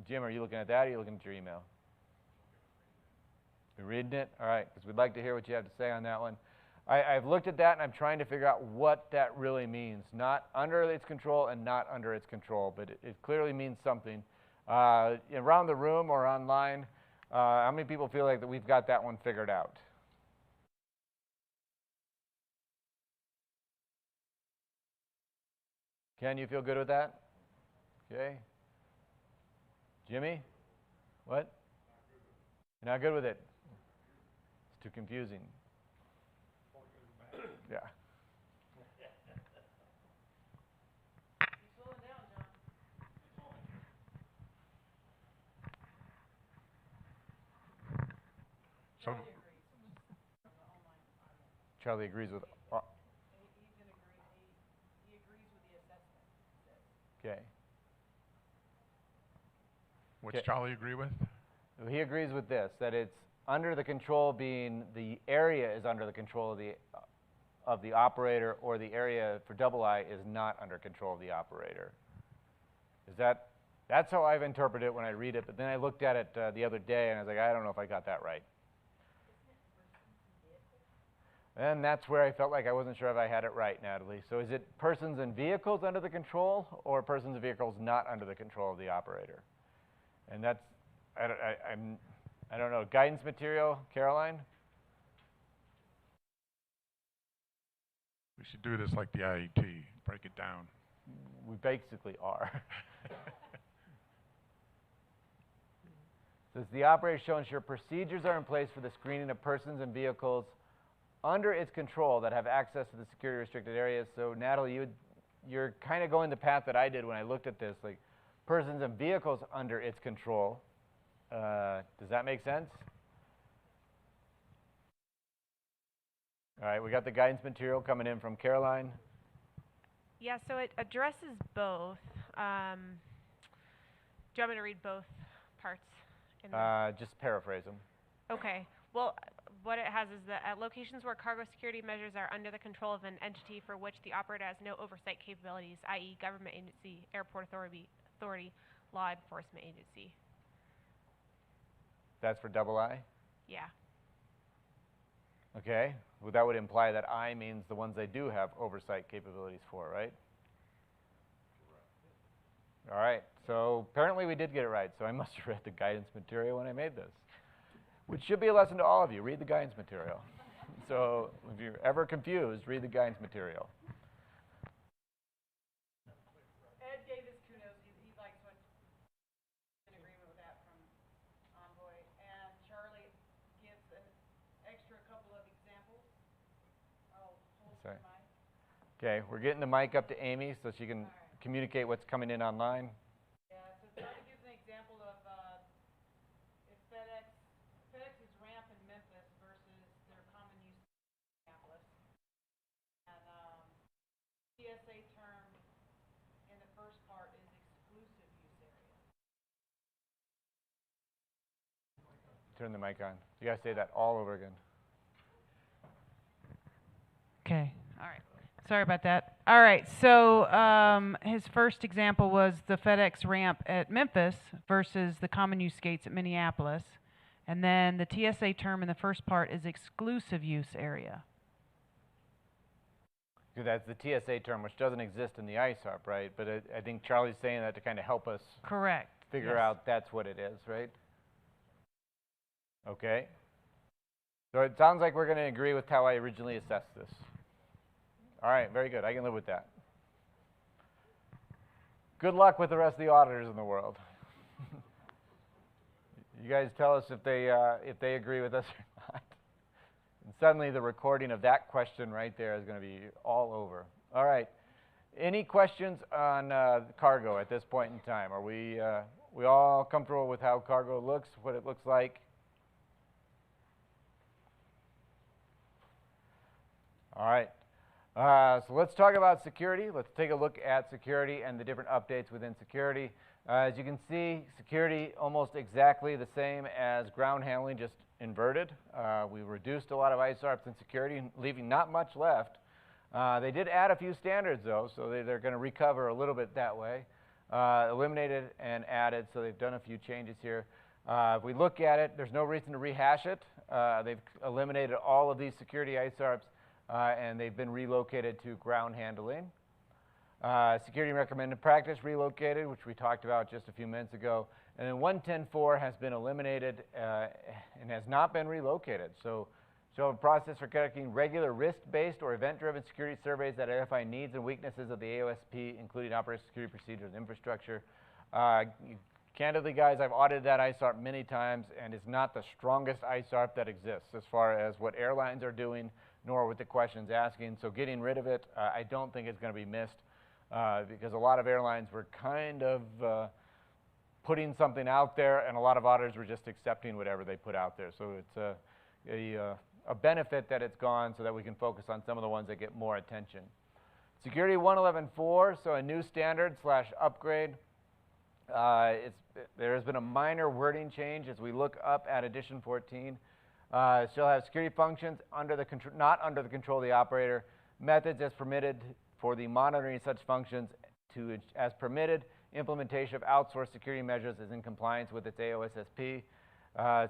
Jim, are you looking at that, or are you looking at your email? You're reading it? All right, because we'd like to hear what you have to say on that one. I've looked at that, and I'm trying to figure out what that really means. Not under its control and not under its control, but it clearly means something. Around the room or online, how many people feel like that we've got that one figured out? Ken, you feel good with that? Okay. Jimmy? What? You're not good with it? It's too confusing. Yeah. So Charlie agrees with. He agrees with the assessment. Okay. what's Charlie agree with? He agrees with this, that it's under the control, being the area is under the control of the operator, or the area for double I is not under control of the operator. Is that That's how I've interpreted it when I read it, but then I looked at it the other day and I was like, I don't know if I got that right. And that's where I felt like I wasn't sure if I had it right, Natalie. So is it persons and vehicles under the control, or persons and vehicles not under the control of the operator? And that's, I don't know, guidance material, Caroline? We should do this like the IET, break it down. We basically are. Says the operator shall ensure procedures are in place for the screening of persons and vehicles under its control that have access to the security restricted areas. So Natalie, you're kind of going the path that I did when I looked at this, like persons and vehicles under its control. Does that make sense? All right, we got the guidance material coming in from Caroline. Yeah, so it addresses both. Do you want me to read both parts? Just paraphrase them. Okay. Well, what it has is that at locations where cargo security measures are under the control of an entity for which the operator has no oversight capabilities, i.e. government agency, airport authority, law enforcement agency. That's for double I? Yeah. Okay. Well, that would imply that I means the ones they do have oversight capabilities for, right? Correct. All right. So apparently we did get it right. So I must have read the guidance material when I made this, which should be a lesson to all of you. Read the guidance material. So if you're ever confused, read the guidance material. Ed gave his kudos. He likes what in agreement with that from Envoy. And Charlie gives an extra couple of examples. I'll hold the mic. Okay, we're getting the mic up to Amy so she can communicate what's coming in online. Yeah, so Charlie gives an example of if FedEx's ramp in Memphis versus their common use in Minneapolis. And TSA term in the first part is exclusive use area. Turn the mic on. You gotta say that all over again. Okay. All right. Sorry about that. All right. So his first example was the FedEx ramp at Memphis versus the common use gates at Minneapolis. And then the TSA term in the first part is exclusive use area. That's the TSA term, which doesn't exist in the ISARP, right? But I think Charlie's saying that to kind of help us figure out that's what it is, right? Okay. So it sounds like we're going to agree with how I originally assessed this. All right, very good. I can live with that. Good luck with the rest of the auditors in the world. You guys tell us if they agree with us or not. And suddenly the recording of that question right there is going to be all over. All right. Any questions on cargo at this point in time? Are we all comfortable with how cargo looks, what it looks like? All right. So let's talk about security. Let's take a look at security and the different updates within security. As you can see, security almost exactly the same as ground handling, just inverted. We reduced a lot of ISARPs in security, leaving not much left. They did add a few standards, though, so they're going to recover a little bit that way. Eliminated and added, so they've done a few changes here. If we look at it, there's no reason to rehash it. They've eliminated all of these security ISARPs. And they've been relocated to ground handling. Security recommended practice relocated, which we talked about just a few minutes ago. And then 110.4 has been eliminated and has not been relocated. So a process for conducting regular risk-based or event-driven security surveys that identify needs and weaknesses of the AOSP, including operational security procedures and infrastructure. Candidly, guys, I've audited that ISARP many times, and it's not the strongest ISARP that exists as far as what airlines are doing, nor with the questions asking. So getting rid of it, I don't think it's going to be missed because a lot of airlines were kind of putting something out there, and a lot of auditors were just accepting whatever they put out there. So it's a benefit that it's gone so that we can focus on some of the ones that get more attention. Security 111.4, so a new standard / upgrade. There has been a minor wording change as we look up at edition 14. She'll have security functions not under the control of the operator. Methods as permitted for the monitoring such functions as permitted implementation of outsourced security measures is in compliance with its AOSSP.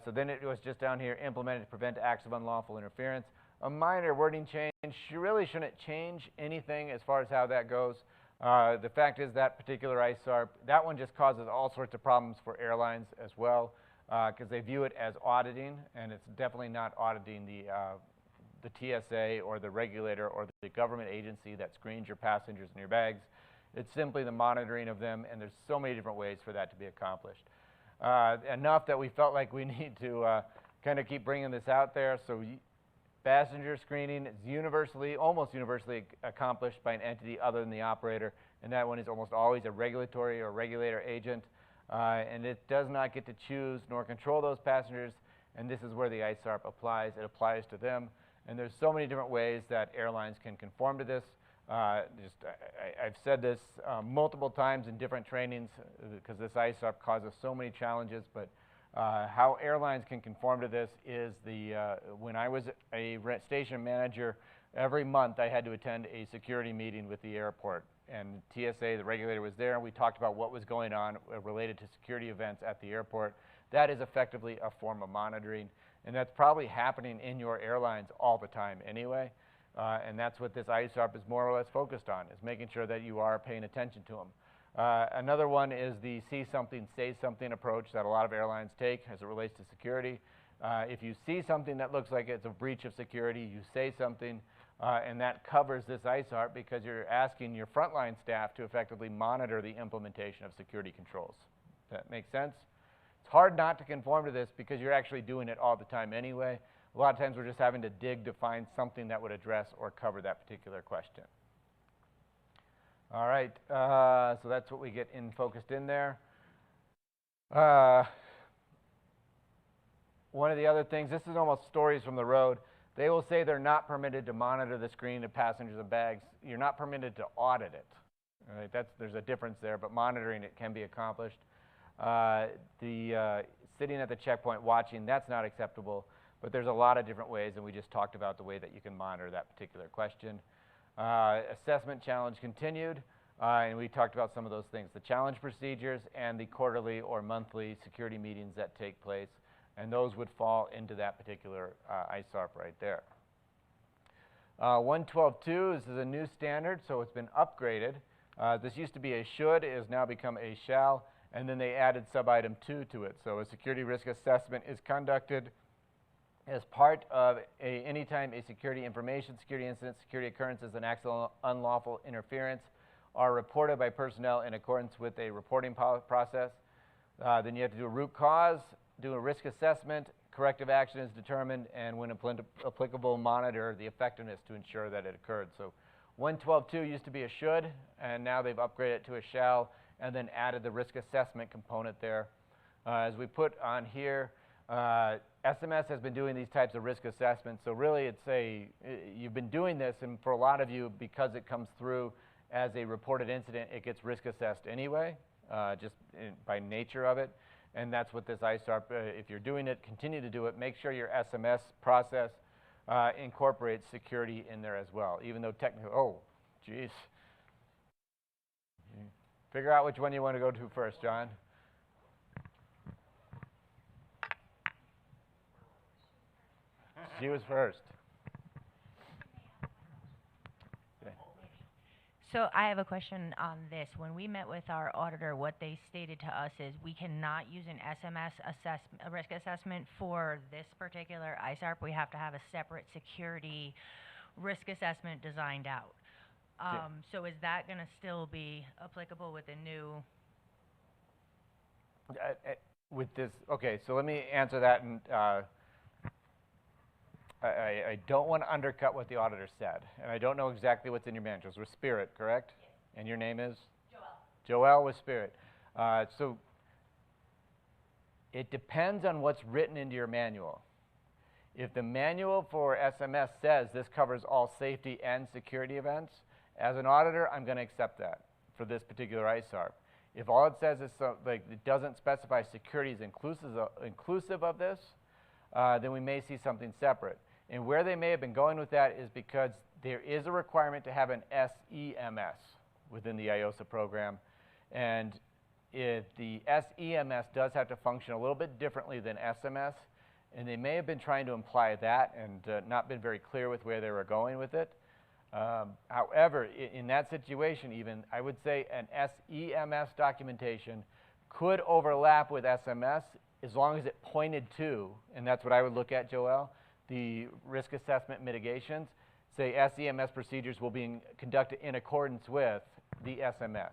So then it was just down here, implemented to prevent acts of unlawful interference. A minor wording change. You really shouldn't change anything as far as how that goes. The fact is that particular ISARP, that one just causes all sorts of problems for airlines as well, because they view it as auditing, and it's definitely not auditing the TSA or the regulator or the government agency that screens your passengers and your bags. It's simply the monitoring of them, and there's so many different ways for that to be accomplished. Enough that we felt like we need to kind of keep bringing this out there. So passenger screening is universally, almost universally accomplished by an entity other than the operator, and that one is almost always a regulatory or regulator agent, and it does not get to choose nor control those passengers, and this is where the ISARP applies. It applies to them, and there's so many different ways that airlines can conform to this. I've said this multiple times in different trainings because this ISARP causes so many challenges, but how airlines can conform to this is when I was a station manager, every month I had to attend a security meeting with the airport. And TSA, the regulator, was there, and we talked about what was going on related to security events at the airport. That is effectively a form of monitoring, and that's probably happening in your airlines all the time anyway. And that's what this ISARP is more or less focused on, is making sure that you are paying attention to them. Another one is the see something, say something approach that a lot of airlines take as it relates to security. If you see something that looks like it's a breach of security, you say something, and that covers this ISARP because you're asking your frontline staff to effectively monitor the implementation of security controls. Does that make sense? It's hard not to conform to this because you're actually doing it all the time anyway. A lot of times we're just having to dig to find something that would address or cover that particular question. All right, so that's what we get focused in there. One of the other things, this is almost stories from the road. They will say they're not permitted to monitor the screening of passengers and bags. You're not permitted to audit it. All right, there's a difference there, but monitoring it can be accomplished. Sitting at the checkpoint watching, that's not acceptable. But there's a lot of different ways, and we just talked about the way that you can monitor that particular question. Assessment challenge continued, and we talked about some of those things, the challenge procedures and the quarterly or monthly security meetings that take place, and those would fall into that particular ISARP right there. 112.2, this is a new standard, so it's been upgraded. This used to be a should, it has now become a shall, and then they added sub-item 2 to it. So a security risk assessment is conducted as part of anytime a security information, security incident, security occurrences, and acts of unlawful interference are reported by personnel in accordance with a reporting process. Then you have to do a root cause, do a risk assessment, corrective action is determined, and when applicable, monitor the effectiveness to ensure that it occurred. So 112.2 used to be a should, and now they've upgraded it to a shall, and then added the risk assessment component there. As we put on here, SMS has been doing these types of risk assessments, so really you've been doing this, and for a lot of you, because it comes through as a reported incident, it gets risk assessed anyway, by nature of it, and that's what this ISARP, if you're doing it, continue to do it, make sure your SMS process incorporates security in there as well, even though technically, oh, geez. Figure out which one you want to go to first, John. She was first. Okay. So I have a question on this. When we met with our auditor, what they stated to us is we cannot use an SMS a risk assessment for this particular ISARP. We have to have a separate security risk assessment designed out. So is that going to still be applicable with the new? With this, okay, so let me answer that, and I don't want to undercut what the auditor said, and I don't know exactly what's in your manuals. We're Spirit, correct? Yes. And your name is? Joelle. Joelle with Spirit. So it depends on what's written into your manual. If the manual for SMS says this covers all safety and security events, as an auditor, I'm going to accept that for this particular ISARP. If all it says is it doesn't specify security is inclusive of this, then we may see something separate. And where they may have been going with that is because there is a requirement to have an SEMS within the IOSA program. And the SEMS does have to function a little bit differently than SMS, and they may have been trying to imply that and not been very clear with where they were going with it. However, in that situation even, I would say an SEMS documentation could overlap with SMS as long as it pointed to, and that's what I would look at, Joelle, the risk assessment mitigations. Say SEMS procedures will be conducted in accordance with the SMS.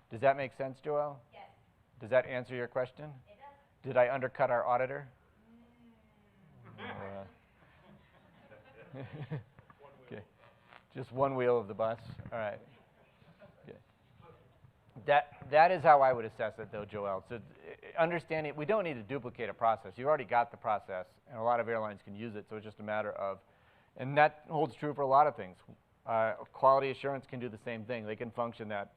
Does that make sense, Joelle? Yes. Does that answer your question? It does. Did I undercut our auditor? Okay. Just one wheel of the bus. All right. Okay. That is how I would assess it, though, Joelle. So understanding, we don't need to duplicate a process. You've already got the process, and a lot of airlines can use it, so it's just a matter of, and that holds true for a lot of things. Quality assurance can do the same thing. They can function that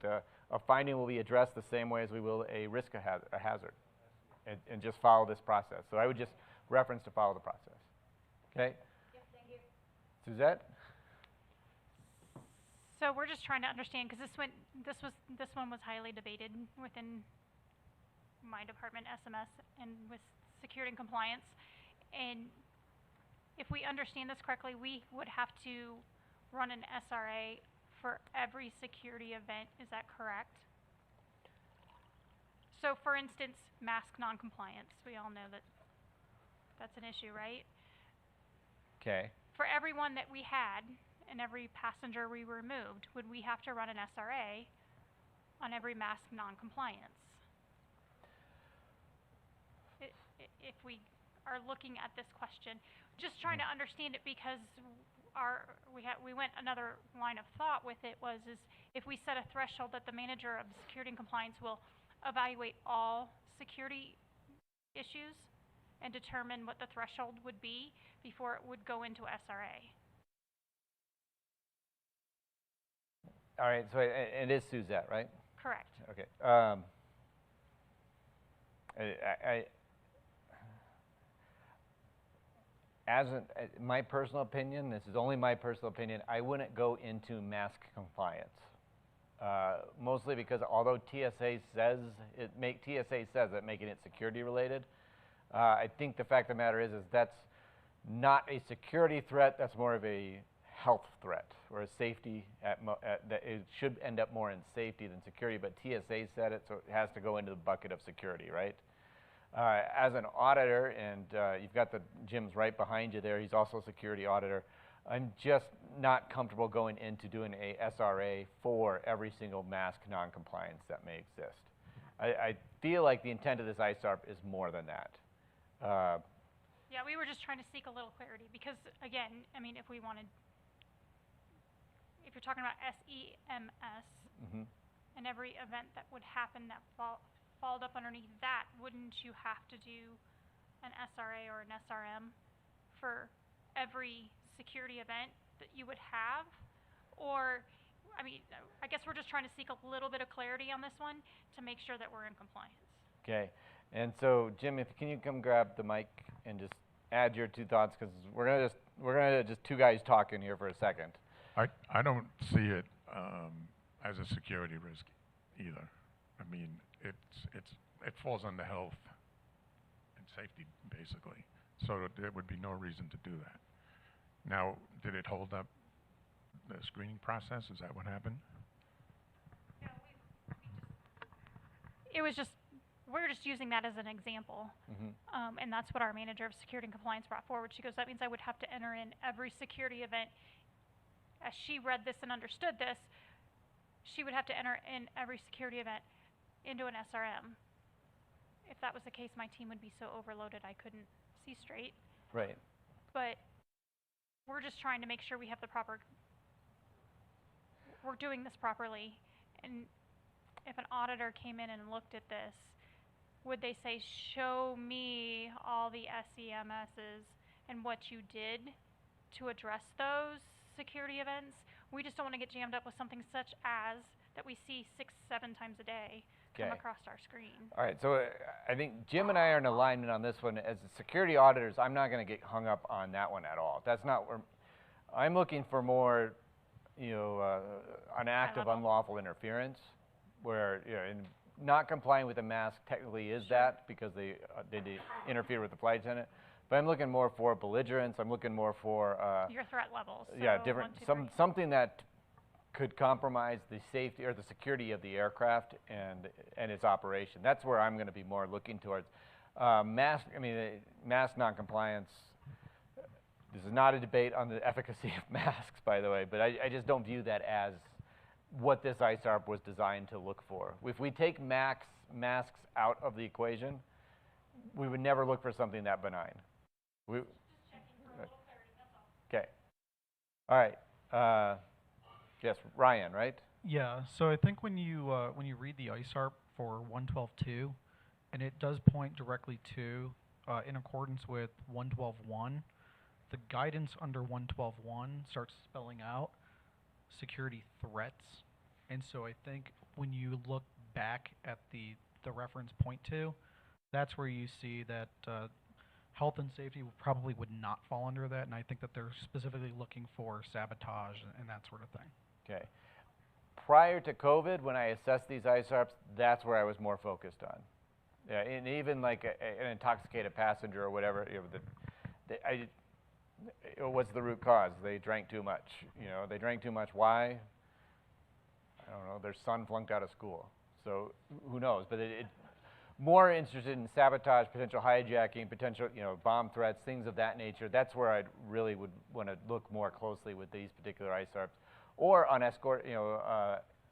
a finding will be addressed the same way as we will a risk, a hazard, and just follow this process. So I would just reference to follow the process. Okay? Yep, thank you. Suzette? So we're just trying to understand, because this one was highly debated within my department, SMS, and with security and compliance. And if we understand this correctly, we would have to run an SRA for every security event. Is that correct? So for instance, mask non-compliance. We all know that that's an issue, right? Okay. For everyone that we had and every passenger we removed, would we have to run an SRA on every mask non-compliance? If we are looking at this question, just trying to understand it, because we went another line of thought with it was if we set a threshold that the manager of security and compliance will evaluate all security issues and determine what the threshold would be before it would go into SRA. All right, so it is Suzette, right? Correct. Okay. My personal opinion, this is only my personal opinion, I wouldn't go into mask compliance. Mostly because although TSA says it making it security related, I think the fact of the matter is that's not a security threat, that's more of a health threat or a safety that it should end up more in safety than security, but TSA said it, so it has to go into the bucket of security, right? As an auditor, and you've got Jim's right behind you there, he's also a security auditor, I'm just not comfortable going into doing a SRA for every single mask non-compliance that may exist. I feel like the intent of this ISARP is more than that. Yeah, we were just trying to seek a little clarity because, again, I mean, if you're talking about SEMS and every event that would happen that followed up underneath that, wouldn't you have to do an SRA or an SRM for every security event that you would have? Or, I mean, I guess we're just trying to seek a little bit of clarity on this one to make sure that we're in compliance. Okay, and so Jim, can you come grab the mic and just add your two thoughts, because we're gonna just two guys talking here for a second. I don't see it as a security risk either. I mean, it falls under health and safety basically, so there would be no reason to do that. Now, did it hold up the screening process? Is that what happened? No, it was just, we're just using that as an example. And that's what our manager of security and compliance brought forward. She goes, that means I would have to enter in every security event. As she read this and understood this, she would have to enter in every security event into an SRM. If that was the case, my team would be so overloaded I couldn't see straight. Right. But we're just trying to make sure we have the proper, we're doing this properly. And if an auditor came in and looked at this, would they say, show me all the SEMSs and what you did to address those security events? We just don't want to get jammed up with something such as that we see 6-7 times a day come across our screen. All right, so I think Jim and I are in alignment on this one. As security auditors, I'm not going to get hung up on that one at all. That's not where I'm looking for more, you know, an act of unlawful interference, where not complying with the mask technically is that because they interfere with the flight attendant. But I'm looking more for belligerence. I'm looking more for your threat levels. Yeah, So different 1, 2, 3. something that could compromise the safety or the security of the aircraft and its operation. That's where I'm going to be more looking towards. Mask noncompliance. This is not a debate on the efficacy of masks, by the way, but I just don't view that as what this ISARP was designed to look for. If we take masks out of the equation, we would never look for something that benign. Okay. All right. Yes, Ryan, right? Yeah. So I think when you read the ISARP for 112.2, and it does point directly to, in accordance with 112.1, the guidance under 112.1 starts spelling out security threats. And so I think when you look back at the reference point to, that's where you see that health and safety probably would not fall under that, and I think that they're specifically looking for sabotage and that sort of thing. Okay. Prior to COVID, when I assessed these ISARPs, that's where I was more focused on. Yeah, and even like an intoxicated passenger or whatever, what's the root cause? They drank too much. They drank too much. Why? I don't know. Their son flunked out of school. So who knows? But more interested in sabotage, potential hijacking, potential bomb threats, things of that nature. That's where I really would want to look more closely with these particular ISARPs, or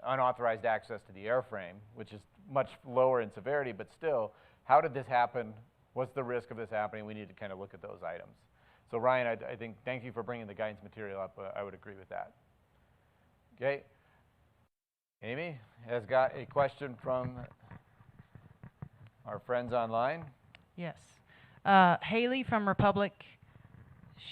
unauthorized access to the airframe, which is much lower in severity, but still, how did this happen? What's the risk of this happening? We need to kind of look at those items. So Ryan, I think, thank you for bringing the guidance material up. I would agree with that. Okay. Amy has got a question from our friends online. Yes. Haley from Republic.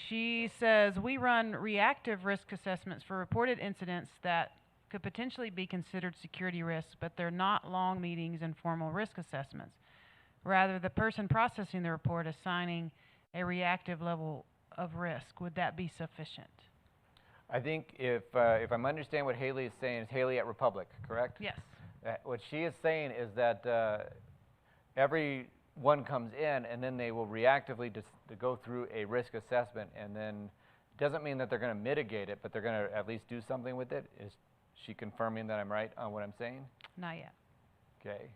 She says, we run reactive risk assessments for reported incidents that could potentially be considered security risks, but they're not long meetings and formal risk assessments. Rather, the person processing the report assigning a reactive level of risk. Would that be sufficient? I think if I'm understanding what Haley is saying, is Haley at Republic, correct? Yes. What she is saying is that everyone comes in and then they will reactively to go through a risk assessment, and then doesn't mean that they're going to mitigate it, but they're going to at least do something with it. Is she confirming that I'm right on what I'm saying? Not yet. Okay.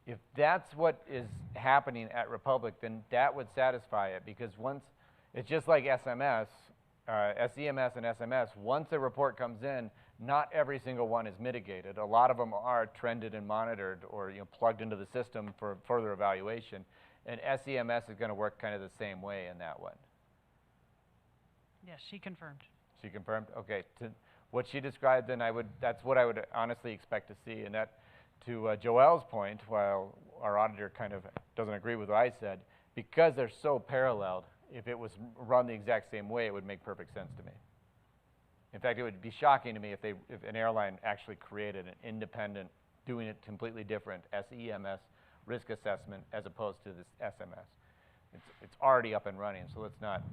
If that's what is happening at Republic, then that would satisfy it, because once, it's just like SMS, SEMS and SMS, once a report comes in, not every single one is mitigated. A lot of them are trended and monitored or plugged into the system for further evaluation, and SEMS is going to work kind of the same way in that one. Yes, she confirmed. She confirmed? Okay. To what she described, then that's what I would honestly expect to see. And that, to Joelle's point, while our auditor kind of doesn't agree with what I said, because they're so paralleled, if it was run the exact same way, it would make perfect sense to me. In fact, it would be shocking to me if an airline actually created an independent, doing it completely different SEMS risk assessment as opposed to this SMS. It's already up and running, so let's not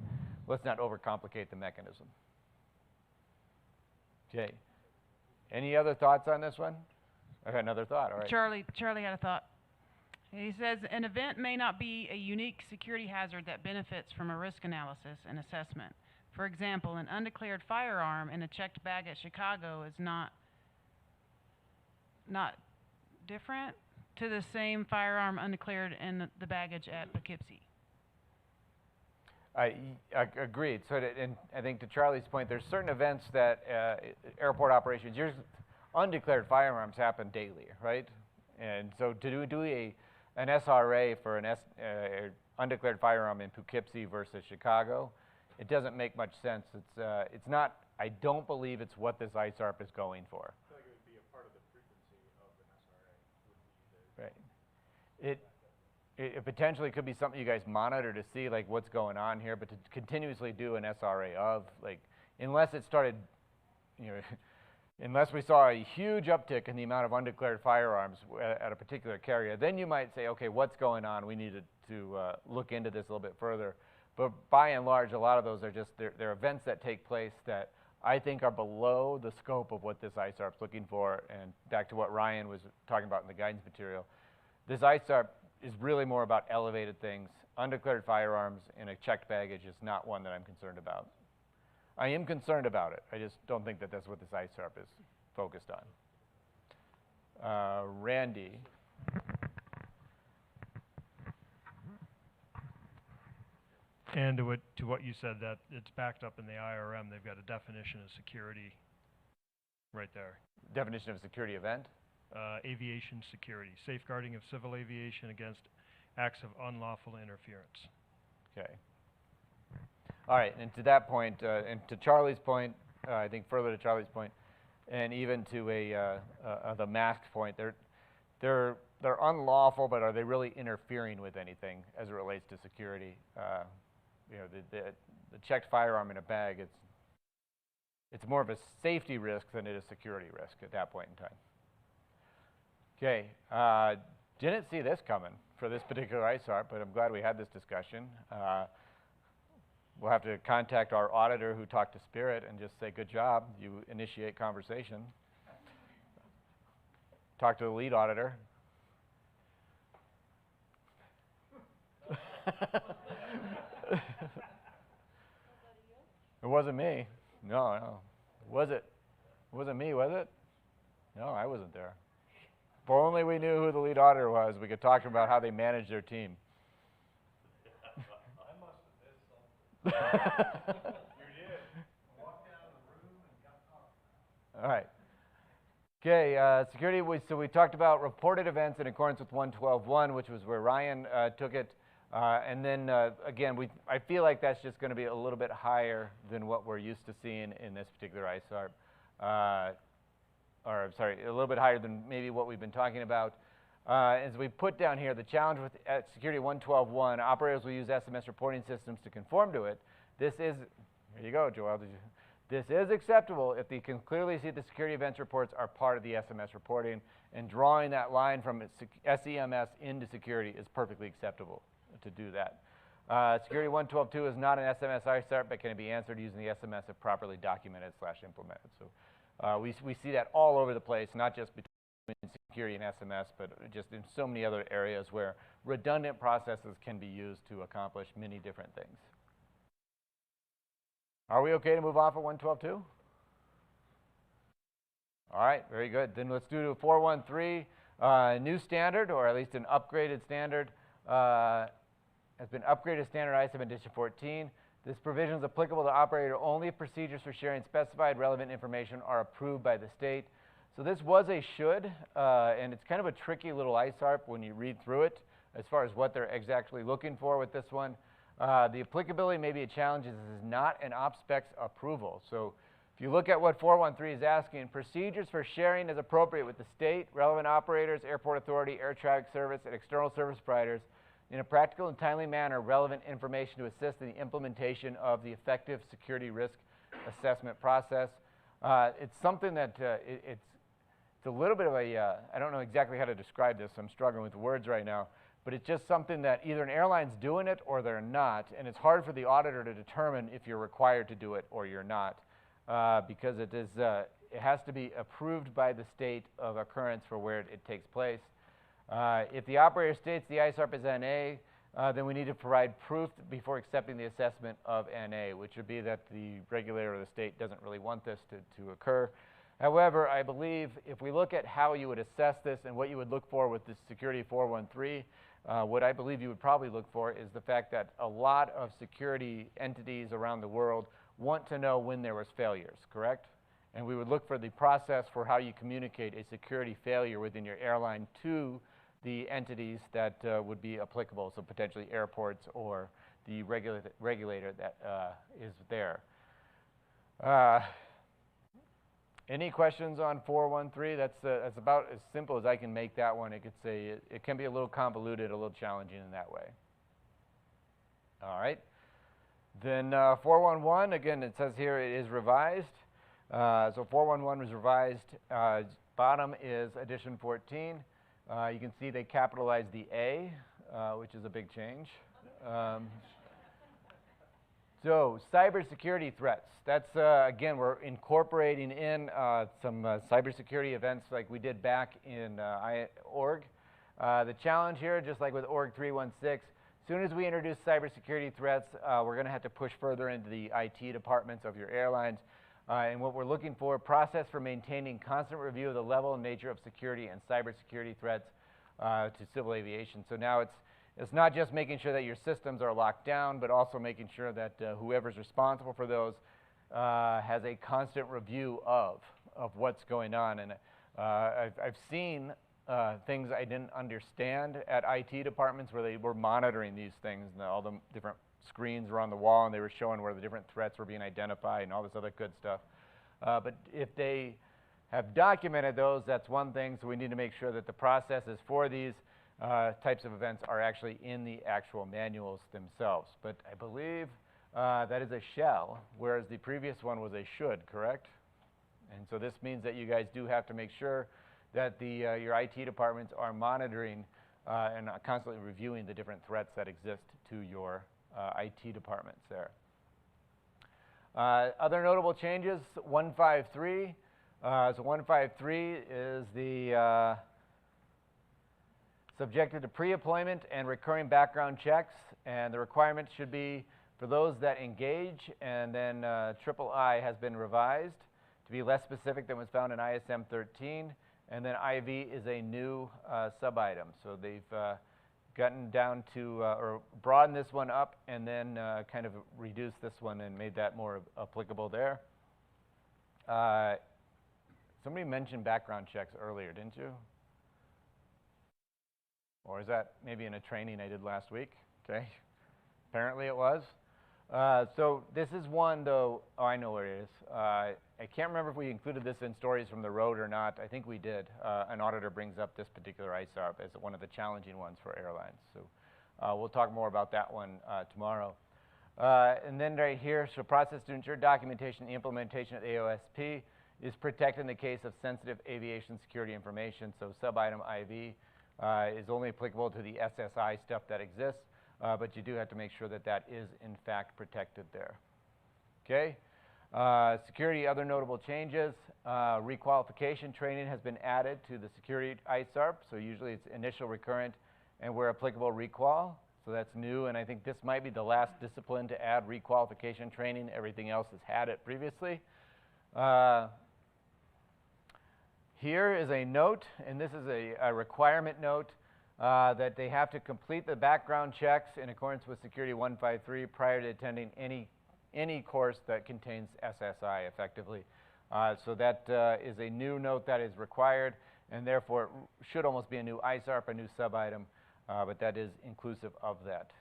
overcomplicate the mechanism. Okay. Any other thoughts on this one? I got another thought. All right. Charlie had a thought. He says, an event may not be a unique security hazard that benefits from a risk analysis and assessment. For example, an undeclared firearm in a checked bag at Chicago is not different to the same firearm undeclared in the baggage at Poughkeepsie. I agreed. So, and I think to Charlie's point, there's certain events that airport operations, undeclared firearms happen daily, right? And so to do an SRA for an undeclared firearm in Poughkeepsie versus Chicago, it doesn't make much sense. It's not. I don't believe it's what this ISARP is going for. I feel like it would be a part of the frequency of an SRA. Would be the It potentially could be something you guys monitor to see like what's going on here, but to continuously do an SRA of, like, unless it started, unless we saw a huge uptick in the amount of undeclared firearms at a particular carrier, then you might say, okay, what's going on? We need to look into this a little bit further. But by and large, a lot of those are just, they're events that take place that I think are below the scope of what this ISARP is looking for. And back to what Ryan was talking about in the guidance material, this ISARP is really more about elevated things. Undeclared firearms in a checked baggage is not one that I'm concerned about. I am concerned about it. I just don't think that that's what this ISARP is focused on. Randy. And to what you said, that it's backed up in the IRM, they've got a definition of security right there. Definition of security event? Aviation security, safeguarding of civil aviation against acts of unlawful interference. Okay. All right, and to that point, and to Charlie's point, I think further to Charlie's point, and even to the mask point, they're unlawful, but are they really interfering with anything as it relates to security? You know, the checked firearm in a bag, it's more of a safety risk than it is security risk at that point in time. Okay, didn't see this coming for this particular ISARP, but I'm glad we had this discussion. We'll have to contact our auditor who talked to Spirit and just say, good job, you initiate conversation. Talk to the lead auditor. It wasn't me. No. Was it? It wasn't me, was it? No, I wasn't there. If only we knew who the lead auditor was, we could talk about how they manage their team. I must have missed something. You did. Walked out of the room and got caught. All right. Okay, security, so we talked about reported events in accordance with 112.1, which was where Ryan took it. And then, again, I feel like that's just going to be a little bit higher than what we're used to seeing in this particular ISARP. Or, sorry, a little bit higher than maybe what we've been talking about. As we put down here, the challenge with Security 112.1, operators will use SMS reporting systems to conform to it. This is, here you go, Joel. This is acceptable if they can clearly see the security events reports are part of the SMS reporting, and drawing that line from SEMS into security is perfectly acceptable to do that. Security 112.2 is not an SMS ISARP, but can be answered using the SMS if properly documented / implemented. So we see that all over the place, not just between security and SMS, but just in so many other areas where redundant processes can be used to accomplish many different things. Are we okay to move off of 112.2? All right, very good. Then let's do 413, new standard, or at least an upgraded standard. Has been upgraded to standard ISM edition 14. This provision is applicable to operator only if procedures for sharing specified relevant information are approved by the state. So this was a should, and it's kind of a tricky little ISARP when you read through it as far as what they're exactly looking for with this one. The applicability may be a challenge as this is not an OpSpecs approval. So if you look at what 413 is asking, procedures for sharing is appropriate with the state, relevant operators, airport authority, air traffic service, and external service providers in a practical and timely manner, relevant information to assist in the implementation of the effective security risk assessment process. It's something that it's a little bit of a, I don't know exactly how to describe this, I'm struggling with the words right now, but it's just something that either an airline's doing it or they're not, and it's hard for the auditor to determine if you're required to do it or you're not, because it has to be approved by the state of occurrence for where it takes place. If the operator states the ISARP is NA, then we need to provide proof before accepting the assessment of NA, which would be that the regulator of the state doesn't really want this to occur. However, I believe if we look at how you would assess this and what you would look for with the Security 413, what I believe you would probably look for is the fact that a lot of security entities around the world want to know when there was failures, correct? And we would look for the process for how you communicate a security failure within your airline to the entities that would be applicable, so potentially airports or the regulator that is there. Any questions on 413? That's about as simple as I can make that one. It can be a little convoluted, a little challenging in that way. All right. Then 411, again, it says here it is revised. So 411 was revised. Bottom is edition 14. You can see they capitalized the A, which is a big change. So, cybersecurity threats. That's, again, we're incorporating in some cybersecurity events like we did back in org. The challenge here, just like with org 316, as soon as we introduce cybersecurity threats, we're going to have to push further into the IT departments of your airlines. And what we're looking for, process for maintaining constant review of the level and nature of security and cybersecurity threats to civil aviation. So now it's not just making sure that your systems are locked down, but also making sure that whoever's responsible for those has a constant review of what's going on. And I've seen things I didn't understand at IT departments where they were monitoring these things, and all the different screens were on the wall, and they were showing where the different threats were being identified and all this other good stuff. But if they have documented those, that's one thing, so we need to make sure that the processes for these types of events are actually in the actual manuals themselves. But I believe that is a shall, whereas the previous one was a should, correct? And so this means that you guys do have to make sure that your IT departments are monitoring and constantly reviewing the different threats that exist to your IT departments there. Other notable changes, 153. So 153 is the subjected to pre-employment and recurring background checks, and the requirements should be for those that engage, and then III has been revised to be less specific than was found in ISM 13, and then IV is a new sub-item. So they've gotten down to, or broadened this one up, and then kind of reduced this one and made that more applicable there. Somebody mentioned background checks earlier, didn't you? Or is that maybe in a training I did last week? Okay. Apparently it was. So this is one, though. Oh, I know where it is. I can't remember if we included this in Stories from the Road or not. I think we did. An auditor brings up this particular ISARP as one of the challenging ones for airlines. So we'll talk more about that one tomorrow. And then right here, so process to ensure documentation and implementation of AOSP is protected in the case of sensitive aviation security information. So sub-item IV is only applicable to the SSI stuff that exists, but you do have to make sure that that is in fact protected there. Okay. Security, other notable changes. Requalification training has been added to the security ISARP. So usually it's initial, recurrent, and where applicable requal. So that's new, and I think this might be the last discipline to add requalification training. Everything else has had it previously. Here is a note, and this is a requirement note, that they have to complete the background checks in accordance with Security 153 prior to attending any course that contains SSI effectively. So that is a new note that is required, and therefore it should almost be a new ISARP, a new sub-item, but that is inclusive of that.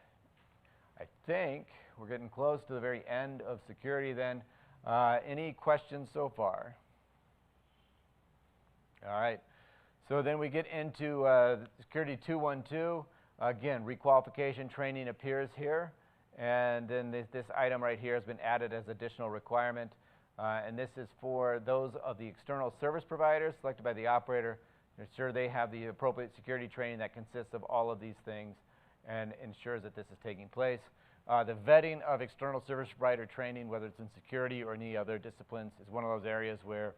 I think we're getting close to the very end of security then. Any questions so far? All right. So then we get into Security 212. Again, requalification training appears here. And then this item right here has been added as additional requirement. And this is for those of the external service providers selected by the operator to ensure they have the appropriate security training that consists of all of these things and ensures that this is taking place. The vetting of external service provider training, whether it's in security or any other disciplines, is one of those areas where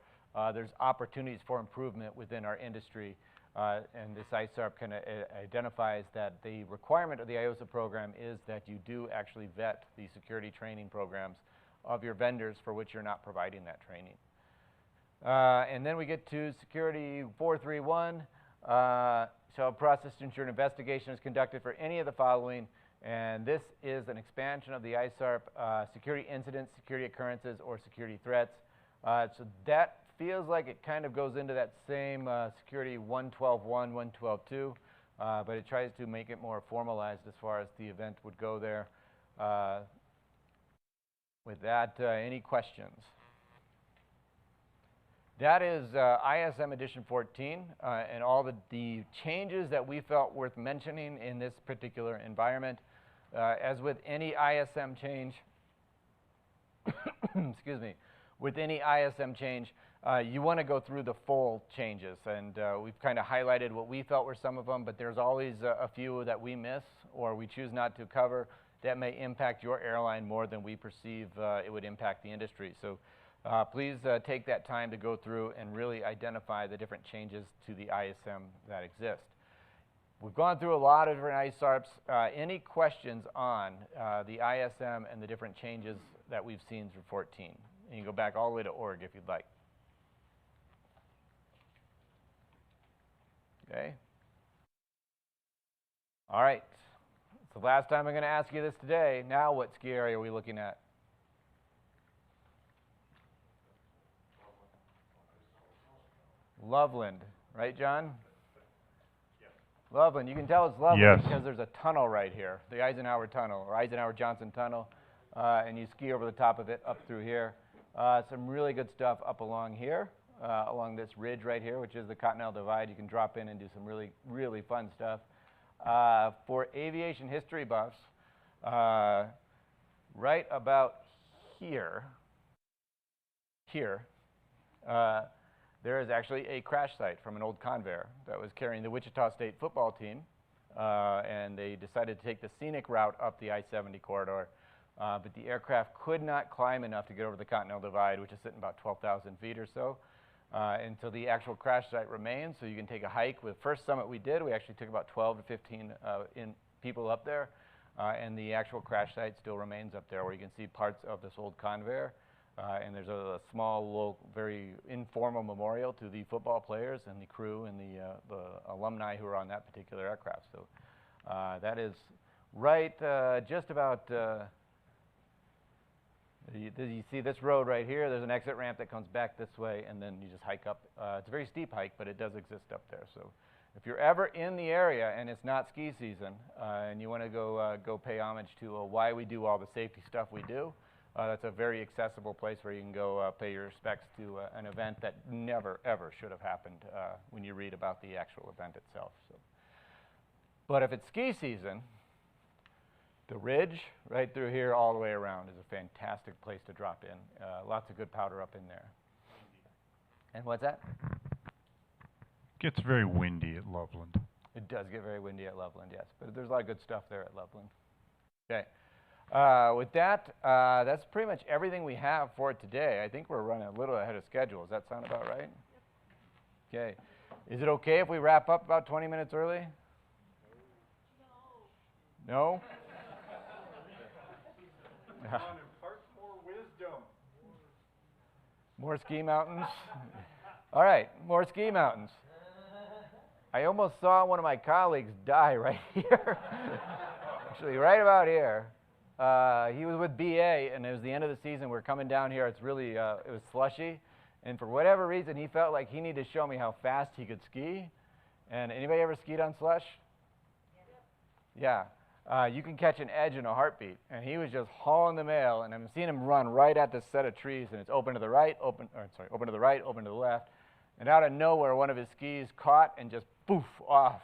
there's opportunities for improvement within our industry, and this ISARP kind of identifies that the requirement of the IOSA program is that you do actually vet the security training programs of your vendors for which you're not providing that training. And then we get to Security 431, shall a process to ensure an investigation is conducted for any of the following, and this is an expansion of the ISARP, security incidents, security occurrences, or security threats. So that feels like it kind of goes into that same Security 112.1, 112.2, but it tries to make it more formalized as far as the event would go there. With that, any questions? That is ISM Edition 14 and all the changes that we felt worth mentioning in this particular environment. As with any ISM change, excuse me, with any ISM change, you want to go through the full changes, and we've kind of highlighted what we felt were some of them, but there's always a few that we miss or we choose not to cover, that may impact your airline more than we perceive it would impact the industry. So please take that time to go through and really identify the different changes to the ISM that exist. We've gone through a lot of different ISARPs. Any questions on the ISM and the different changes that we've seen through 14? And you can go back all the way to org if you'd like. Okay. All right. It's the last time I'm going to ask you this today. Now what ski area are we looking at? Loveland, right, John? Loveland. You can tell it's Loveland Yes. because there's a tunnel right here, the Eisenhower Tunnel, or Eisenhower-Johnson Tunnel, and you ski over the top of it up through here. Some really good stuff up along here, along this ridge right here, which is the Continental Divide. You can drop in and do some really, really fun stuff. For aviation history buffs, right about here, there is actually a crash site from an old Convair that was carrying the Wichita State football team, and they decided to take the scenic route up the I-70 corridor, but the aircraft could not climb enough to get over the Continental Divide, which is sitting about 12,000 feet or so, until the actual crash site remains, so you can take a hike. With the first summit we did, we actually took about 12 to 15 people up there, and the actual crash site still remains up there, where you can see parts of this old Convair. And there's a small, local, very informal memorial to the football players and the crew and the alumni who were on that particular aircraft. So that is right just about, you see this road right here? There's an exit ramp that comes back this way, and then you just hike up. It's a very steep hike, but it does exist up there. So if you're ever in the area and it's not ski season, and you want to go pay homage to why we do all the safety stuff we do, that's a very accessible place where you can go pay your respects to an event that never, ever should have happened when you read about the actual event itself. So. But if it's ski season, the ridge right through here all the way around is a fantastic place to drop in. Lots of good powder up in there. And what's that? Gets very windy at Loveland. It does get very windy at Loveland, yes. But there's a lot of good stuff there at Loveland. Okay. With that, that's pretty much everything we have for today. I think we're running a little ahead of schedule. Does that sound about right? Okay. Is it okay if we wrap up about 20 minutes early? No? Impart more wisdom. More ski mountains? All right, more ski mountains. I almost saw one of my colleagues die right here. Actually, right about here. He was with BA, and it was the end of the season. We're coming down here. It's really, it was slushy. And for whatever reason, he felt like he needed to show me how fast he could ski. And anybody ever skied on slush? Yeah. You can catch an edge in a heartbeat. And he was just hauling the mail, and I'm seeing him run right at this set of trees, and it's open to the right, open to the right, open to the left. And out of nowhere, one of his skis caught and just poof, off.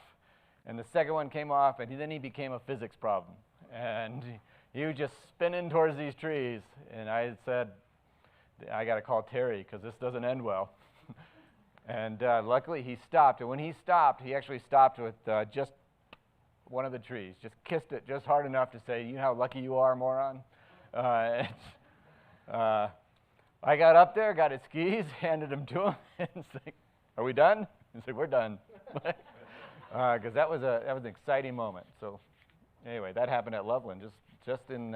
And the second one came off, and then he became a physics problem. And he was just spinning towards these trees, and I said, I got to call Terry because this doesn't end well. And luckily he stopped, and when he stopped, he actually stopped with just one of the trees, just kissed it just hard enough to say, you know how lucky you are, moron? I got up there, got his skis, handed them to him, and said, are we done? He said, we're done. Because that was an exciting moment. So anyway, that happened at Loveland just in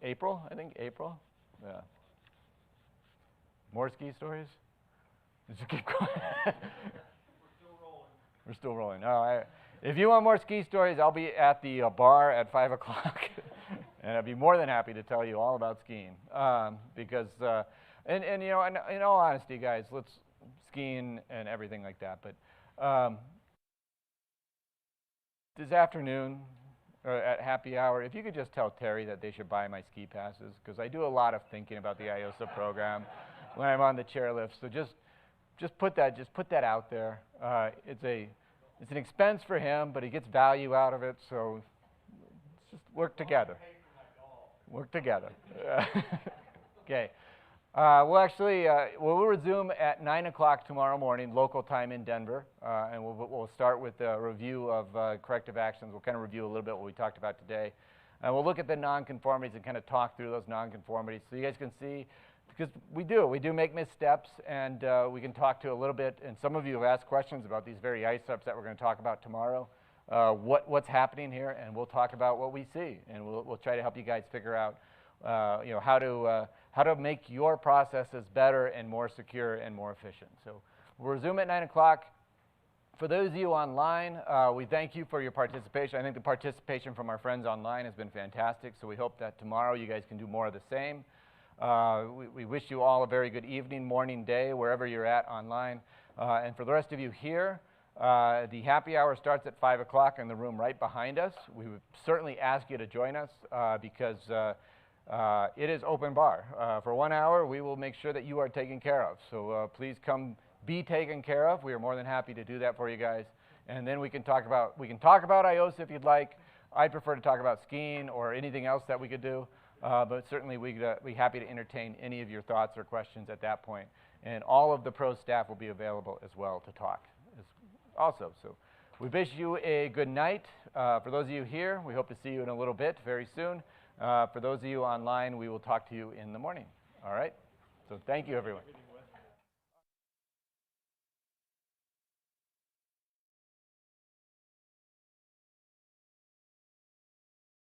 April, I think, April. Yeah. More ski stories? Just keep going. We're still rolling. Oh, if you want more ski stories, I'll be at the bar at 5 o'clock. And I'd be more than happy to tell you all about skiing. Because, and you know, in all honesty, guys, skiing and everything like that. But this afternoon, or at happy hour, if you could just tell Terry that they should buy my ski passes, because I do a lot of thinking about the IOSA program when I'm on the chairlift. So just put that out there. It's an expense for him, but he gets value out of it. So let's just work together. Work together. Okay. We'll resume at 9 o'clock tomorrow morning, local time in Denver, and we'll start with a review of corrective actions. We'll kind of review a little bit what we talked about today. And we'll look at the nonconformities and kind of talk through those nonconformities so you guys can see, because we do make missteps, and we can talk to a little bit, and some of you have asked questions about these very ISARPs that we're going to talk about tomorrow, what's happening here, and we'll talk about what we see, and we'll try to help you guys figure out you know, how to make your processes better and more secure and more efficient. So we'll resume at 9 o'clock. For those of you online, we thank you for your participation. I think the participation from our friends online has been fantastic, so we hope that tomorrow you guys can do more of the same. We wish you all a very good evening, morning, day, wherever you're at online. And for the rest of you here, the happy hour starts at 5 o'clock in the room right behind us. We would certainly ask you to join us because it is open bar. For 1 hour, we will make sure that you are taken care of. So please come be taken care of. We are more than happy to do that for you guys. And then we can talk about IOSA if you'd like. I'd prefer to talk about skiing or anything else that we could do. But certainly we'd be happy to entertain any of your thoughts or questions at that point. And all of the pro staff will be available as well to talk also. So we wish you a good night. For those of you here, we hope to see you in a little bit, very soon. For those of you online, we will talk to you in the morning. All right? So thank you, everyone.